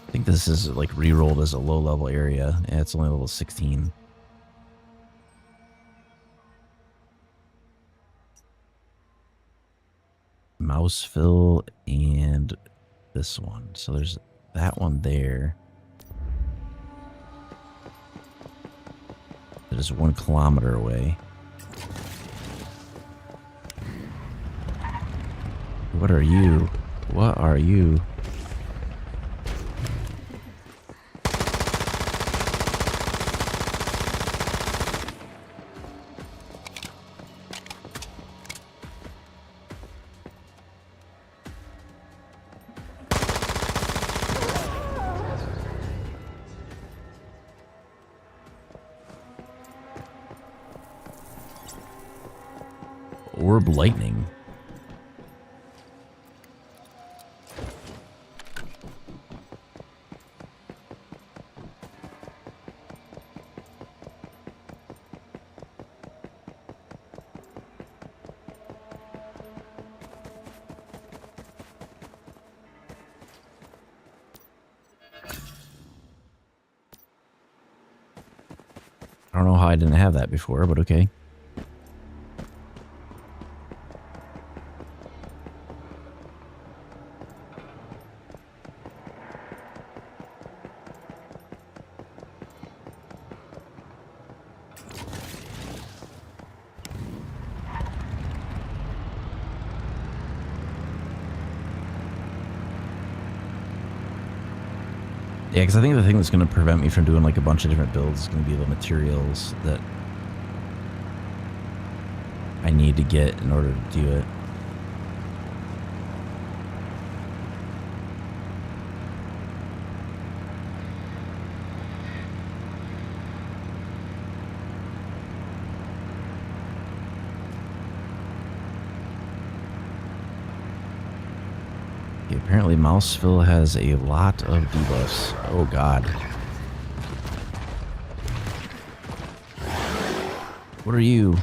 I think this is like re-rolled as a low-level area. Yeah, it's only level 16. Mouseville and this one. So there's that one there. That is 1 kilometer away. What are you? What are you? Orb lightning. I don't know how I didn't have that before, but okay. Yeah, because I think the thing that's going to prevent me from doing like a bunch of different builds is going to be the materials that I need to get in order to do it. Okay, apparently Mouseville has a lot of debuffs. Oh god. What are you?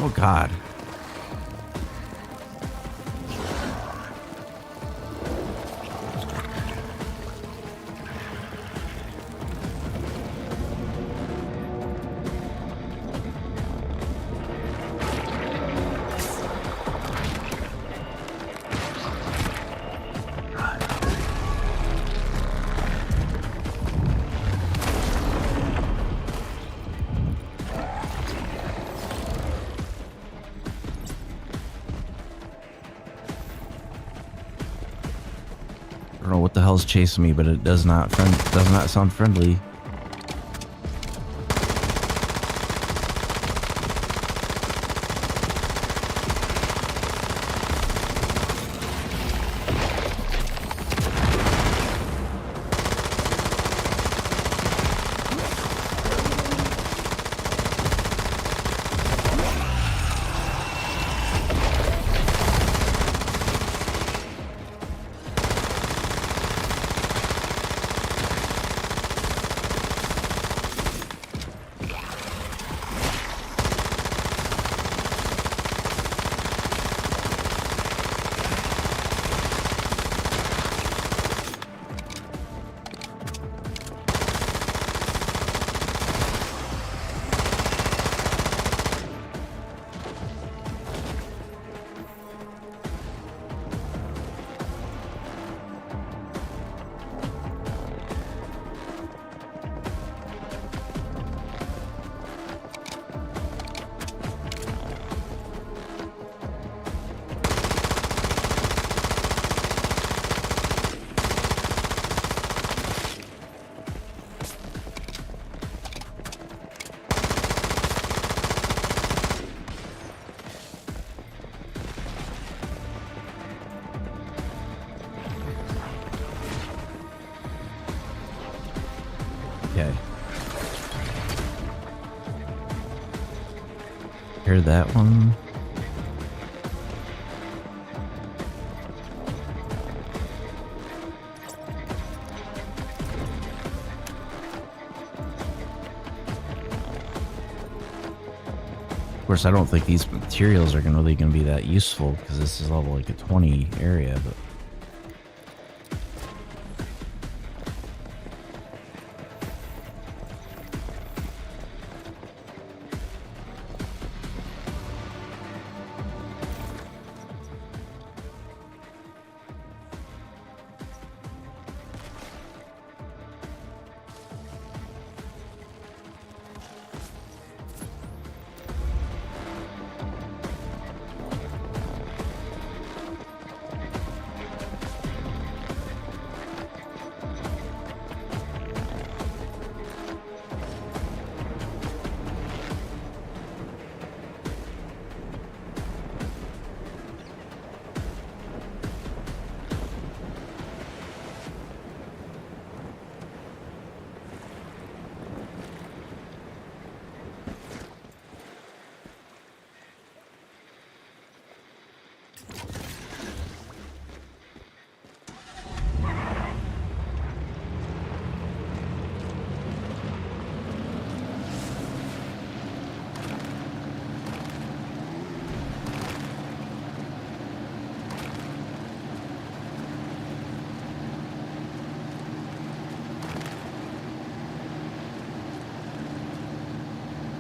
Oh God. I don't know what the hell's chasing me, but it does not sound friendly. Okay. Hear that one? Of course, I don't think these materials are really going to be that useful because this is level like a 20 area, but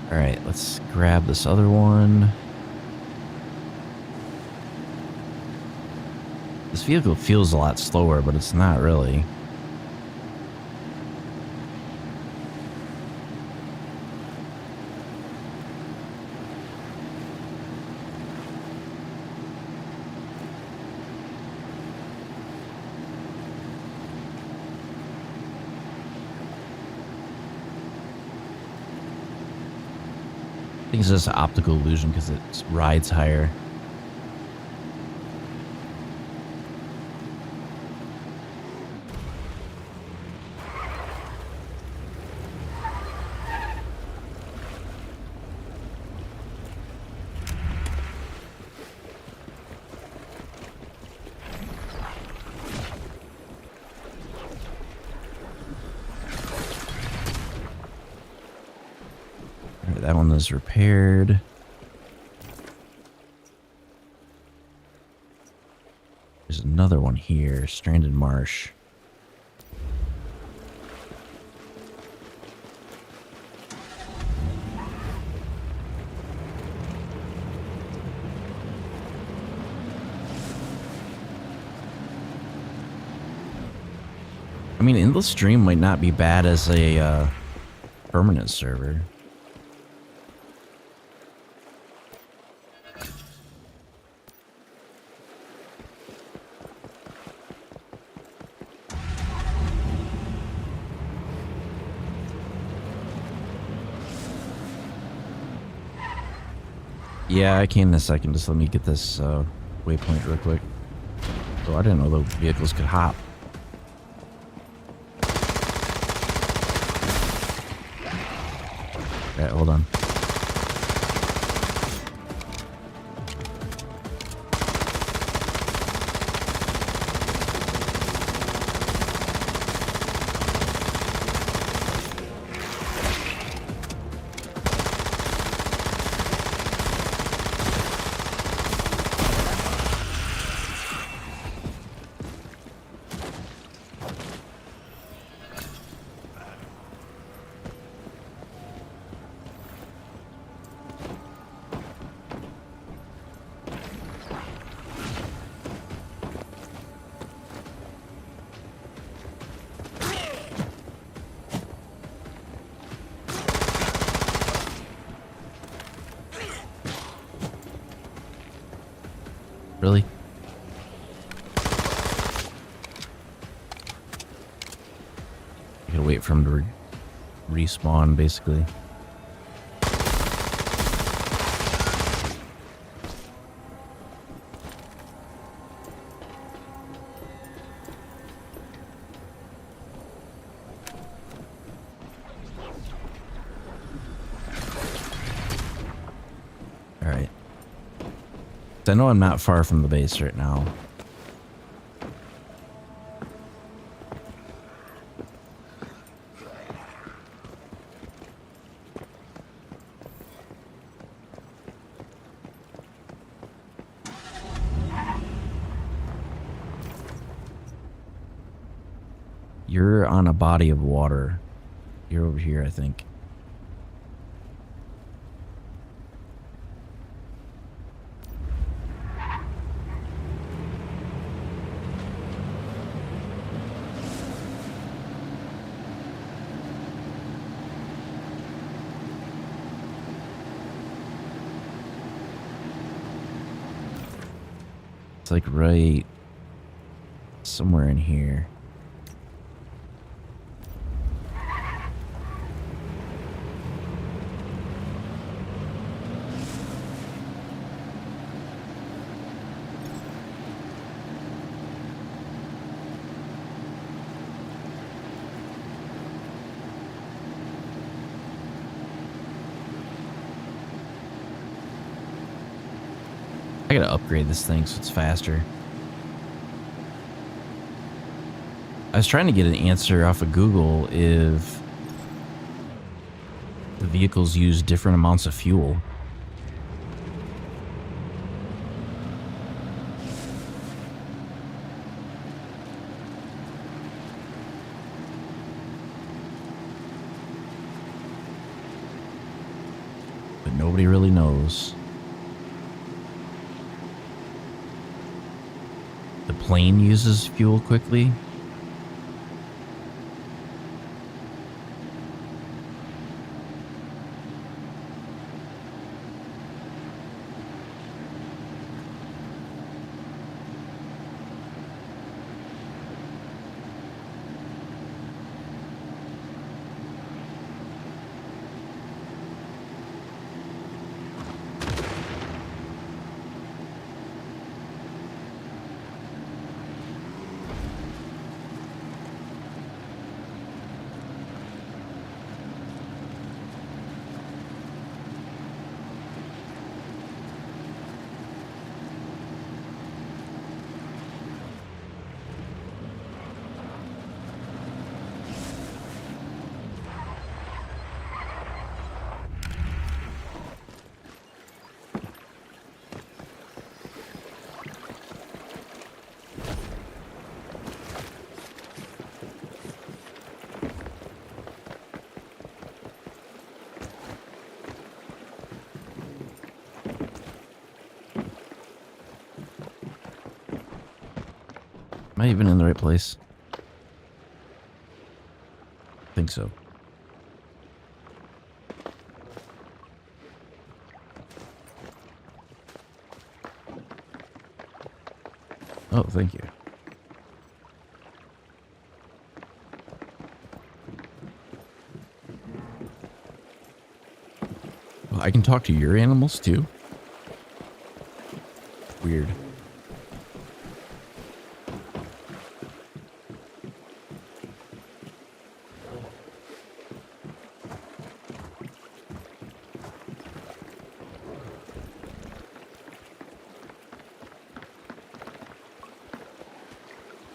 all right, let's grab this other one. This vehicle feels a lot slower, but it's not really. I think it's just an optical illusion because it rides higher. That one is repaired. another one here. Stranded Marsh. I mean, Endless Dream might not be bad as a permanent server. Yeah, I can in a second. Just let me get this waypoint real quick. Oh, I didn't know the vehicles could hop. Okay, hold on. Really? I gotta wait for him to respawn, basically. Alright. I know I'm not far from the base right now. You're on a body of water. You're over here, I think. It's like right somewhere in here. I gotta upgrade this thing so it's faster. I was trying to get an answer off of Google if the vehicles use different amounts of fuel. But nobody really knows. The plane uses fuel quickly. Am I even in the right place? I think so. Oh, thank you. Well, I can talk to your animals too? Weird.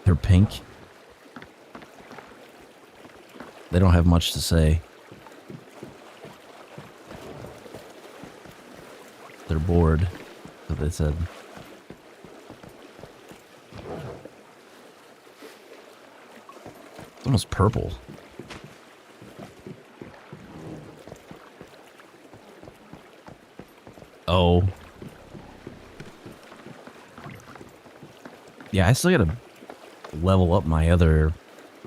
They're pink. They don't have much to say. They're bored, so they said. It's almost purple. Oh. Yeah, I still gotta level up my other...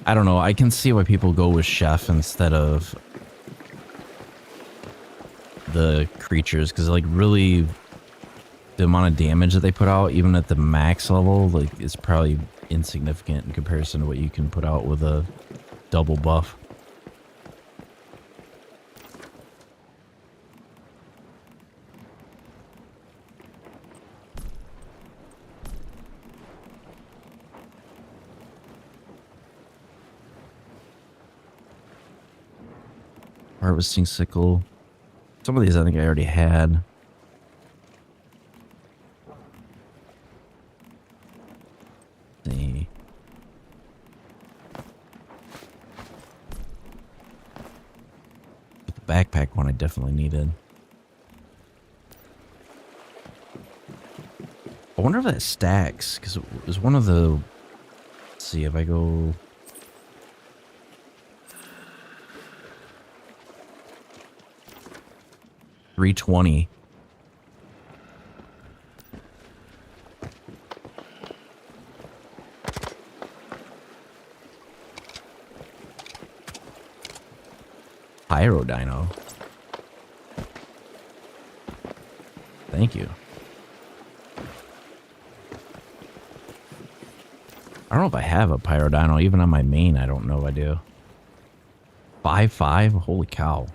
I don't know, I can see why people go with Chef instead of the creatures, because like really the amount of damage that they put out, even at the max level, like is probably insignificant in comparison to what you can put out with a double buff. Harvesting sickle. Some of these I think I already had. Let's see. But the backpack one I definitely needed. I wonder if that stacks, because it was one of the... Let's see if I go... $320. Pyro Dino. Thank you. I don't know if I have a Pyro Dino. Even on my main, I don't know if I do. 5.5? Holy cow.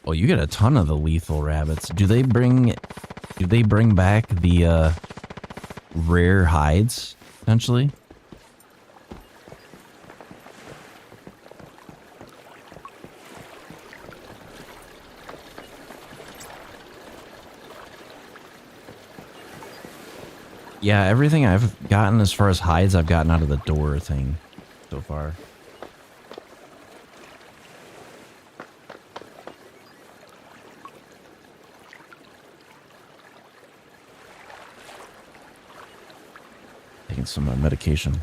Oh, you get a ton of the lethal rabbits. Do they bring back the rare hides potentially? Yeah, everything I've gotten as far as hides I've gotten out of the door thing so far. Taking some medication.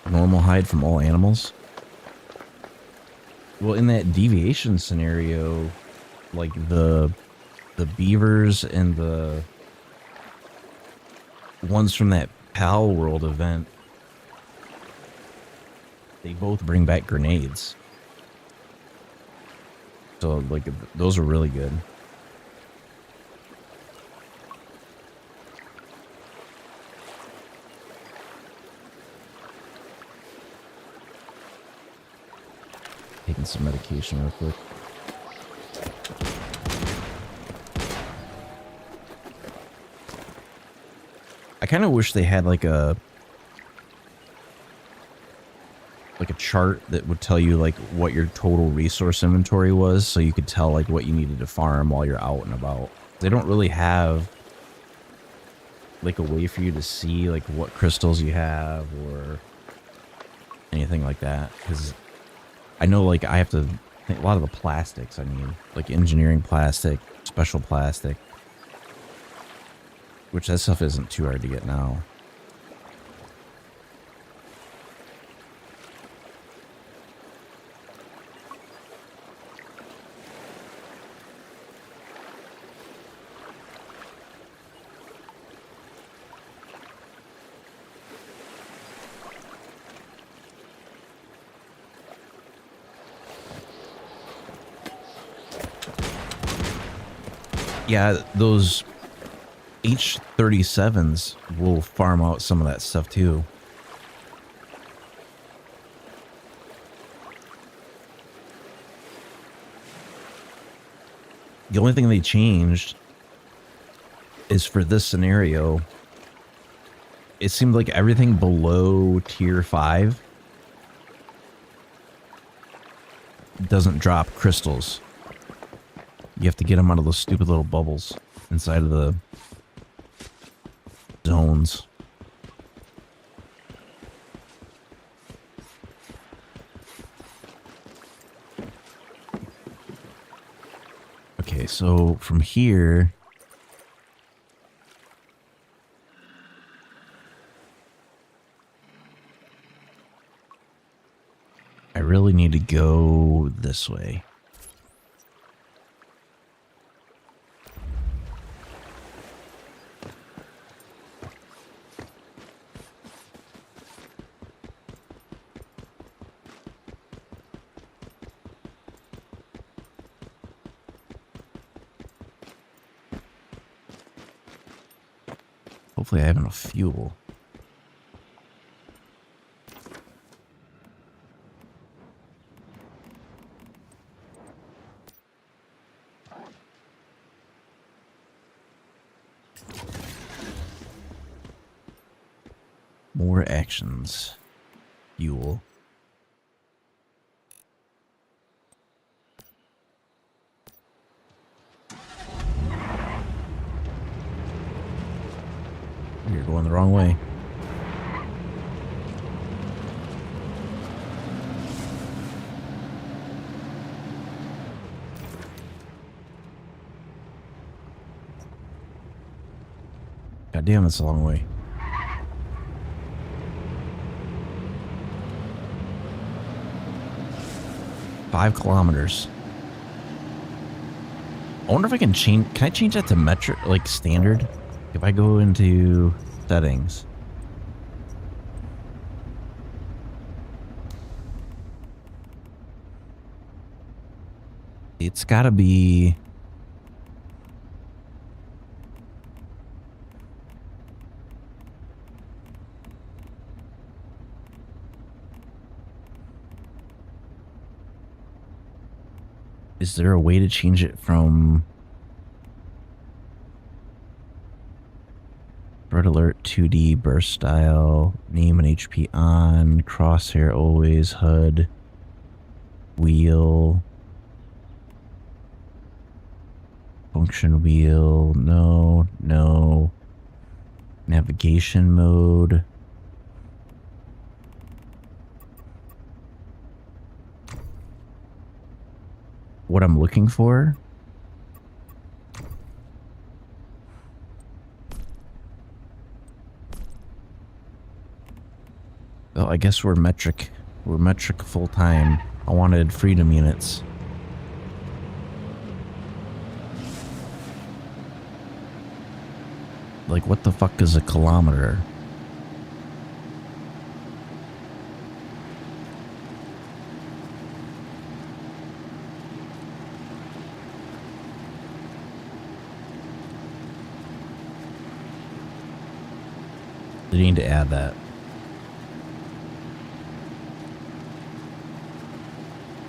Normal hide from all animals? Well, in that deviation scenario, like the beavers and the ones from that Pal World event, they both bring back grenades. So, like, those are really good. Taking some medication real quick. I kind of wish they had like a chart that would tell you like what your total resource inventory was, so you could tell like what you needed to farm while you're out and about. They don't really have like a way for you to see like what crystals you have or anything like that, because I know like I have to I think a lot of the plastics, I mean, like engineering plastic, special plastic, which that stuff isn't too hard to get now. Yeah, those H-37s will farm out some of that stuff too. The only thing they changed is for this scenario, it seemed like everything below tier 5 doesn't drop crystals. You have to get them out of those stupid little bubbles inside of the zones. Okay, so from here, I really need to go this way. Hopefully I have enough fuel. More actions. Fuel. You're going the wrong way. God damn, that's a long way. Five kilometers. I wonder if I can change. Can I change that to metric, like standard? If I go into settings. It's gotta be. Is there a way to change it from Red Alert 2D burst style, name and HP on, crosshair always, HUD, wheel, function wheel, no, no, navigation mode. What I'm looking for? Well, I guess we're metric. We're metric full time. I wanted freedom units. Like, what the fuck is a kilometer? They need to add that.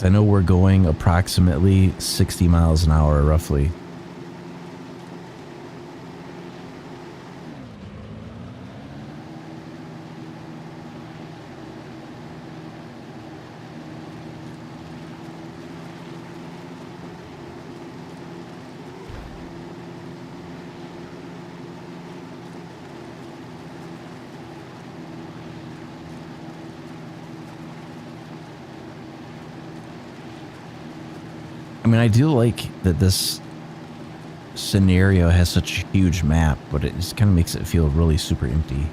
I know we're going approximately 60 miles an hour, roughly. I mean, I do like that this scenario has such a huge map, but it just kind of makes it feel really super empty.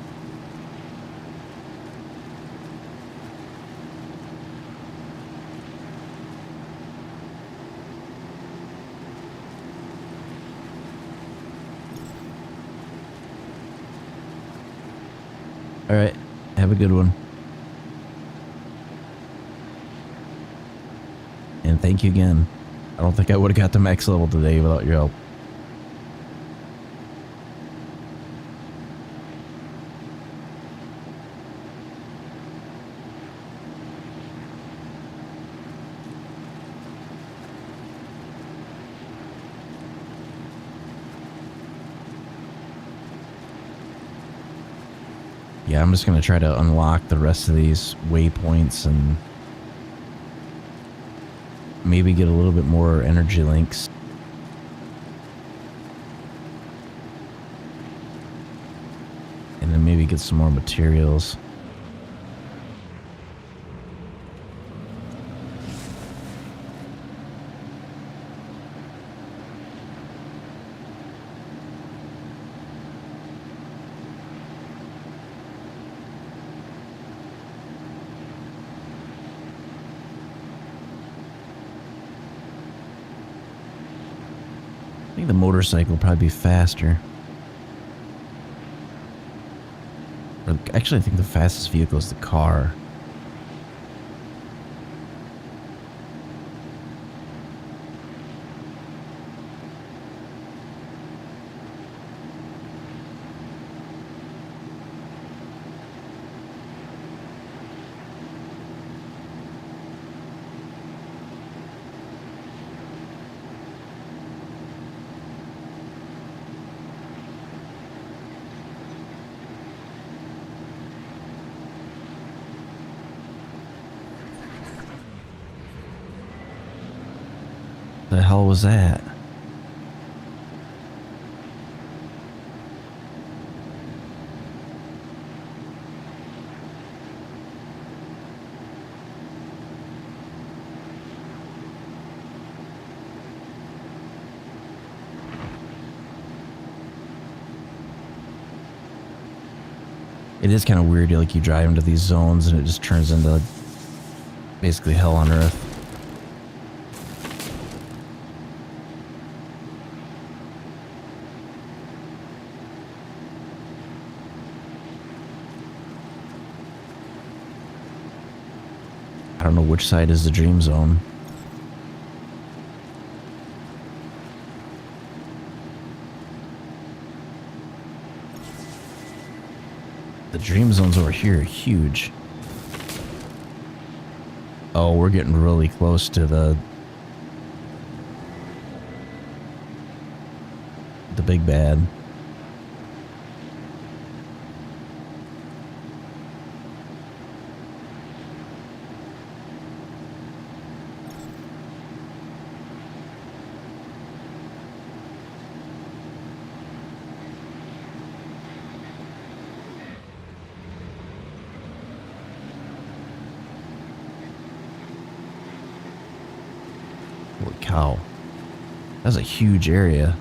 All right, have a good one. And thank you again. I don't think I would have got to max level today without your help. Yeah, I'm just going to try to unlock the rest of these waypoints and maybe get a little bit more energy links. And then maybe get some more materials. I think the motorcycle will probably be faster. Or actually, I think the fastest vehicle is the car. The hell was that? It is kind of weird, like you drive into these zones and it just turns into basically hell on earth. I don't know which side is the dream zone. The dream zones over here are huge. Oh, we're getting really close to the big bad. Holy cow. That's a huge area.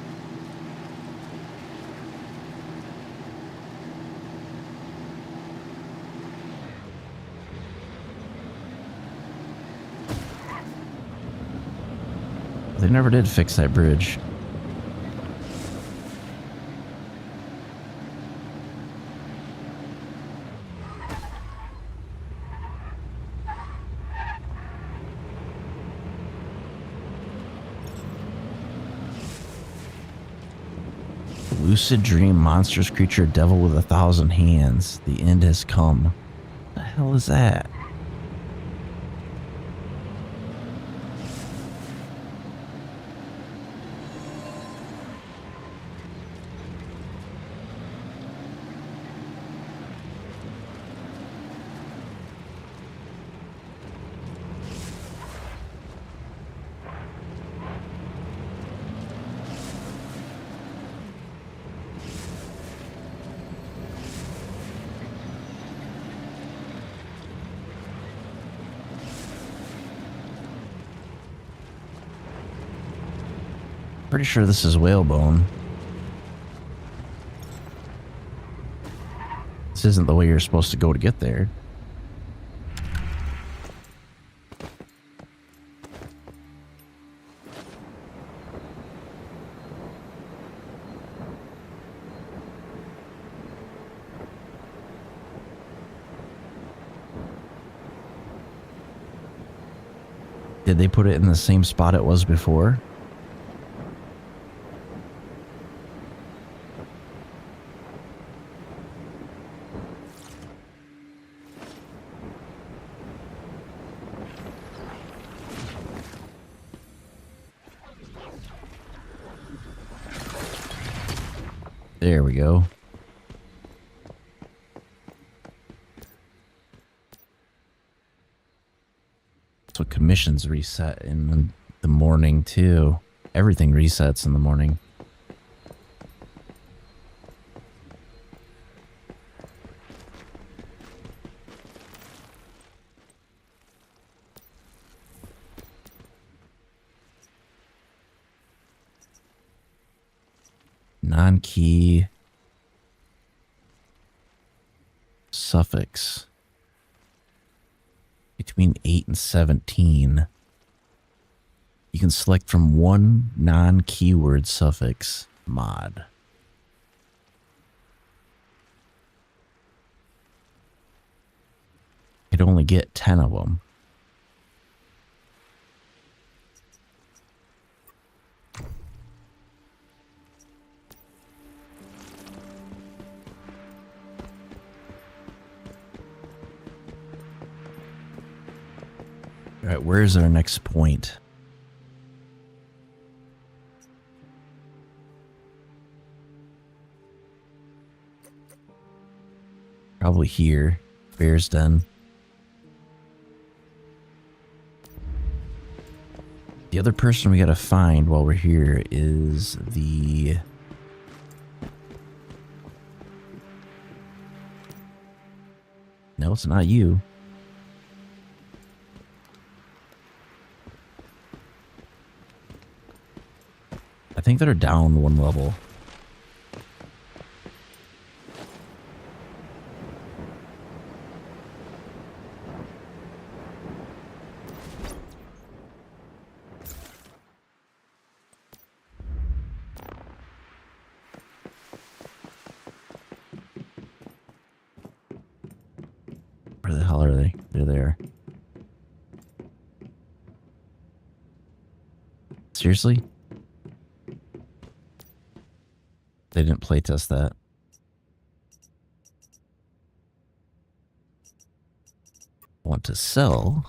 They never did fix that bridge. Lucid dream, monstrous creature, devil with 1,000 hands. The end has come. What the hell is that? Pretty sure this is whalebone. This isn't the way you're supposed to go to get there. Did they put it in the same spot it was before? There we go. So commissions reset in the morning too. Everything resets in the morning. Non-key suffix between 8 and 17. You can select from one non-keyword suffix mod. You could only get 10 of them. All right, where's our next point? Probably here. Bear's Den. The other person we gotta find while we're here is the... No, it's not you. I think they're down one level. Where the hell are they? They're there. Seriously? They didn't playtest that. Want to sell?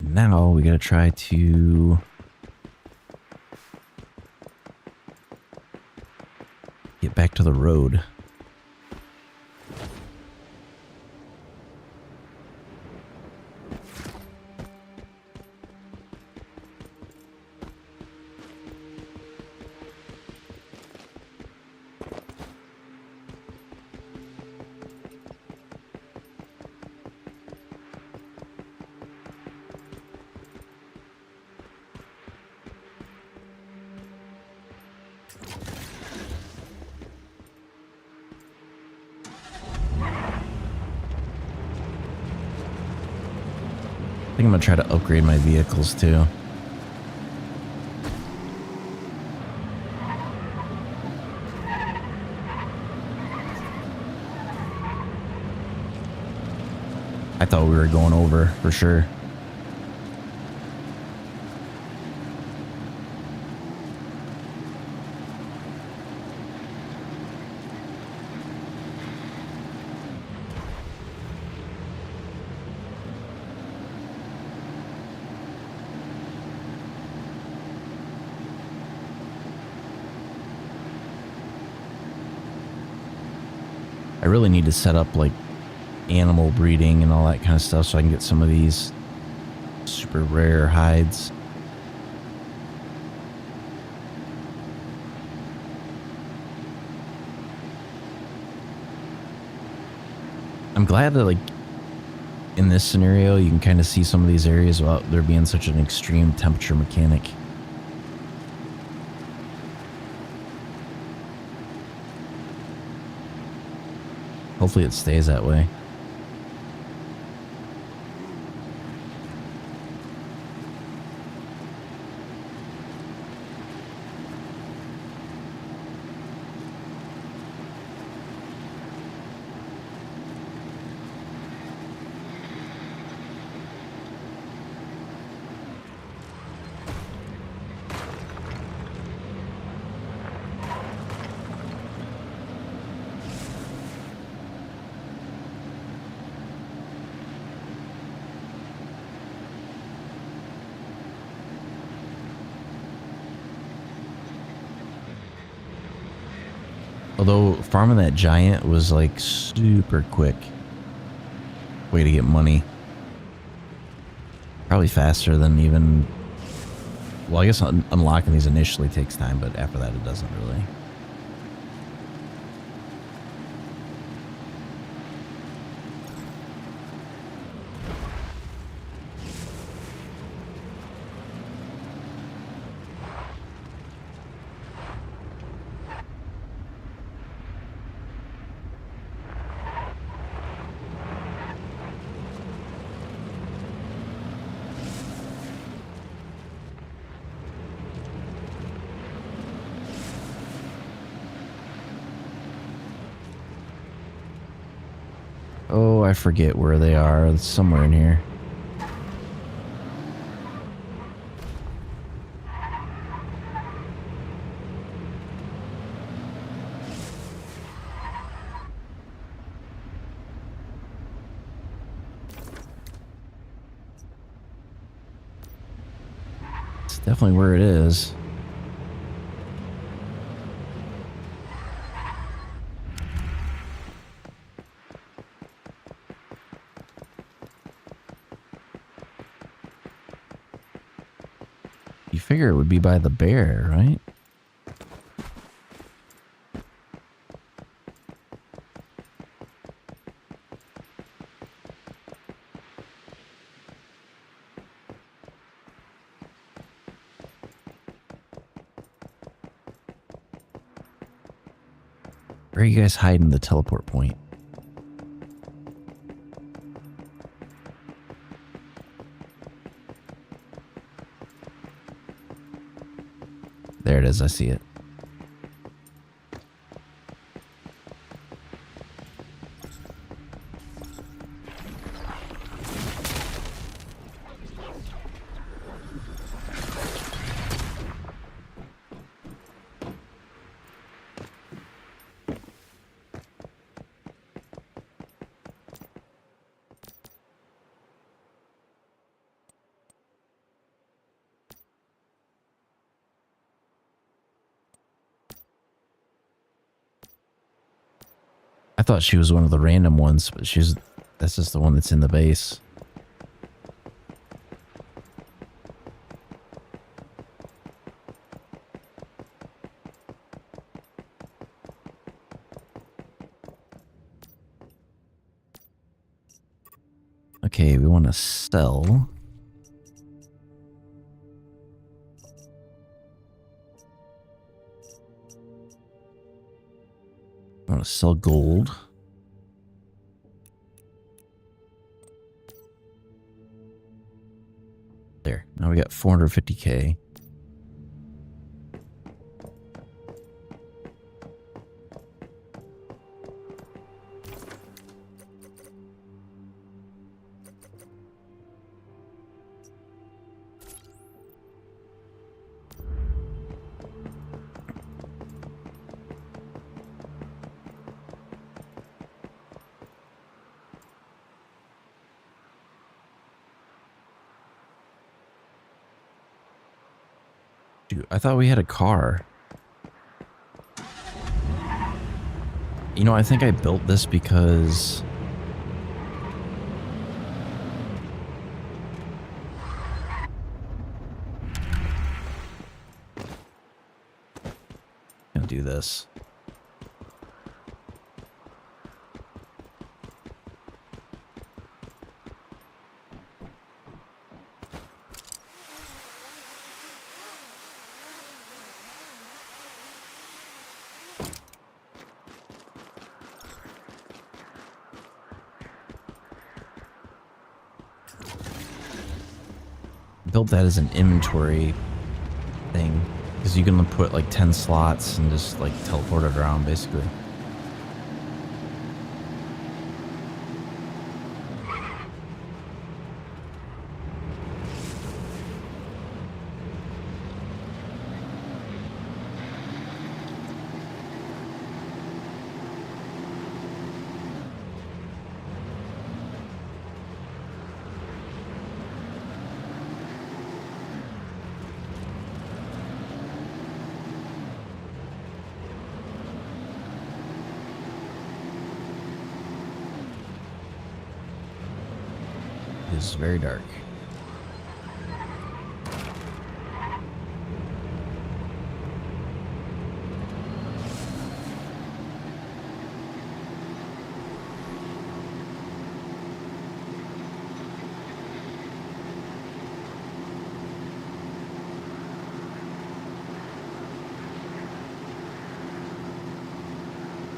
Now we gotta try to get back to the road. I think I'm gonna try to upgrade my vehicles too. I thought we were going over for sure. I really need to set up like animal breeding and all that kind of stuff so I can get some of these super rare hides. I'm glad that, like, in this scenario, you can kind of see some of these areas without there being such an extreme temperature mechanic. Hopefully it stays that way. Although farming that giant was like super quick way to get money. Probably faster than even, well, I guess unlocking these initially takes time, but after that it doesn't really. Oh, I forget where they are. It's somewhere in here. It's definitely where it is. You figure it would be by the bear, right? Where are you guys hiding the teleport point? There it is, I see it. I thought she was one of the random ones, but that's just the one that's in the base. Okay, we want to sell. I want to sell gold. There. Now we got 450K. Dude, I thought we had a car. You know, I think I built this because to do this. Built that as an inventory thing because you can put like 10 slots and just like teleport it around basically. It is very dark.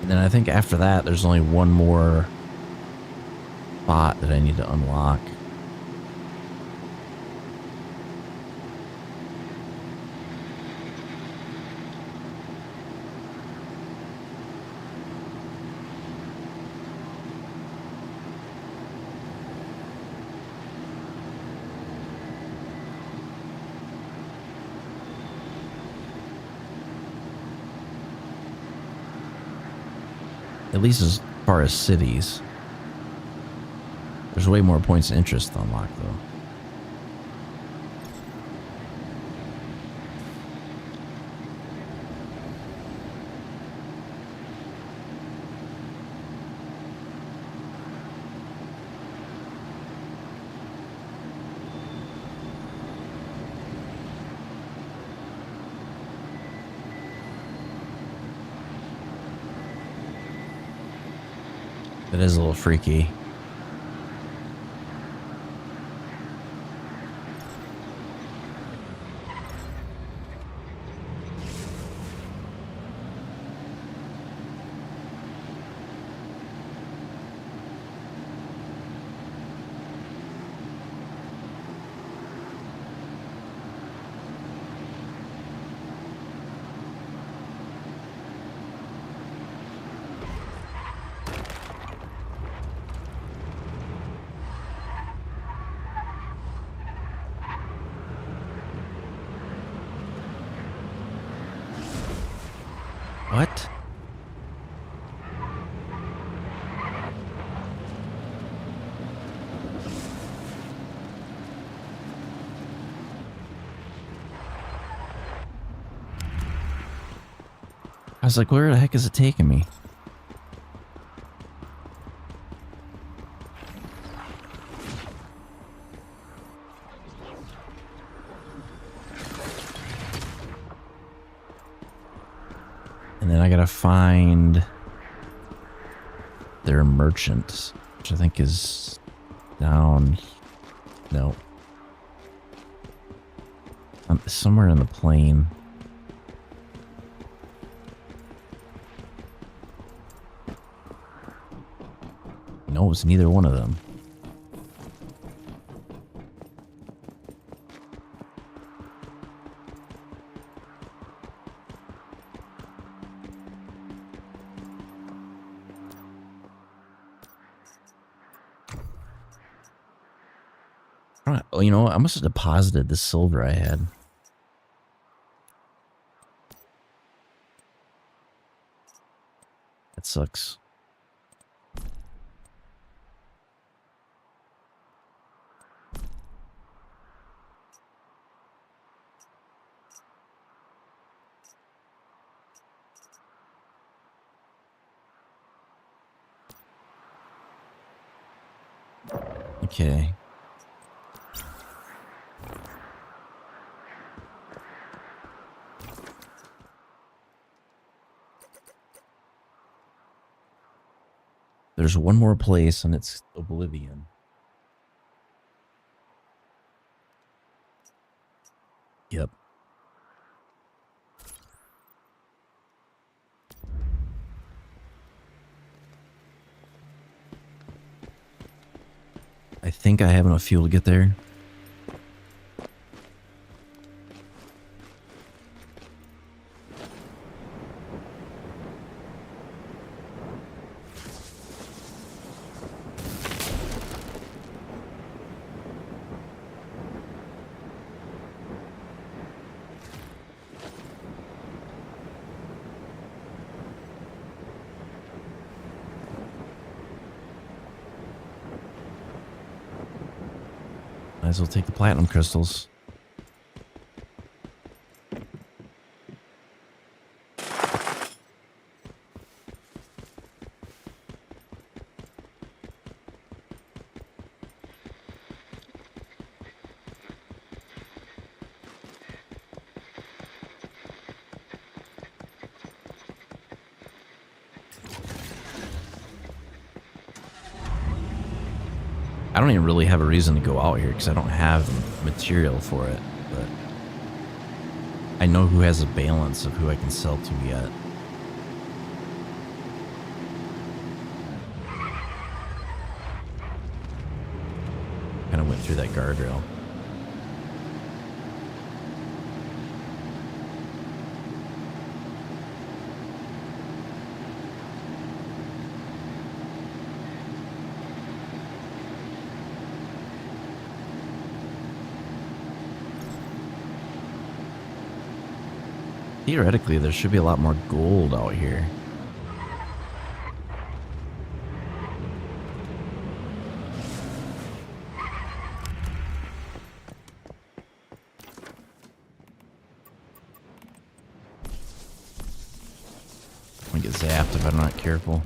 And then I think after that, there's only one more spot that I need to unlock. At least as far as cities. There's way more points of interest to unlock, though. It is a little freaky. What? I was like, where the heck is it taking me? And then I gotta find their merchant, which I think is down. No. Somewhere in the plain. No, it's neither one of them. Oh, you know what? I must have deposited the silver I had. That sucks. Okay. there's one more place, and it's Oblivion. Yep. I think I have enough fuel to get there. Might as well take the platinum crystals. I don't even really have a reason to go out here because I don't have material for it, but I know who has a balance of who I can sell to yet. Kind of went through that guardrail. Theoretically, there should be a lot more gold out here. I'm gonna get zapped if I'm not careful.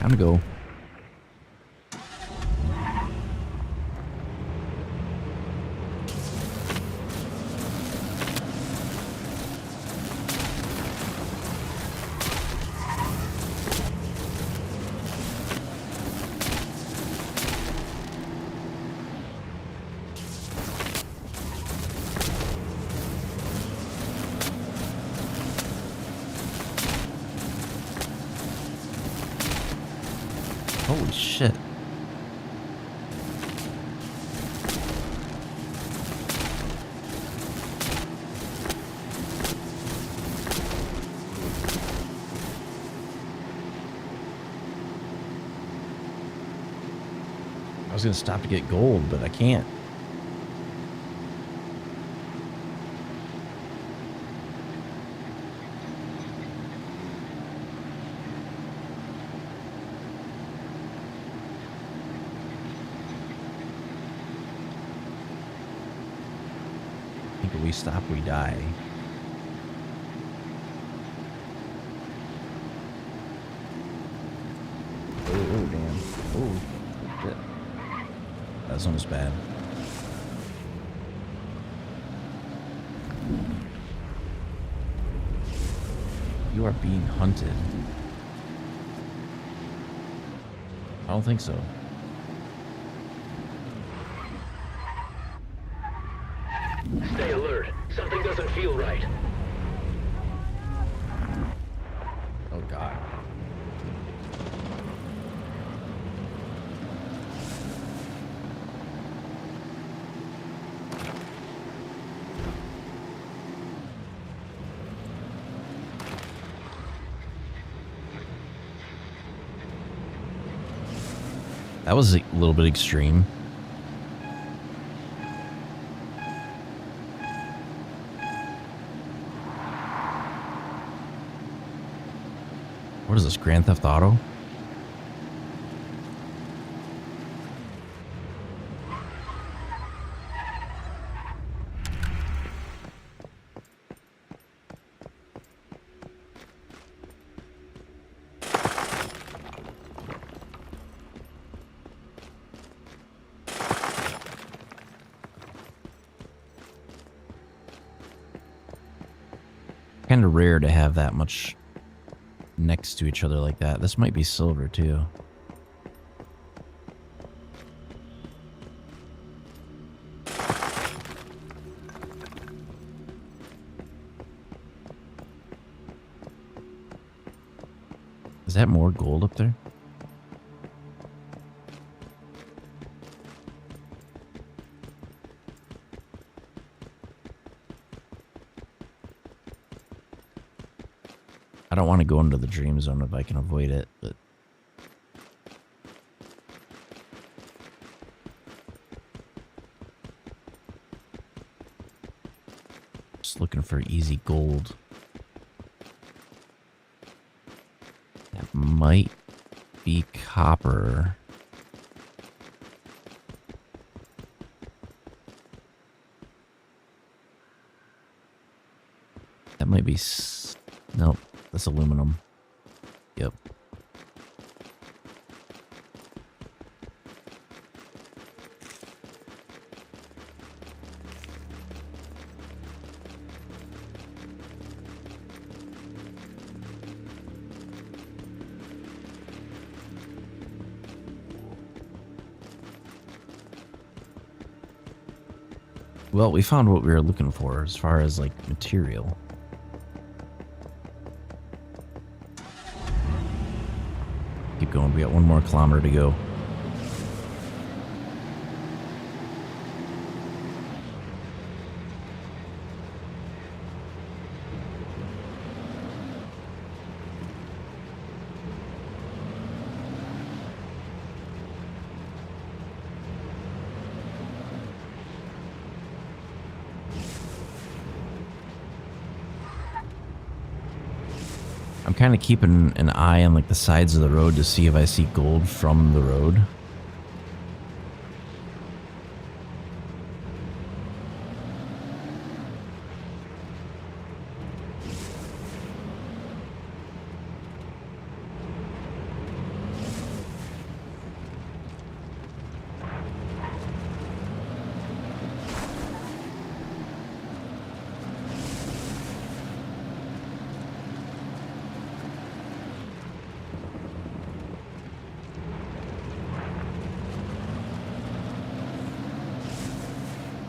Time to go. Holy shit. I was gonna stop to get gold, but I can't. If we stop, we die. Oh, damn. Oh, shit. That one was bad. You are being hunted. I don't think so. Stay alert. Something doesn't feel right. Oh, God. That was a little bit extreme. What is this, Grand Theft Auto? kind of rare to have that much next to each other like that. This might be silver too. Is that more gold up there? I don't want to go into the dream zone if I can avoid it, but just looking for easy gold. That might be copper. That might be nope. That's aluminum. Yep. Well, we found what we were looking for as far as like material. Keep going. We got 1 more kilometer to go. I'm kind of keeping an eye on like the sides of the road to see if I see gold from the road.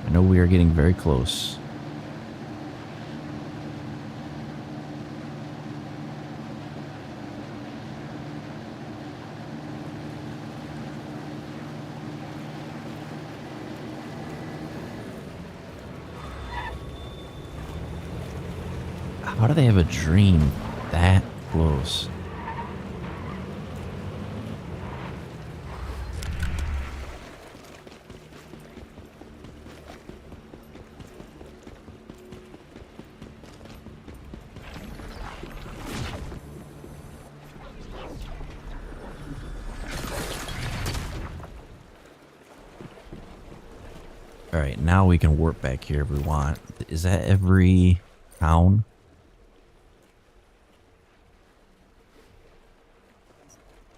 I know we are getting very close. How do they have a dream that close? All right, now we can warp back here if we want. Is that every town?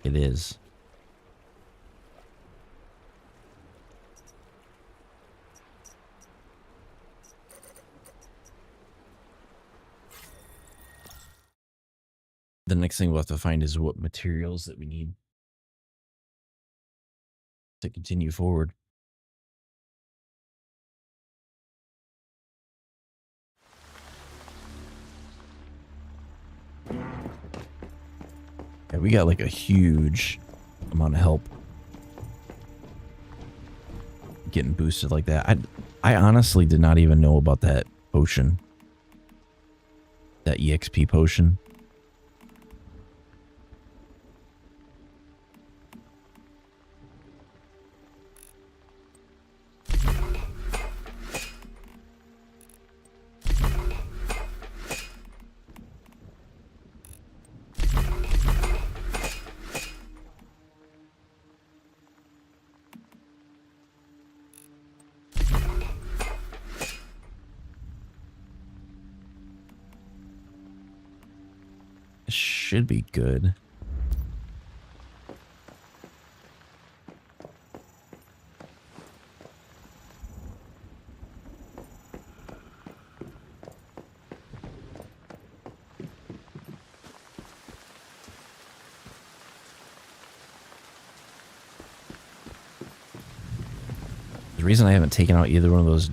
It is. The next thing we'll have to find is what materials that we need to continue forward. Yeah, we got like a huge amount of help getting boosted like that. I honestly did not even know about that potion. That EXP potion. Should be good. The reason I haven't taken out either one of those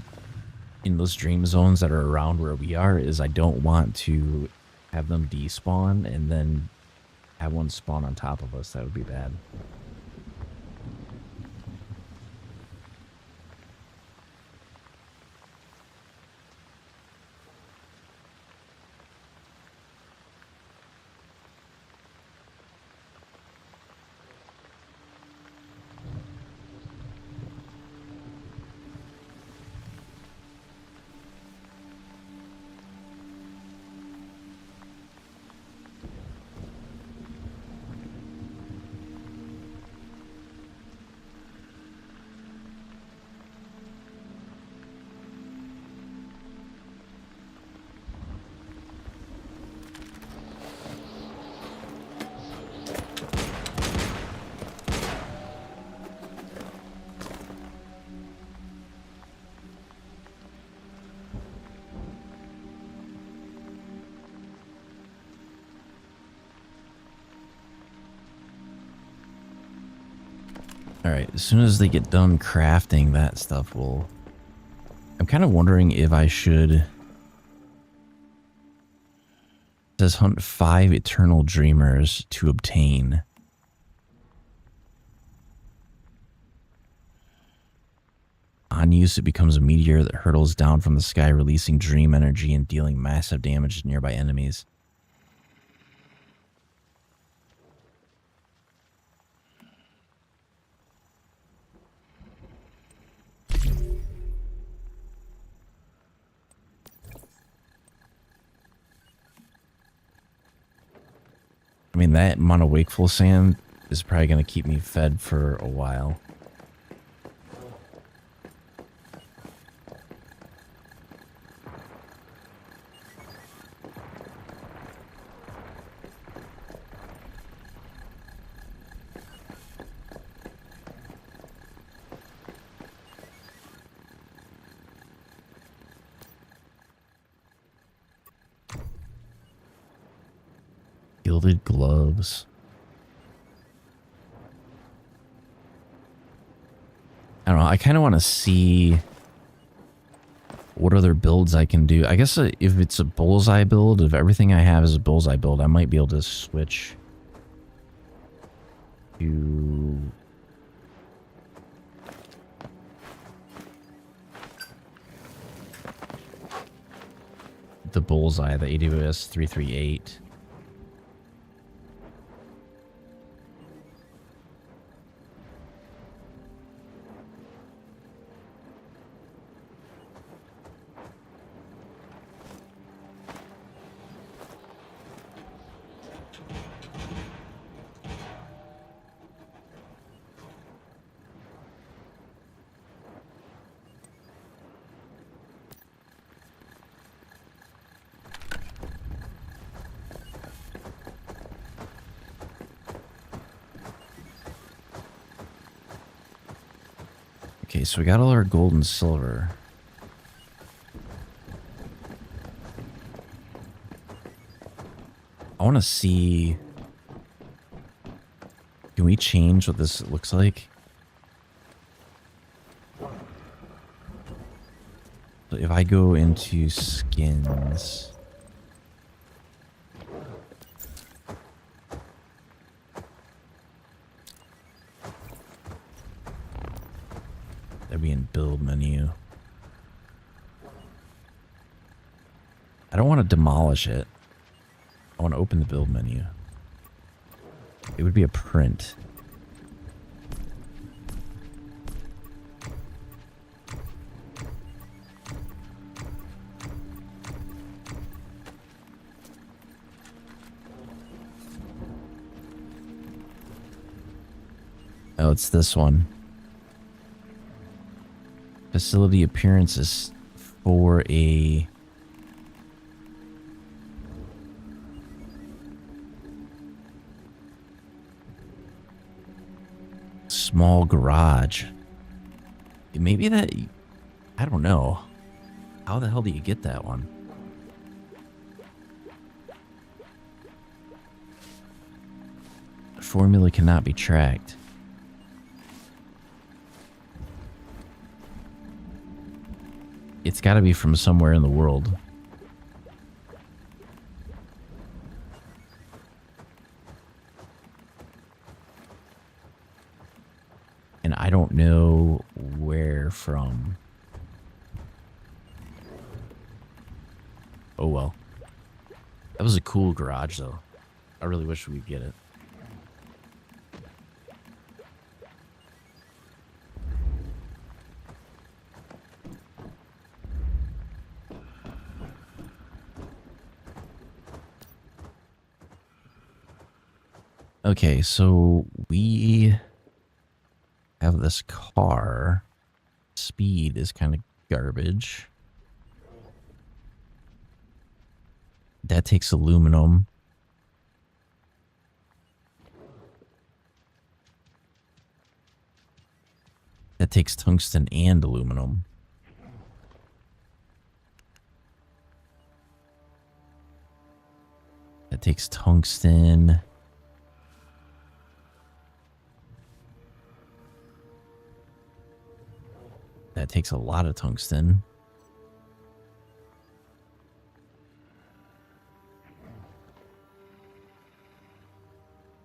in those dream zones that are around where we are is I don't want to have them despawn and then have one spawn on top of us. That would be bad. Alright, as soon as they get done crafting that stuff, I'm kind of wondering if I should... It says hunt 5 eternal dreamers to obtain. On use, it becomes a meteor that hurtles down from the sky, releasing dream energy and dealing massive damage to nearby enemies. I mean, that amount of wakeful sand is probably going to keep me fed for a while. Gilded gloves. I don't know. I kind of want to see what other builds I can do. I guess if it's a bullseye build, if everything I have is a bullseye build, I might be able to switch to... the bullseye, the AWS 338. Okay, so we got all our gold and silver. I want to see... Can we change what this looks like? So if I go into skins... That'd be in build menu. I don't want to demolish it. I want to open the build menu. It would be a print. Oh, it's this one. Facility appearances for a small garage. Maybe that, I don't know. How the hell do you get that one? The formula cannot be tracked. It's got to be from somewhere in the world. And I don't know where from. Oh well. That was a cool garage though. I really wish we could get it. Okay, so we have this car. Speed is kind of garbage. That takes aluminum. That takes tungsten and aluminum. That takes tungsten. That takes a lot of tungsten.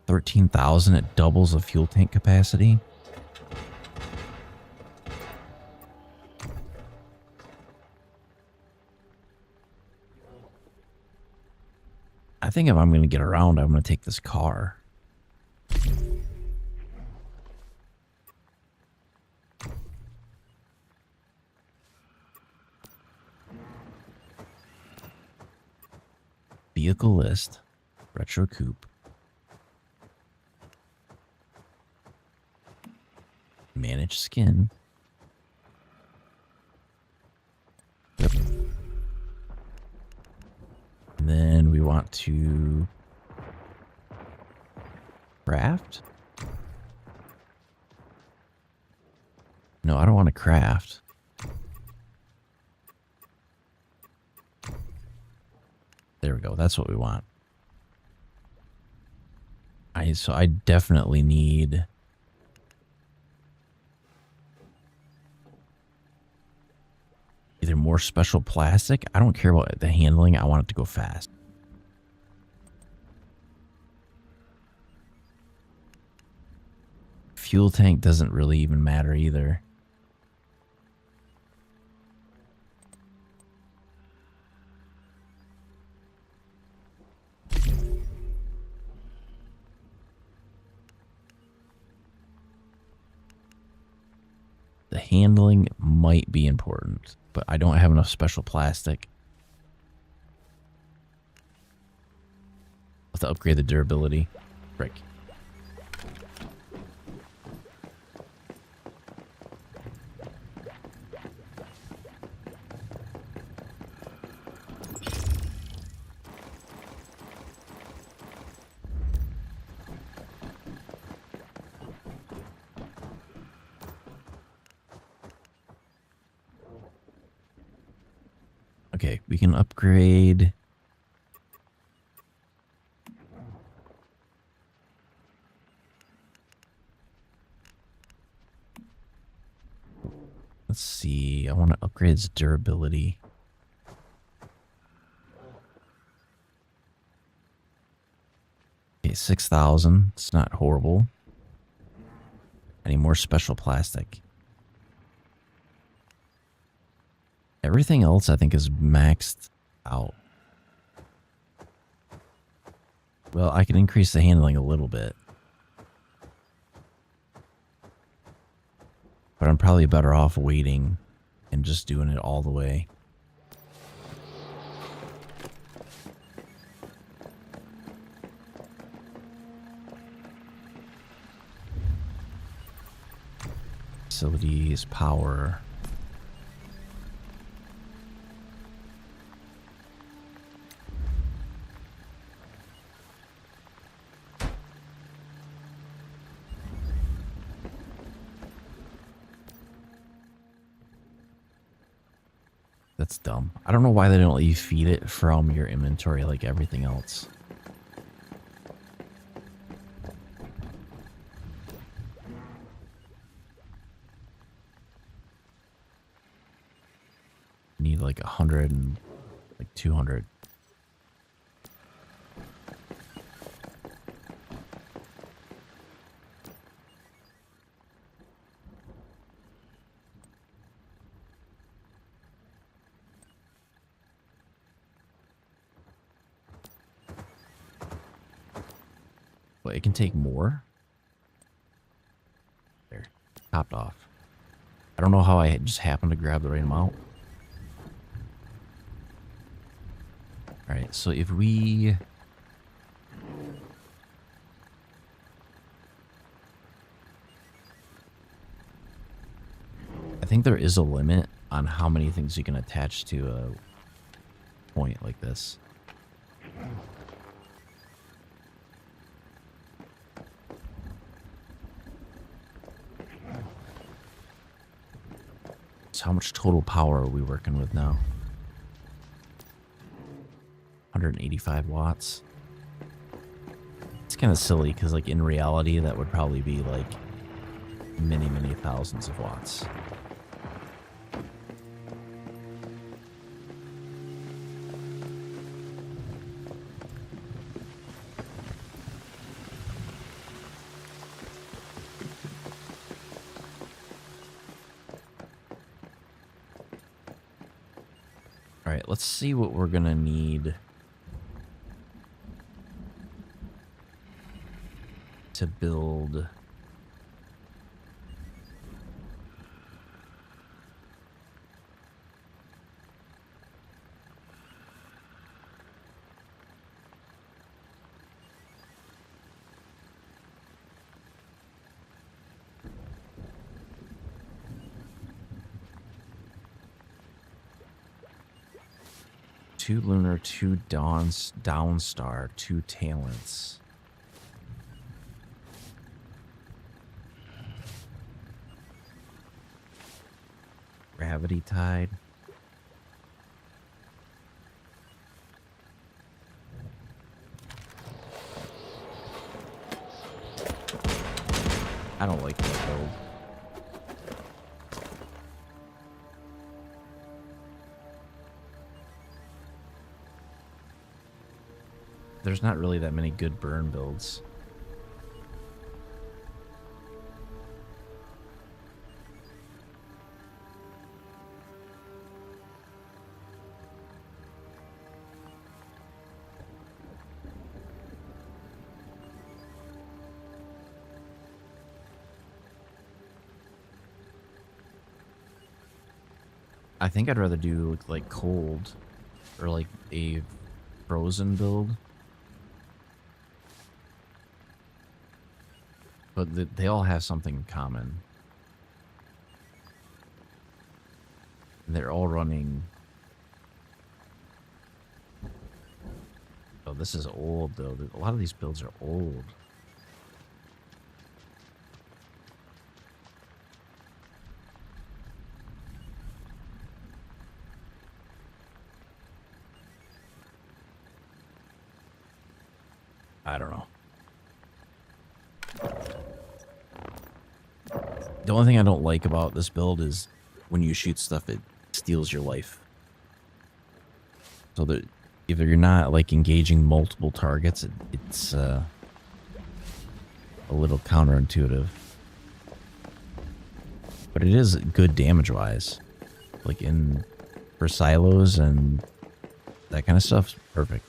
$13,000, it doubles the fuel tank capacity. I think if I'm going to get around, I'm going to take this car. Vehicle list, retro coupe, manage skin. Yep. And then we want to craft. No, I don't want to craft. There we go. That's what we want. So I definitely need either more special plastic. I don't care about the handling. I want it to go fast. Fuel tank doesn't really even matter either. The handling might be important, but I don't have enough special plastic. I'll have to upgrade the durability. Frick. Okay, we can upgrade. Let's see. I want to upgrade its durability. Okay, 6,000. It's not horrible. I need more special plastic. Everything else, I think, is maxed out. Well, I can increase the handling a little bit. But I'm probably better off waiting and just doing it all the way. Facilities, power. That's dumb. I don't know why they don't let you feed it from your inventory like everything else. need like 100 and like 200. But it can take more. There, topped off. I don't know how I just happened to grab the right amount. All right, so if we... I think there is a limit on how many things you can attach to a point like this. So how much total power are we working with now? 185 watts. It's kind of silly because like in reality that would probably be like many thousands of watts. All right, let's see what we're gonna need to build. Two lunar, two downstar, two talents. Gravity tide. I don't like that build. There's not really that many good burn builds. I think I'd rather do like cold or like a frozen build. But they all have something in common. They're all running... Oh, this is old, though. A lot of these builds are old. I don't know. The only thing I don't like about this build is when you shoot stuff, it steals your life. So that if you're not like engaging multiple targets, it's a little counterintuitive. But it is good damage-wise. Like for silos and that kind of stuff, perfect.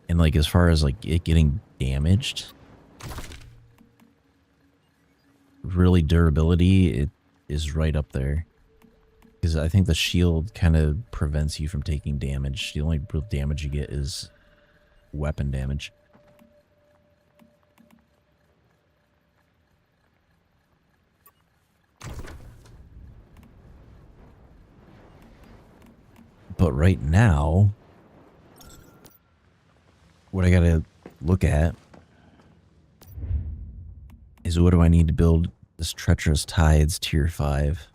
And like as far as like it getting damaged, really durability, it is right up there. Because I think the shield kind of prevents you from taking damage. The only real damage you get is weapon damage. But right now, what I gotta look at is what do I need to build this Treacherous Tides tier 5.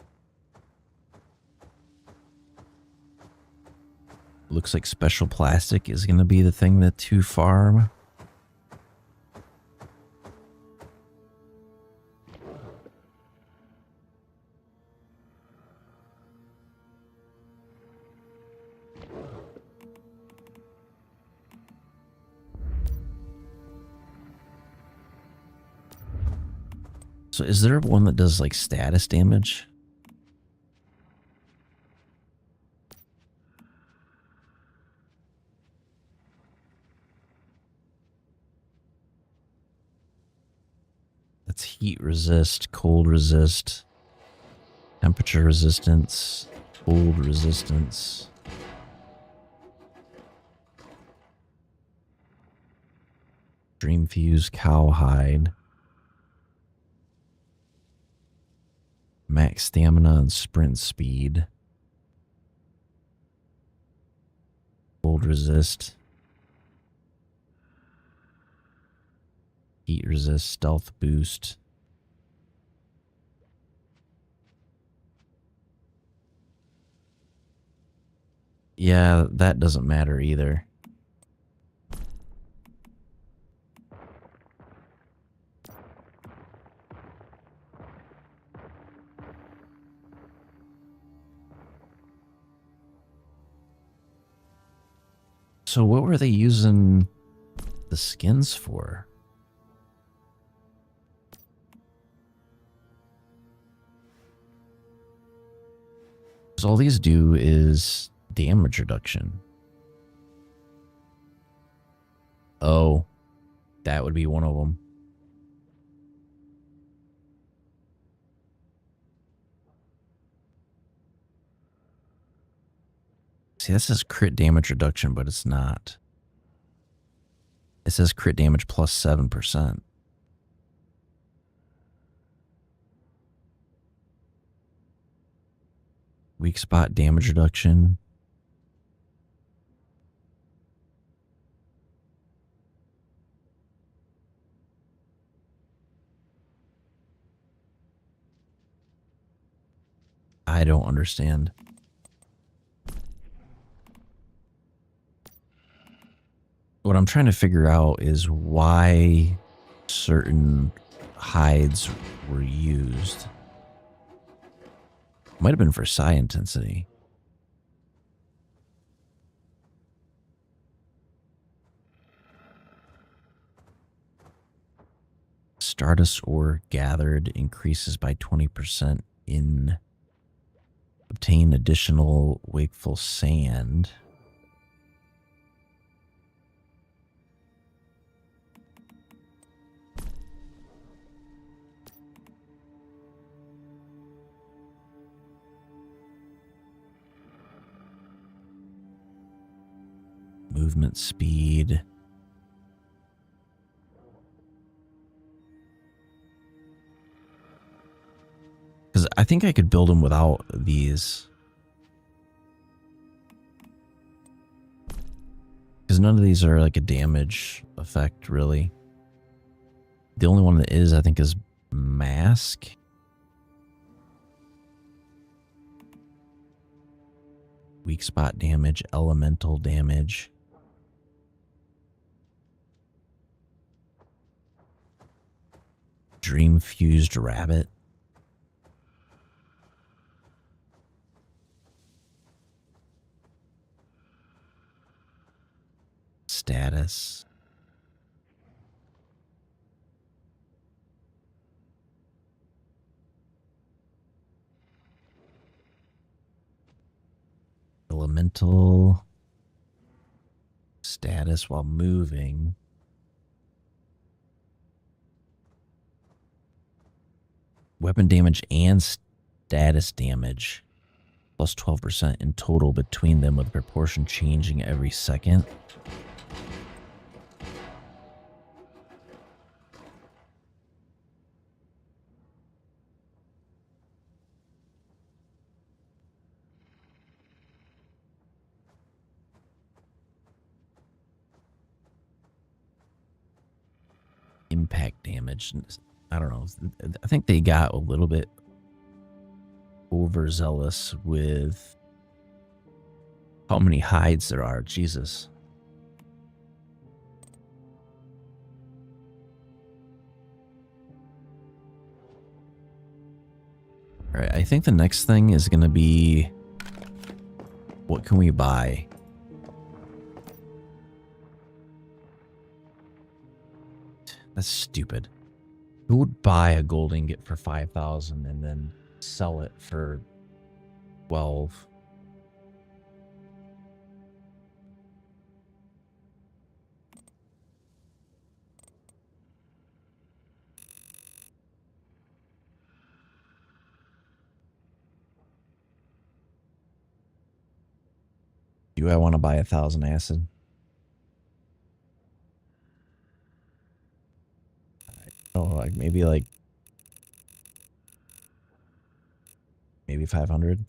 Looks like special plastic is going to be the thing to farm. So is there one that does like status damage? That's heat resist, cold resist, temperature resistance, cold resistance. Dream fuse, cowhide. Max stamina and sprint speed. Cold resist. Heat resist, stealth boost. Yeah, that doesn't matter either. So what were they using the skins for? Because all these do is damage reduction. Oh, that would be one of them. See, that says crit damage reduction, but it's not. It says crit damage plus 7%. Weak spot damage reduction. I don't understand. What I'm trying to figure out is why certain hides were used. Might have been for psi intensity. Stardust ore gathered increases by 20% in obtain additional wakeful sand. Movement speed. Because I think I could build them without these. Because none of these are like a damage effect, really. The only one that is, I think, is mask. Weak spot damage, elemental damage. Dream fused rabbit. Status. Elemental status while moving. Weapon damage and status damage. Plus 12% in total between them, with proportion changing every second. Impact damage. I don't know. I think they got a little bit overzealous with how many hides there are. Jesus. All right, I think the next thing is going to be, what can we buy? That's stupid. Who would buy a gold ingot for 5,000 and then sell it for 12? Do I want to buy 1,000 acid? Oh, like maybe 500.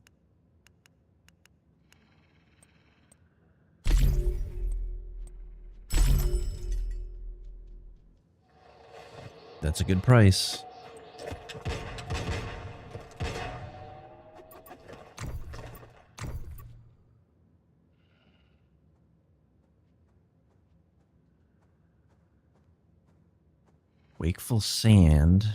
That's a good price. Wakeful Sand.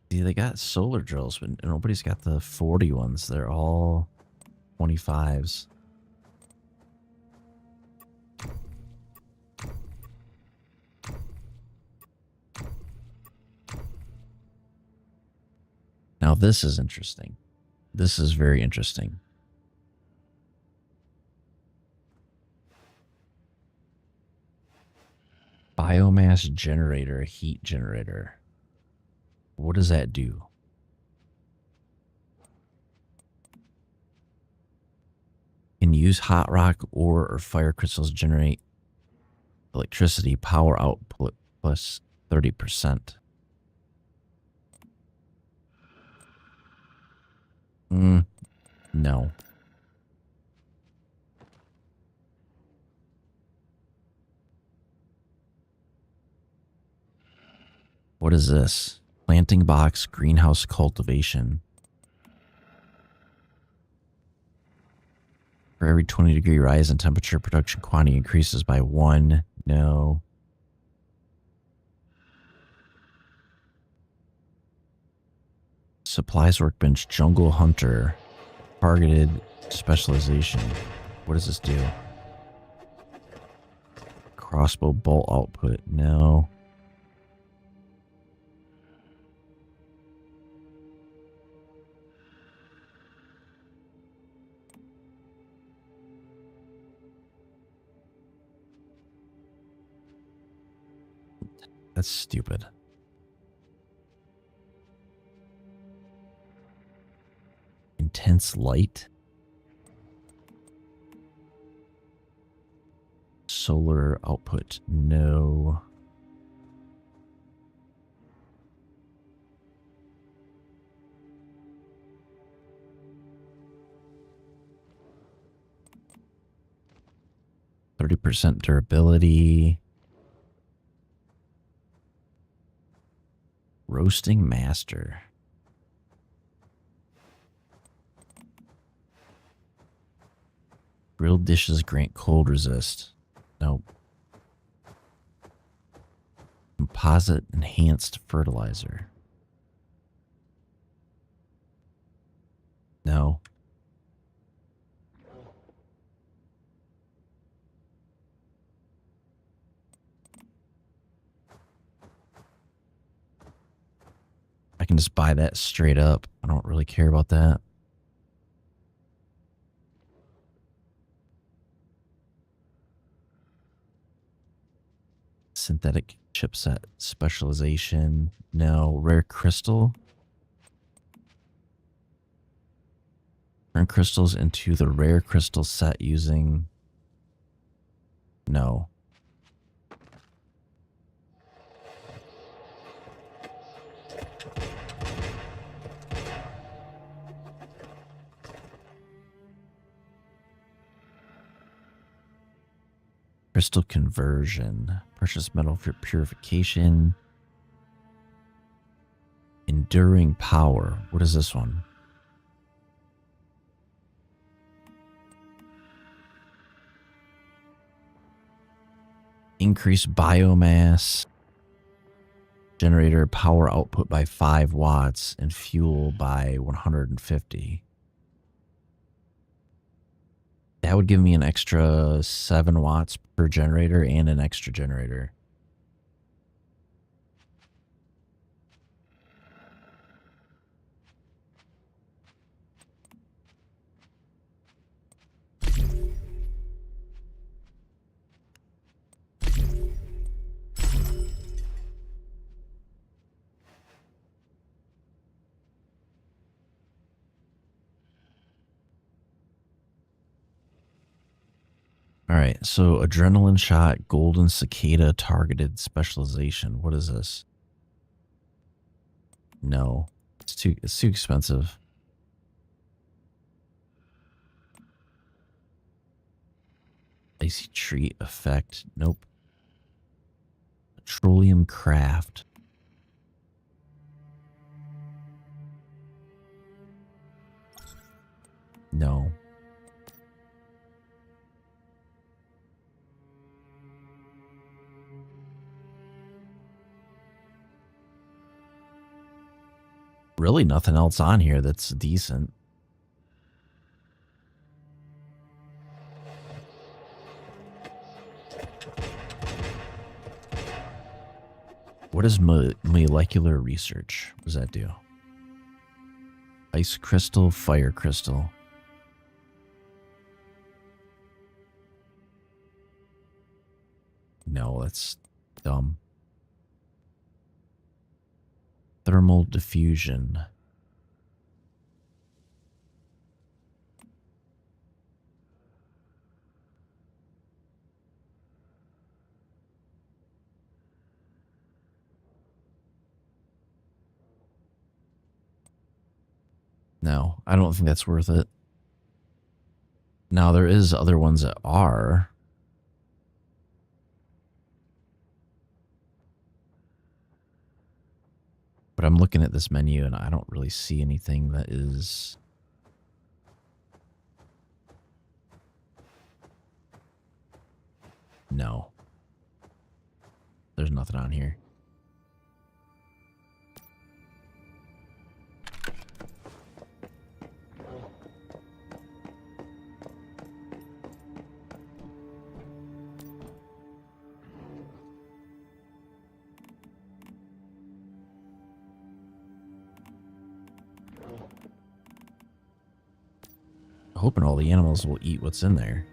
See, they got solar drills, but nobody's got the 40 ones. They're all 25s. Now this is interesting. This is very interesting. Biomass generator, heat generator. What does that do? Can use hot rock, ore, or fire crystals to generate electricity power output plus 30%. No. What is this? Planting box, greenhouse cultivation. For every 20-degree rise in temperature, production quantity increases by 1. No. Supplies workbench, jungle hunter, targeted specialization. What does this do? Crossbow bolt output. No. That's stupid. Intense light. Solar output. No. %30 durability. Roasting master. Grilled dishes grant cold resist. Nope. Composite enhanced fertilizer. No. I can just buy that straight up. I don't really care about that. Synthetic chipset specialization. No. Rare crystal. Turn crystals into the rare crystal set using... No. Crystal conversion, precious metal for purification, enduring power. What is this one? Increase biomass. Generator power output by 5 watts and fuel by 150. That would give me an extra 7 watts per generator and an extra generator. All right, so adrenaline shot, golden cicada targeted specialization. What is this? No, it's too expensive. Icy treat effect. Nope. Petroleum craft. No. Really nothing else on here that's decent. What is molecular research? What does that do? Ice crystal, fire crystal. No, that's dumb. Thermal diffusion. No, I don't think that's worth it. Now, there is other ones that are. But I'm looking at this menu and I don't really see anything that is... No. There's nothing on here. Hoping all the animals will eat what's in there.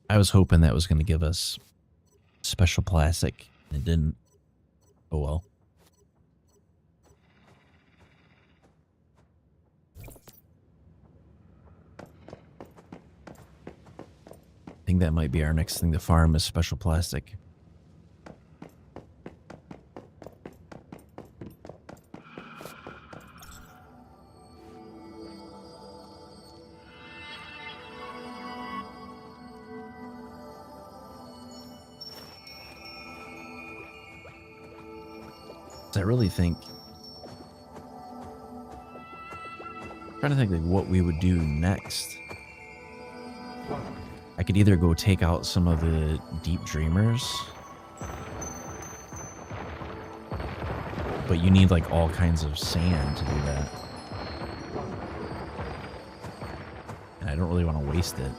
I was hoping that was going to give us special plastic. It didn't. Oh well. I think that might be our next thing to farm is special plastic. I really think, I'm trying to think like what we would do next. I could either go take out some of the deep dreamers, but you need like all kinds of sand to do that, and I don't really want to waste it.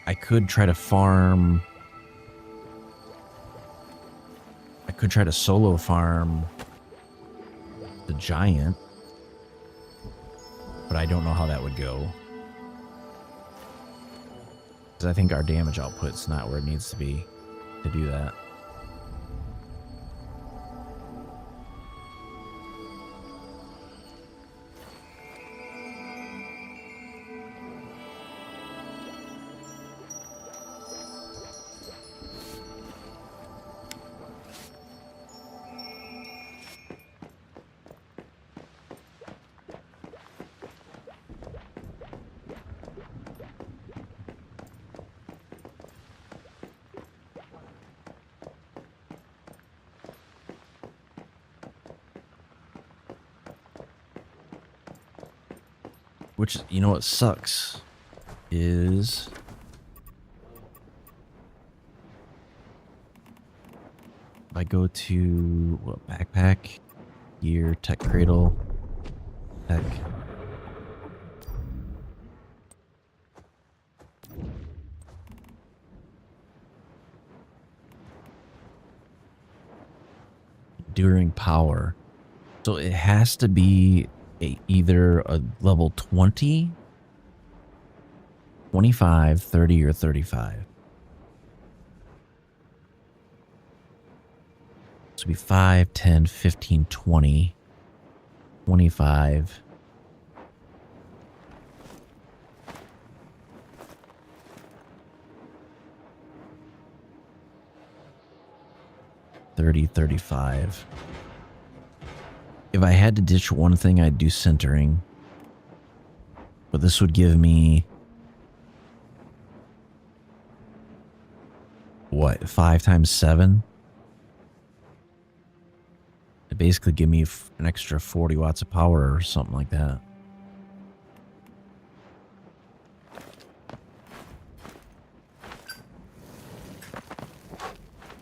I could try to farm. I could try to solo farm the giant, but I don't know how that would go. Because I think our damage output's not where it needs to be to do that. Which, you know what sucks is if I go to what, backpack, gear, tech cradle, tech. Enduring power. So it has to be either a level 20, 25, 30, or 35. So it'd be 5, 10, 15, 20, 25. $30, $35. If I had to ditch one thing, I'd do centering. But this would give me... what, 5 times 7? It basically give me an extra 40 watts of power or something like that.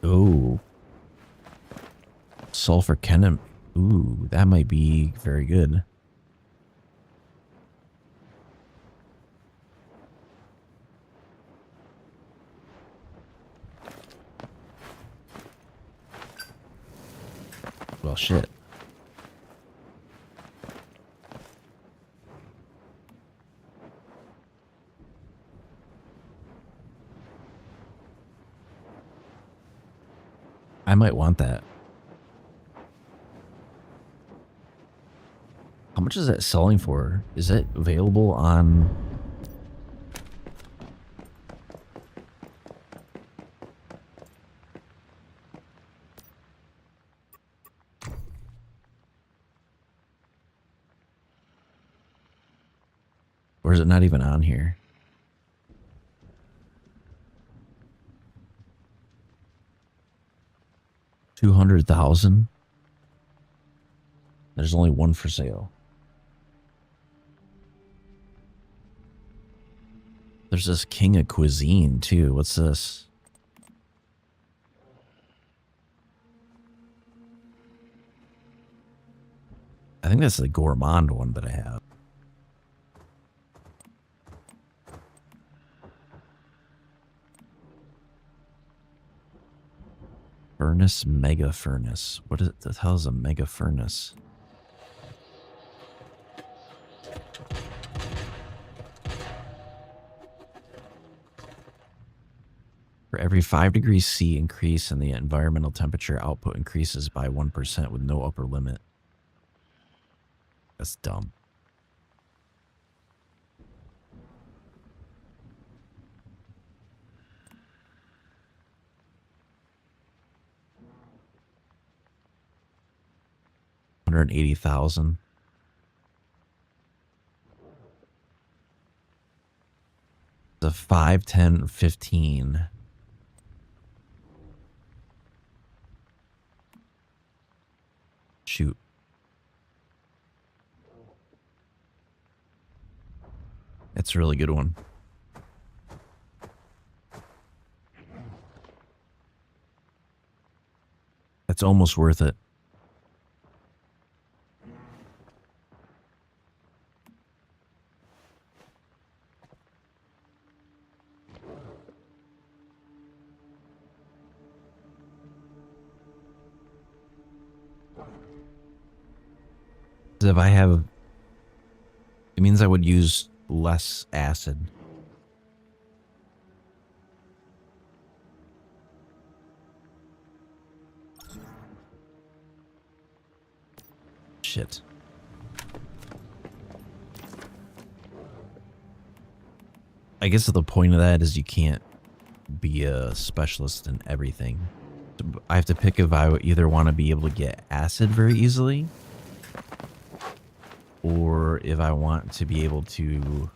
Oh. Sulfur Kenem. Ooh, that might be very good. Well, shit. I might want that. How much is that selling for? Is it available on... or is it not even on here? $200,000? There's only one for sale. There's this King of Cuisine too. What's this? I think that's the Gourmand one that I have. Furnace, Mega Furnace. What is it? The hell is a Mega Furnace? For every 5 degrees C increase in the environmental temperature, output increases by 1% with no upper limit. That's dumb. $180,000. The 5, 10, 15. Shoot. That's a really good one. That's almost worth it. If I have, it means I would use less acid. Shit. I guess the point of that is you can't be a specialist in everything. I have to pick if I either want to be able to get acid very easily, or if I want to be able to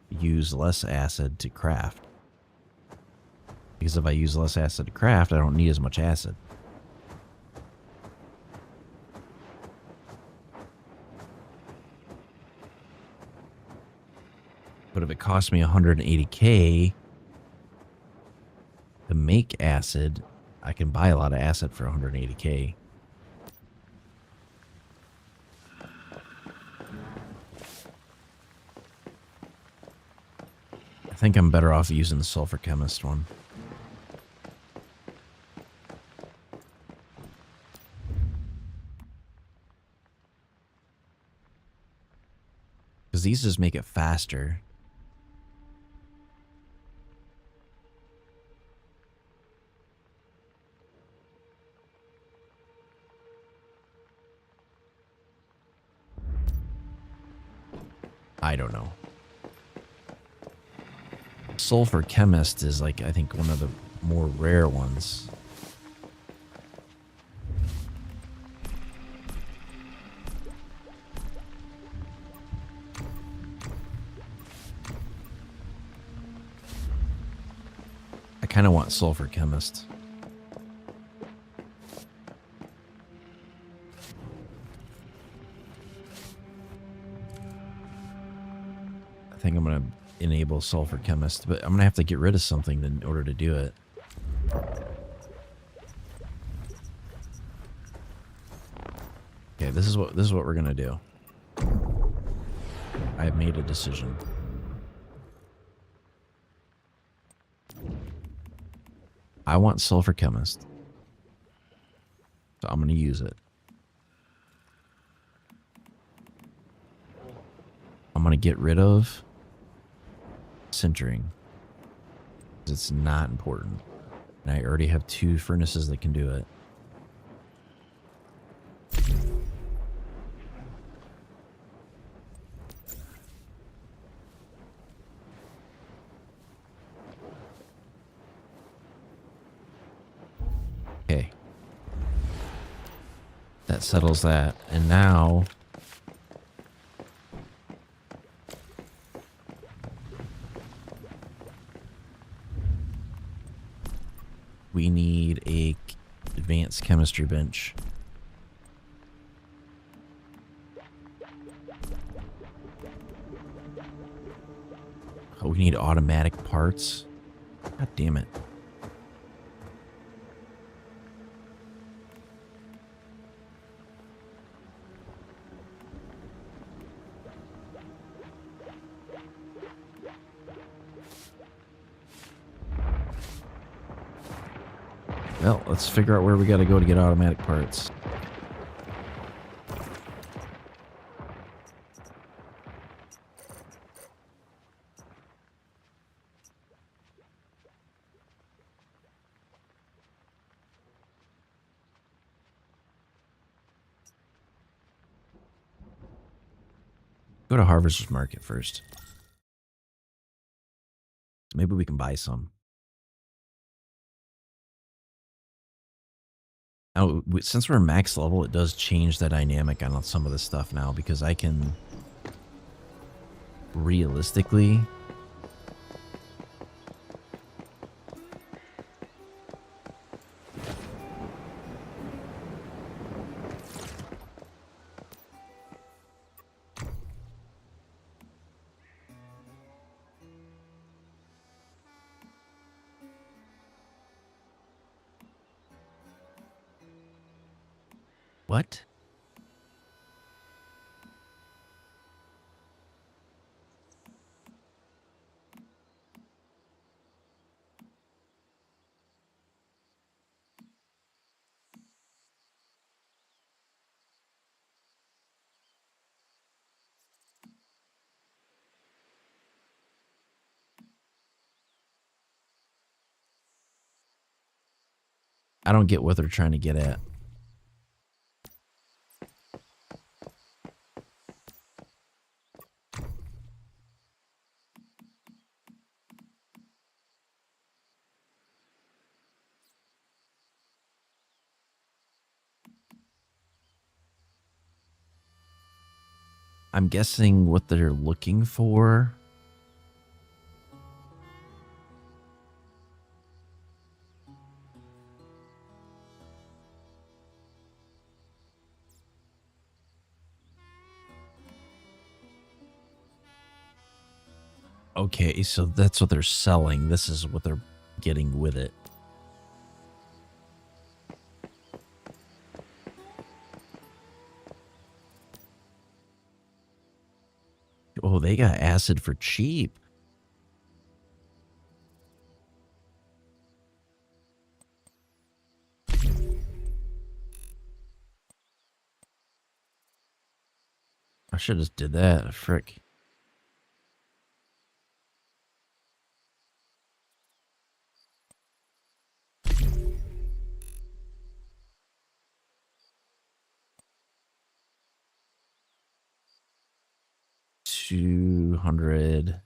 use less acid to craft. Because if I use less acid to craft, I don't need as much acid. But if it costs me 180K to make acid, I can buy a lot of acid for 180K. I think I'm better off using the sulfur chemist one. Because these just make it faster. I don't know. Sulfur chemist is like, I think, one of the more rare ones. I kind of want sulfur chemist. I think I'm going to enable sulfur chemist, but I'm going to have to get rid of something in order to do it. Okay, this is what we're going to do. I've made a decision. I want sulfur chemist. So I'm going to use it. I'm going to get rid of sintering. It's not important. And I already have 2 furnaces that can do it. Okay. That settles that. And now we need a advanced chemistry bench. Oh, we need automatic parts. God damn it. Well, let's figure out where we gotta go to get automatic parts. Go to Harvester's Market first. Maybe we can buy some. Oh, since we're max level, it does change the dynamic on some of the stuff now, because I can realistically what? I don't get what they're trying to get at. I'm guessing what they're looking for. Okay, so that's what they're selling. This is what they're getting with it. Oh, they got acid for cheap. I should have just did that. Frick. $200.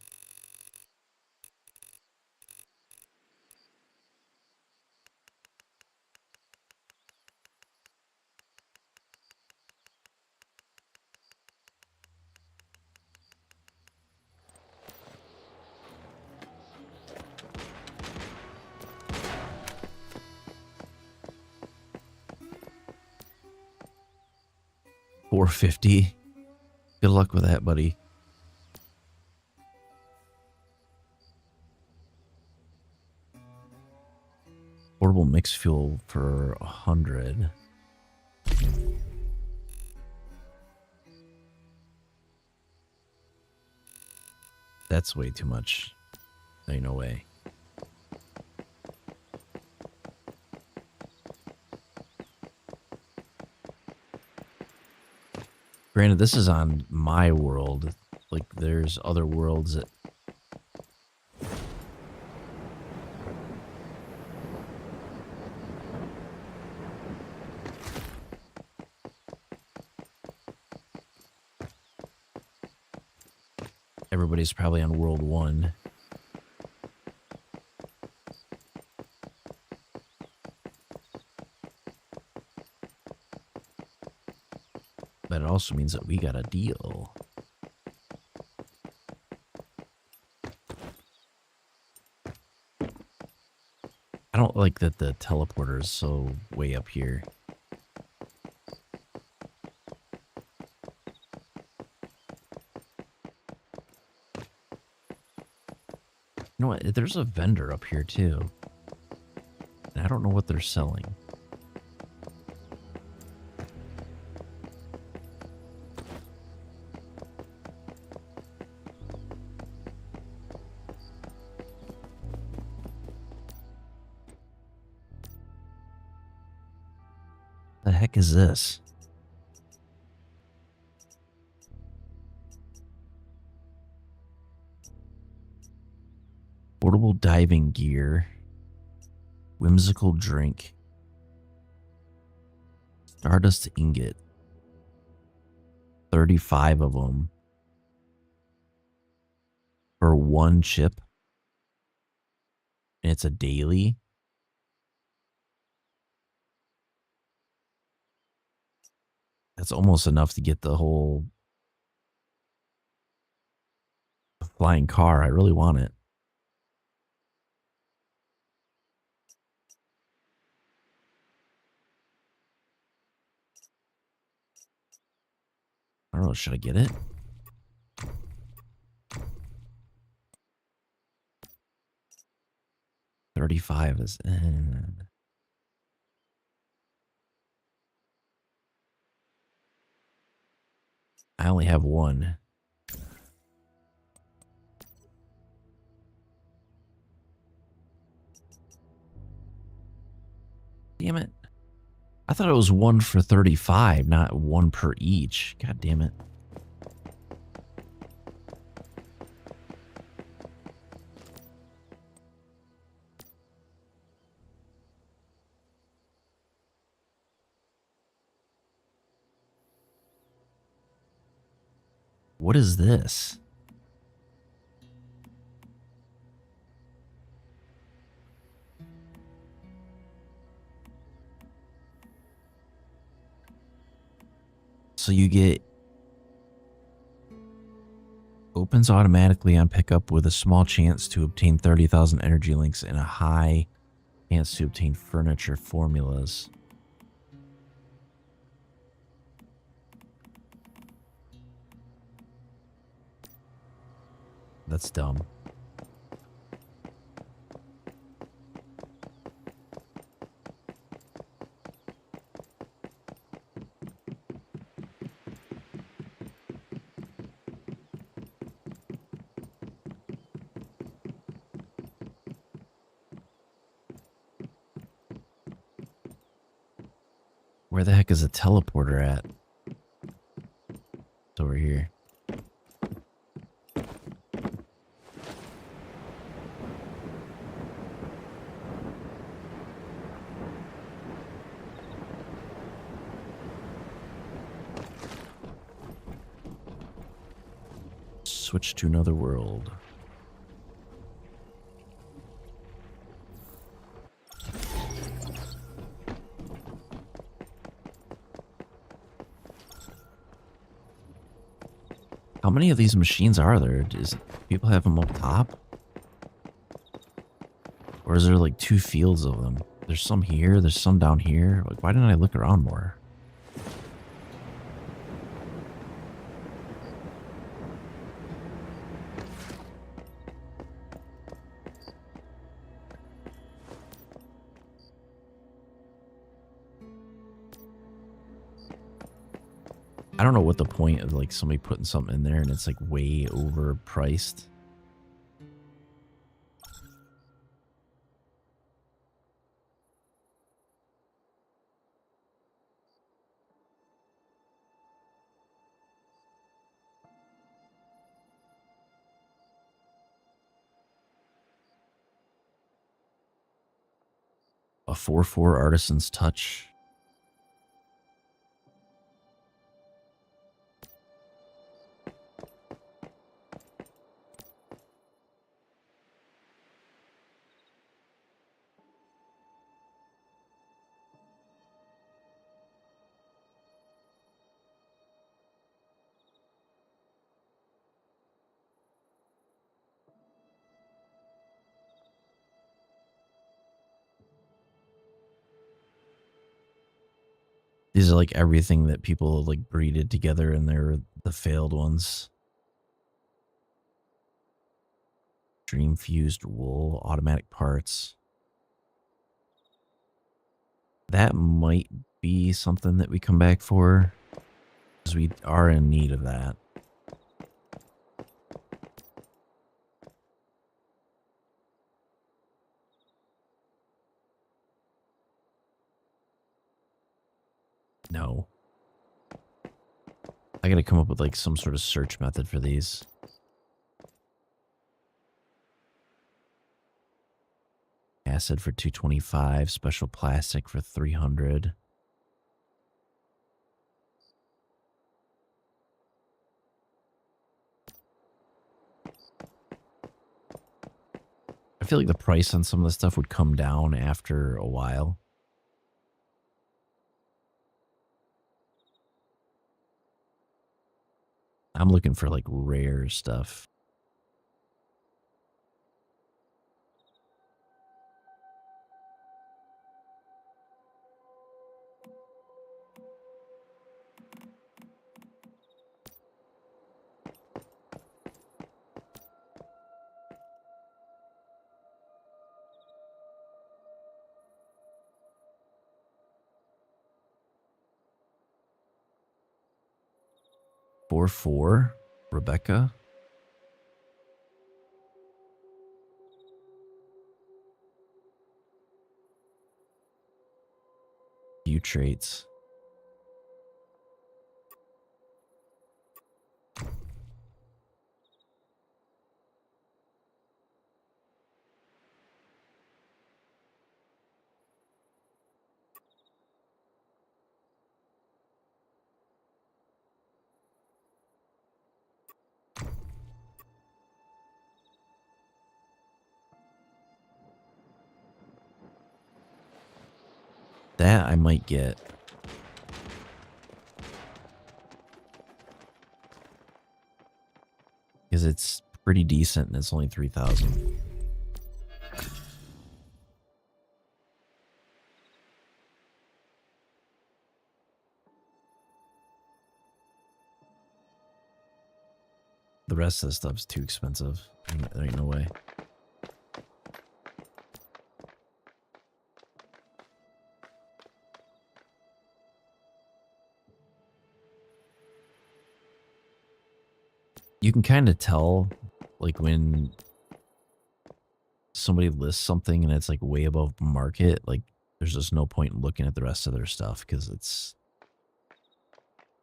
$450. Good luck with that, buddy. Portable mixed fuel for 100. That's way too much. Ain't no way. Granted, this is on my world. Like, there's other worlds that... Everybody's probably on World 1. But it also means that we got a deal. I don't like that the teleporter is so way up here. You know what? There's a vendor up here too. And I don't know what they're selling. The heck is this? Portable diving gear. Whimsical drink. Stardust ingot. 35 of them. For one chip. And it's a daily. That's almost enough to get the whole flying car. I really want it. I don't know. Should I get it? $35 is... I only have one. Damn it. I thought it was one for 35, not one per each. God damn it. What is this? So you get opens automatically on pickup with a small chance to obtain 30,000 energy links and a high chance to obtain furniture formulas. That's dumb. Where the heck is a teleporter at? It's over here. Switch to another world. How many of these machines are there? Does people have them up top? Or is there like 2 fields of them? There's some here, there's some down here. Like, why didn't I look around more? I don't know what the point of like somebody putting something in there and it's like way overpriced. A 4-4 Artisan's Touch. These are like everything that people like breeded together and they're the failed ones. Dream fused wool, automatic parts. That might be something that we come back for, because we are in need of that. No. I gotta come up with like some sort of search method for these. Acid for 225, special plastic for 300. I feel like the price on some of the stuff would come down after a while. I'm looking for like rare stuff. Four, Rebecca. View traits. That I might get. Because it's pretty decent and it's only 3,000. The rest of the stuff's too expensive. There ain't no way. You can kind of tell, like, when somebody lists something and it's like way above market, like there's just no point in looking at the rest of their stuff because it's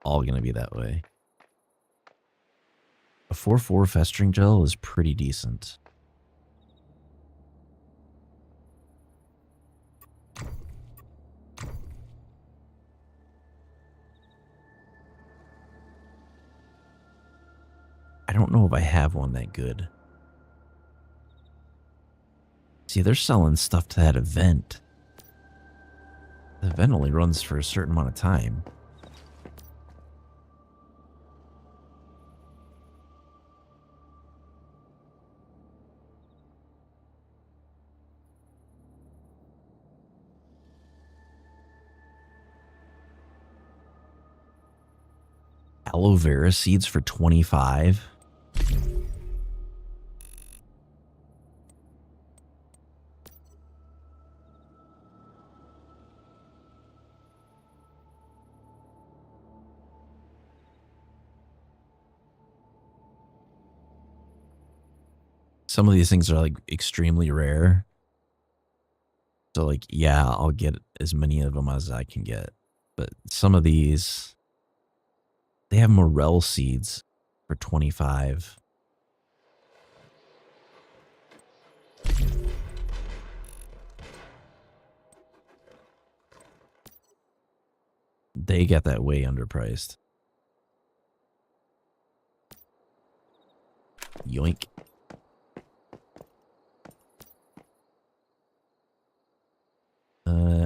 all going to be that way. A 4-4 festering gel is pretty decent. I don't know if I have one that good. See, they're selling stuff to that event. The event only runs for a certain amount of time. Aloe vera seeds for 25. Some of these things are like extremely rare. So like, yeah, I'll get as many of them as I can get. But some of these, they have morel seeds for 25. They get that way underpriced. Yoink.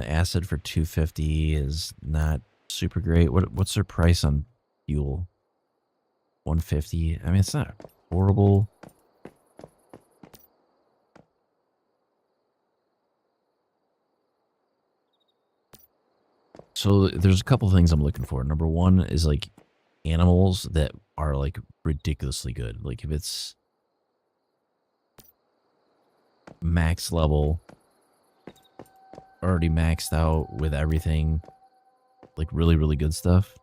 Acid for 250 is not super great. What's their price on fuel? 150. I mean, it's not horrible. So there's a couple things I'm looking for. Number one is like animals that are like ridiculously good. Like if it's max level, already maxed out with everything, like really, really good stuff.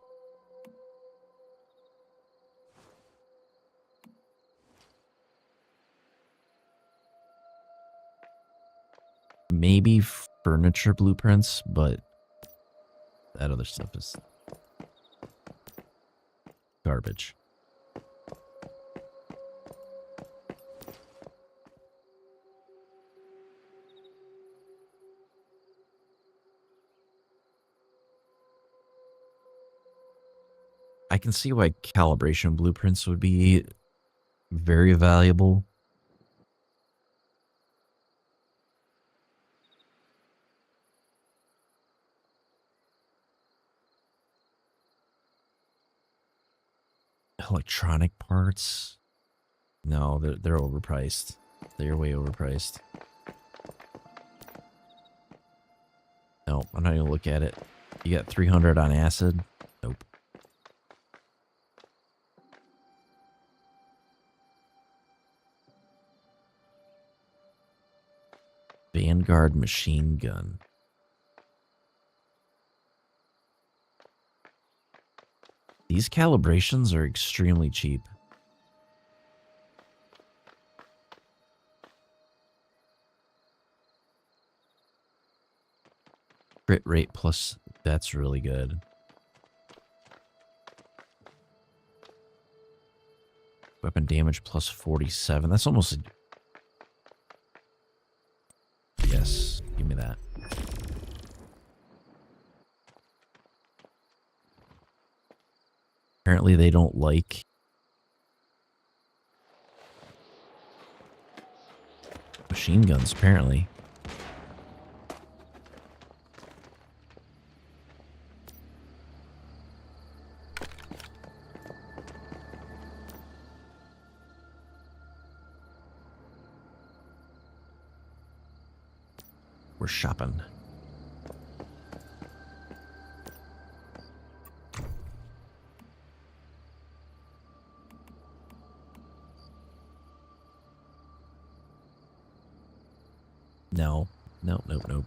Maybe furniture blueprints, but that other stuff is garbage. I can see why calibration blueprints would be very valuable. Electronic parts? No, they're overpriced. They're way overpriced. No, I'm not gonna look at it. You got 300 on acid? Nope. Vanguard machine gun. These calibrations are extremely cheap. Crit rate plus, that's really good. Weapon damage plus 47. That's almost a... Yes, give me that. Apparently they don't like machine guns, apparently. We're shopping. No. Nope, nope, nope.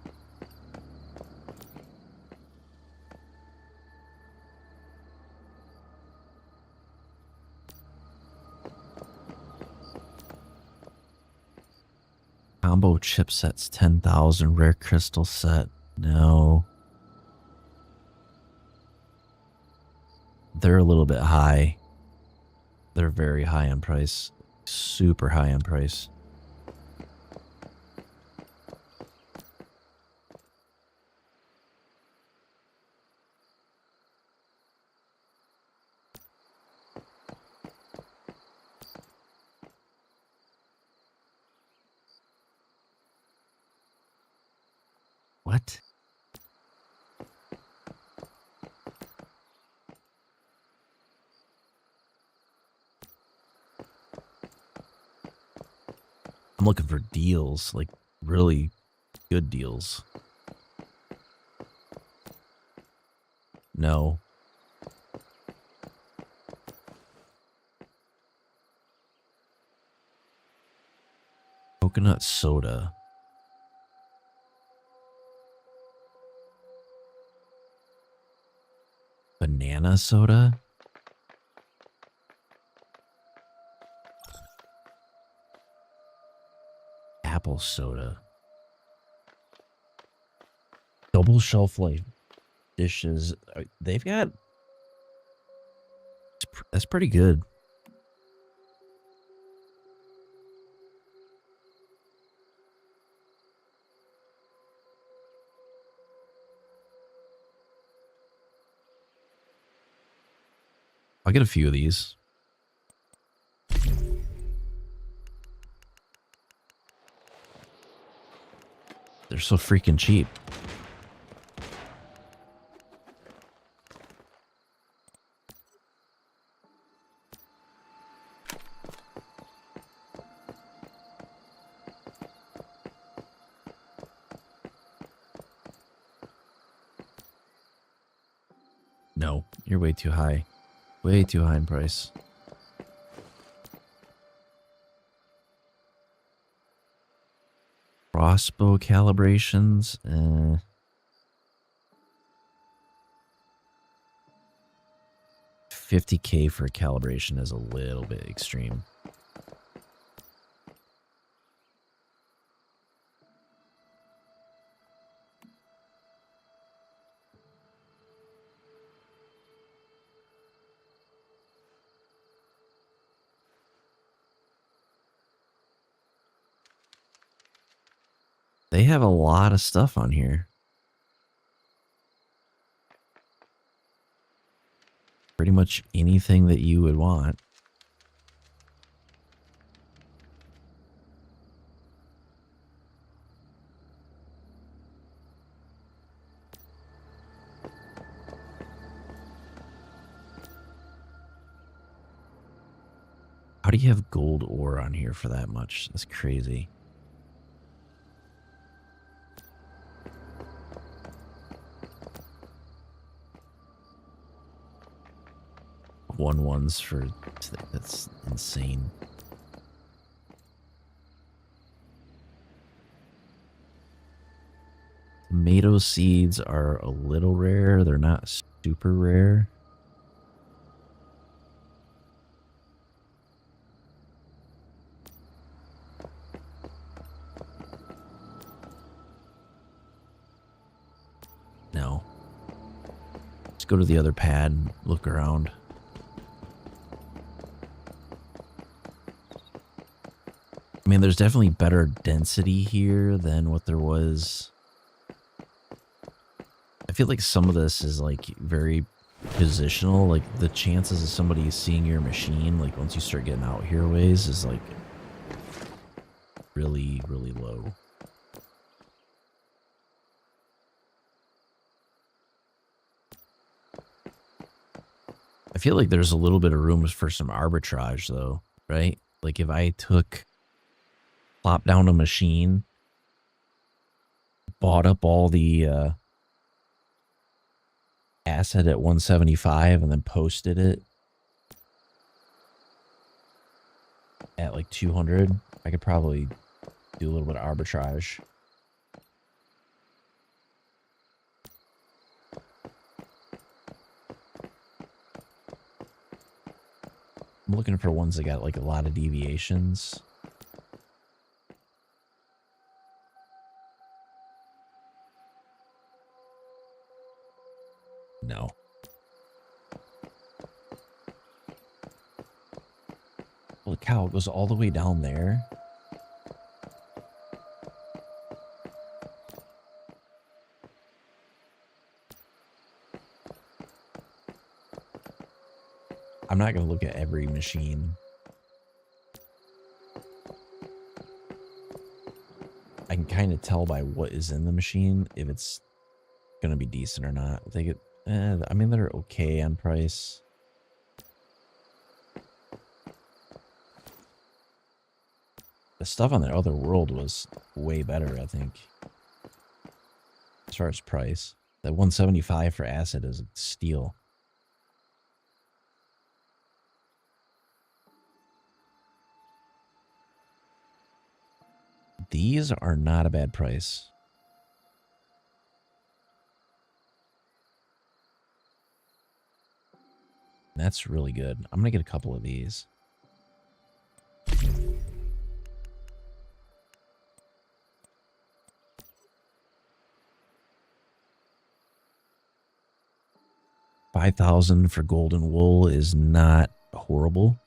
Combo chipsets 10,000, rare crystal set No. They're a little bit high. They're very high on price. Super high on price. What? I'm looking for deals, like really good deals. No. Coconut soda. Banana soda? Apple soda. Double shelf life dishes. They've got... That's pretty good. I'll get a few of these. They're so freaking cheap. No, you're way too high. Way too high in price. Crossbow calibrations. 50K for a calibration is a little bit extreme. They have a lot of stuff on here. Pretty much anything that you would want. How do you have gold ore on here for that much? That's crazy. Ones for... That's insane. Tomato seeds are a little rare. They're not super rare. No. Let's go to the other pad and look around. I mean, there's definitely better density here than what there was. I feel like some of this is like very positional. Like the chances of somebody seeing your machine, like once you start getting out here ways, is like really, really low. I feel like there's a little bit of room for some arbitrage though, right? Like if I plop down a machine, bought up all the asset at 175 and then posted it at like 200, I could probably do a little bit of arbitrage. I'm looking for ones that got like a lot of deviations. No. Holy cow, it goes all the way down there. I'm not going to look at every machine. I can kind of tell by what is in the machine if it's going to be decent or not. They get, I mean, they're okay on price. The stuff on the other world was way better, I think. As far as price. That 175 for acid is a steal. These are not a bad price. That's really good. I'm gonna get a couple of these. $5,000 for golden wool is not horrible.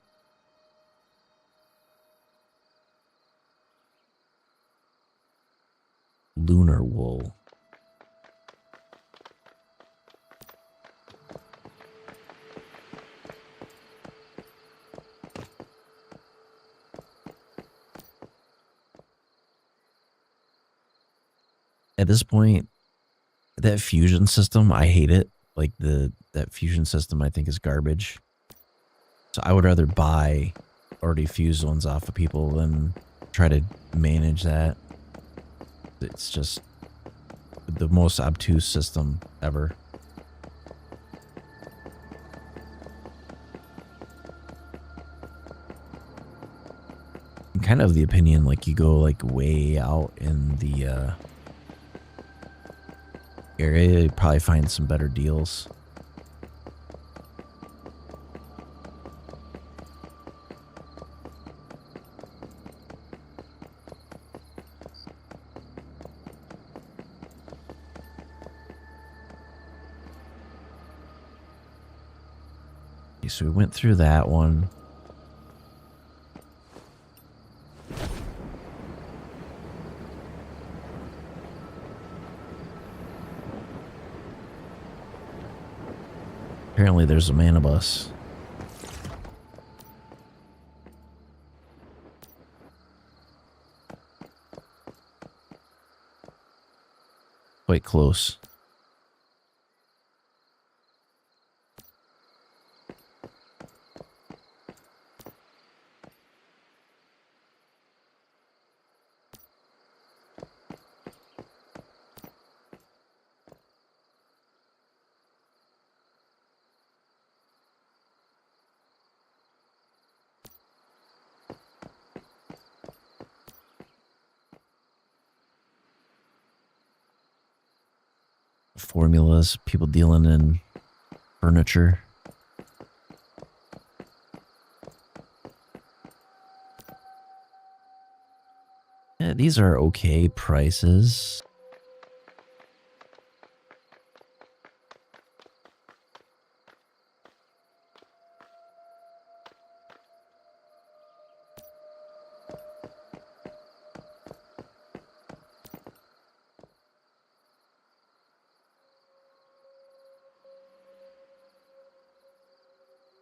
Lunar wool. At this point, that fusion system, I hate it. Like that fusion system I think is garbage. So I would rather buy already fused ones off of people than try to manage that. It's just the most obtuse system ever. I'm kind of the opinion like you go like way out in the area, you probably find some better deals. Okay, so we went through that one. Apparently there's a manibus. Quite close. Formulas, people dealing in furniture. Yeah, these are okay prices.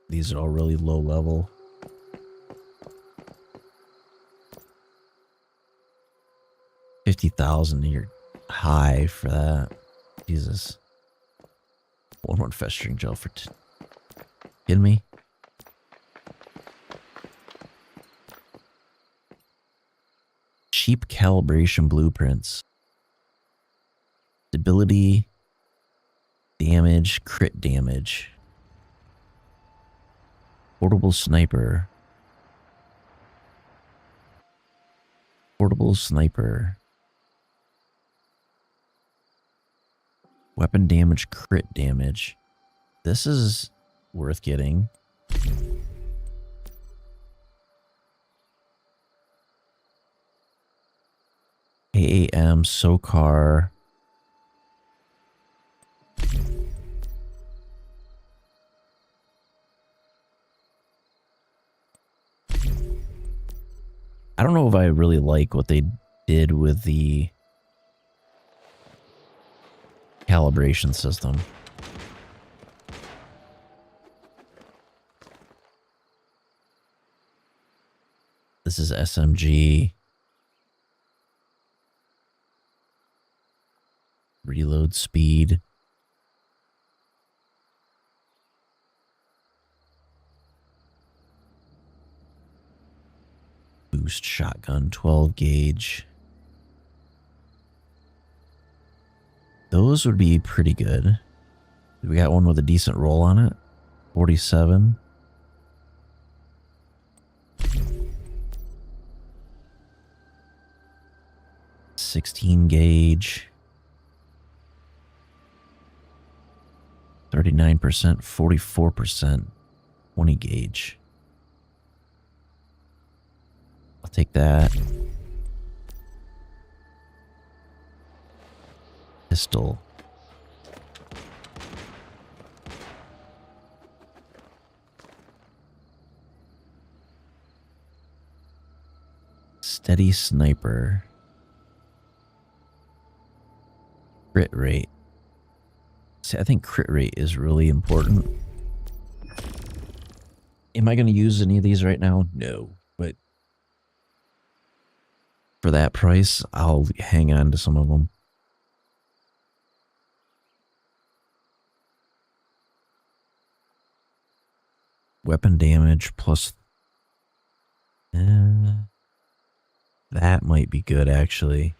These are all really low level. $50,000, you're high for that. Jesus. One more festering gel for kidding me? Cheap calibration blueprints. Stability, damage, crit damage. Portable sniper. Portable sniper. Weapon damage, crit damage. This is worth getting. AAM, SOCAR. I don't know if I really like what they did with the calibration system. This is SMG. Reload speed. Boost shotgun, 12 gauge. Those would be pretty good. We got one with a decent roll on it. 47. .16 gauge. 39%, 44%, 20 gauge. I'll take that. Pistol. Steady sniper. Crit rate. See, I think crit rate is really important. Am I going to use any of these right now? No, but for that price, I'll hang on to some of them. Weapon damage plus... that might be good, actually.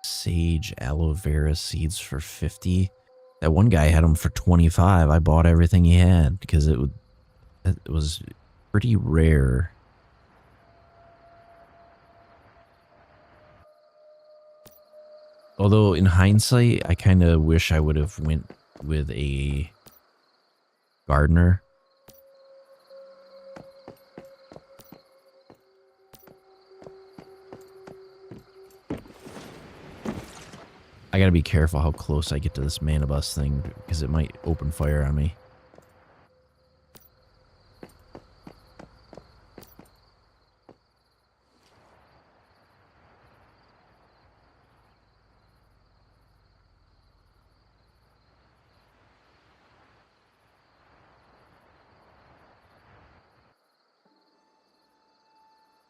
Sage aloe vera seeds for 50. That one guy had them for 25. I bought everything he had because it was pretty rare. Although in hindsight, I kind of wish I would have went with a gardener. I gotta be careful how close I get to this manibus thing because it might open fire on me.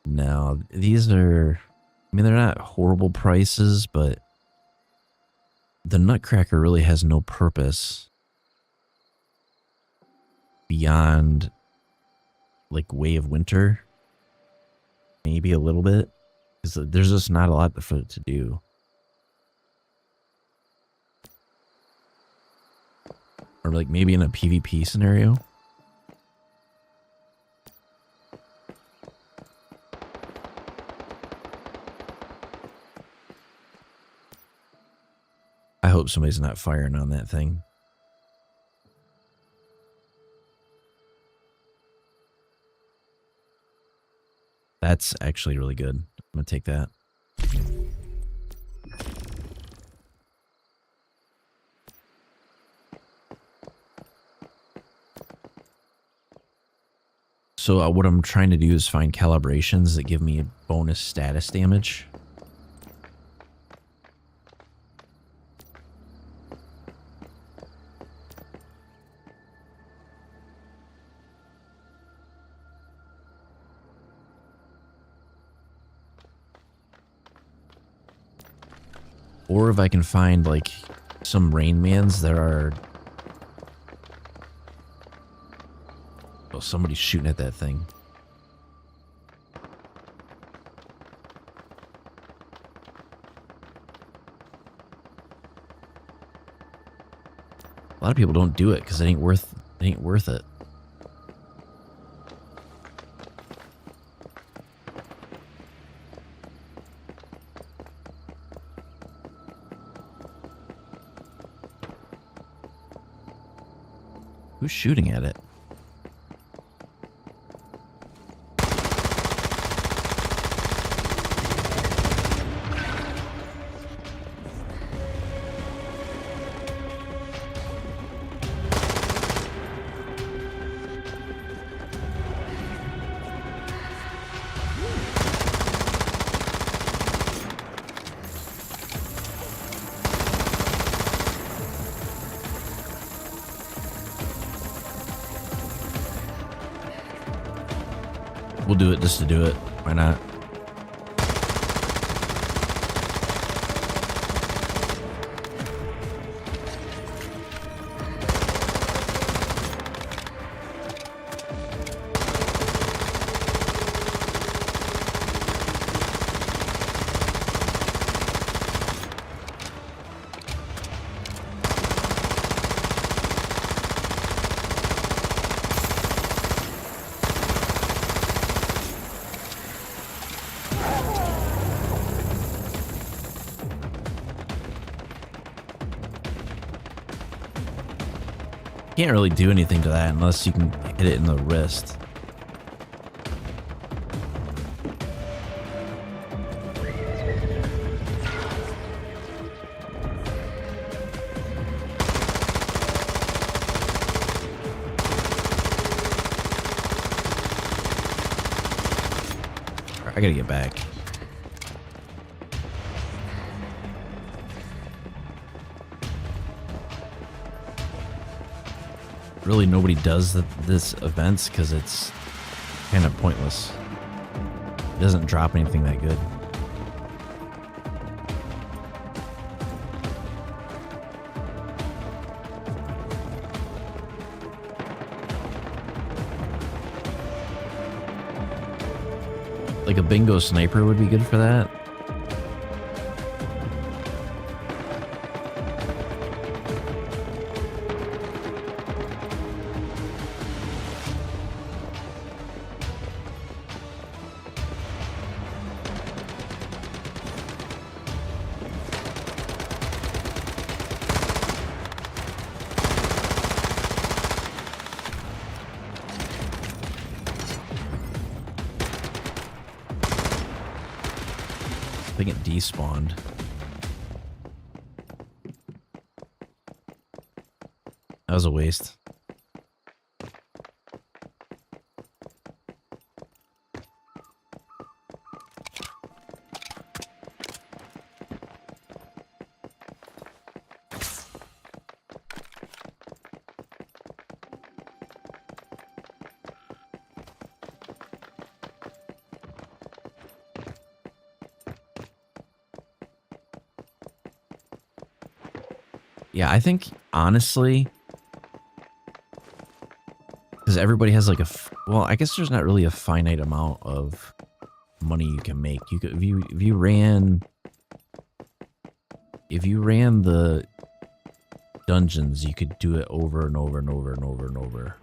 No, these are, I mean, they're not horrible prices, but the Nutcracker really has no purpose beyond, like, Way of Winter. Maybe a little bit, because there's just not a lot for it to do. Or, like, maybe in a PvP scenario. I hope somebody's not firing on that thing. That's actually really good. I'm gonna take that. So what I'm trying to do is find calibrations that give me a bonus status damage. Or if I can find, like, some Rainmans that are... Oh, somebody's shooting at that thing. A lot of people don't do it because it ain't worth it. Who's shooting at it? We'll do it just to do it. Why not? Can't really do anything to that unless you can hit it in the wrist. I gotta get back. Really, nobody does this events because it's kind of pointless. It doesn't drop anything that good. Like a bingo sniper would be good for that. I think it despawned. That was a waste. Yeah, I think honestly, because everybody has like well, I guess there's not really a finite amount of money you can make. You could if you ran the dungeons, you could do it over and over and over and over and over.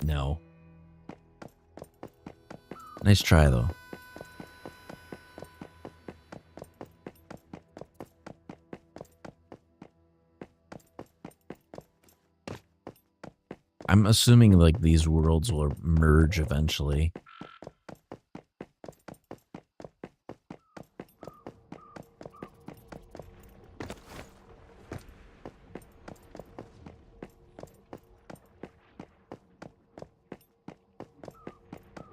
No. Nice try, though. I'm assuming like these worlds will merge eventually.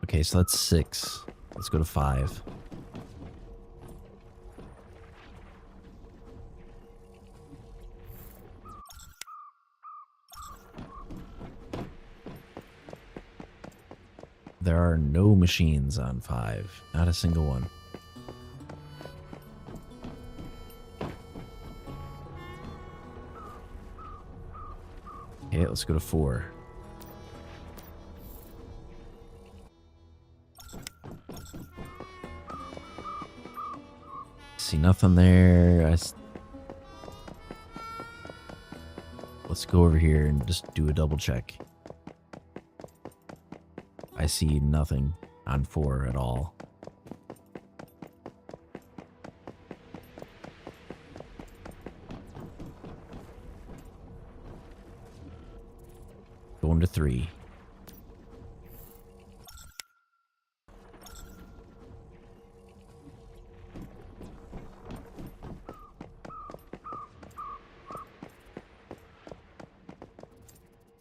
Okay, so that's 6. Let's go to 5. There are no machines on 5. Not a single one. Okay, let's go to 4. See nothing there. Let's go over here and just do a double check. I see nothing on 4 at all. Going to 3.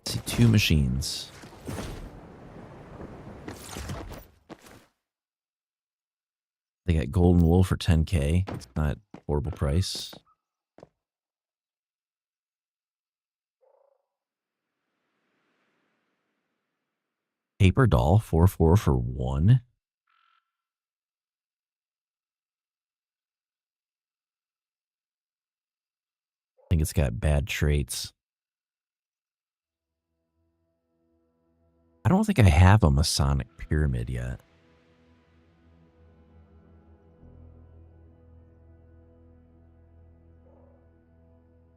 See 2 machines. They got golden wool for 10K. It's not a horrible price. Paper doll 4/4 for 1. I think it's got bad traits. I don't think I have a Masonic pyramid yet.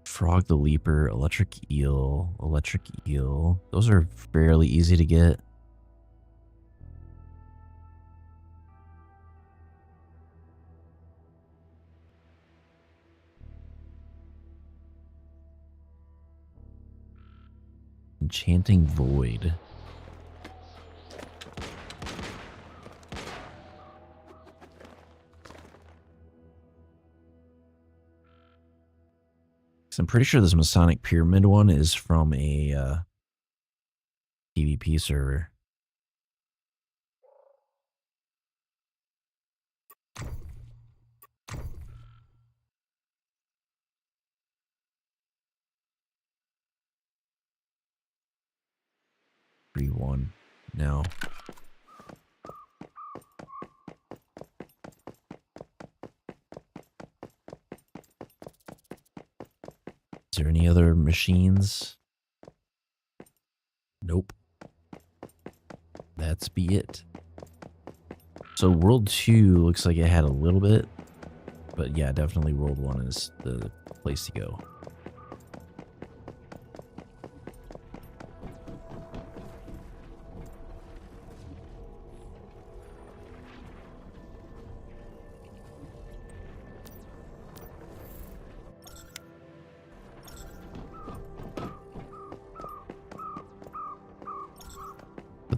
Frog the Leaper, Electric Eel. Those are fairly easy to get. Enchanting Void. I'm pretty sure this Masonic Pyramid one is from a PvP server. Free one. No. Is there any other machines? Nope. That's be it. So World 2 looks like it had a little bit, but yeah, definitely World 1 is the place to go.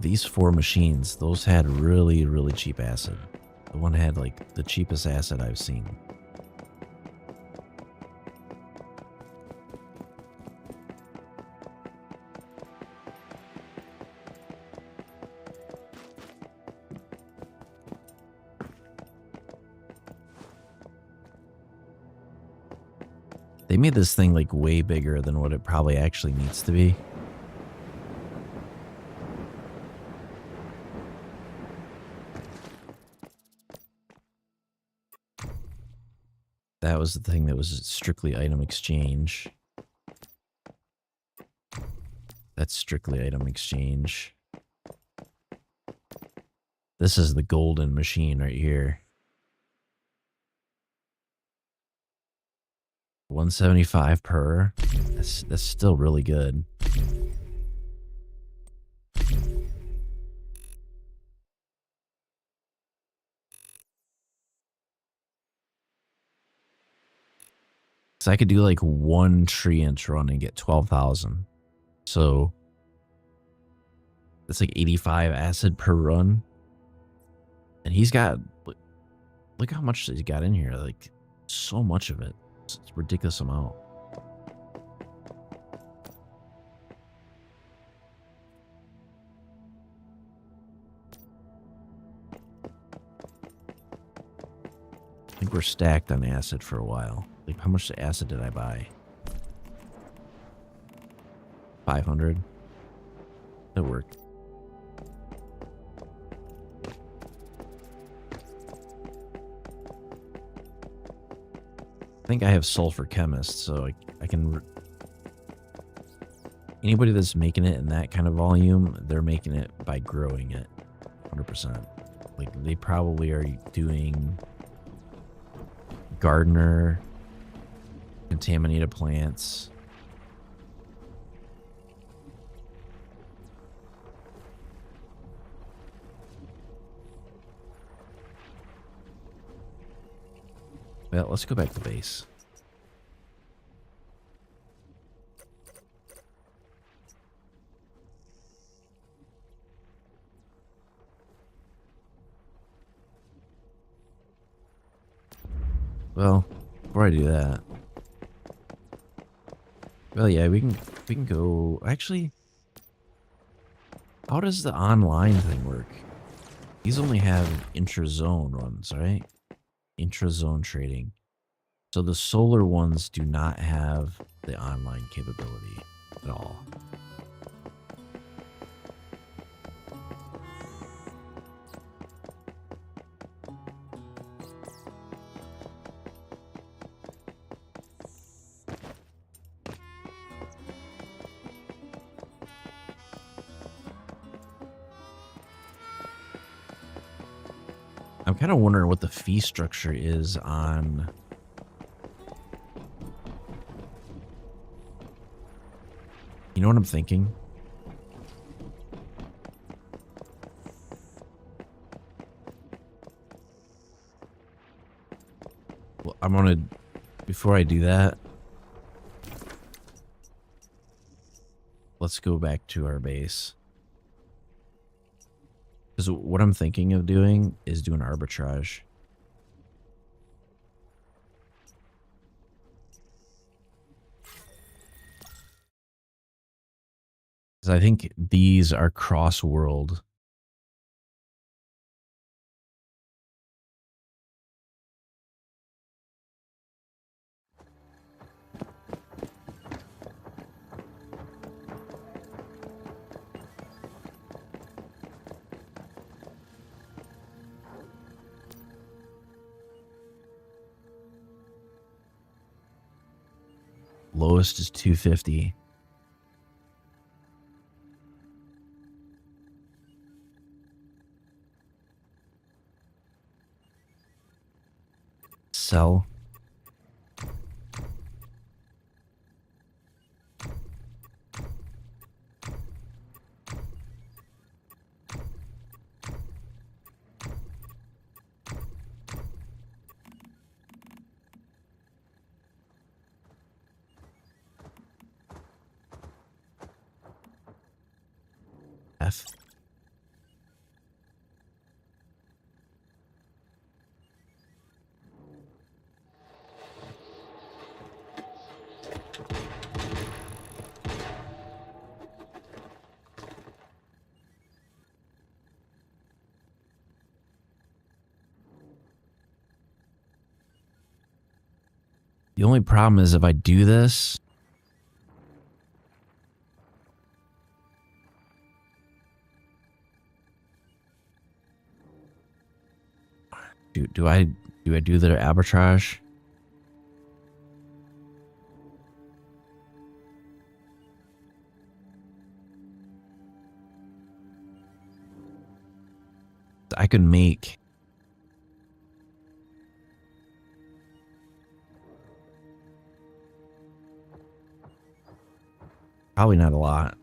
These 4 machines, those had really, really cheap acid. The one had like the cheapest acid I've seen. They made this thing like way bigger than what it probably actually needs to be. That was the thing that was strictly item exchange. That's strictly item exchange. This is the golden machine right here. 175 per. That's still really good. So I could do like 1 tree inch run and get 12,000. So that's like 85 acid per run. And he's got, look how much he's got in here. Like so much of it. It's a ridiculous amount. I think we're stacked on acid for a while. Like, how much acid did I buy? 500. That worked. I think I have sulfur chemist, so I can anybody that's making it in that kind of volume, they're making it by growing it 100%. Like they probably are doing gardener contaminated plants. Well, let's go back to base. Well, before I do that, well, yeah, we can go. Actually, how does the online thing work? These only have intra-zone ones, right? Intra-zone trading. So the solar ones do not have the online capability at all. I'm kind of wondering what the fee structure is on... You know what I'm thinking? Well, I'm gonna... Before I do that, let's go back to our base. Because what I'm thinking of doing is doing arbitrage. Because I think these are cross-world. Lowest is 250. Sell. F. The only problem is if I do this, do I do the arbitrage? I could make probably not a lot.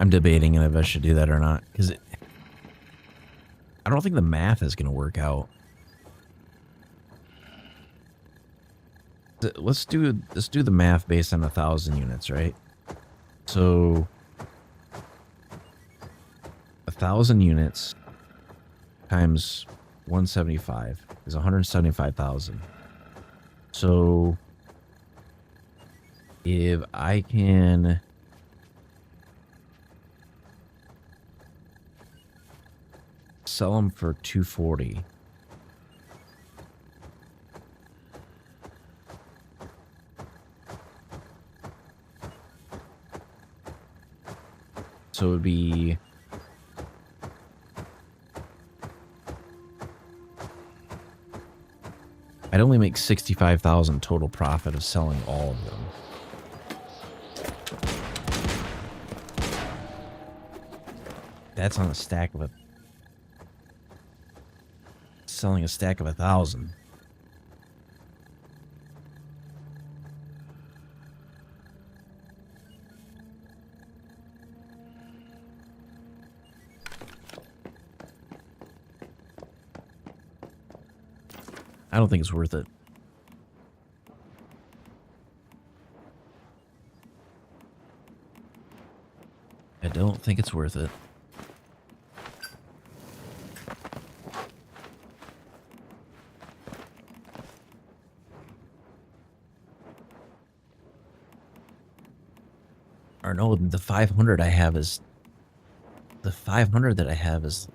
I'm debating if I should do that or not, because I don't think the math is going to work out. Let's do the math based on 1,000 units, right? So 1,000 units times 175 is 175,000. So If I can sell them for 240. So it would be I'd only make 65,000 total profit of selling all of them. That's on a stack of selling a stack of 1,000. I don't think it's worth it. I don't think it's worth it. Or no, the 500 I have is the 500 that I have is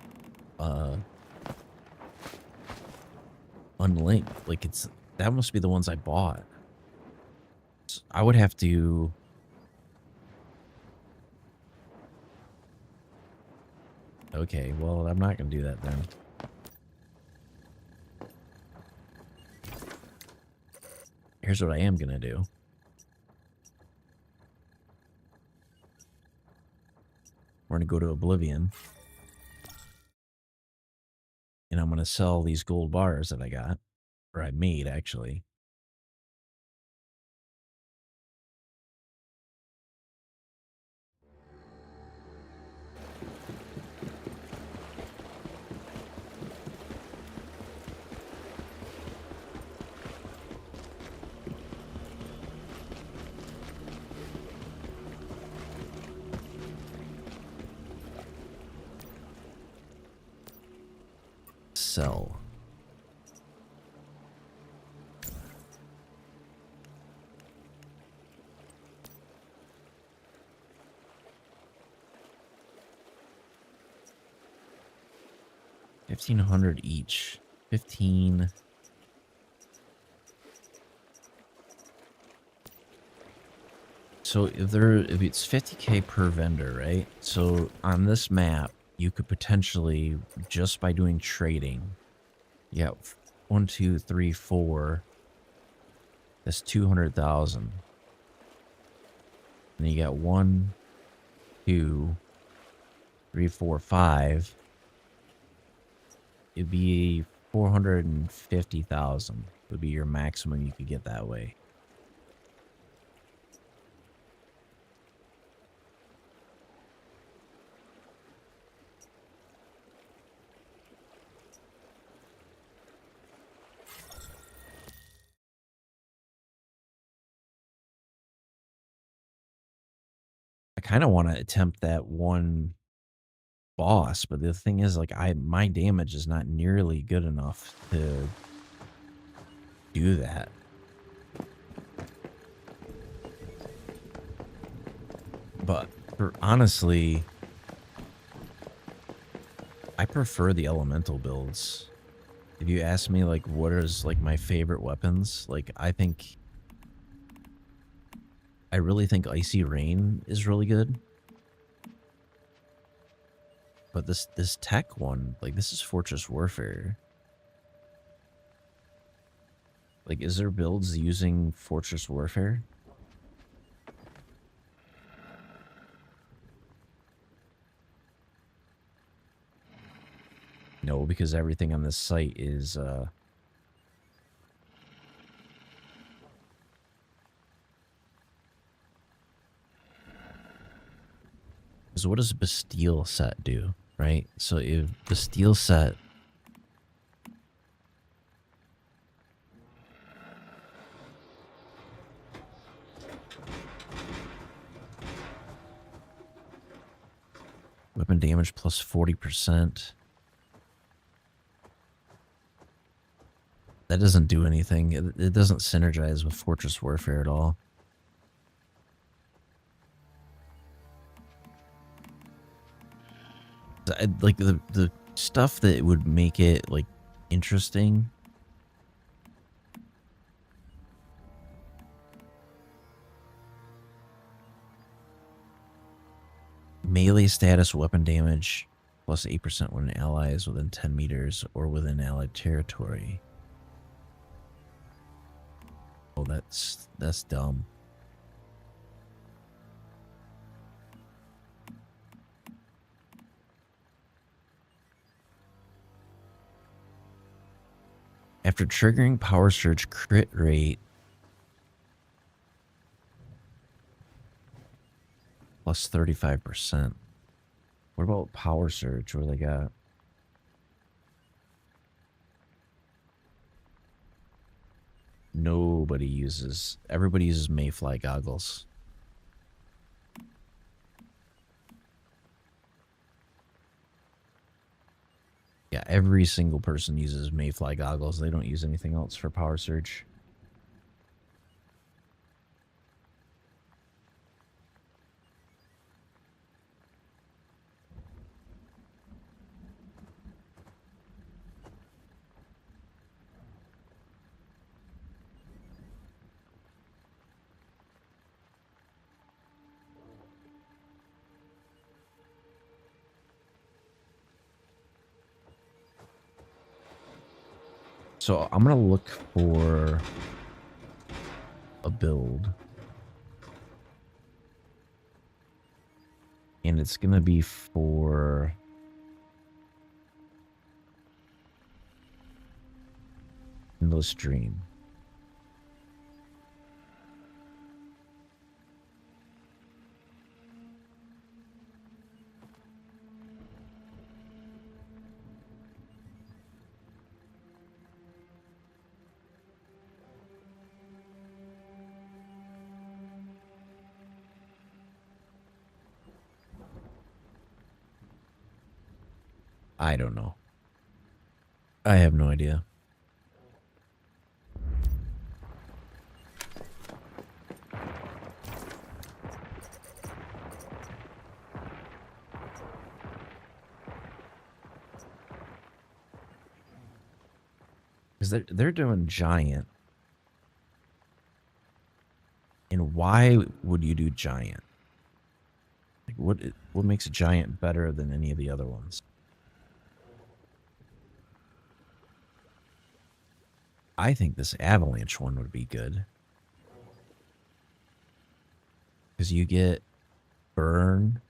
unlinked. Like that must be the ones I bought. So I would have to Okay, well, I'm not going to do that then. Here's what I am going to do. We're going to go to Oblivion. And I'm going to sell these gold bars that I got. Or I made, actually. Sell. $1,500 each. 15. So if it's 50K per vendor, right? So on this map, you could potentially, just by doing trading, yeah, 1, 2, 3, 4. That's 200,000. And you got 1, 2, 3, 4, 5. It'd be 450,000 would be your maximum you could get that way. I kind of want to attempt that one boss, but the thing is, like, my damage is not nearly good enough to do that. But honestly, I prefer the elemental builds. If you ask me, like, what is like my favorite weapons, like, I really think Icy Rain is really good. But this tech one, like, this is Fortress Warfare. Like, is there builds using Fortress Warfare? No, because everything on this site is so what does Bastille set do, right? So if Bastille set weapon damage plus 40%. That doesn't do anything. It doesn't synergize with Fortress Warfare at all. Like the stuff that would make it like interesting. Melee status weapon damage plus 8% when an ally is within 10 meters or within allied territory. Oh, that's dumb. After triggering power surge crit rate plus 35%. What about power surge? What do they got? Everybody uses Mayfly goggles. Yeah, every single person uses Mayfly goggles. They don't use anything else for power surge. So I'm going to look for a build. And it's going to be for Endless Dream. I don't know. I have no idea. Because they're doing giant. And why would you do giant? Like what makes a giant better than any of the other ones? I think this avalanche one would be good. Because you get burn,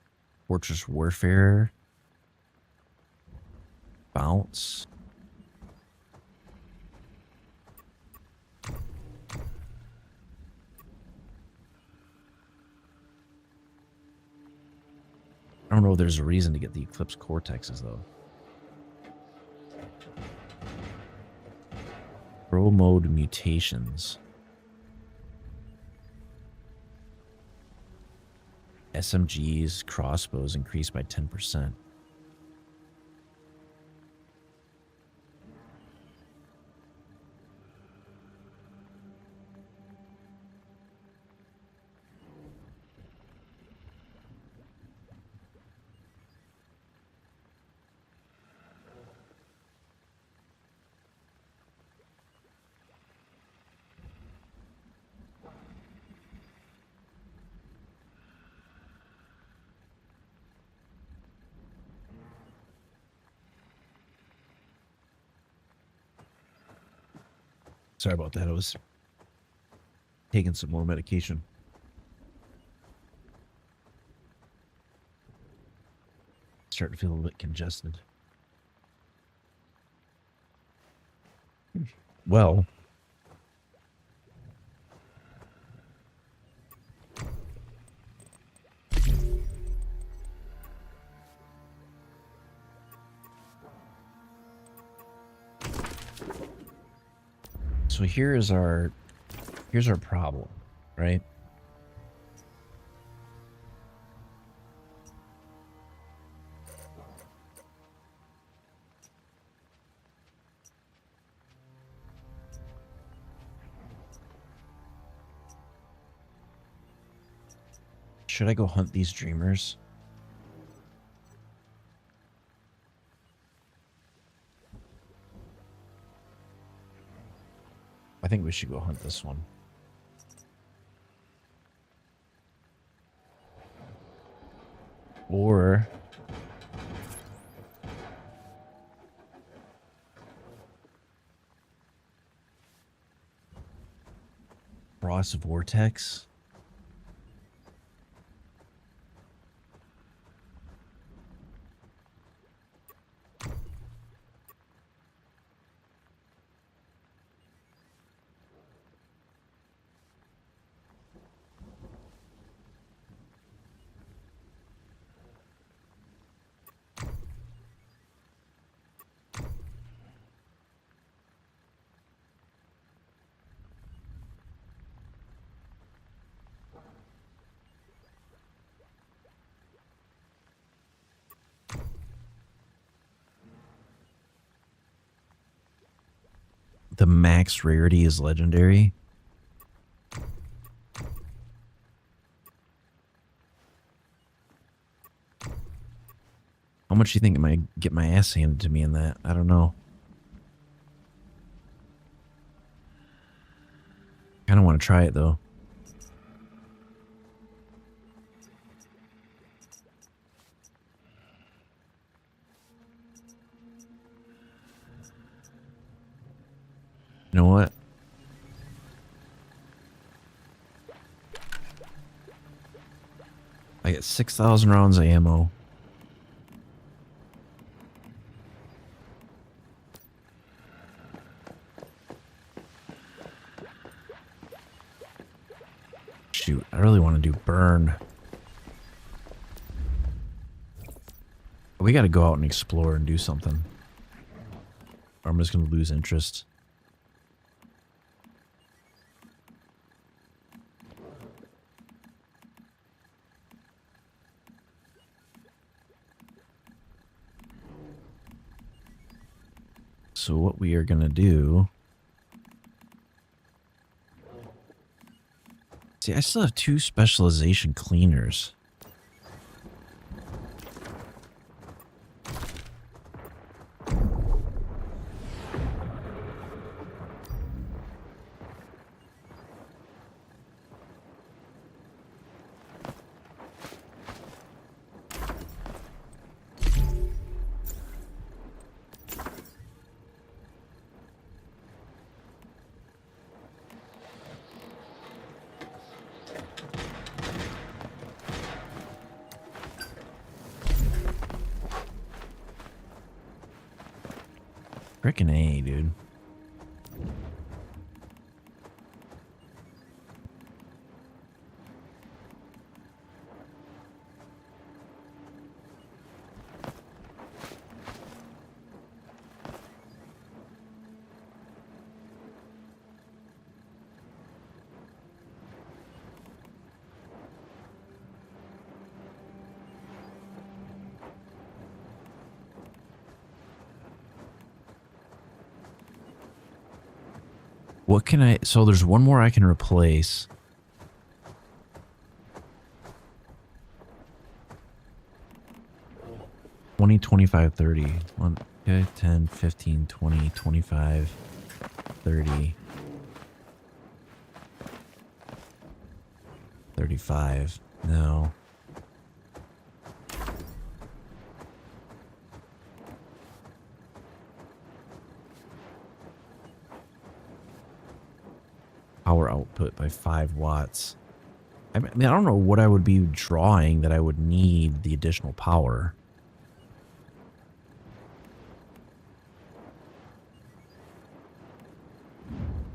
Fortress Warfare, bounce. I don't know if there's a reason to get the Eclipse Cortexes, though. Pro mode mutations. SMGs, crossbows increased by 10%. Sorry about that. I was taking some more medication. Starting to feel a little bit congested. Well, so here's our problem, right? Should I go hunt these dreamers? I think we should go hunt this one. Or Frost Vortex. The max rarity is legendary. How much do you think I might get my ass handed to me in that? I don't know. Kind of want to try it though. You know what? I get 6,000 rounds of ammo. Shoot, I really want to do burn. We got to go out and explore and do something. Or I'm just going to lose interest. So what we are going to do... See, I still have 2 specialization cleaners. Frickin' A, dude. What can I... So there's one more I can replace. $20, $25, $30. Okay, 10, 15, 20, 25, 30. 35. No. Power output by 5 watts. I mean, I don't know what I would be drawing that I would need the additional power.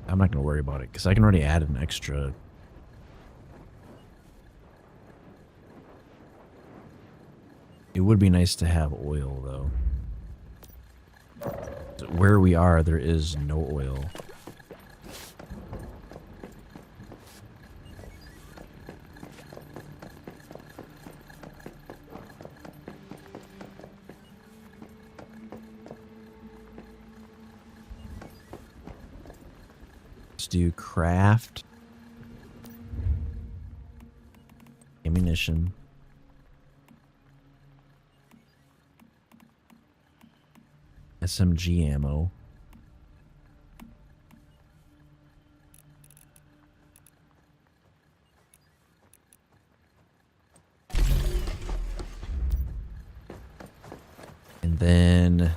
I'm not going to worry about it because I can already add an extra. It would be nice to have oil, though. Where we are, there is no oil. Let's do craft. Ammunition. SMG ammo. then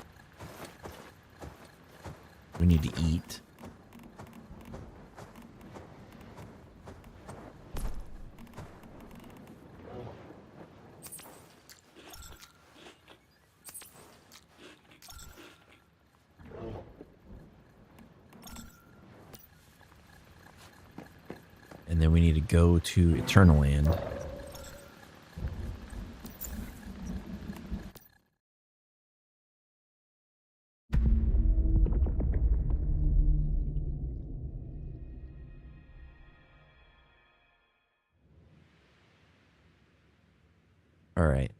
we need to eat. And then we need to go to Eternal Land. All right.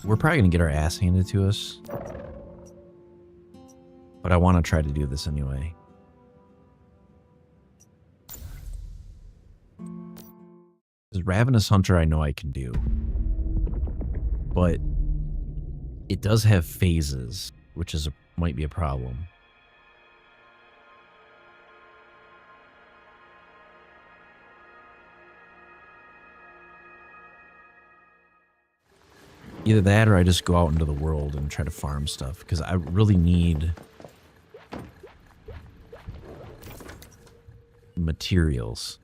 We're probably going to get our ass handed to us. But I want to try to do this anyway. Because Ravenous Hunter I know I can do. But it does have phases, which is might be a problem. Either that or I just go out into the world and try to farm stuff. Because I really need materials.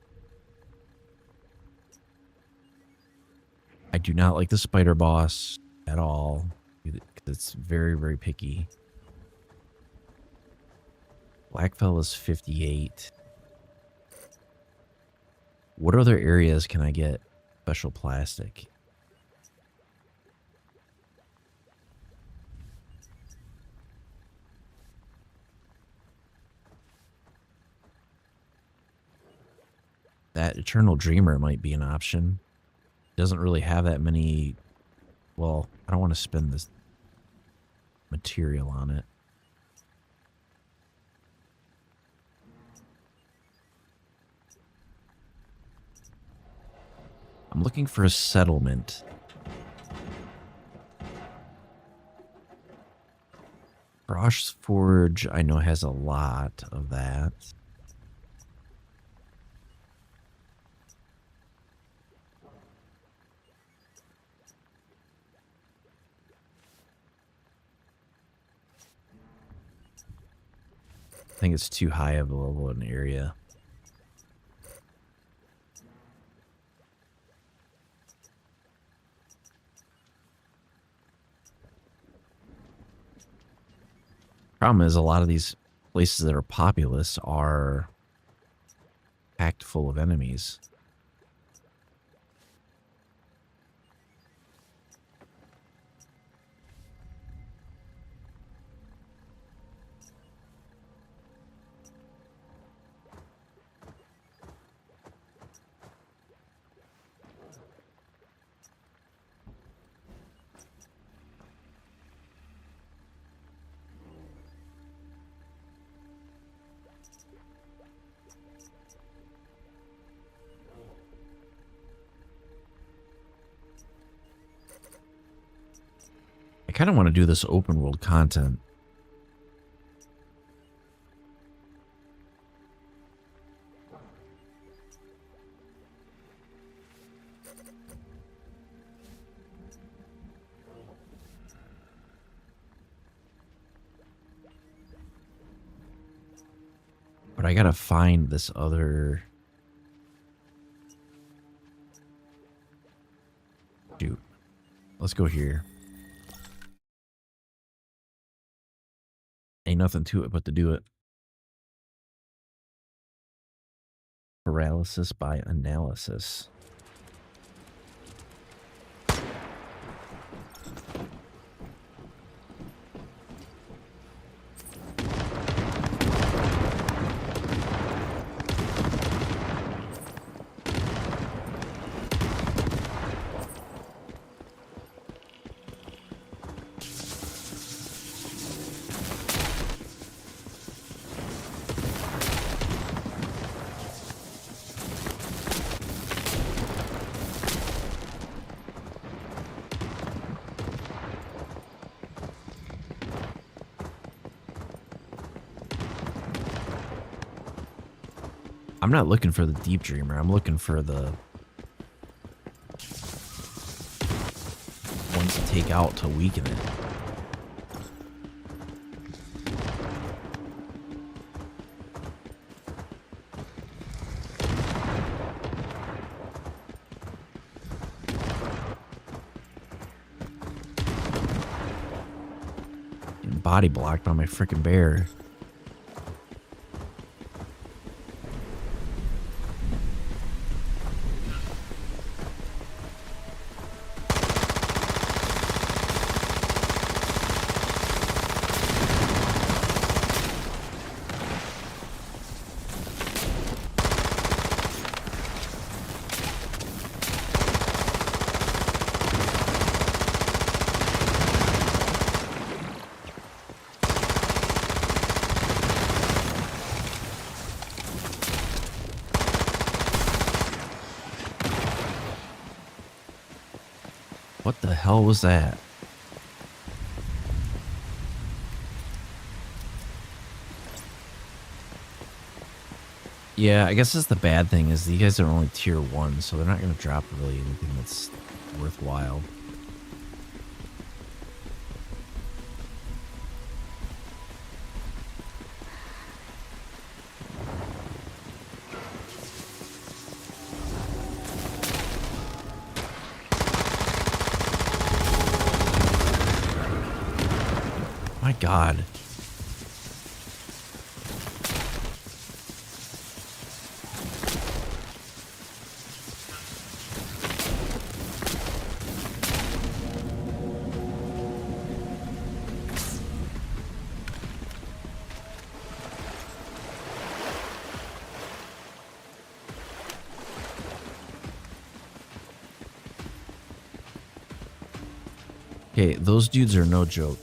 I do not like the spider boss at all. It's very, very picky. Blackfell is 58. What other areas can I get special plastic? That Eternal Dreamer might be an option. Doesn't really have that many. Well, I don't want to spend this material on it. I'm looking for a settlement. Frost Forge, I know, has a lot of that. I think it's too high of a level in the area. Problem is, a lot of these places that are populous are packed full of enemies. I kind of want to do this open world content. But I gotta find this other... Shoot. Let's go here. Ain't nothing to it but to do it. Paralysis by analysis. I'm not looking for the Deep Dreamer. I'm looking for the ones to take out to weaken it. Getting body blocked by my freaking bear. What the hell was that? Yeah, I guess that's the bad thing is these guys are only tier 1, so they're not going to drop really anything that's worthwhile. My God. Okay, those dudes are no joke.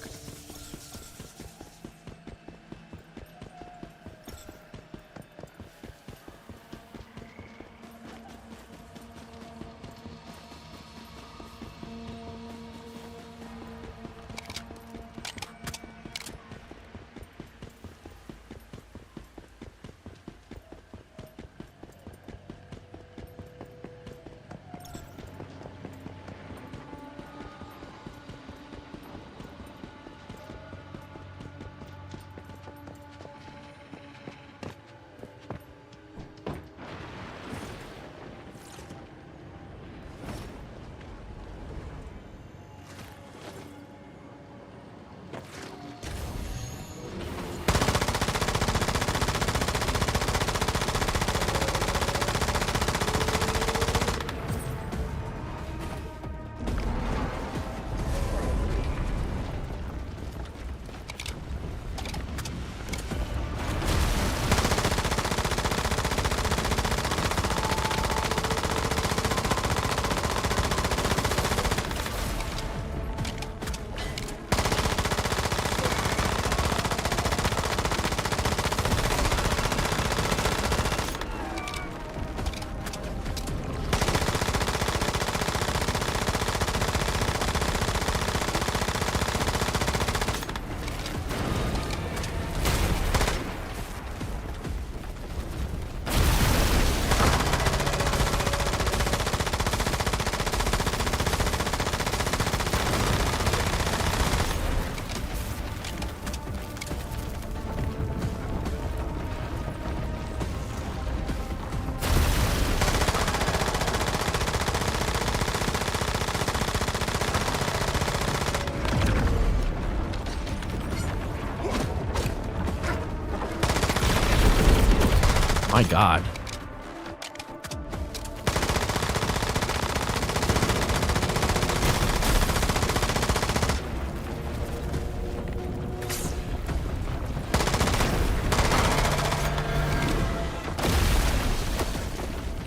My God.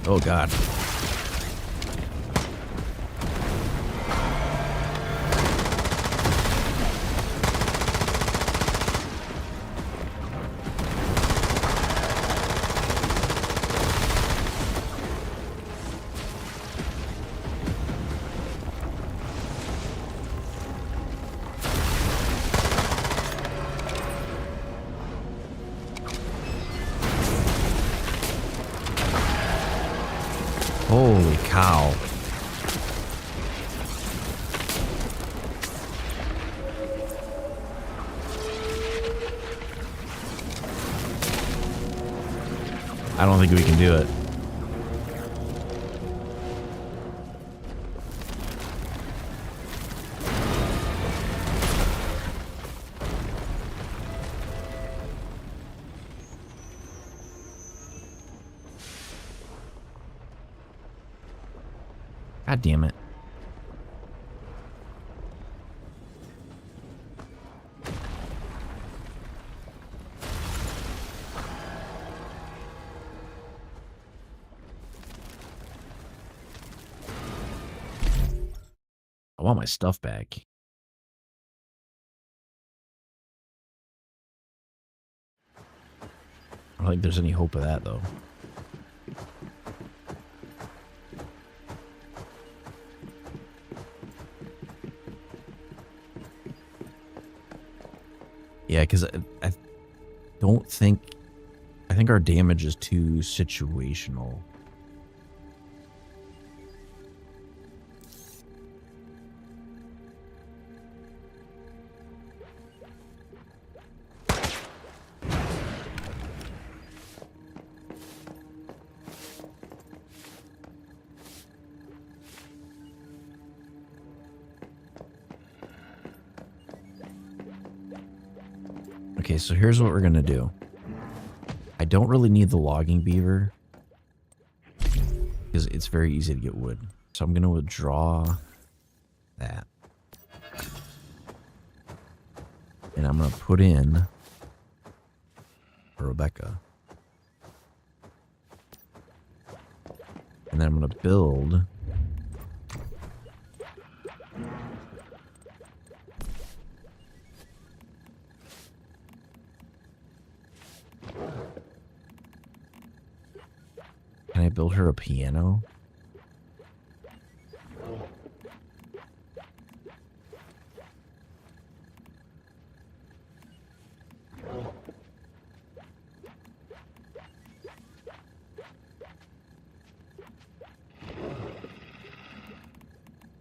Oh God. Holy cow. I don't think we can do it. God damn it. I want my stuff back. I don't think there's any hope of that, though. Yeah, because I don't think... I think our damage is too situational. Okay, so here's what we're gonna do. I don't really need the logging beaver because it's very easy to get wood. So I'm gonna withdraw that. And I'm gonna put in Rebecca. And then I'm gonna build Can I build her a piano?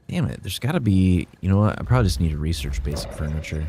Damn it, there's gotta be... You know what? I probably just need to research basic furniture.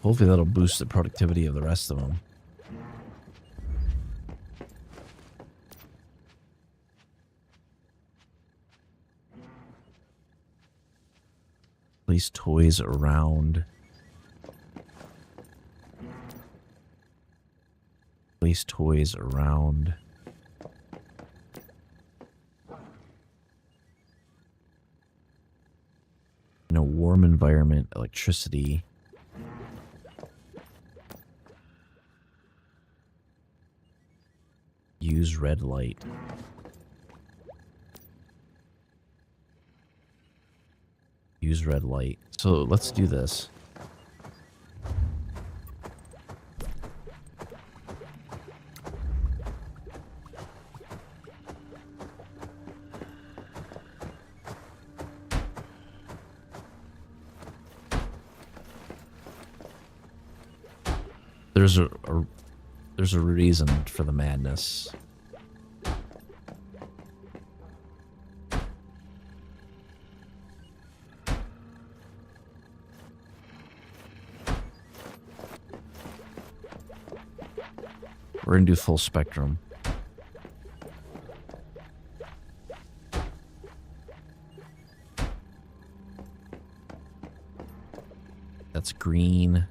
Hopefully that'll boost the productivity of the rest of them. Place toys around. Place toys around. In a warm environment, electricity. Use red light. Use red light. So let's do this. There's a reason for the madness. We're gonna do full spectrum. That's green.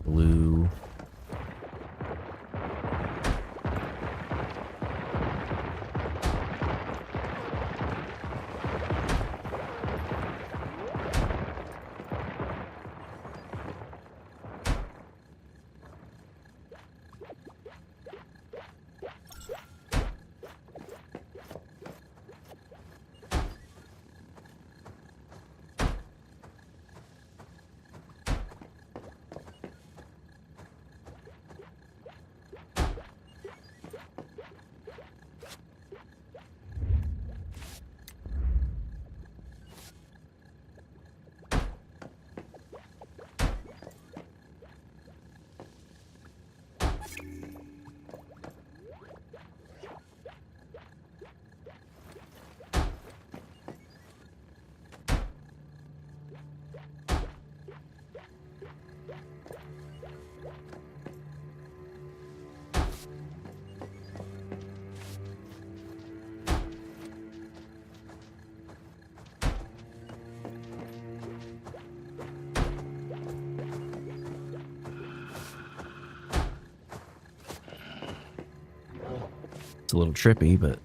Blue. It's a little trippy, but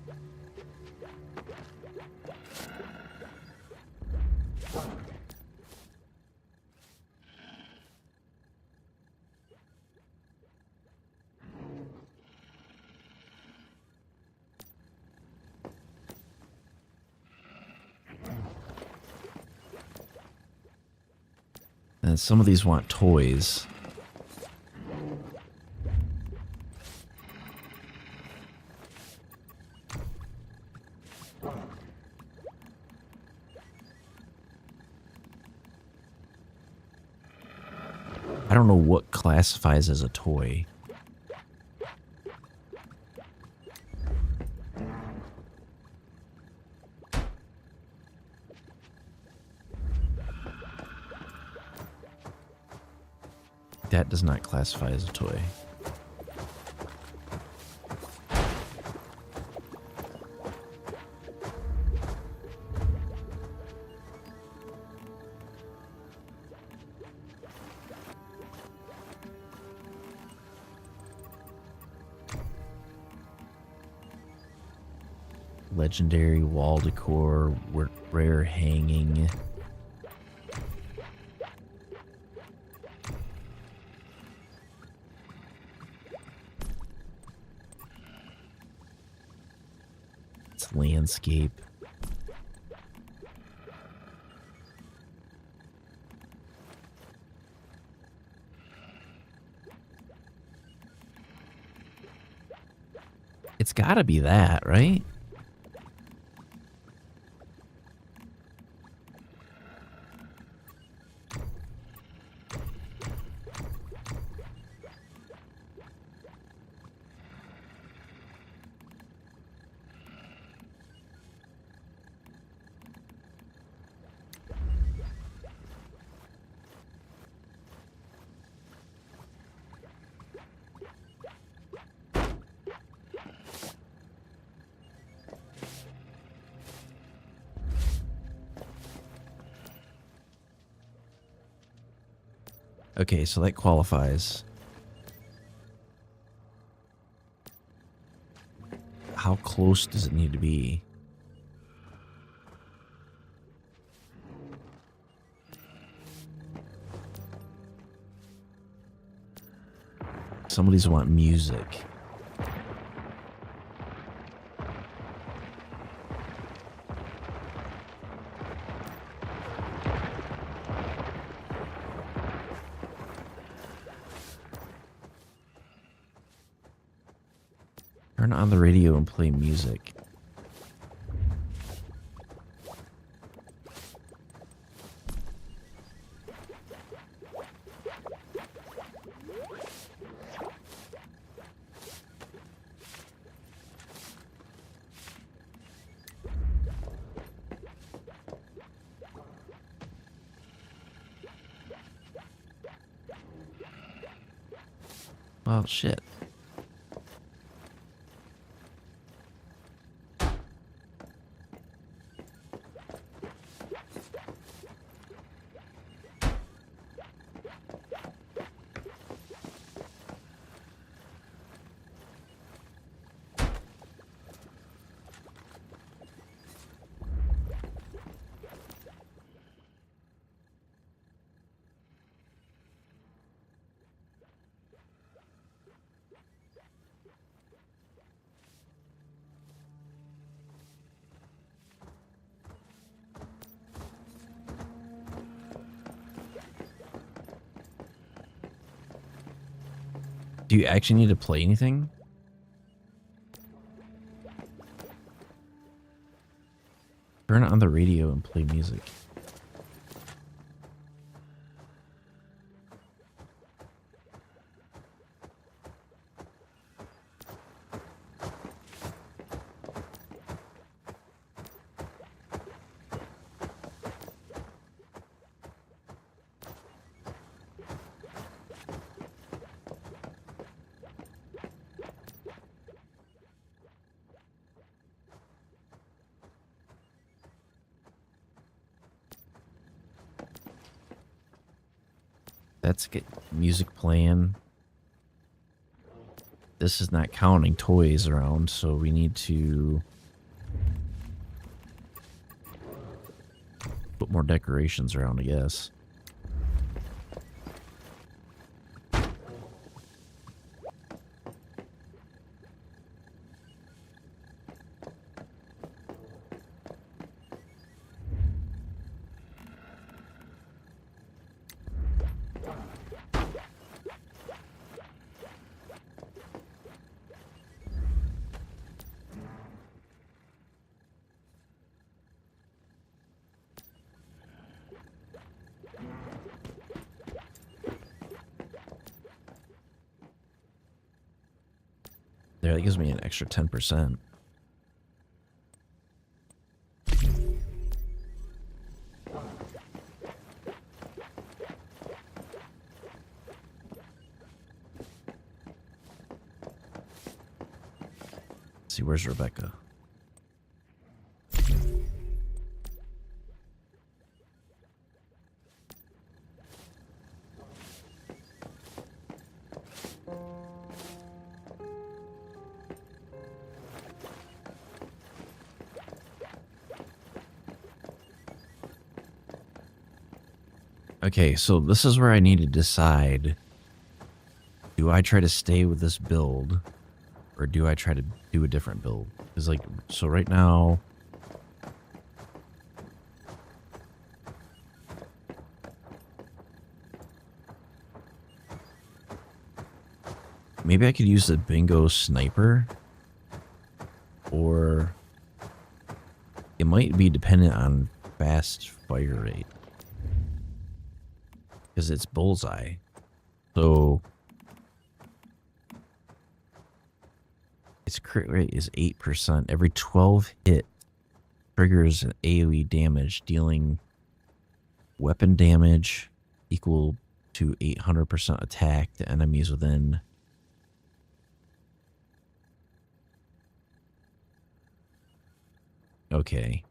and some of these want toys. I don't know what classifies as a toy. That does not classify as a toy. Legendary wall decor, rare hanging. It's landscape. It's gotta be that, right? Okay, so that qualifies. How close does it need to be? Some of these want music. Turn on the radio and play music. Well, shit. Do you actually need to play anything? Turn on the radio and play music. Let's get music playing. This is not counting toys around, so we need to put more decorations around, I guess. There, that gives me an extra 10%. Let's see, where's Rebecca? Okay, so this is where I need to decide. Do I try to stay with this build? Or do I try to do a different build? Because, like, so right now... Maybe I could use the Bingo Sniper. Or... It might be dependent on fast fire rate. Because it's bullseye. So its crit rate is 8%. Every 12 hit triggers an AoE damage, dealing weapon damage equal to 800% attack to enemies within. Okay.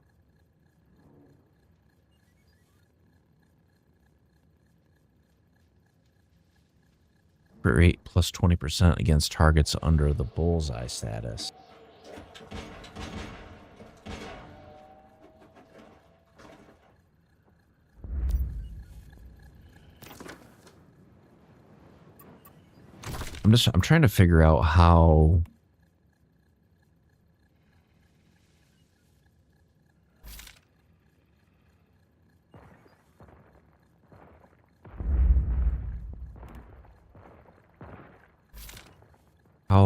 Crit rate plus 20% against targets under the bullseye status. I'm trying to figure out how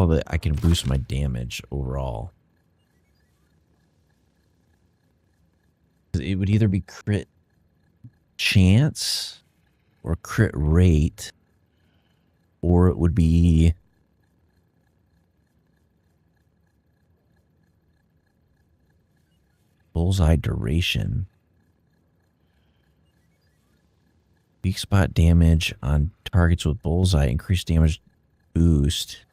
that I can boost my damage overall. It would either be crit chance or crit rate, or it would be bullseye duration. Weak spot damage on targets with bullseye, increased damage boost.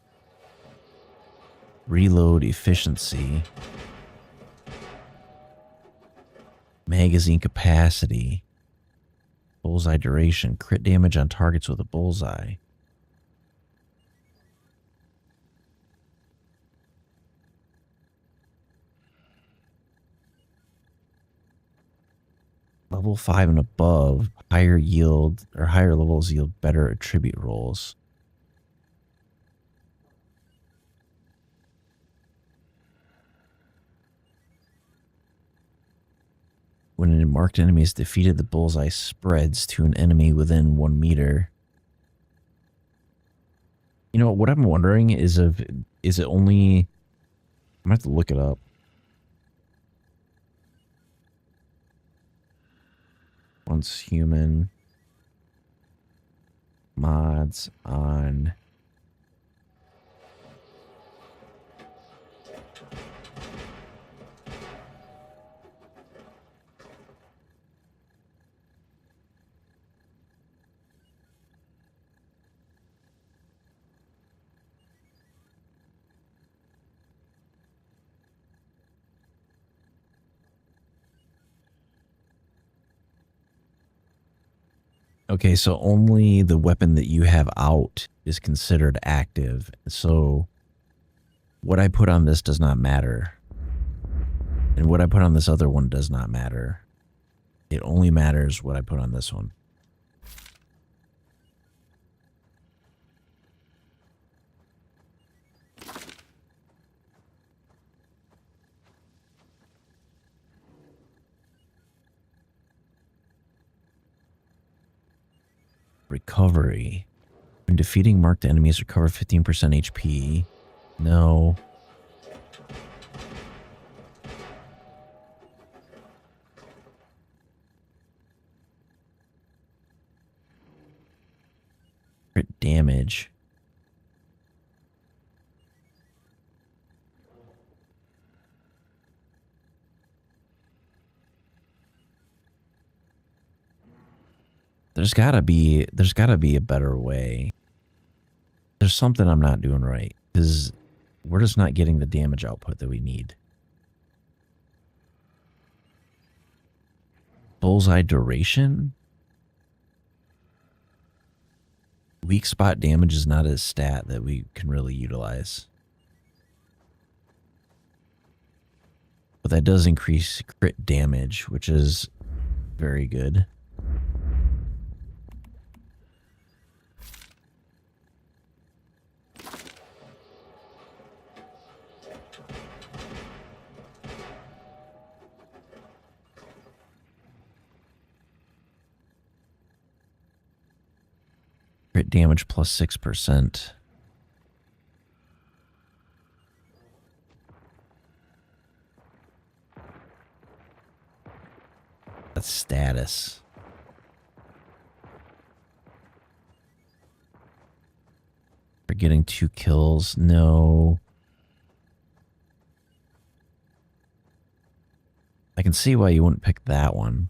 Reload efficiency. Magazine capacity. Bullseye duration. Crit damage on targets with a bullseye. Level 5 and above, higher yield or higher levels yield better attribute rolls. When a marked enemy is defeated, the bullseye spreads to an enemy within 1 meter. You know what I'm wondering is is it only? I'm gonna have to look it up. Once human mods on. Okay, so only the weapon that you have out is considered active. So what I put on this does not matter. And what I put on this other one does not matter. It only matters what I put on this one. Recovery. When defeating marked enemies, recover 15% HP. No. Crit damage. There's gotta be a better way. There's something I'm not doing right because we're just not getting the damage output that we need. Bullseye duration. Weak spot damage is not a stat that we can really utilize. But that does increase crit damage, which is very good. Crit damage plus 6%. That's status. For getting 2 kills, no. I can see why you wouldn't pick that one.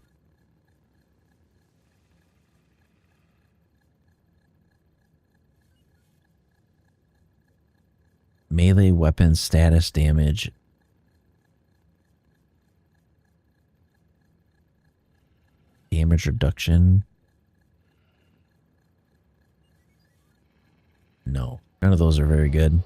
Melee weapon status damage. Damage reduction. No, none of those are very good.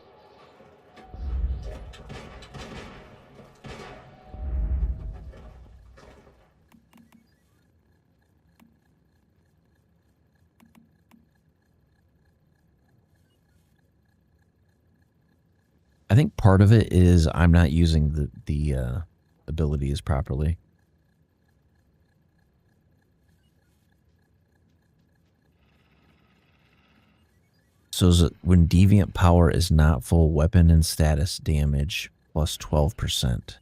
I think part of it is I'm not using the abilities properly. So is it when deviant power is not full, weapon and status damage plus 12%.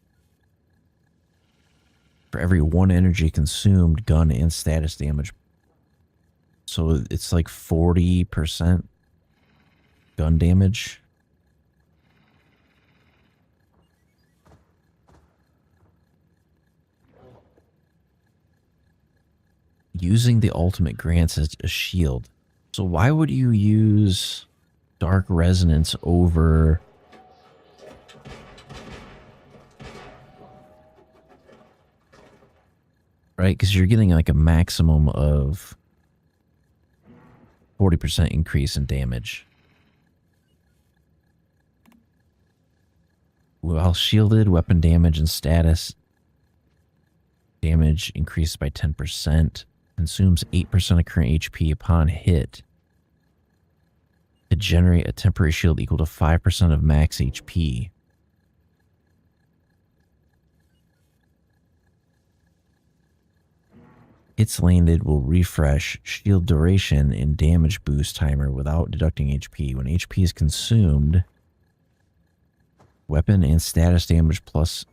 For every 1 energy consumed, gun and status damage. So it's like 40% gun damage. Using the ultimate grants as a shield. So why would you use Dark Resonance over... Right? Because you're getting like a maximum of 40% increase in damage. While shielded, weapon damage and status damage increased by 10%. Consumes 8% of current HP upon hit to generate a temporary shield equal to 5% of max HP. hits landed will refresh shield duration and damage boost timer without deducting HP. When HP is consumed, weapon and status damage plus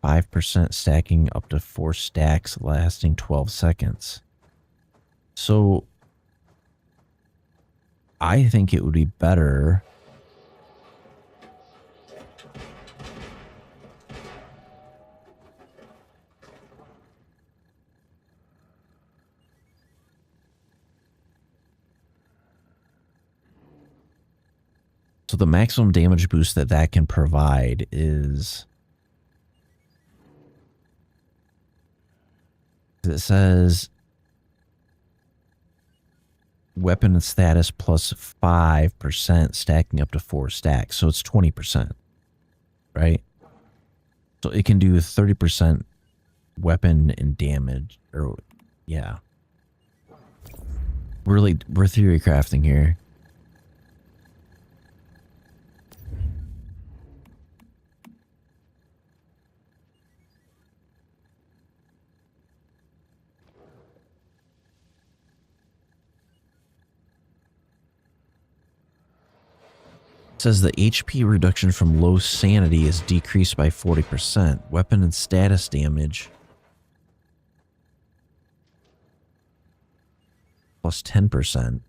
5% stacking up to 4 stacks lasting 12 seconds. So I think it would be better so the maximum damage boost that can provide is, it says weapon and status plus 5% stacking up to 4 stacks. So it's 20%, right? So it can do 30% weapon and damage, or yeah. We're theory crafting here. It says the HP reduction from low sanity is decreased by 40%. Weapon and status damage plus 10%,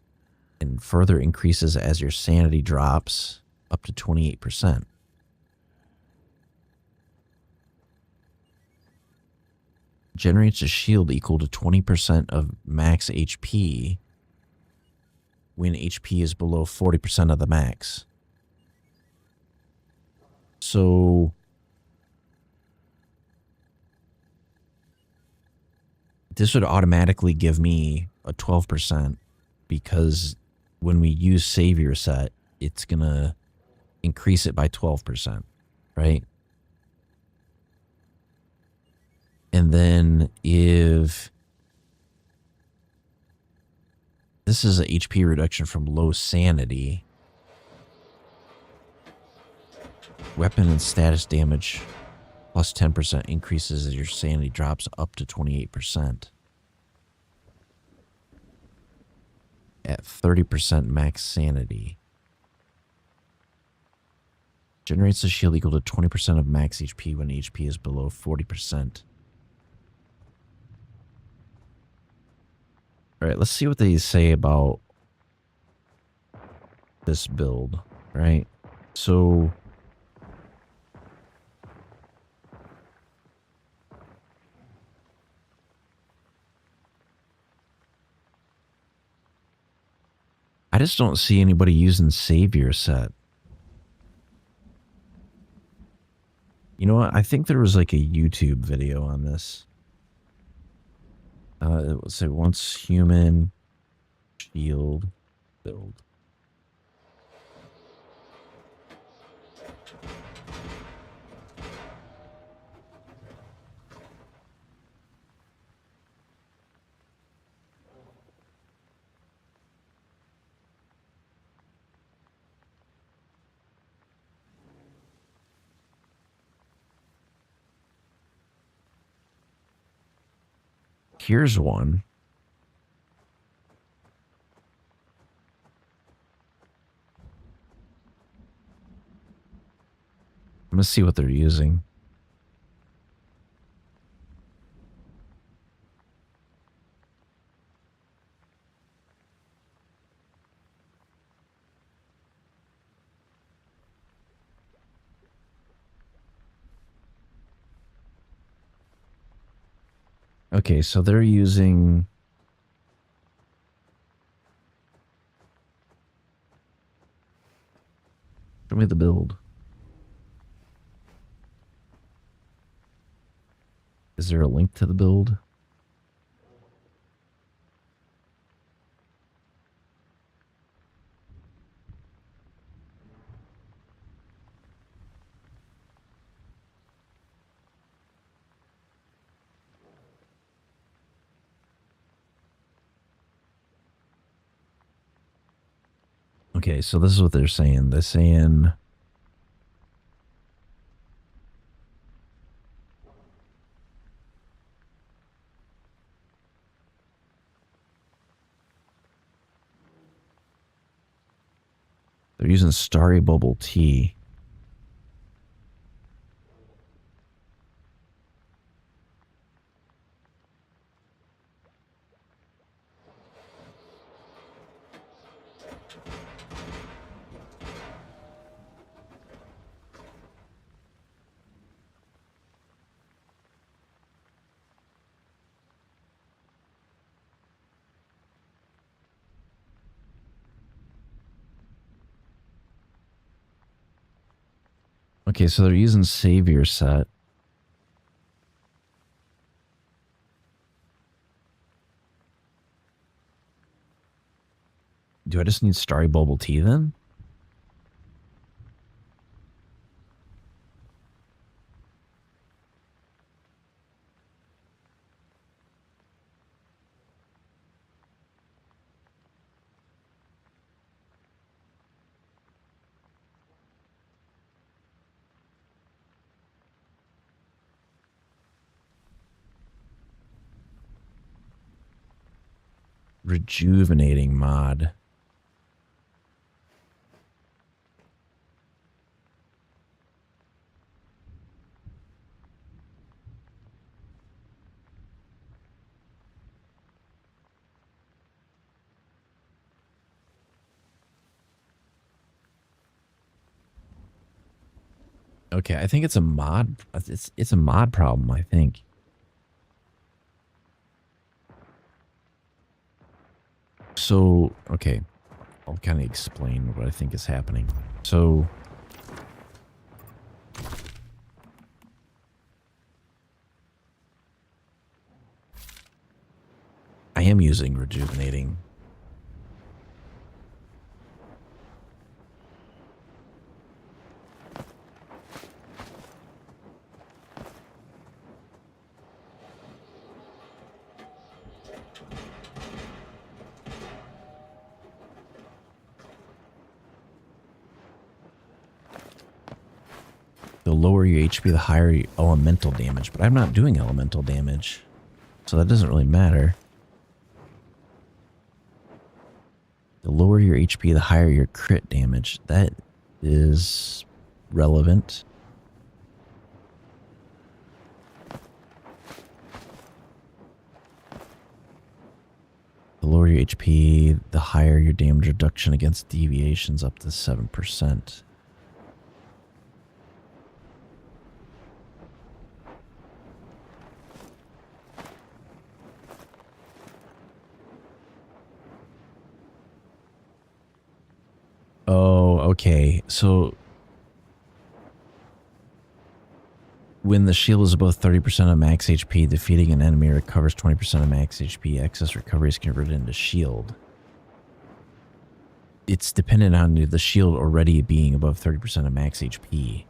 and further increases as your sanity drops up to 28%. Generates a shield equal to 20% of max HP when HP is below 40% of the max. So this would automatically give me a 12% because when we use Savior Set, it's going to increase it by 12%, right? And then if this is a HP reduction from low sanity, weapon and status damage plus 10% increases as your sanity drops up to 28%. At 30% max sanity. Generates a shield equal to 20% of max HP when HP is below 40%. Alright, let's see what they say about this build, right? So I just don't see anybody using Savior Set. You know what? I think there was like a YouTube video on this. It was a once human shield build. Here's one. I'm gonna see what they're using. Okay, so they're using show me the build. Is there a link to the build? Okay, so this is what they're saying. They're saying They're using Starry Bubble Tea. Okay, so they're using Savior Set. Do I just need Starry Bubble Tea then? Rejuvenating mod. Okay, I think it's a mod. It's a mod problem, I think. So, okay. I'll kind of explain what I think is happening. So, I am using rejuvenating. The lower your HP, the higher your elemental damage. But I'm not doing elemental damage, so that doesn't really matter. The lower your HP, the higher your crit damage. That is relevant. The lower your HP, the higher your damage reduction against deviations, up to 7%. Oh, okay. So when the shield is above 30% of max HP, defeating an enemy recovers 20% of max HP. Excess recovery is converted into shield. It's dependent on the shield already being above 30% of max HP.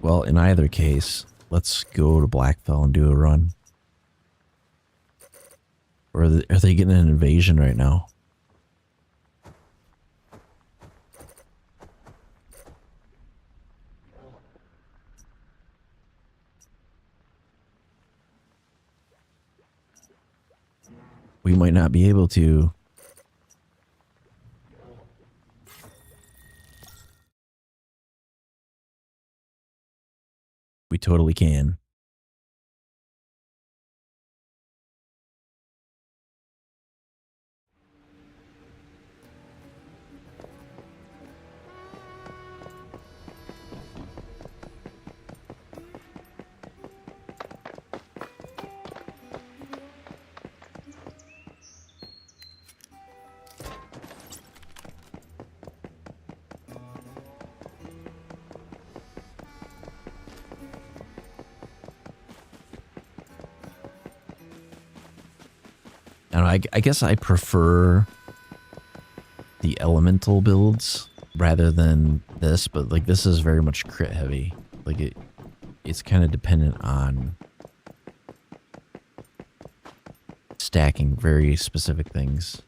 Well, in either case, let's go to Blackfell and do a run. Or are they getting an invasion right now? We might not be able to. We totally can. I don't know, I guess I prefer the elemental builds rather than this, but like this is very much crit heavy. Like it's kind of dependent on stacking very specific things.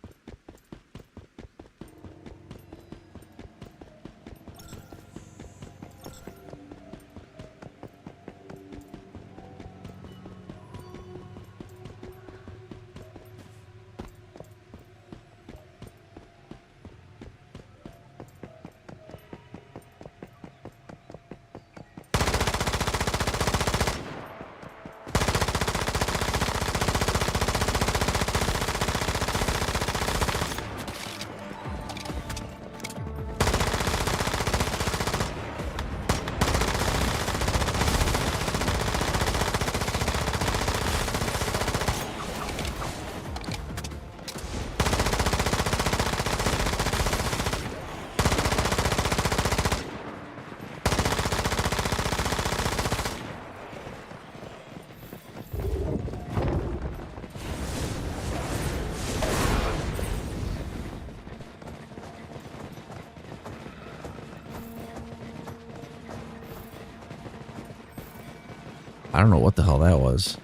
I don't know what the hell that was.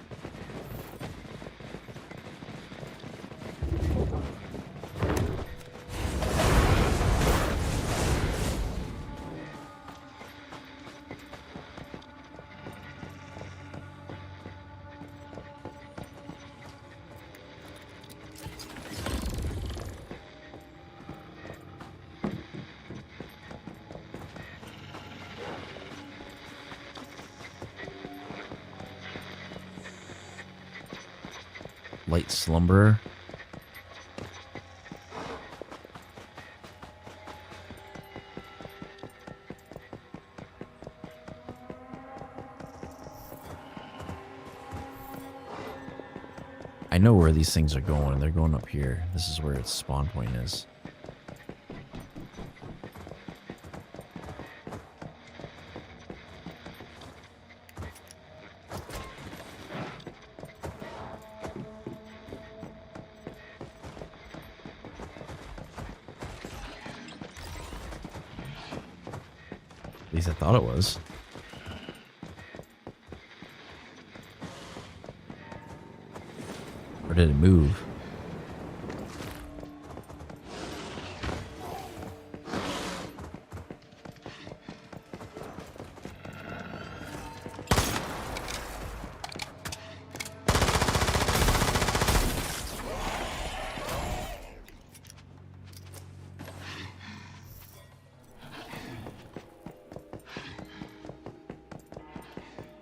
Light slumberer. I know where these things are going. They're going up here. This is where its spawn point is. At least I thought it was. Or did it move?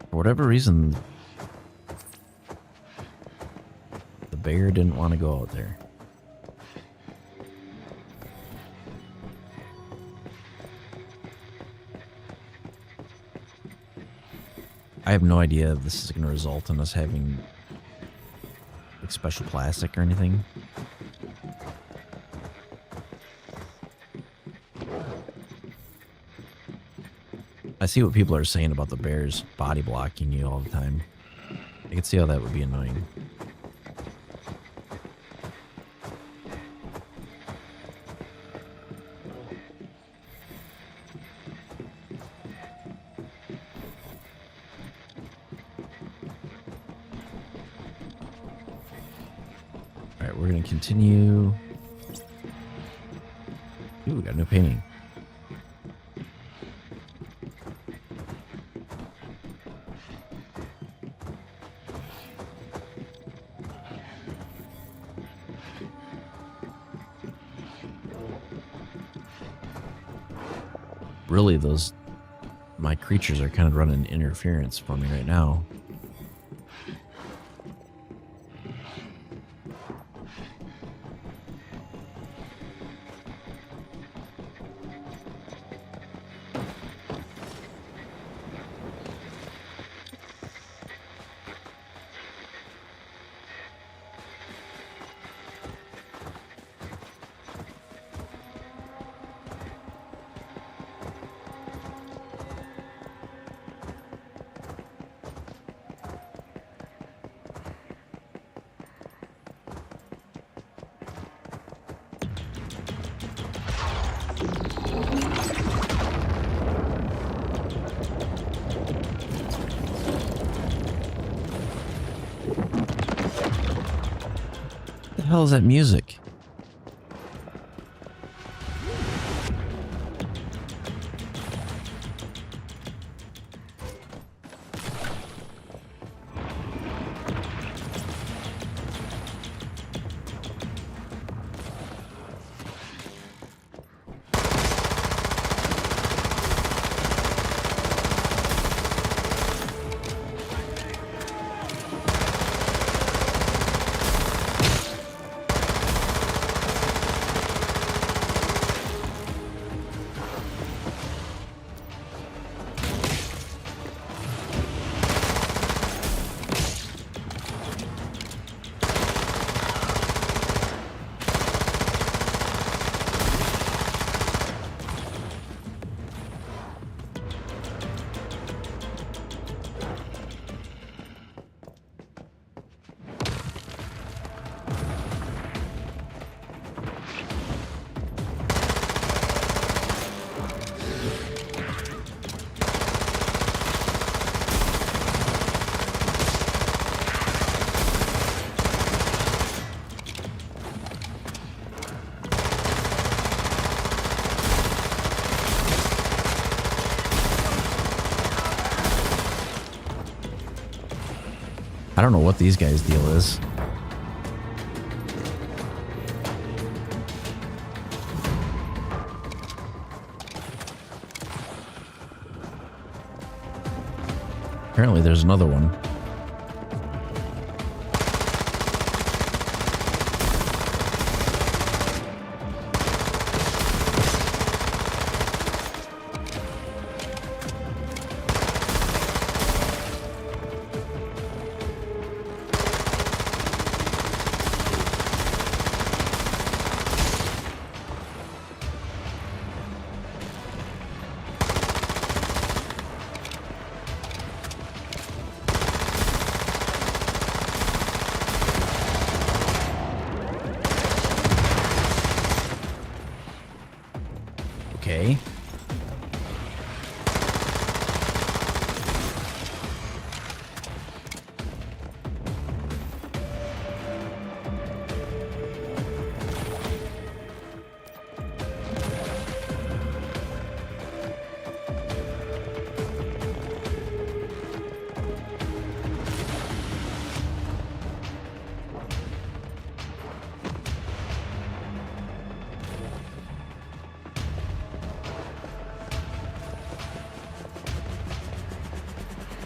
For whatever reason, the bear didn't want to go out there. I have no idea if this is going to result in us having like special plastic or anything. I see what people are saying about the bears body blocking you all the time. I can see how that would be annoying. Alright, we're going to continue. Ooh, we got a new painting. Really, my creatures are kind of running interference for me right now. What the hell is that music? I don't know what these guys' deal is. Apparently there's another one. Okay.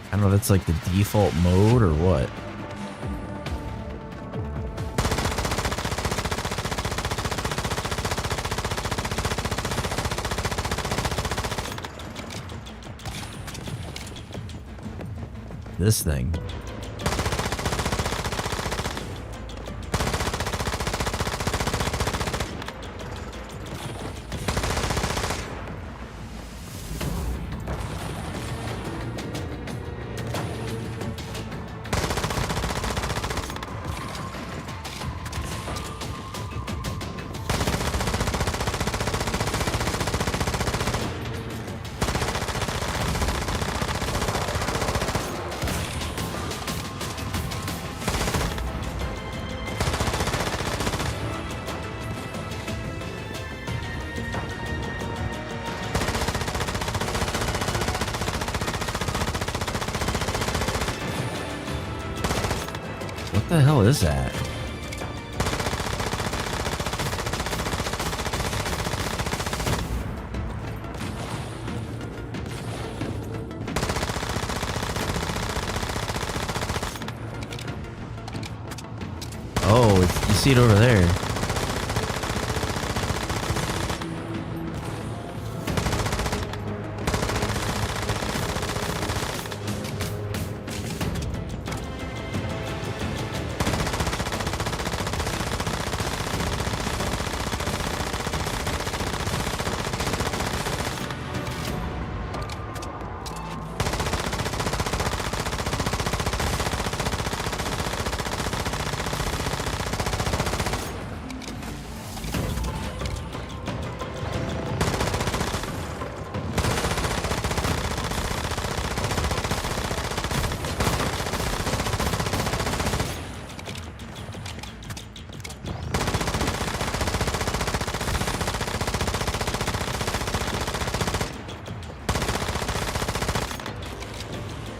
I don't know if that's like the default mode or what. This thing. What the hell is that? Oh, you see it over there.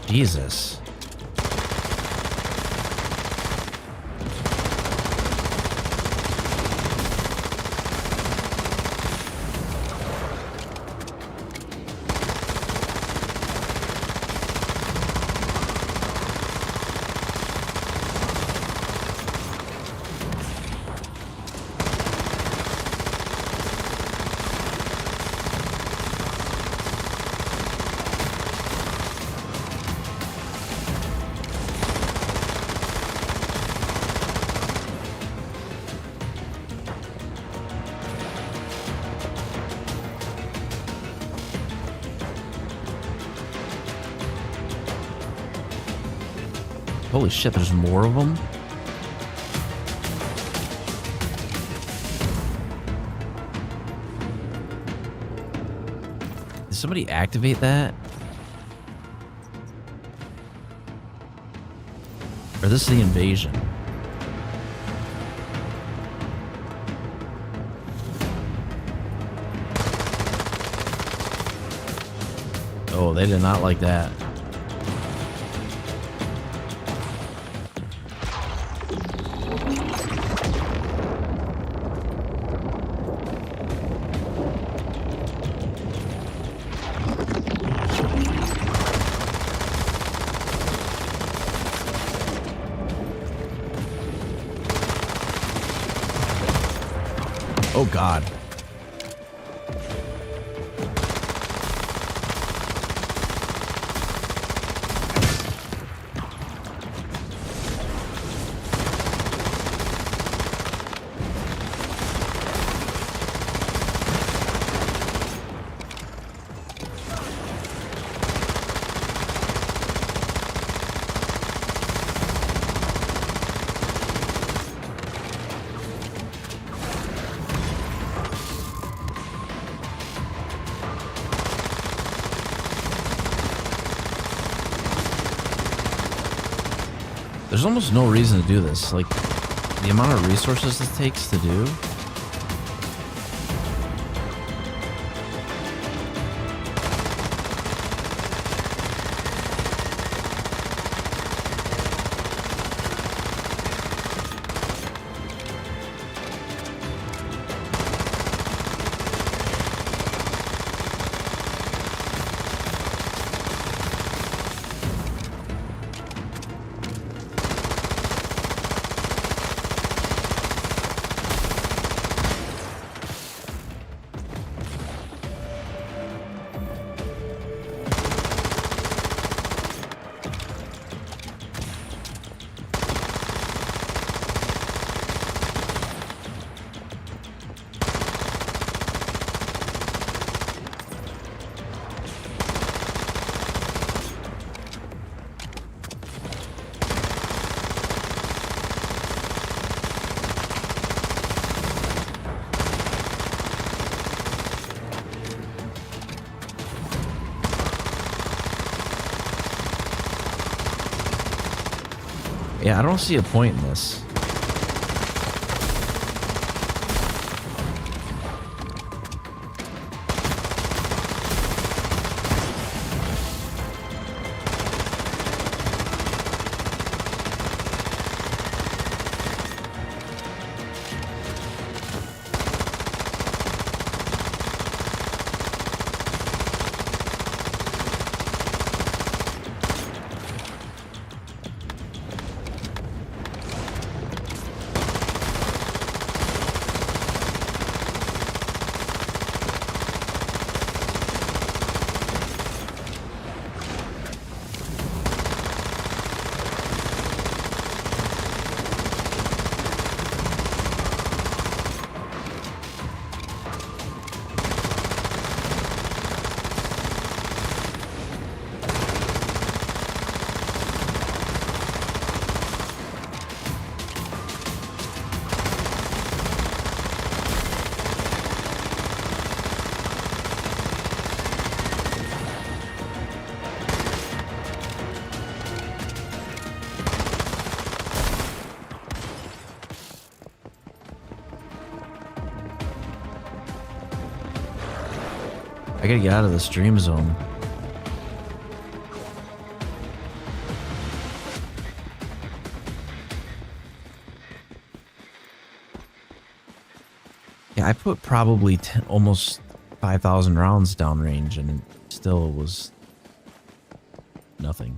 Jesus. Holy shit, there's more of them? Did somebody activate that? Or this is the invasion? Oh, they did not like that. Oh god. There's almost no reason to do this. Like, the amount of resources it takes to do. Yeah, I don't see a point in this. I gotta get out of this dream zone. Yeah, I put probably almost 5,000 rounds downrange and it still was nothing.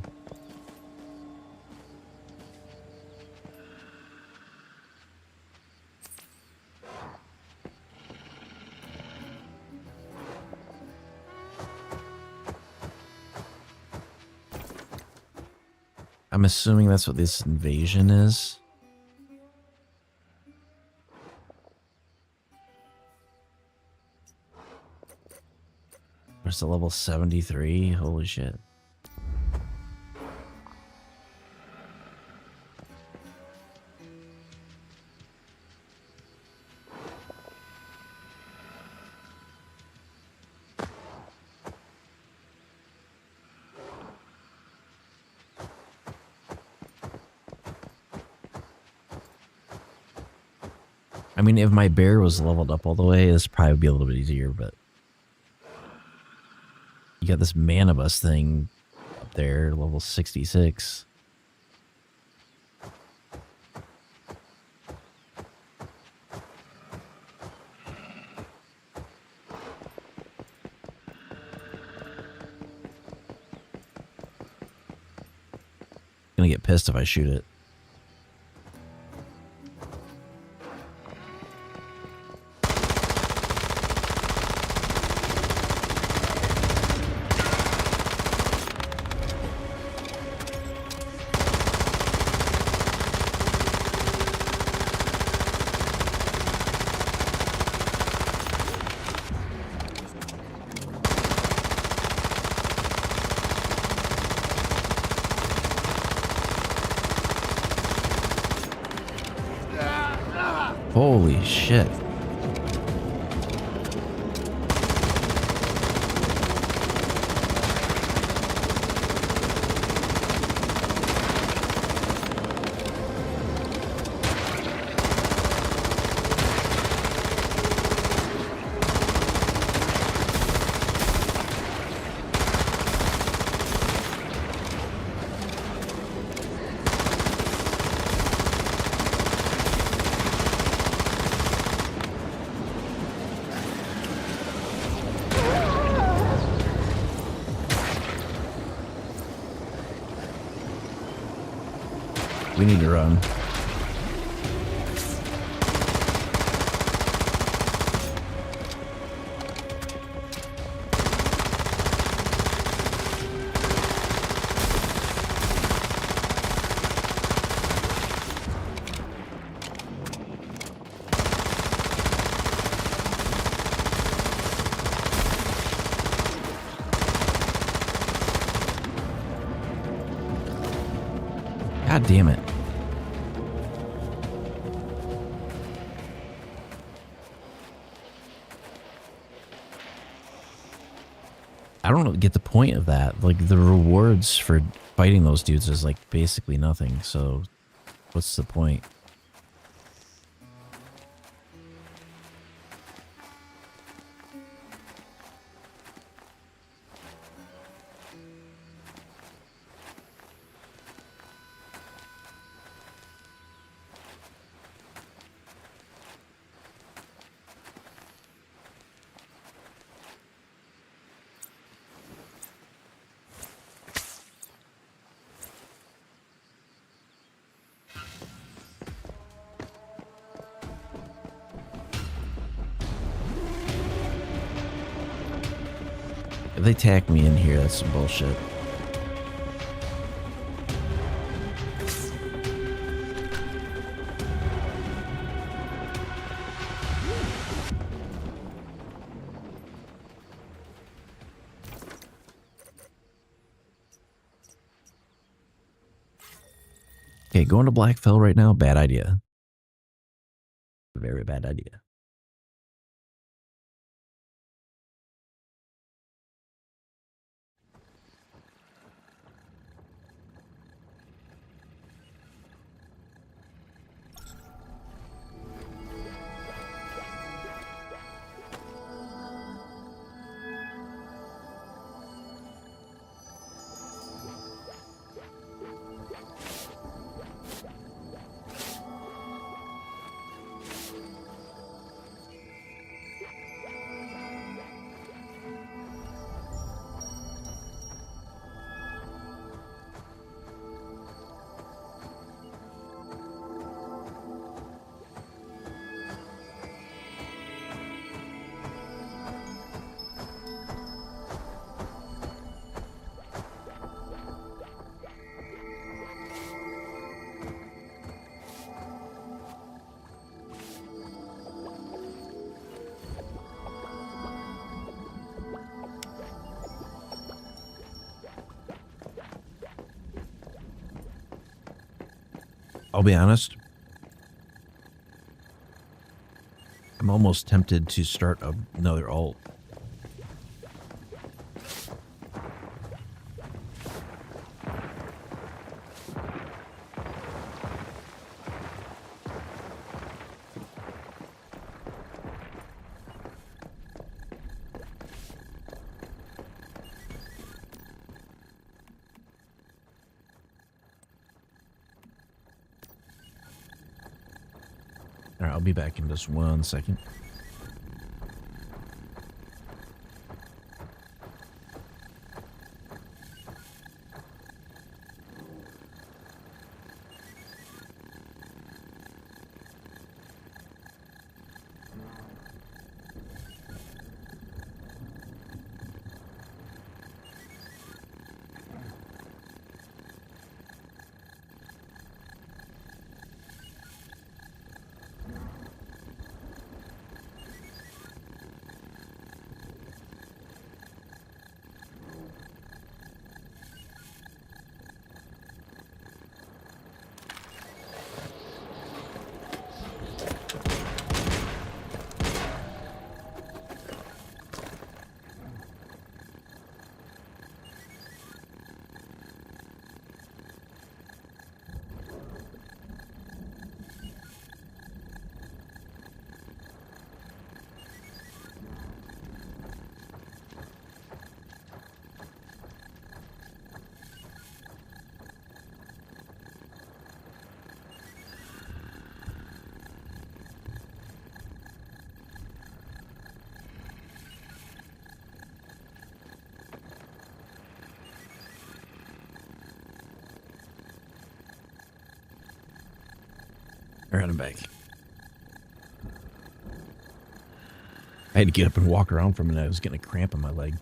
I'm assuming that's what this invasion is. Where's the level 73? Holy shit. I mean, if my bear was leveled up all the way, this would probably be a little bit easier, but you got this Manibus thing up there, level 66. Gonna get pissed if I shoot it. Holy shit. We need to run. God damn it. I don't get the point of that. Like, the rewards for fighting those dudes is, like, basically nothing. So, what's the point? If they tack me in here, that's some bullshit. Okay, going to Blackfell right now, bad idea. Very bad idea. I'll be honest. I'm almost tempted to start another alt. All right, I'll be back in just 1 second. Alright, I'm back. I had to get up and walk around for a minute. I was getting a cramp in my leg.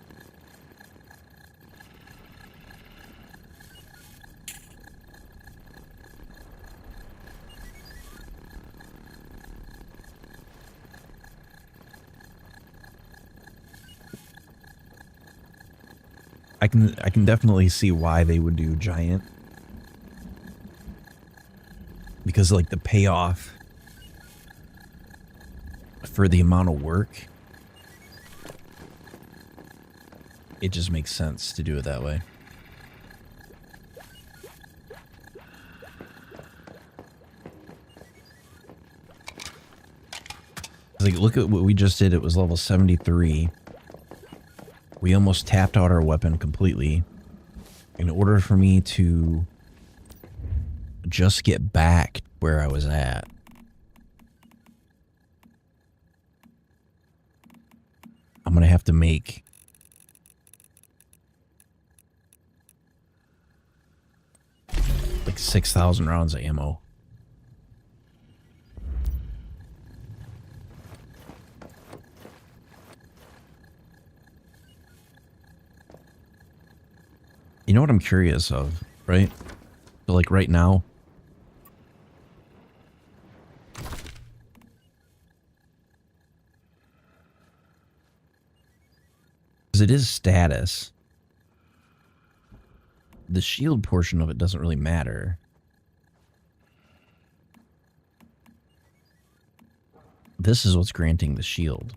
I can definitely see why they would do giant. Because like the payoff for the amount of work, it just makes sense to do it that way. Like, look at what we just did. It was level 73. We almost tapped out our weapon completely. In order for me to just get back where I was at, I'm going to have to make like 6,000 rounds of ammo. You know what I'm curious of, right? So like right now, because it is status, the shield portion of it doesn't really matter. This is what's granting the shield.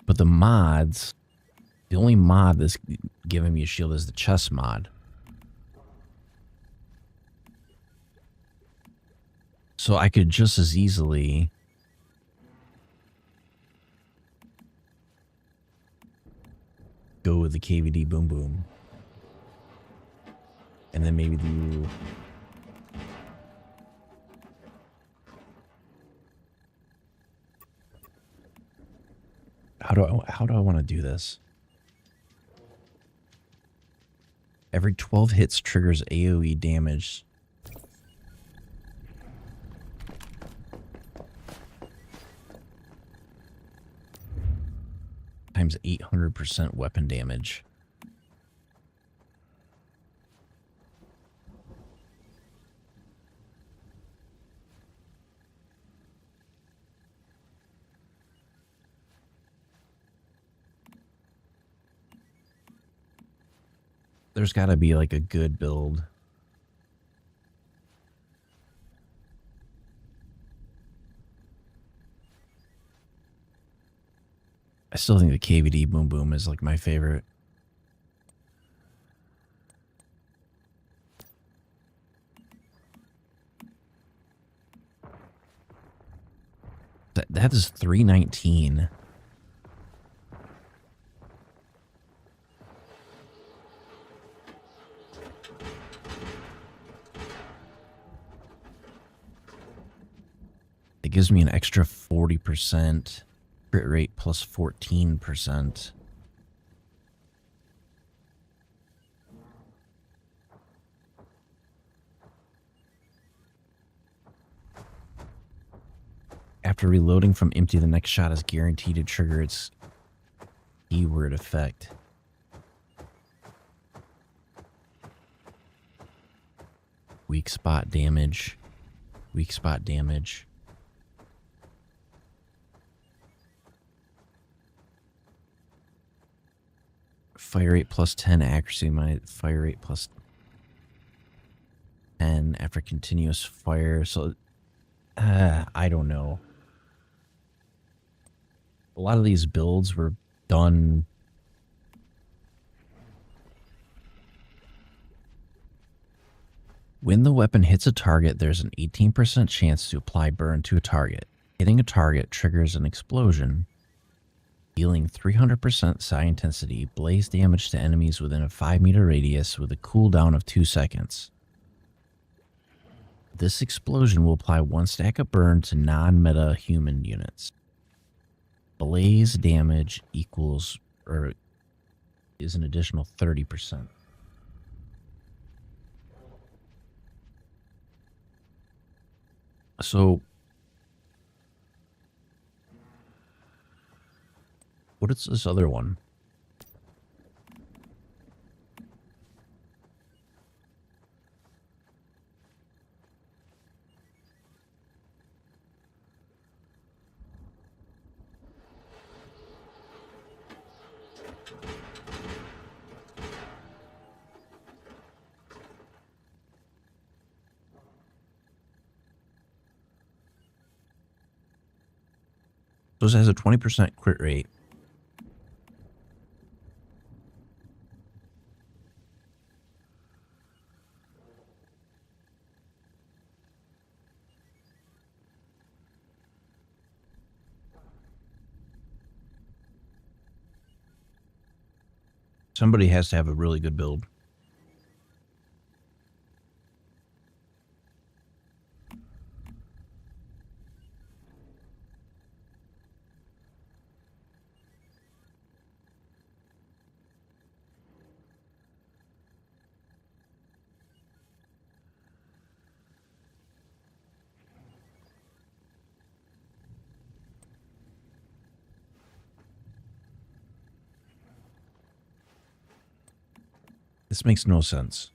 But the mods, the only mod that's giving me a shield is the chest mod. So I could just as easily go with the KVD Boom Boom. And then maybe do... How do I want to do this? Every 12 hits triggers AoE damage. Times 800% weapon damage. There's got to be like a good build. I still think the KVD Boom Boom is like my favorite. That is 319. It gives me an extra 40%. Crit rate plus 14%. After reloading from empty, the next shot is guaranteed to trigger its keyword effect. Weak spot damage. Weak spot damage. Fire rate plus 10, accuracy, my fire rate plus 10 after continuous fire. So, I don't know. A lot of these builds were done. When the weapon hits a target, there's an 18% chance to apply burn to a target. Hitting a target triggers an explosion, dealing 300% psi intensity, blaze damage to enemies within a 5-meter radius with a cooldown of 2 seconds. This explosion will apply 1 stack of burn to non-meta human units. Blaze damage equals, or is an additional 30%. So, what is this other one? So this has a 20% crit rate. Somebody has to have a really good build. This makes no sense.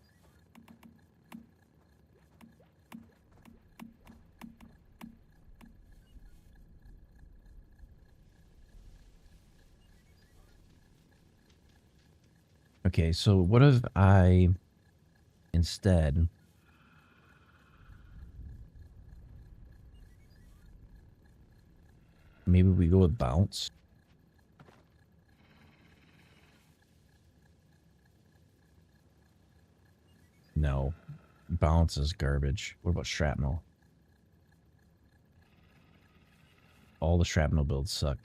Okay, so what if I instead maybe we go with bounce? No. Bounce is garbage. What about shrapnel? All the shrapnel builds suck.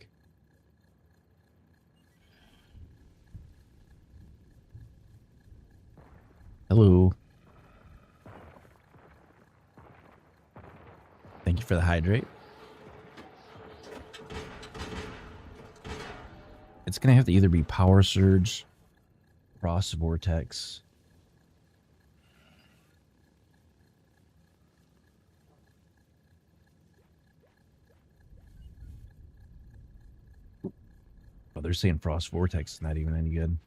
Hello. Thank you for the hydrate. It's going to have to either be Power Surge, Frost Vortex. Oh, they're saying Frost Vortex is not even any good.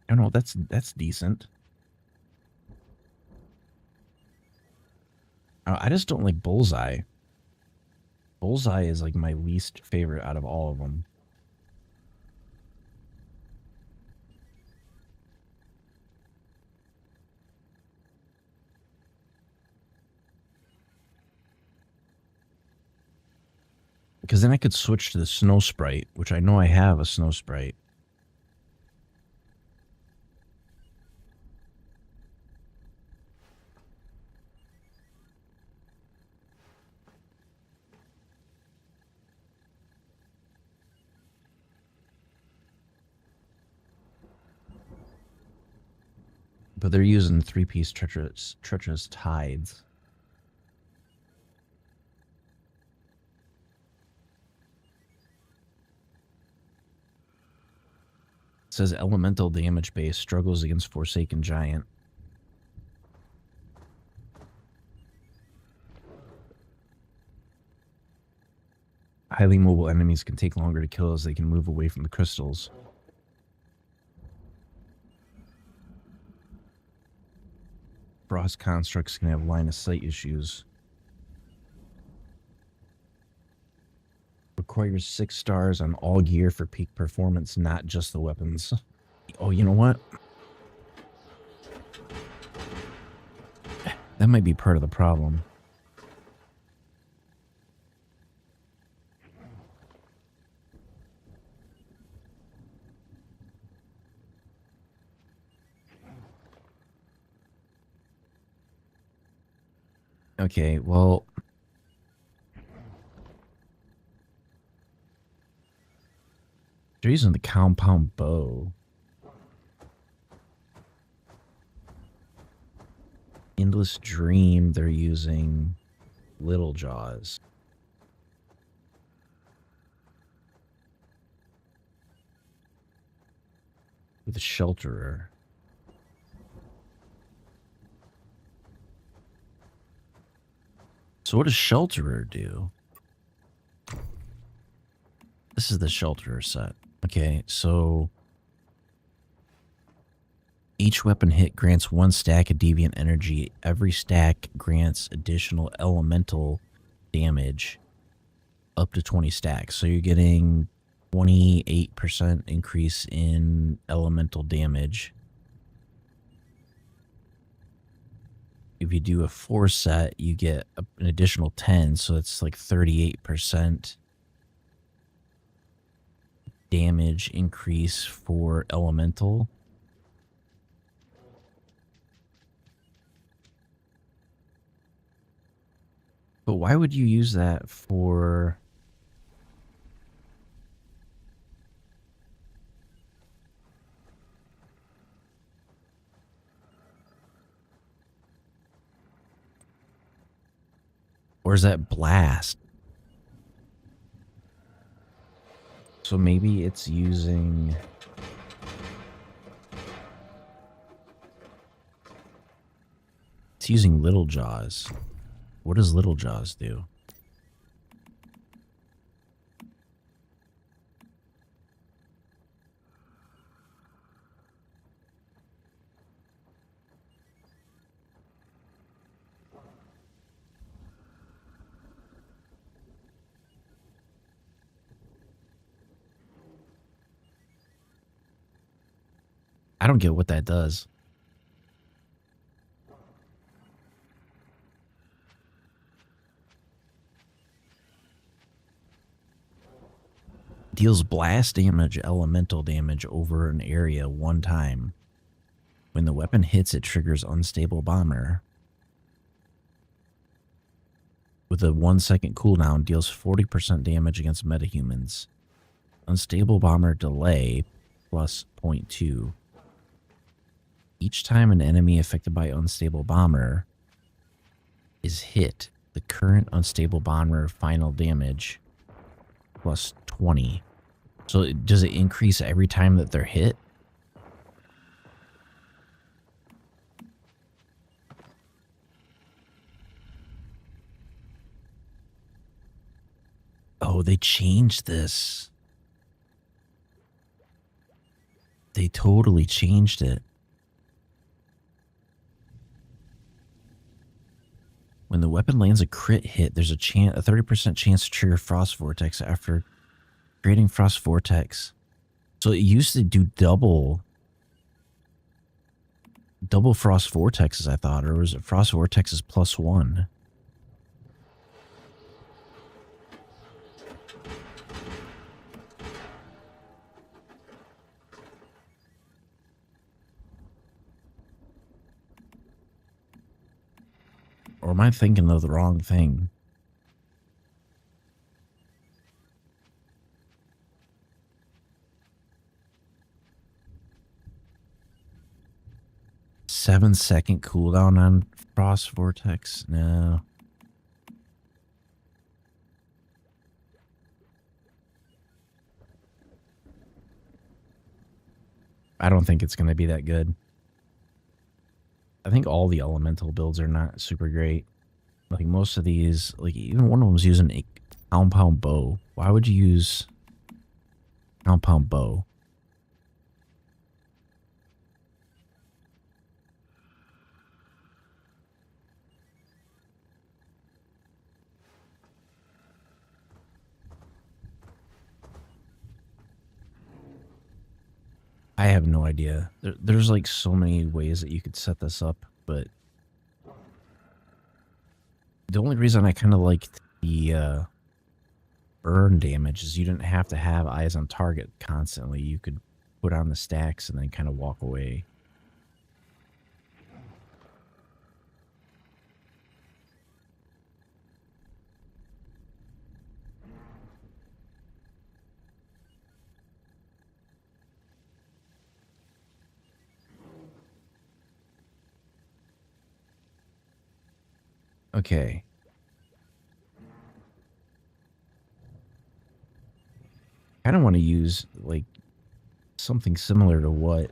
I don't know, that's decent. I just don't like Bullseye. Bullseye is like my least favorite out of all of them. Because then I could switch to the Snow Sprite, which I know I have a Snow Sprite. But they're using 3-piece treacherous tides. It says elemental damage base struggles against Forsaken Giant. Highly mobile enemies can take longer to kill as they can move away from the crystals. Frost constructs can have line of sight issues. Requires 6 stars on all gear for peak performance, not just the weapons. Oh, you know what? That might be part of the problem. Okay, well... they're using the compound bow. Endless Dream, they're using Little Jaws. With the Shelterer. So what does Shelterer do? This is the Shelterer set. Okay, so each weapon hit grants 1 stack of deviant energy. Every stack grants additional elemental damage up to 20 stacks. So you're getting 28% increase in elemental damage. If you do a 4 set, you get an additional 10, so it's like 38% damage increase for elemental. But why would you use that for... Or is that blast? So maybe it's using... It's using Little Jaws. What does Little Jaws do? I don't get what that does. Deals blast damage, elemental damage over an area 1 time. When the weapon hits, it triggers Unstable Bomber. With a 1-second cooldown, deals 40% damage against metahumans. Unstable Bomber delay plus 0.2. Each time an enemy affected by Unstable Bomber is hit, the current Unstable Bomber final damage plus 20. So does it increase every time that they're hit? Oh, they changed this. They totally changed it. When the weapon lands a crit hit, there's a 30% chance to trigger Frost Vortex after creating Frost Vortex. So it used to do double Frost Vortexes, I thought, or was it Frost Vortexes plus 1? Or am I thinking of the wrong thing? Seven-second cooldown on Frost Vortex? No. I don't think it's going to be that good. I think all the elemental builds are not super great. Like most of these, like even one of them's using a compound bow. Why would you use compound bow? I have no idea. There's like so many ways that you could set this up, but the only reason I kind of liked the burn damage is you didn't have to have eyes on target constantly. You could put on the stacks and then kind of walk away. Okay. I don't want to use like something similar to what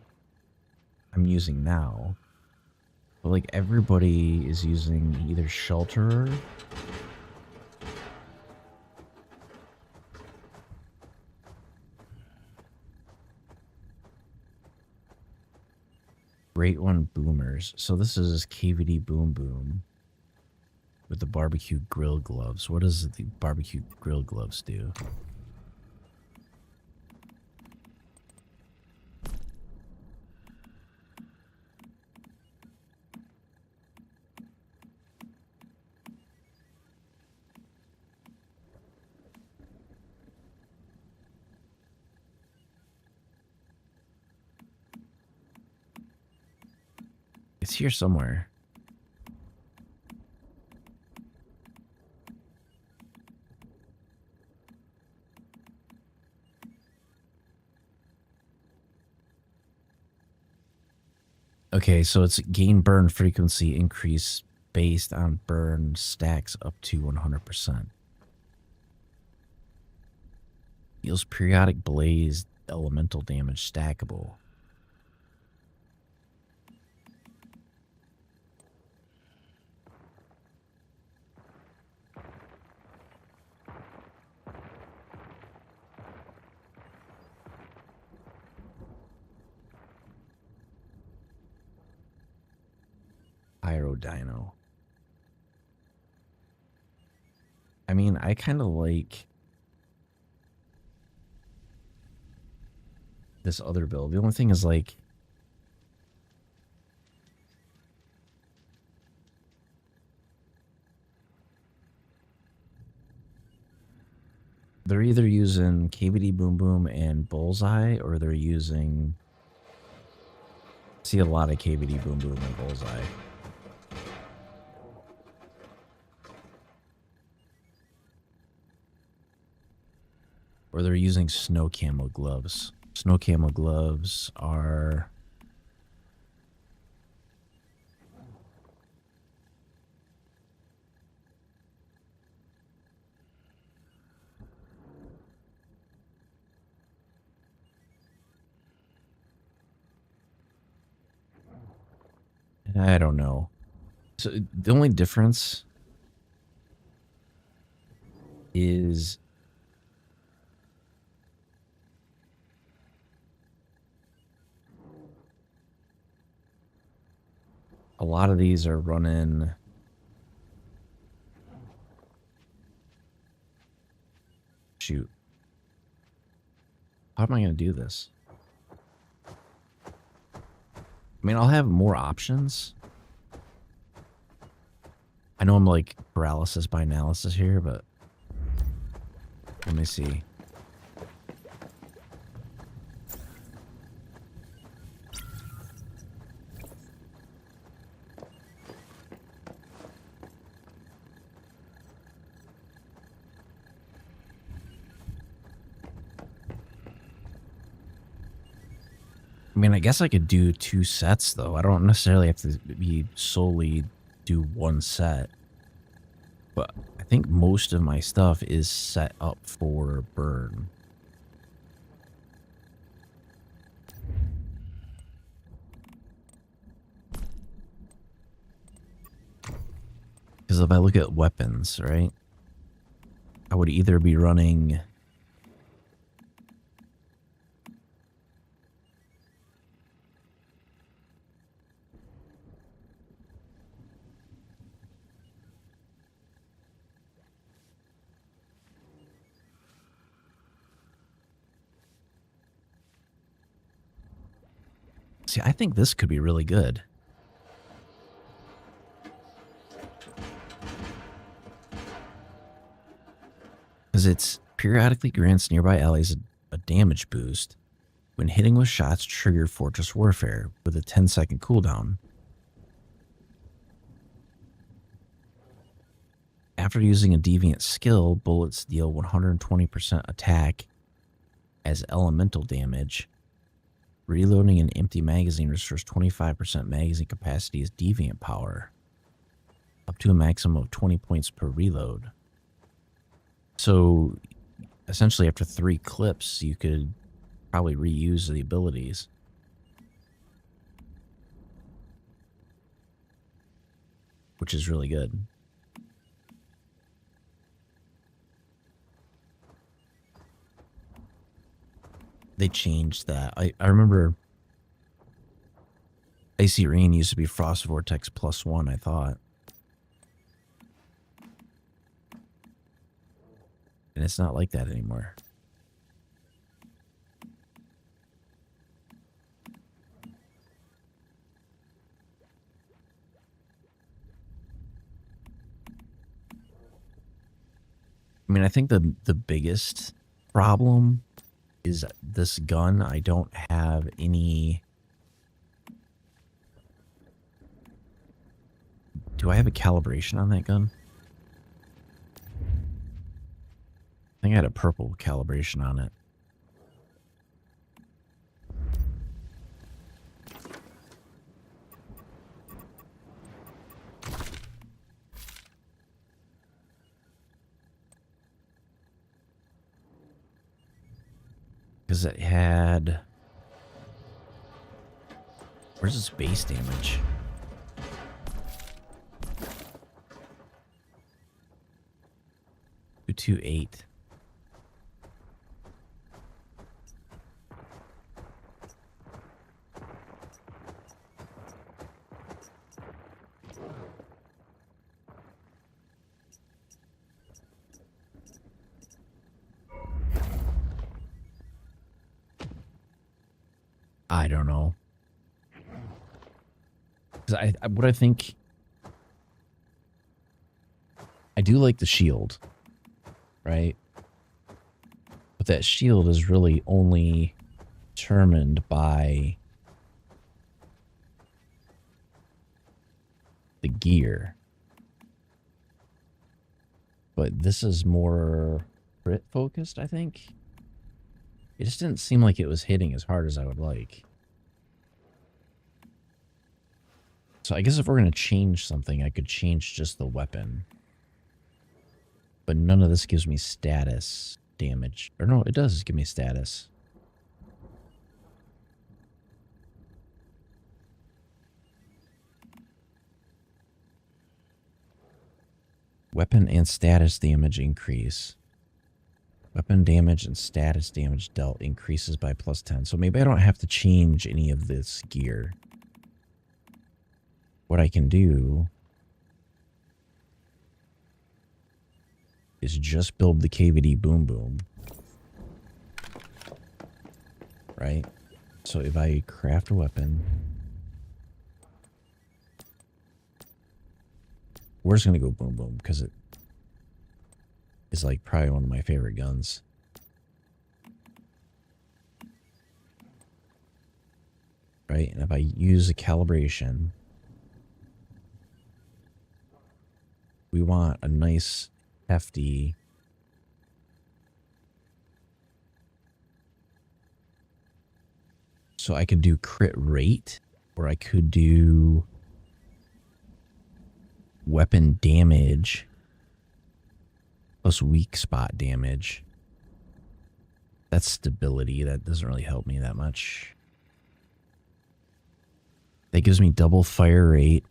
I'm using now. But like everybody is using either Shelterer Great One Boomers. So this is KVD Boom Boom with the barbecue grill gloves. What does the barbecue grill gloves do? It's here somewhere. Okay, so it's gain burn frequency increase based on burn stacks up to 100%. Deals periodic blaze elemental damage stackable. Pyrodino. I mean, I kind of like this other build. The only thing is like they're either using KVD Boom Boom and Bullseye, or they're using see a lot of KVD Boom Boom and Bullseye. Or they're using snow camo gloves. Snow camo gloves are I don't know. So the only difference is a lot of these are running shoot. How am I going to do this? I mean, I'll have more options. I know I'm like paralysis by analysis here, but let me see. I mean, I guess I could do 2 sets, though. I don't necessarily have to be solely do 1 set. But I think most of my stuff is set up for burn. Because if I look at weapons, right? I would either be running see, I think this could be really good. Because it's periodically grants nearby allies a damage boost when hitting with shots triggered Fortress Warfare with a 10-second cooldown. After using a deviant skill, bullets deal 120% attack as elemental damage. Reloading an empty magazine restores 25% magazine capacity as deviant power, up to a maximum of 20 points per reload. So, essentially after 3 clips, you could probably reuse the abilities. Which is really good. They changed that. I remember Icy Rain used to be Frost Vortex +1, I thought. And it's not like that anymore. I mean, I think the biggest problem is this gun. I don't have any... Do I have a calibration on that gun? I think I had a purple calibration on it. Because it had... Where's its base damage? Two 8. I don't know. Because what I think... I do like the shield. Right? But that shield is really only determined by the gear. But this is more crit focused, I think. It just didn't seem like it was hitting as hard as I would like. So I guess if we're going to change something, I could change just the weapon. But none of this gives me status damage. Or no, it does give me status. Weapon and status damage increase. Weapon damage and status damage dealt increases by +10. So maybe I don't have to change any of this gear. What I can do is just build the KVD Boom Boom. Right? So if I craft a weapon... We're just going to go Boom Boom because it is like probably one of my favorite guns. Right? And if I use a calibration, we want a nice hefty so I could do crit rate, or I could do weapon damage plus weak spot damage. That's stability. That doesn't really help me that much. That gives me double fire rate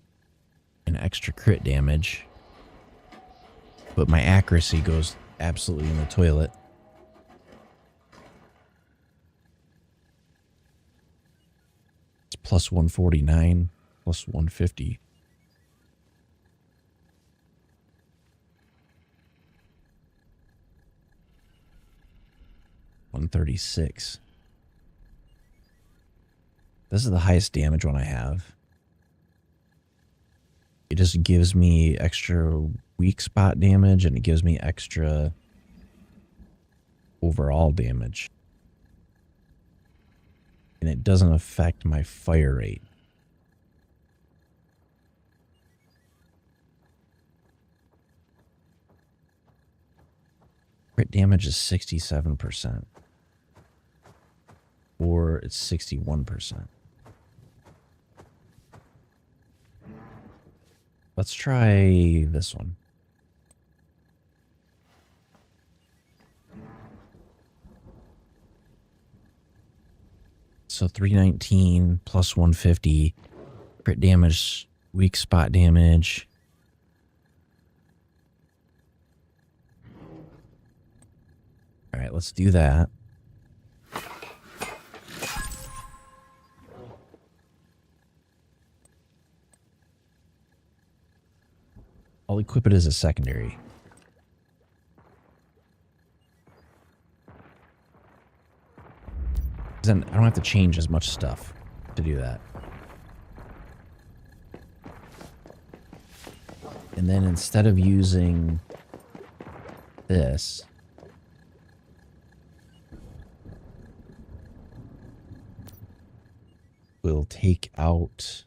and extra crit damage. But my accuracy goes absolutely in the toilet. It's plus 149, plus 150. $136. This is the highest damage one I have. It just gives me extra weak spot damage, and it gives me extra overall damage. And it doesn't affect my fire rate. Crit damage is 67%. Or it's 61%. Let's try this one. So 319 plus 150. Crit damage, weak spot damage. All right, let's do that. equip it as a secondary. Then I don't have to change as much stuff to do that. And then instead of using this, we'll take out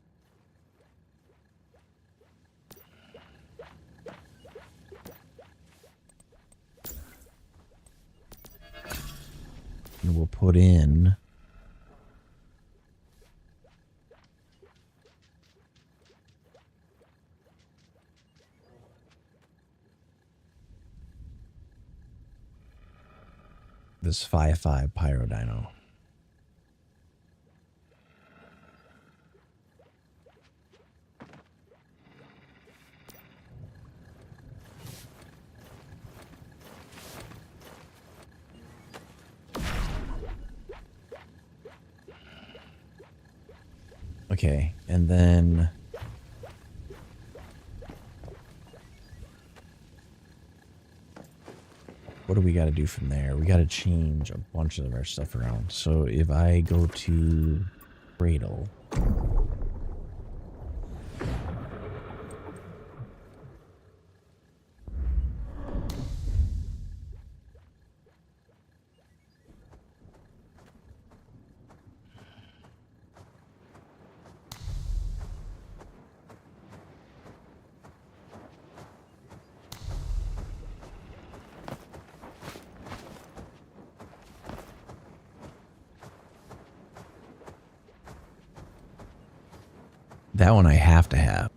and we'll put in this 5.5 Pyro Dino. Okay, and then what do we got to do from there? We got to change a bunch of our stuff around. So if I go to Cradle, that one I have to have.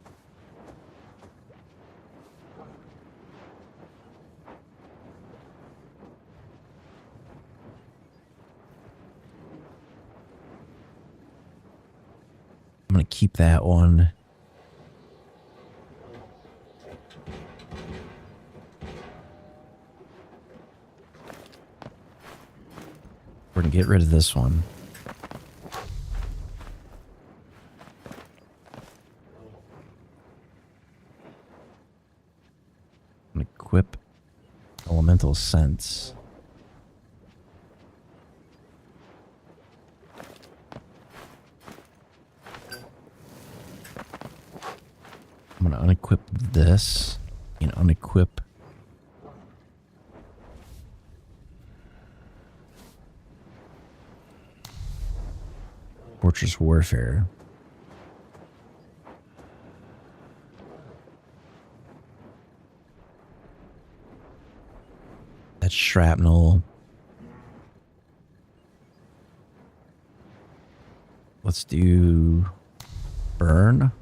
I'm going to keep that one. We're going to get rid of this one. Equip Elemental Sense. I'm going to unequip this and unequip Fortress Warfare. That's shrapnel. Let's do burn.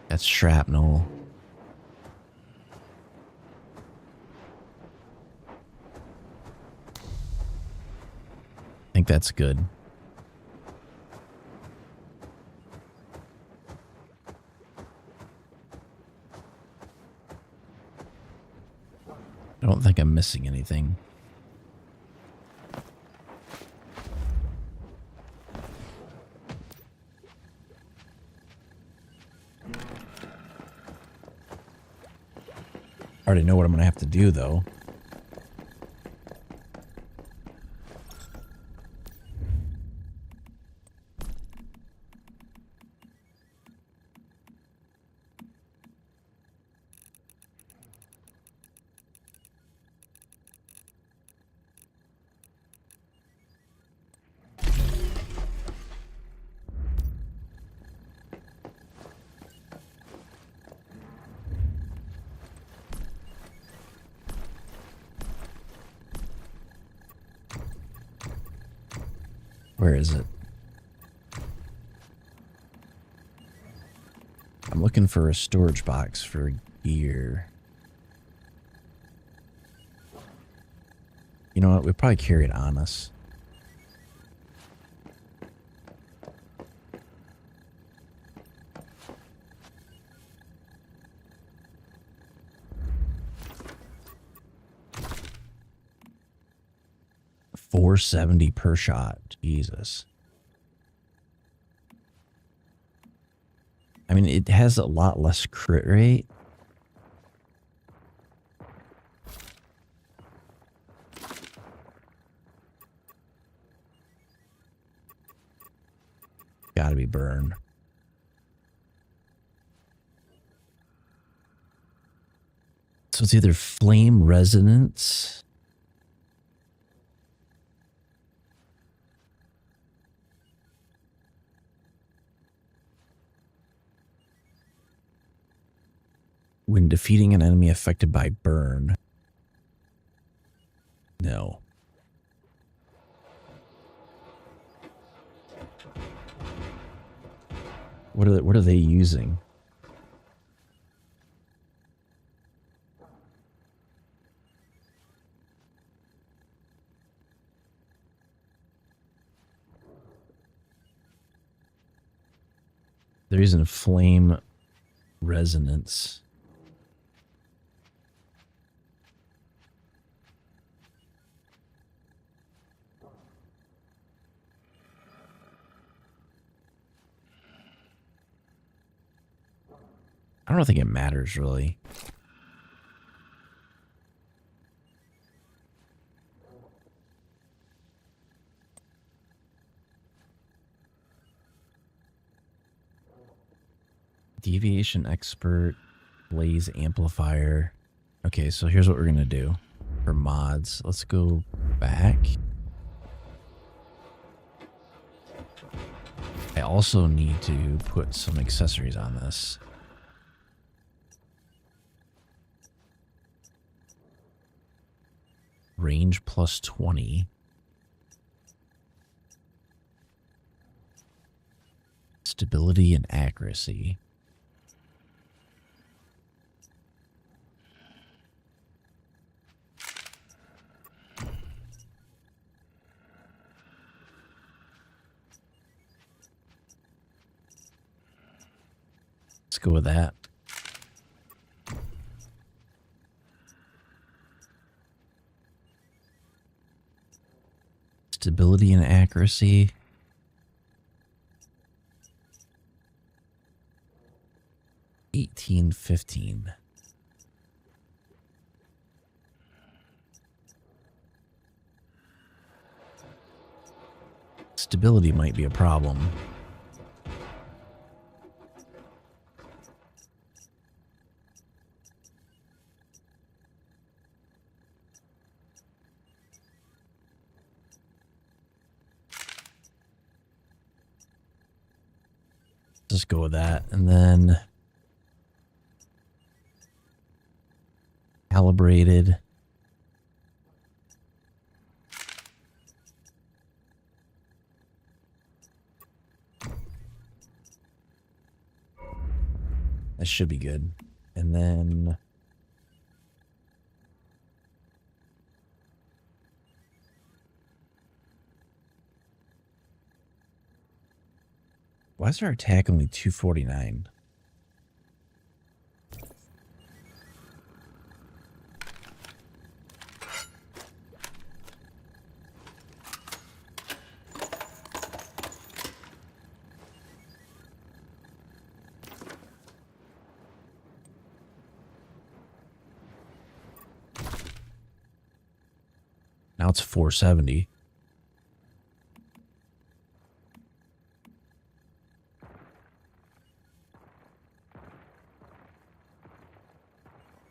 That's shrapnel. I think that's good. I don't think I'm missing anything. I already know what I'm going to have to do, though. Where is it? I'm looking for a storage box for gear. You know what? We probably carry it on us. 470 per shot. Jesus. I mean, it has a lot less crit rate. Gotta be burn. So it's either flame resonance. When defeating an enemy affected by burn. No. What are they using? They're using flame resonance. I don't think it matters, really. Deviation expert, blaze amplifier. Okay, so here's what we're going to do for mods. Let's go back. I also need to put some accessories on this. Range plus 20. Stability and accuracy. Let's go with that. Stability and accuracy. $18.15. Stability might be a problem. Just go with that. And then calibrated. That should be good. And then why is our attack only 249? Now it's 470.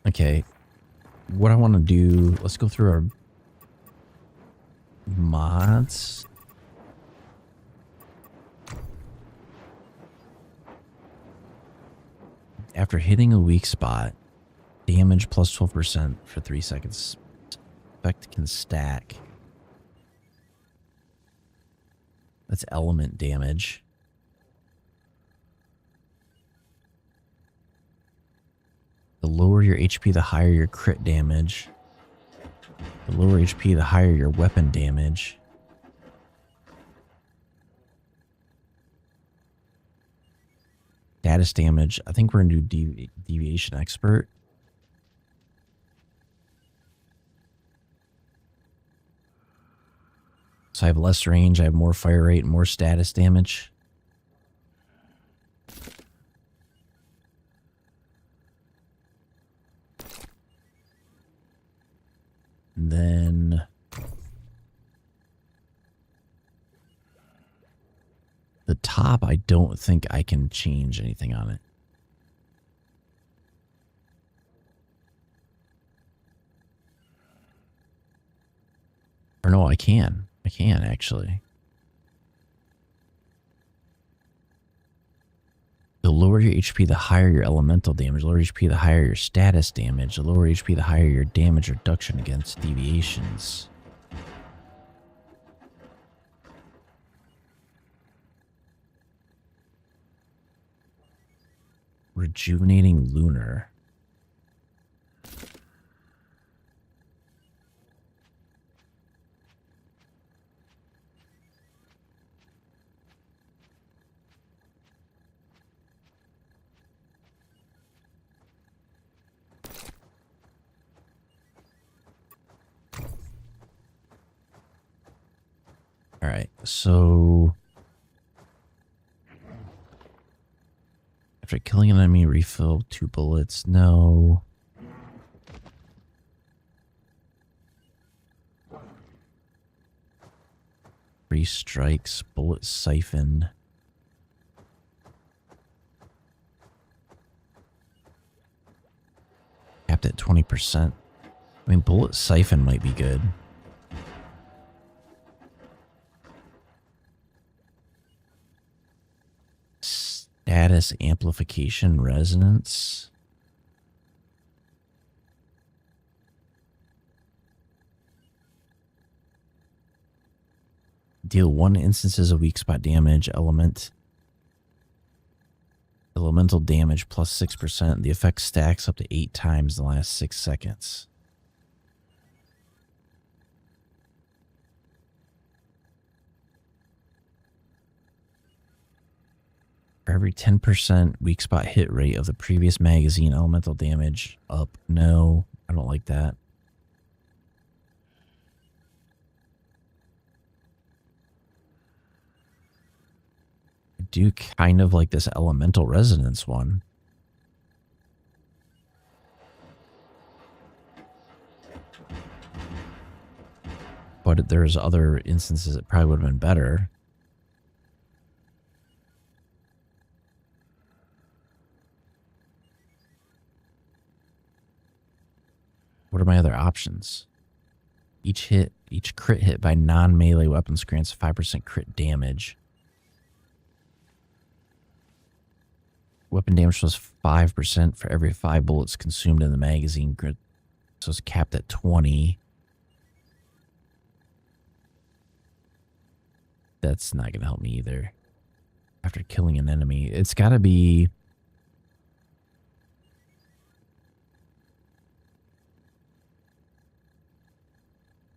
Okay, what I want to do, let's go through our mods. After hitting a weak spot, damage plus 12% for 3 seconds. Effect can stack. That's element damage. The lower your HP, the higher your crit damage. The lower HP, the higher your weapon damage. Status damage. I think we're going to do deviation expert. So I have less range, I have more fire rate, more status damage. And then the top, I don't think I can change anything on it. Or no, I can. I can, actually. The lower your HP, the higher your elemental damage. The lower HP, the higher your status damage. The lower HP, the higher your damage reduction against deviations. Rejuvenating Lunar. All right, so after killing an enemy, refill 2 bullets. No. Three strikes, bullet siphon. Capped at 20%. I mean, bullet siphon might be good. Status amplification resonance. Deal 1 instances of weak spot damage. Elemental damage plus 6%. The effect stacks up to 8 times in the last 6 seconds. For every 10% weak spot hit rate of the previous magazine, elemental damage up. No, I don't like that. I do kind of like this elemental resonance one. But there's other instances that probably would have been better. What are my other options? Each crit hit by non-melee weapons grants 5% crit damage. Weapon damage was 5% for every 5 bullets consumed in the magazine. So it's capped at 20. That's not going to help me either. After killing an enemy, it's got to be...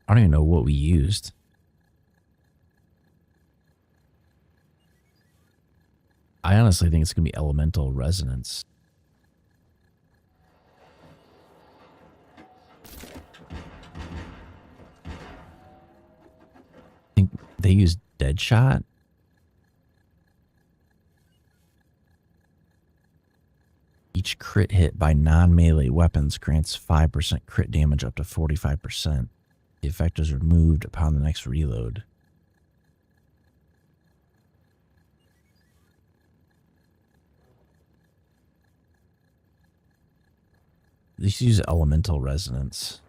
I don't even know what we used. I honestly think it's going to be elemental resonance. I think they used Deadshot. Each crit hit by non-melee weapons grants 5% crit damage up to 45%. The effect is removed upon the next reload. Let's use elemental resonance.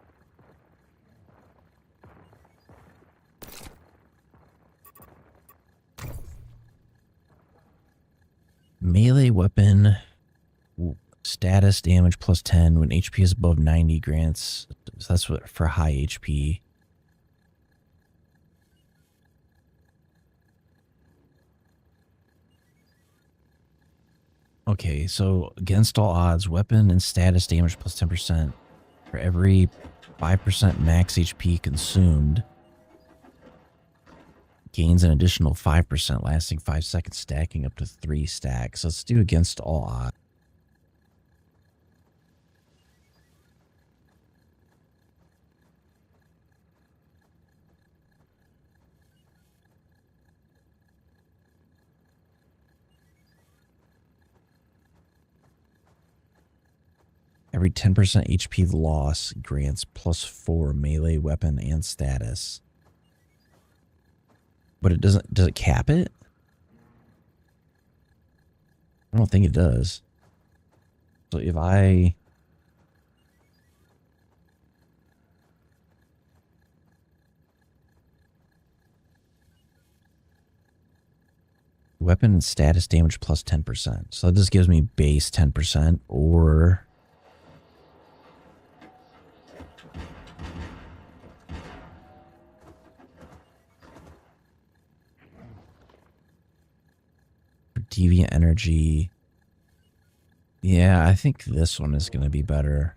Melee weapon status damage plus 10 when HP is above 90 grants. So that's what for high HP. Okay, so against all odds, weapon and status damage plus 10% for every 5% max HP consumed. Gains an additional 5%, lasting 5 seconds, stacking up to 3 stacks. Let's do against all odds. Every 10% HP loss grants +4 melee weapon and status. But it doesn't, does it cap it? I don't think it does. So if I... Weapon and status damage plus 10%. So this gives me base 10% or... Deviant energy. Yeah, I think this one is going to be better.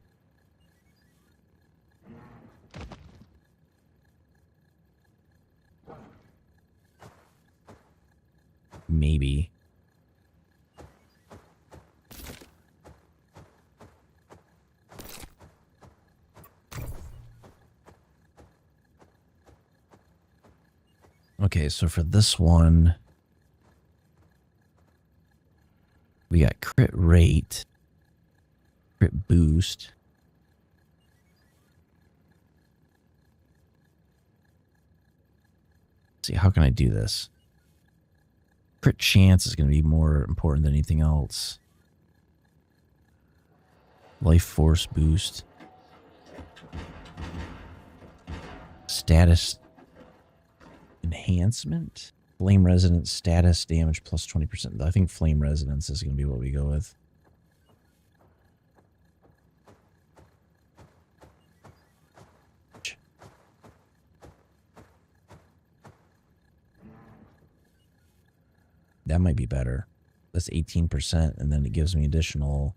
Maybe. Okay, so for this one, we got crit rate, crit boost. Let's see, how can I do this? Crit chance is going to be more important than anything else. Life force boost. Status enhancement. Flame resonance status damage plus 20%. I think flame resonance is going to be what we go with. That might be better. That's 18%, and then it gives me additional.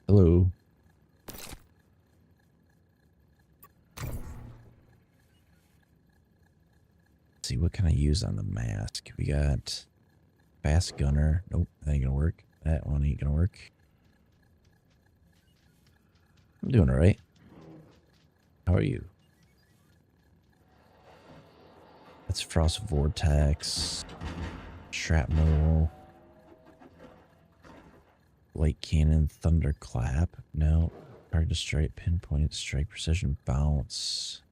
Hello. Let's see, what can I use on the mask? We got fast gunner. Nope, that ain't gonna work. That one ain't gonna work. I'm doing all right. How are you? That's frost vortex, shrapnel, light cannon, thunderclap. No, target strike, pinpointed strike, precision bounce.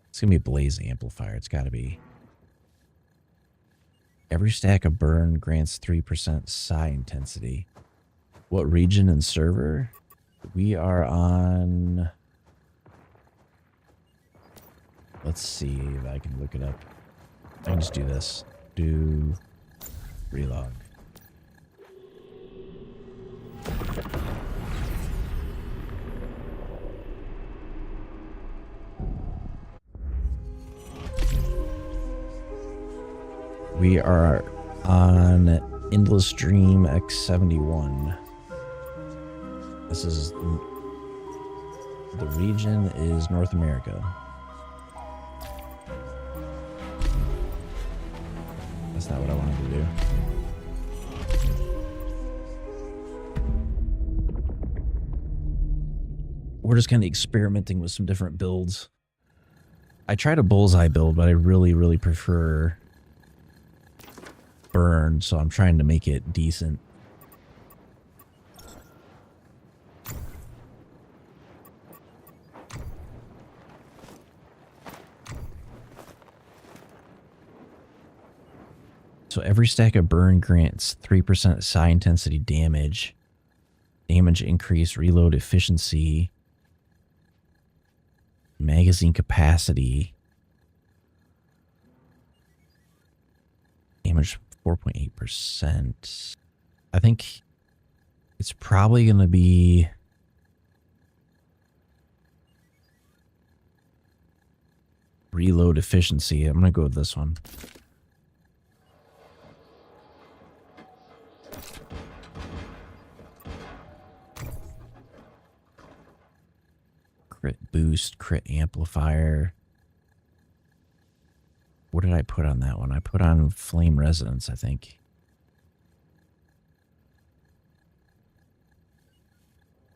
It's gonna be a blaze amplifier. It's got to be. Every stack of burn grants 3% psi intensity. What region and server? We are on... Let's see if I can look it up. I can just do this. Do relog. We are on Endless Dream X71. This is, the region is North America. That's not what I wanted to do. We're just kind of experimenting with some different builds. I tried a bullseye build, but I really prefer burn, so I'm trying to make it decent. So every stack of burn grants 3% psi intensity damage. Damage increase, reload efficiency, magazine capacity, damage 4.8%. I think it's probably going to be reload efficiency. I'm going to go with this one. Crit boost, crit amplifier. What did I put on that one? I put on flame resonance, I think.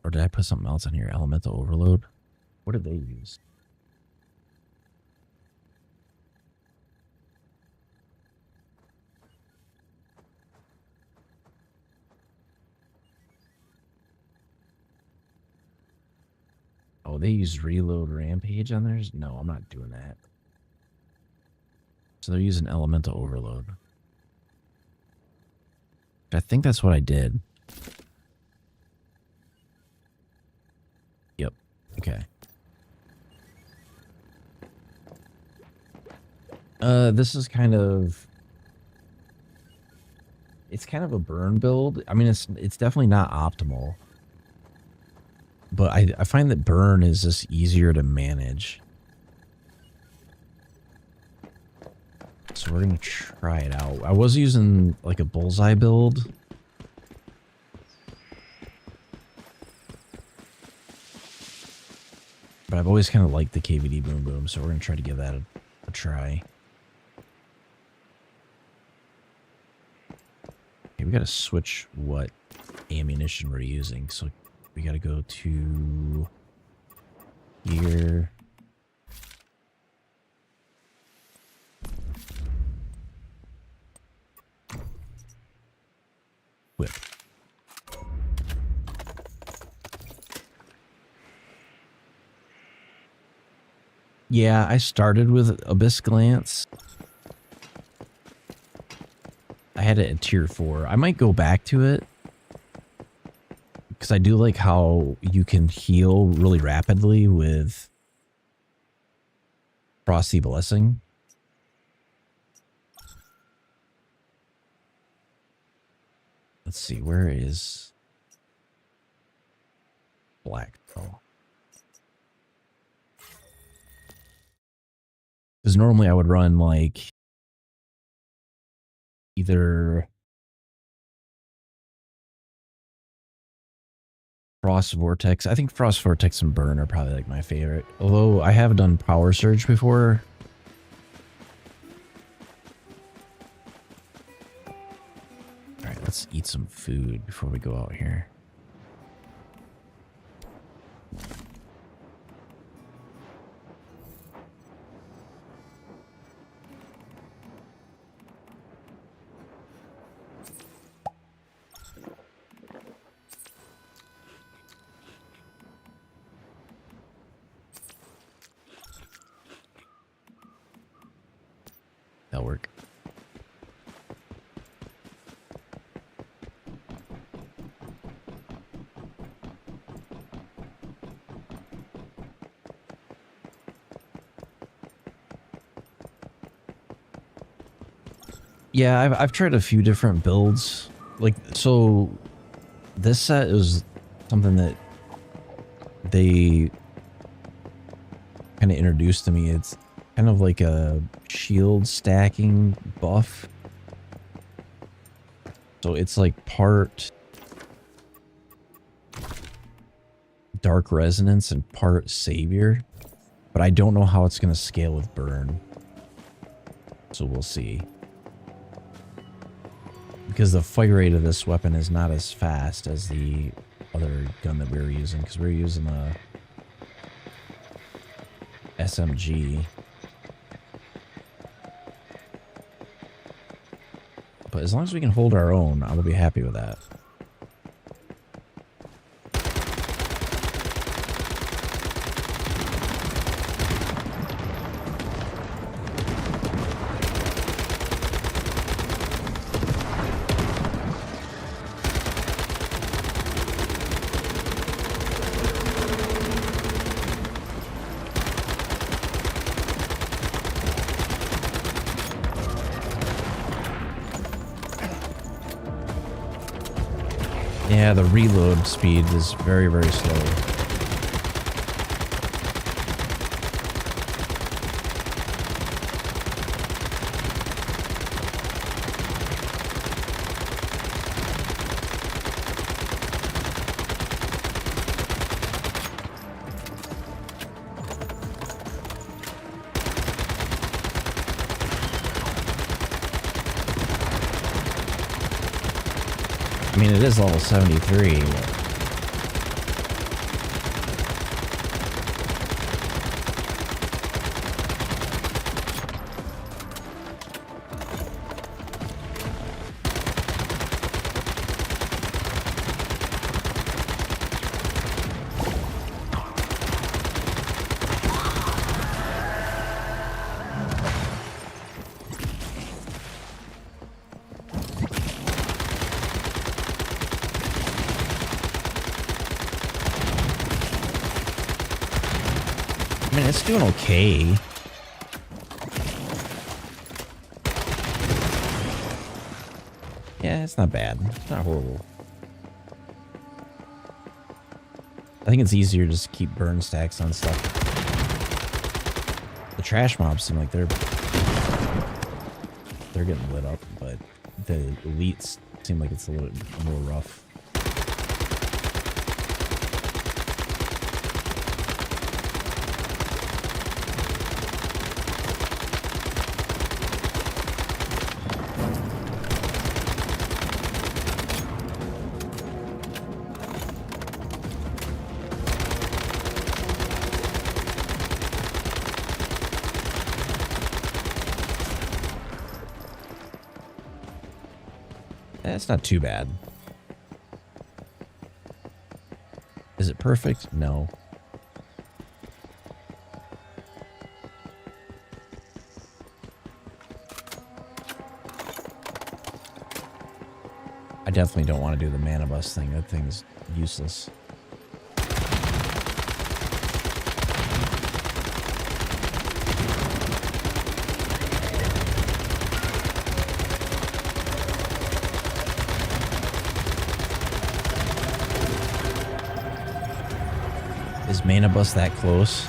Or did I put something else on here? Elemental overload? What did they use? Oh, they use reload rampage on theirs? No, I'm not doing that. So they're using elemental overload. I think that's what I did. Yep. Okay. This is kind of... It's kind of a burn build. I mean, it's definitely not optimal. But I find that burn is just easier to manage. So we're going to try it out. I was using like a bullseye build. But I've always kind of liked the KVD Boom Boom, so we're going to try to give that a try. Okay, we got to switch what ammunition we're using. So we got to go to here. Whip. Yeah, I started with Abyss Glance. I had it at tier 4. I might go back to it. Because I do like how you can heal really rapidly with Frosty Blessing. Let's see, where is Black Pearl? Because normally I would run like either Frost Vortex. I think Frost Vortex and Burn are probably like my favorite. Although I have done Power Surge before. Alright, let's eat some food before we go out here. That'll work. Yeah, I've tried a few different builds. Like, so this set is something that they kind of introduced to me. It's kind of like a shield stacking buff. So it's like part Dark Resonance and part Savior. But I don't know how it's going to scale with Burn. So we'll see. Because the fire rate of this weapon is not as fast as the other gun that we were using. Because we were using a SMG. But as long as we can hold our own, I will be happy with that. Yeah, the reload speed is very, very slow. I mean, it is level 73. I mean, it's doing okay. Yeah, it's not bad. It's not horrible. I think it's easier to just keep burn stacks on stuff. The trash mobs seem like they're getting lit up, but the elites seem like it's a little more rough. It's not too bad. Is it perfect? No. I definitely don't want to do the mana bus thing. That thing's useless. Is mana bus that close?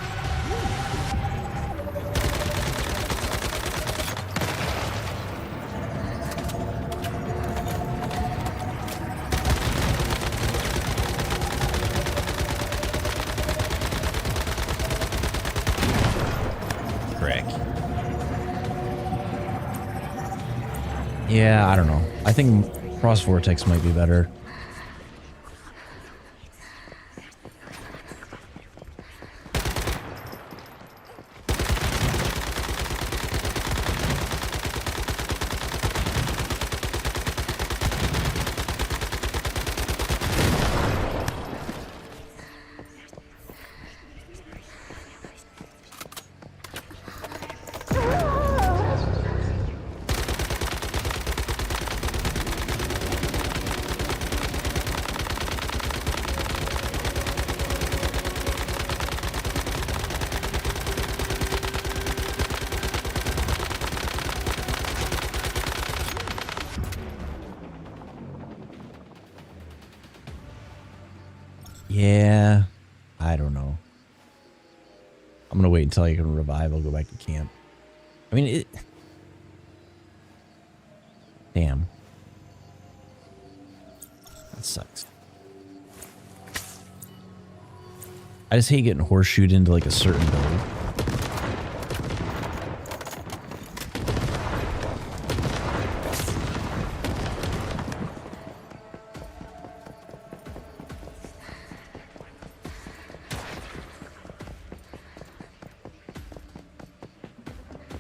Frick. Yeah, I don't know. I think Frost Vortex might be better. Yeah, I don't know. I'm gonna wait until I can revive. I'll go back to camp. I mean, it... Damn. That sucks. I just hate getting horseshoed into like a certain build.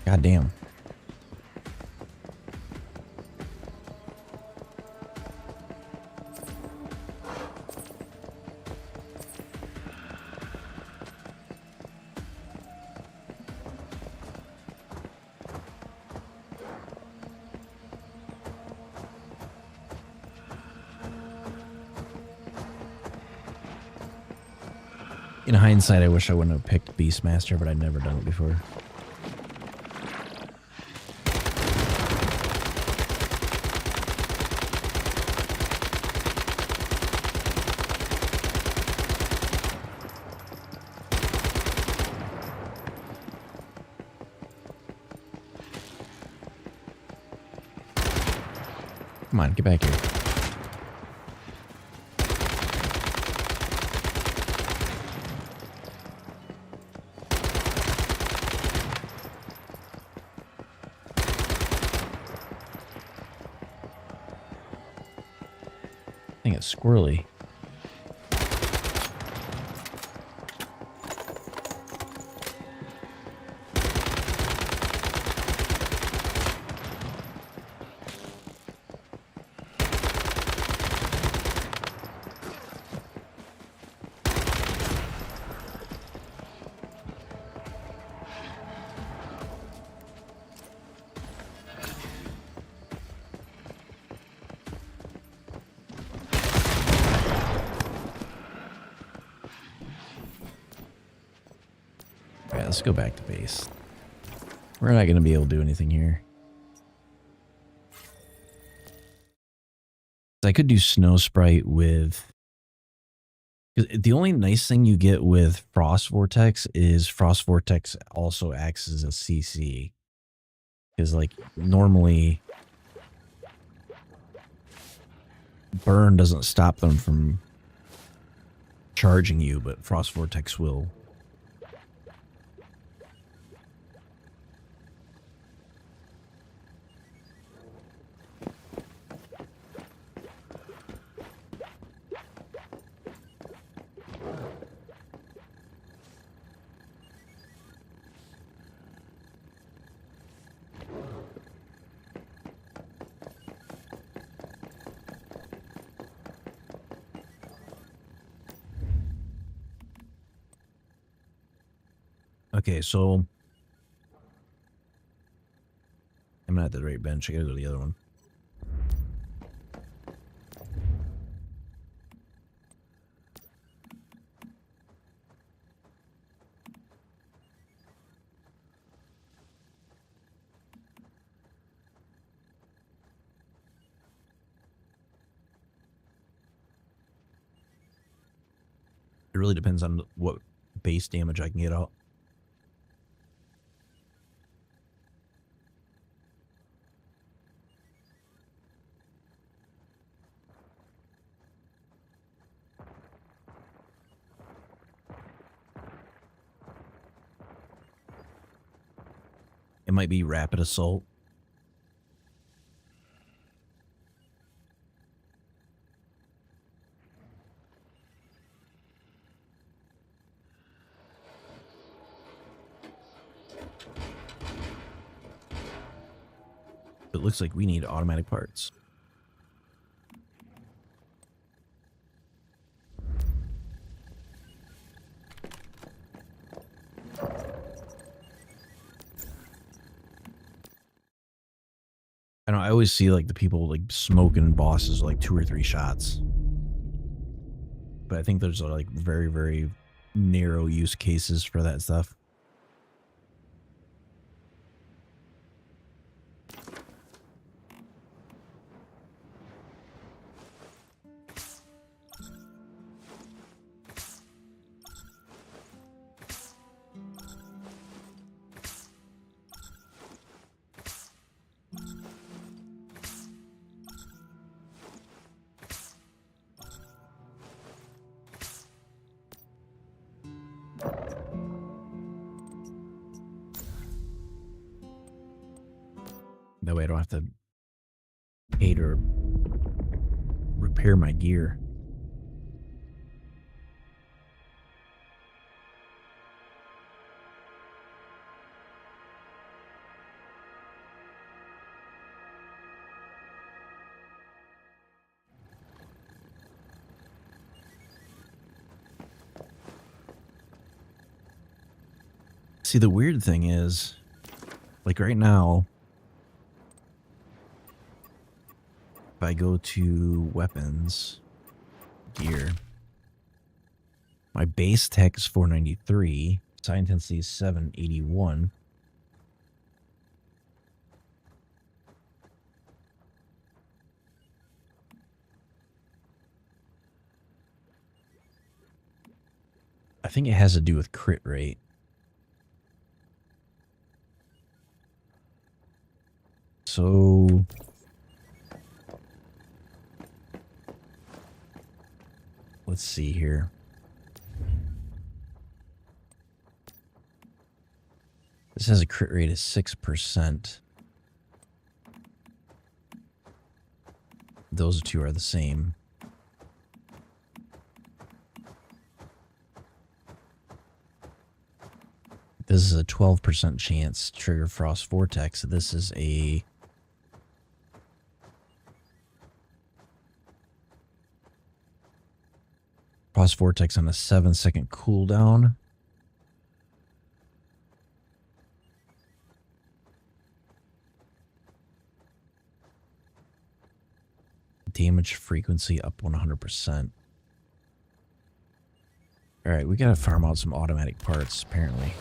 God damn. In hindsight, I wish I wouldn't have picked Beastmaster, but I'd never done it before. Come on, get back here. I think it's squirrely. Alright, let's go back to base. We're not going to be able to do anything here. I could do Snow Sprite with... The only nice thing you get with Frost Vortex is Frost Vortex also acts as a CC. Because, like, normally... Burn doesn't stop them from charging you, but Frost Vortex will. Okay, so I'm not at the right bench. I gotta go to the other one. It really depends on what base damage I can get out. It might be Rapid Assault. It looks like we need automatic parts. I know, I always see like the people like smoking bosses like 2 or 3 shots. But I think there's like very, very narrow use cases for that stuff. That way I don't have to pay to repair my gear. See, the weird thing is, like right now, if I go to weapons, gear, my base tech is 493, psi intensity is 781. I think it has to do with crit rate. So let's see here. This has a crit rate of 6%. Those two are the same. This is a 12% chance to trigger Frost Vortex. This is a Frost Vortex on a 7-second cooldown. Damage frequency up 100%. Alright, we gotta farm out some automatic parts, apparently.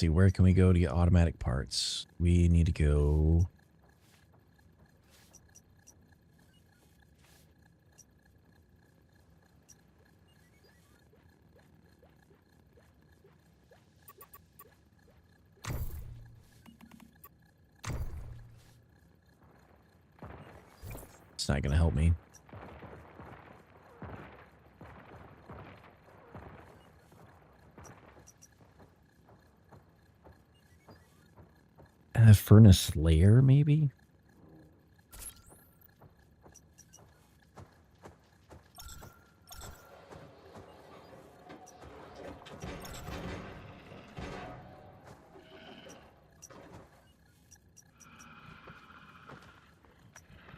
see, where can we go to get automatic parts? We need to go... It's not going to help me. A furnace layer, maybe?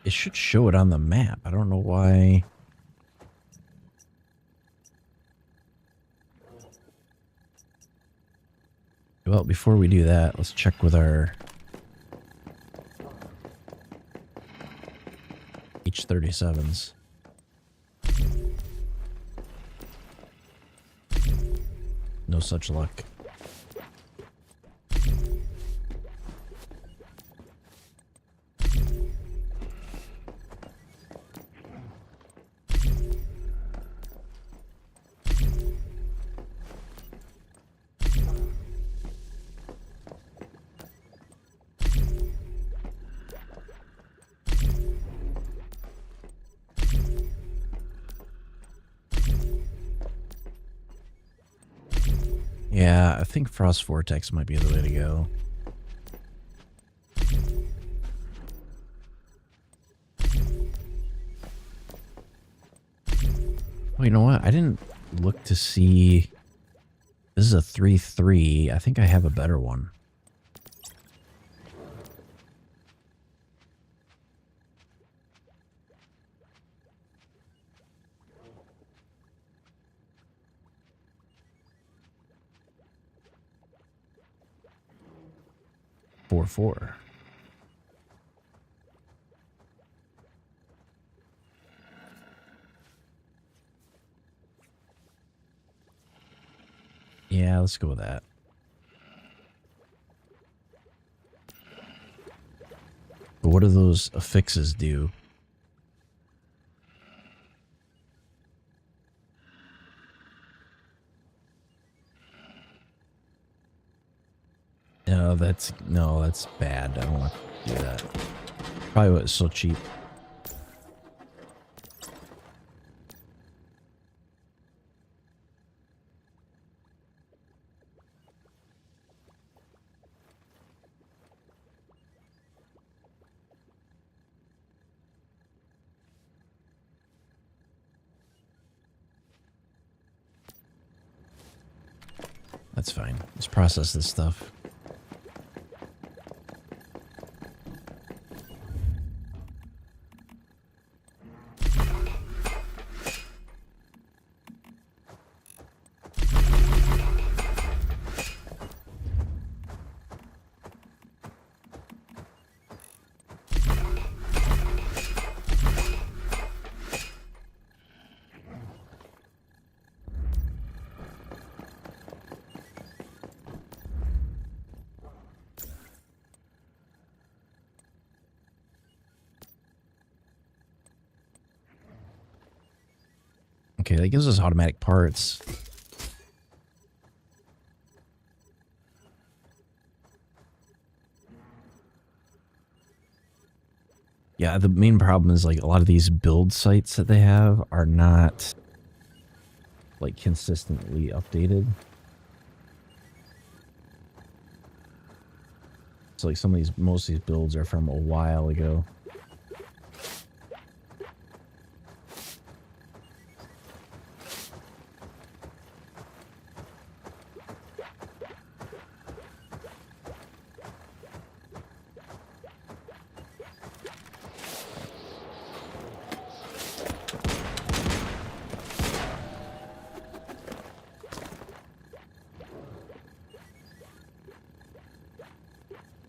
It should show it on the map. I don't know why. Well, before we do that, let's check with our H-37s. No such luck. Yeah, I think Frost Vortex might be the way to go. Oh, you know what? I didn't look to see... This is a 3-3. I think I have a better one. Four. Yeah, let's go with that. But what do those affixes do? No, that's bad. I don't want to do that. Probably why it's so cheap. That's fine. Let's process this stuff. Okay, that gives us automatic parts. Yeah, the main problem is like a lot of these build sites that they have are not like consistently updated. So like most of these builds are from a while ago.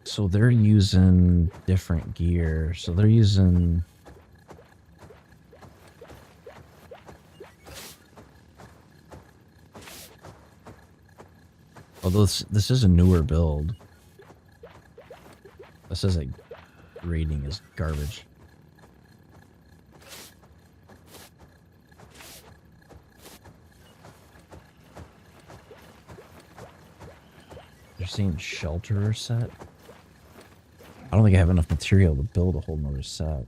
So they're using different gear. So they're using... Although this is a newer build. This is like rating is garbage. You're seeing shelter set? I don't think I have enough material to build a whole nother set.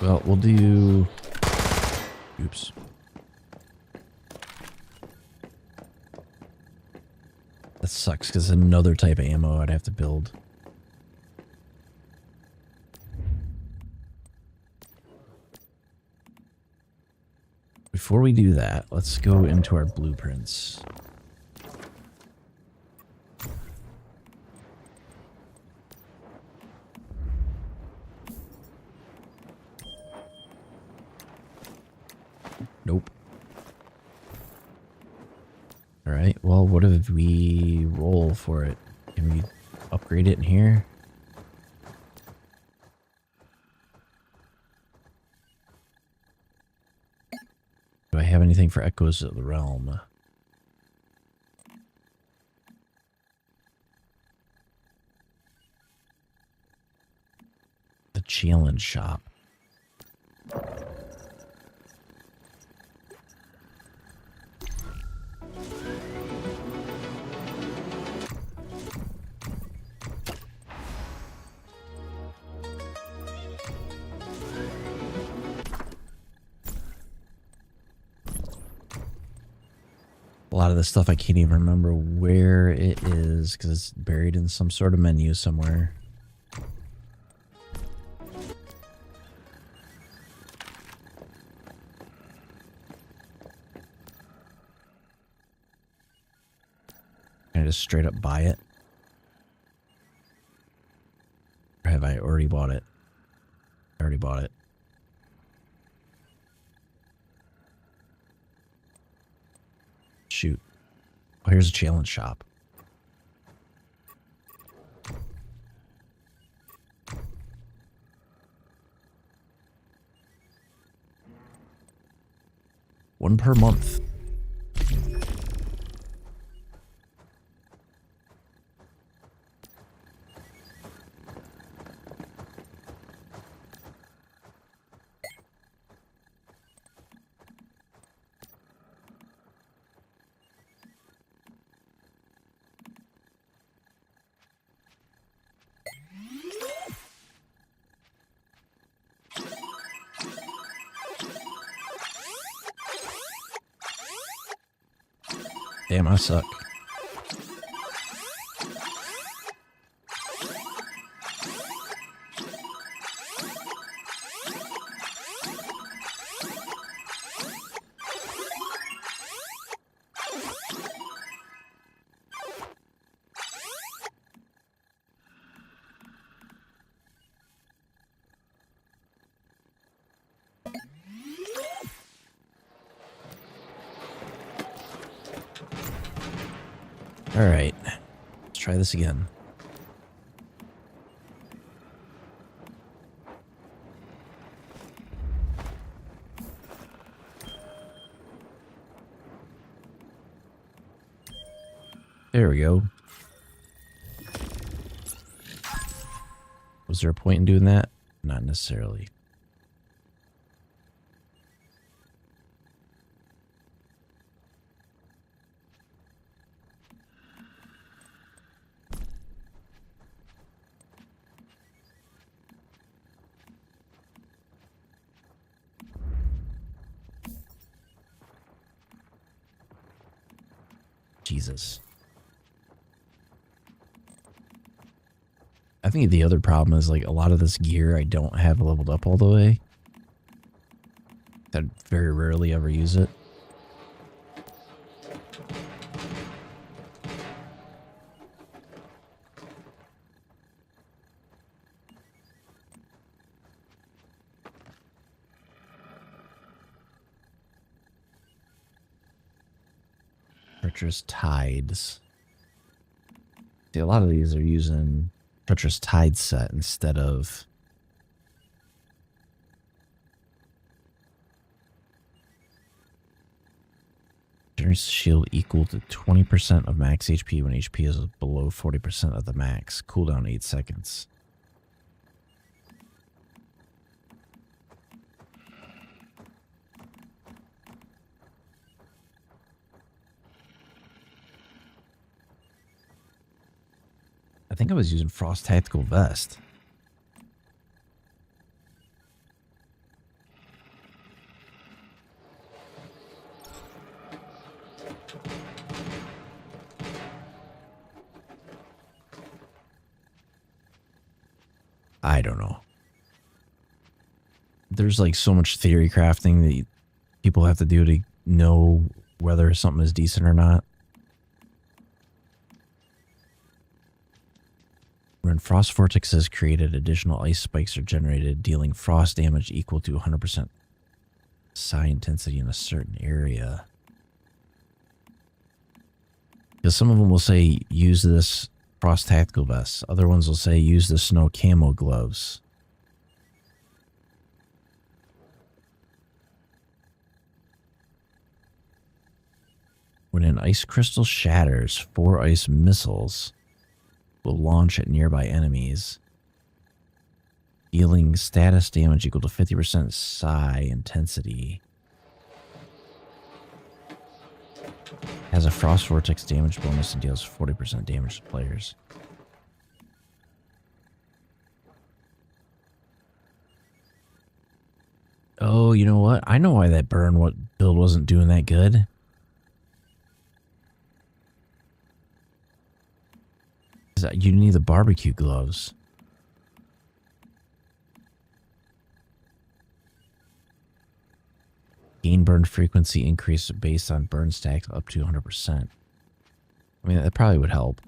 Well, we'll do... Oops. That sucks because another type of ammo I'd have to build. Before we do that, let's go into our blueprints. Nope. Alright, well, what if we roll for it? Can we upgrade it in here? Do I have anything for Echoes of the Realm? The challenge shop. A lot of this stuff I can't even remember where it is because it's buried in some sort of menu somewhere. Can I just straight up buy it? Or have I already bought it? I already bought it. Shoot. Oh, here's a challenge shop. One per month. Damn, I suck. All right, let's try this again. There we go. Was there a point in doing that? Not necessarily. Jesus. I think the other problem is like a lot of this gear I don't have leveled up all the way. I very rarely ever use it. Treacherous Tides. See, a lot of these are using Treacherous Tide set instead of Endurance shield equal to 20% of max HP when HP is below 40% of the max. Cooldown 8 seconds. I think I was using Frost Tactical Vest. I don't know. There's like so much theory crafting that people have to do to know whether something is decent or not. When Frost Vortex is created, additional ice spikes are generated, dealing frost damage equal to 100% psi intensity in a certain area. Because some of them will say, use this Frost Tactical Vest. Other ones will say, use the Snow Camo Gloves. When an ice crystal shatters, 4 ice missiles will launch at nearby enemies, dealing status damage equal to 50% psi intensity. Has a Frost Vortex damage bonus and deals 40% damage to players. Oh, you know what? I know why that build wasn't doing that good. You need the barbecue gloves. Gain burn frequency increase based on burn stacks up to 100%. I mean, that probably would help.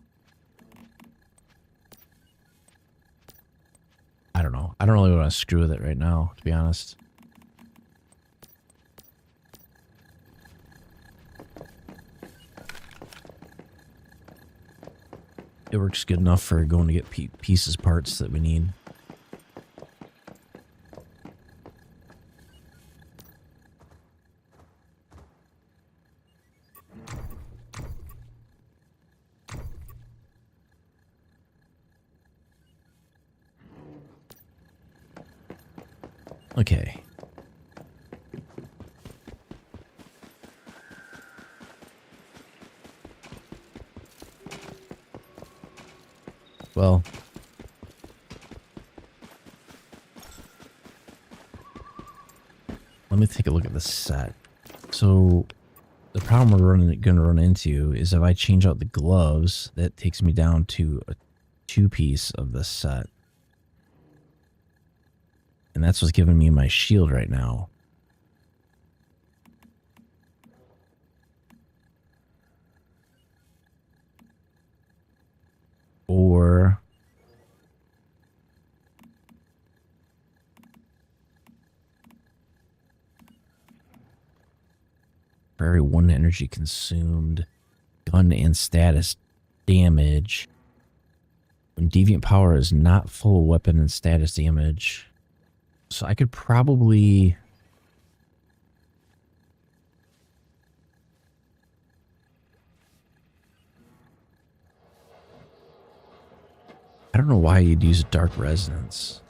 I don't know. I don't really want to screw with it right now, to be honest. It works good enough for going to get pieces, parts that we need. Okay. Well, let me take a look at the set. So the problem we're going to run into is if I change out the gloves, that takes me down to a 2-piece of the set. And that's what's giving me my shield right now. Or for every 1 energy consumed, gun and status damage. When deviant power is not full weapon and status damage. So I could probably... I don't know why you'd use Dark Resonance.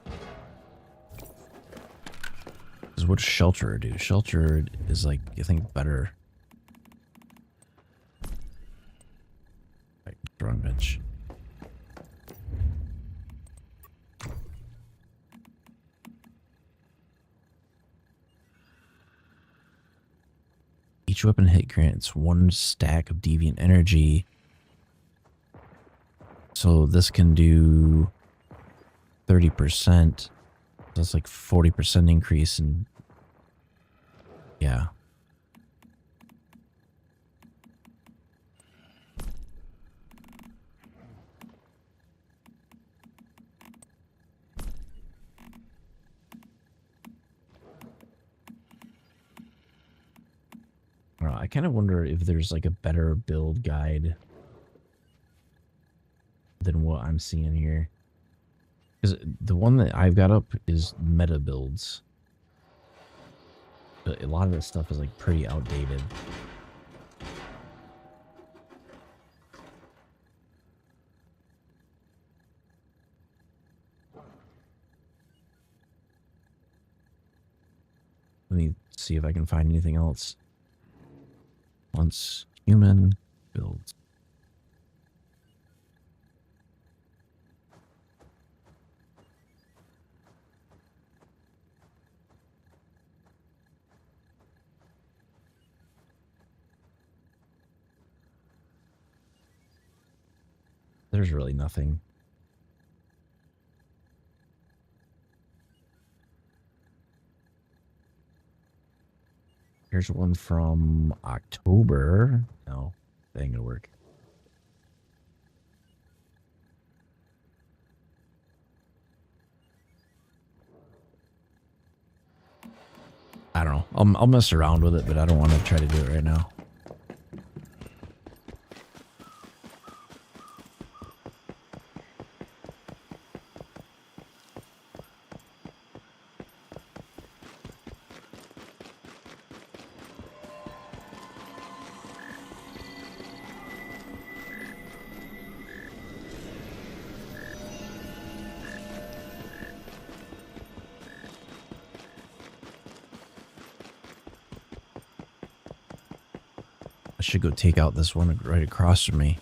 Because what does Shelterer do? Shelterer is like, I think, better. Right, wrong bench. Each weapon hit grants 1 stack of deviant energy. So this can do 30%. That's like 40% increase in... Yeah. I don't know, I kind of wonder if there's like a better build guide. than what I'm seeing here. Because the one that I've got up is meta builds. But a lot of this stuff is like pretty outdated. Let me see if I can find anything else. Once human builds. There's really nothing. Here's one from October. No, that ain't gonna work. I don't know. I'll mess around with it, but I don't want to try to do it right now. I should go take out this one right across from me.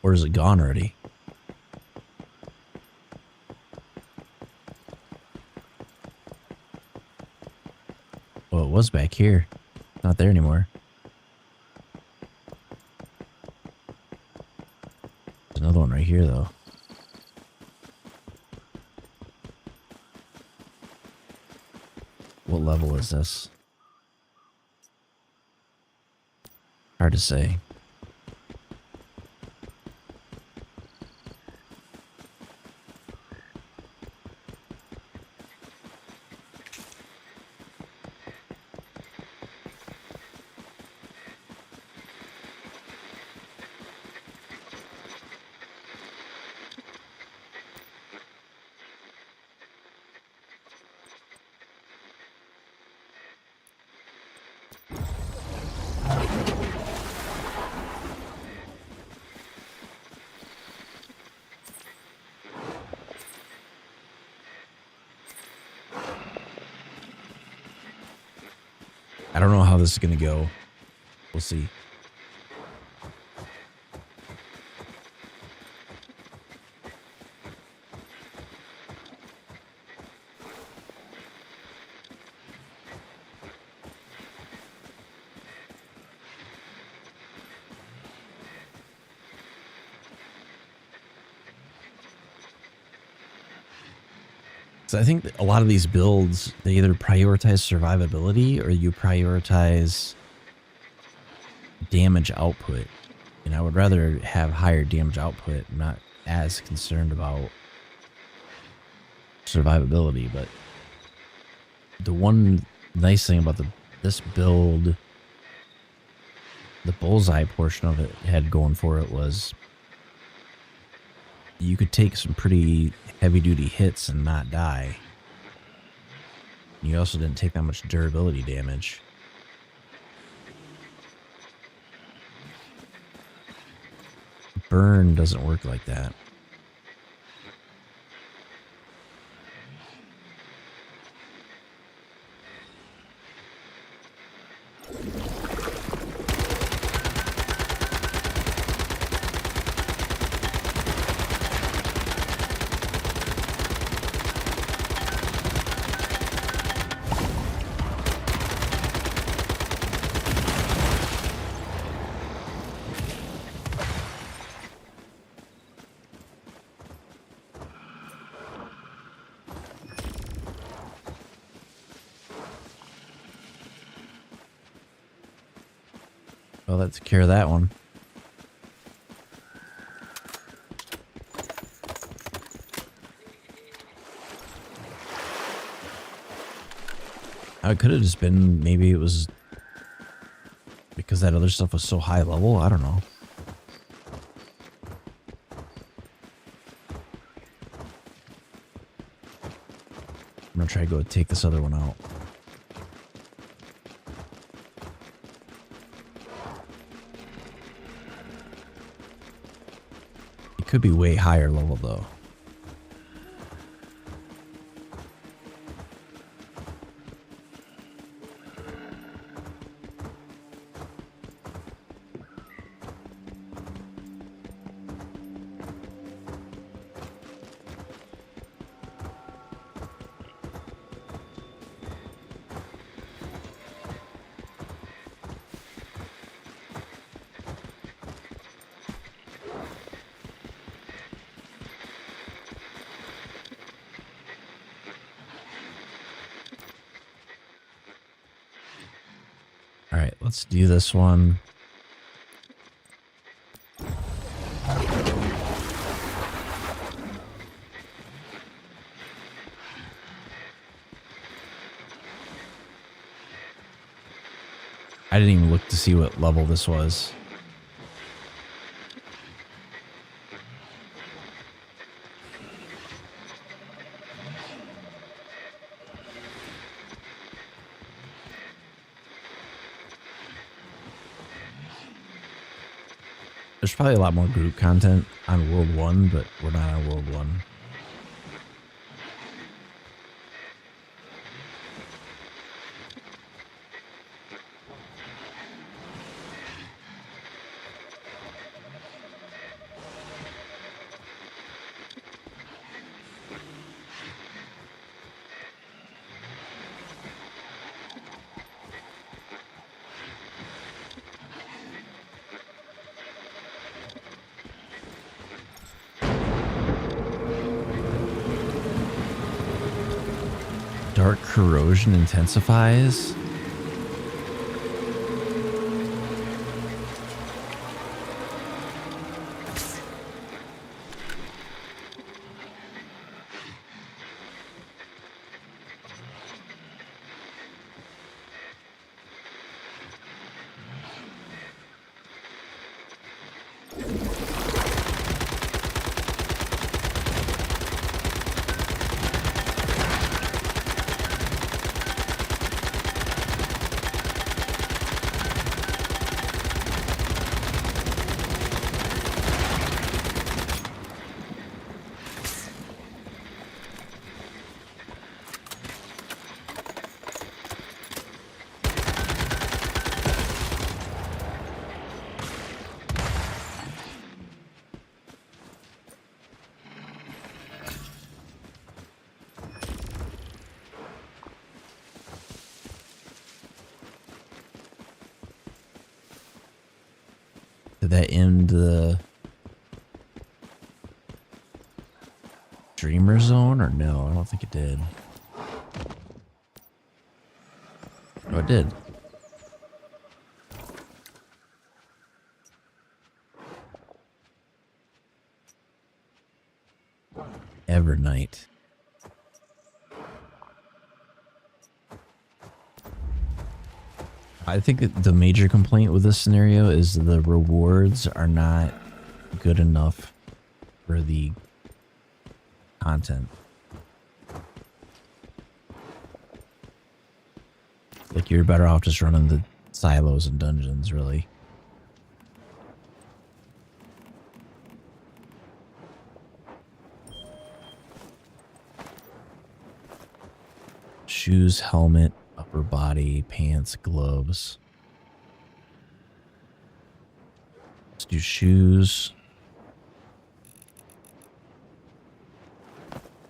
Or is it gone already? Well, it was back here. Not there anymore. There's another one right here, though. What level is this? Hard to say. I don't know how this is going to go. We'll see. So I think that a lot of these builds, they either prioritize survivability or you prioritize damage output. And I would rather have higher damage output. I'm not as concerned about survivability, but the one nice thing about this build, the bullseye portion of it had going for it was you could take some pretty heavy duty hits and not die. You also didn't take that much durability damage. Burn doesn't work like that. Well, that took care of that one. It could have just been, maybe it was because that other stuff was so high level. I don't know. I'm gonna try to go take this other one out. It could be way higher level though. All right, let's do this one. I didn't even look to see what level this was. There's probably a lot more group content on World 1, but we're not on World 1. Dark corrosion intensifies. Did that end the Dreamer Zone or no? I don't think it did. Oh, it did. Evernight. I think that the major complaint with this scenario is the rewards are not good enough for the content. Like, you're better off just running the silos and dungeons, really. Shoes, helmet, upper body, pants, gloves. Let's do shoes.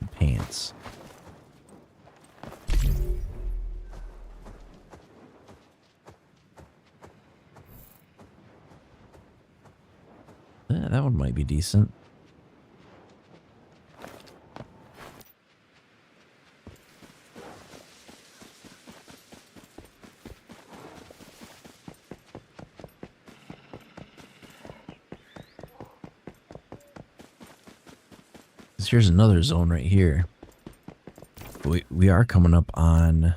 And pants. Yeah, that one might be decent. Here's another zone right here. We are coming up on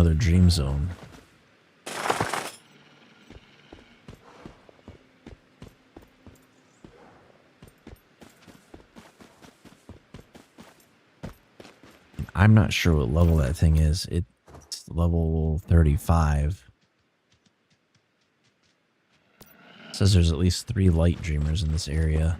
another dream zone. I'm not sure what level that thing is. It's level 35. It says there's at least 3 light dreamers in this area.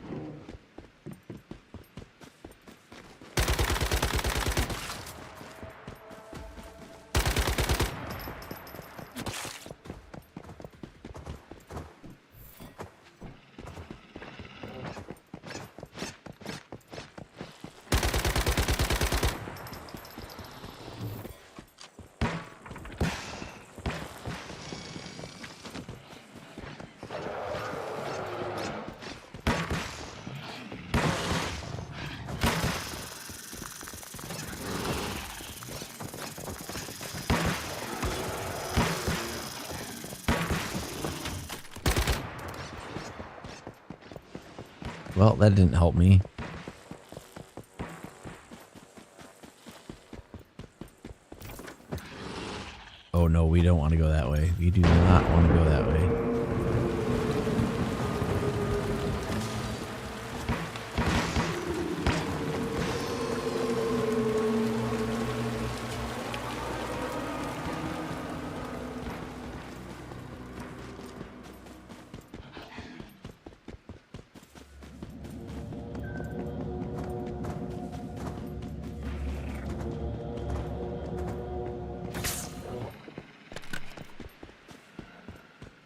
Well, that didn't help me. Oh no, we don't want to go that way. We do not want to go that way.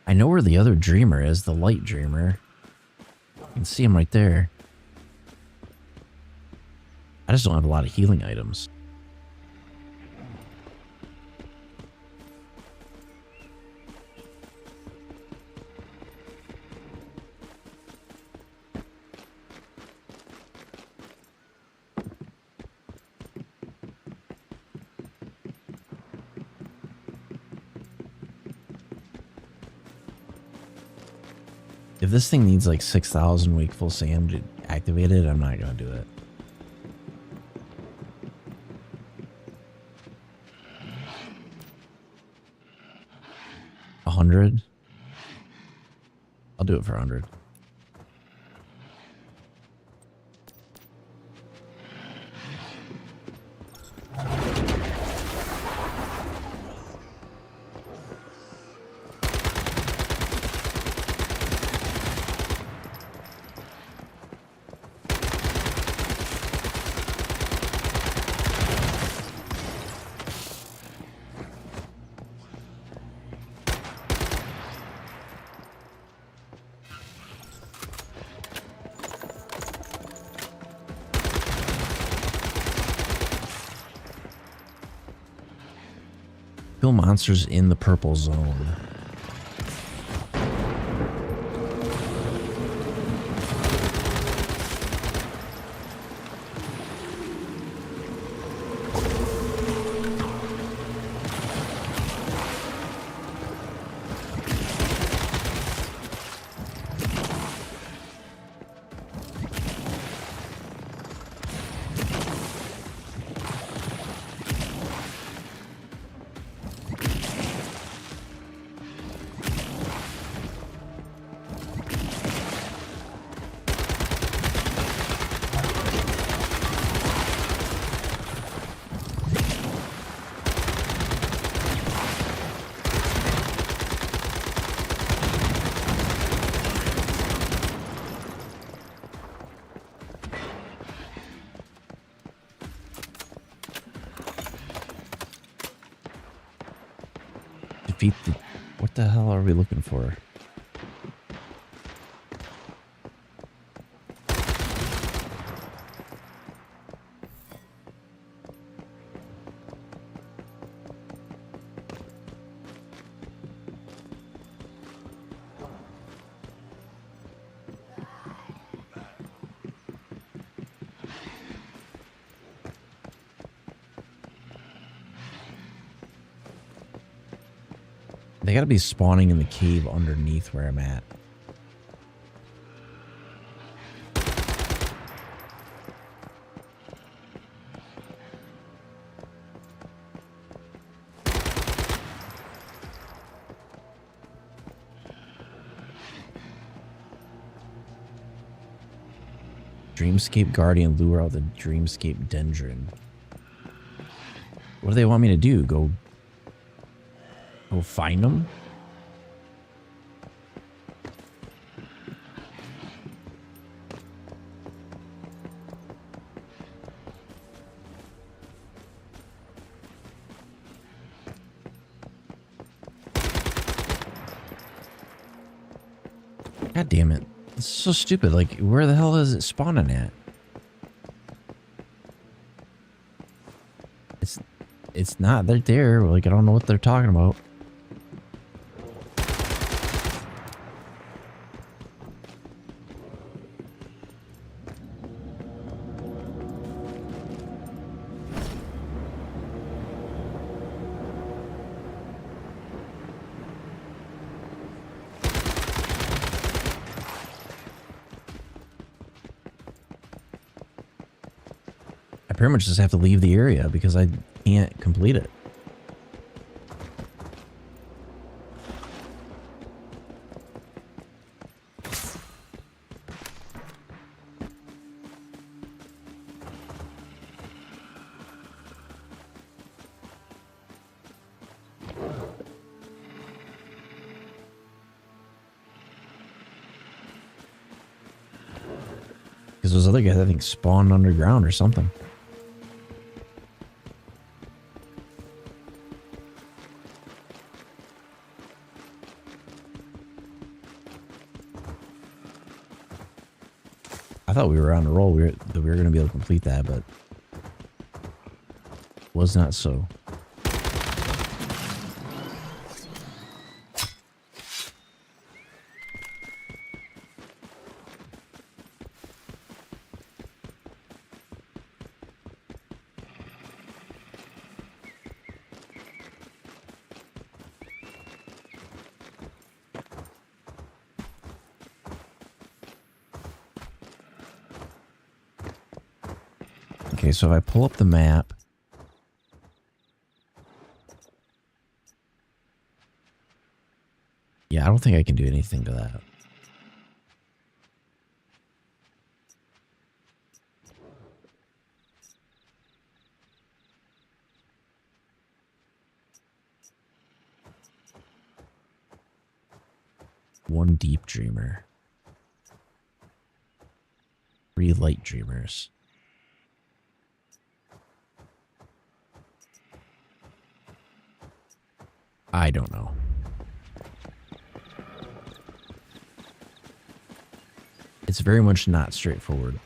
I know where the other dreamer is, the light dreamer. You can see him right there. I just don't have a lot of healing items. If this thing needs like 6,000 wakeful sand to activate it, I'm not going to do it. $100? I'll do it for 100. Kill monsters in the purple zone. Defeat the... What the hell are we looking for? They gotta be spawning in the cave underneath where I'm at. Dreamscape Guardian lure out the Dreamscape Dendron. What do they want me to do? Go find them? God damn it. It's so stupid. Like, where the hell is it spawning at? It's not. They're there. Like, I don't know what they're talking about. I pretty much just have to leave the area because I can't complete it. Because those other guys, I think, spawned underground or something. I thought we were on a roll. That we were going to be able to complete that, but was not so. Okay, so if I pull up the map, yeah, I don't think I can do anything to that. One deep dreamer. 3 light dreamers. I don't know. It's very much not straightforward.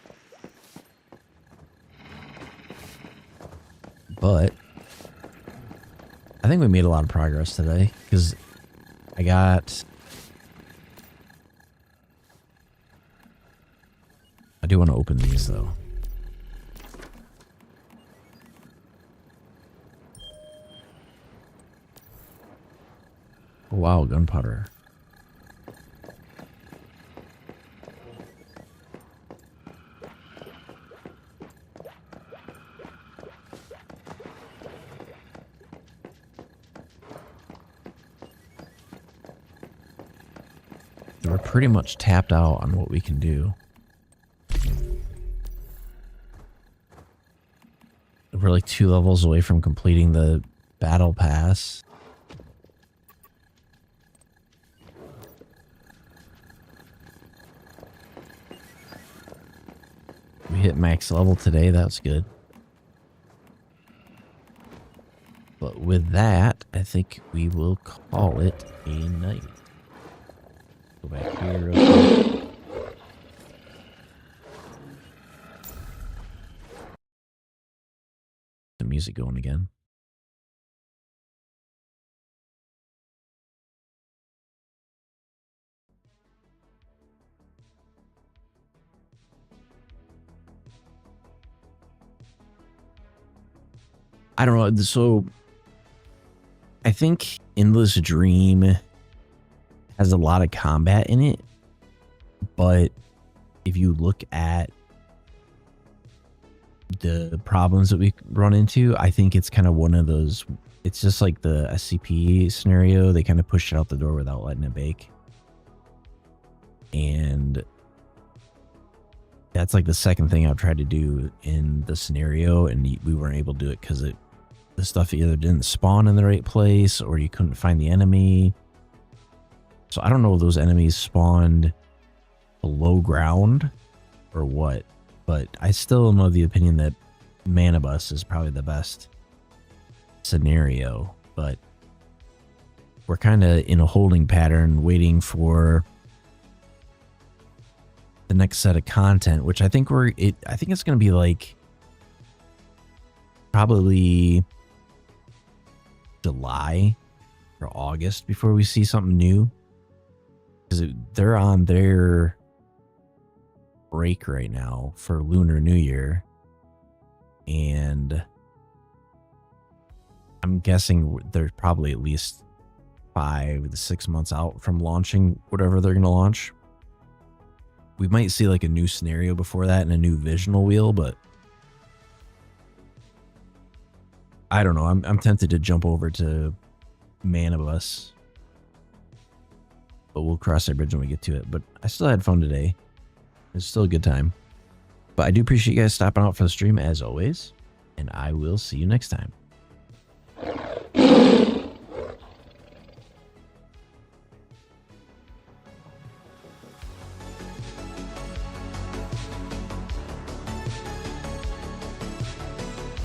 But I think we made a lot of progress today because I do want to open these though. Oh, wow, gunpowder. We're pretty much tapped out on what we can do. We're like 2 levels away from completing the battle pass. We hit max level today. That's good. But with that, I think we will call it a night. Go back here real quick. The music going again. I don't know. So I think Endless Dream has a lot of combat in it, but if you look at the problems that we run into, I think it's kind of one of those. It's just like the SCP scenario. They kind of pushed it out the door without letting it bake. And That's like the second thing I've tried to do in the scenario, and we weren't able to do it because the stuff either didn't spawn in the right place or you couldn't find the enemy. So I don't know if those enemies spawned below ground or what, but I still am of the opinion that Manibus is probably the best scenario, but we're kind of in a holding pattern waiting for the next set of content, which I think I think it's going to be like probably July or August before we see something new, because they're on their break right now for Lunar New Year, and I'm guessing they're probably at least 5 to 6 months out from launching whatever they're going to launch. We might see like a new scenario before that and a new visional wheel, but I don't know. I'm tempted to jump over to Manibus, but we'll cross that bridge when we get to it. But I still had fun today. It's still a good time. But I do appreciate you guys stopping out for the stream as always, and I will see you next time.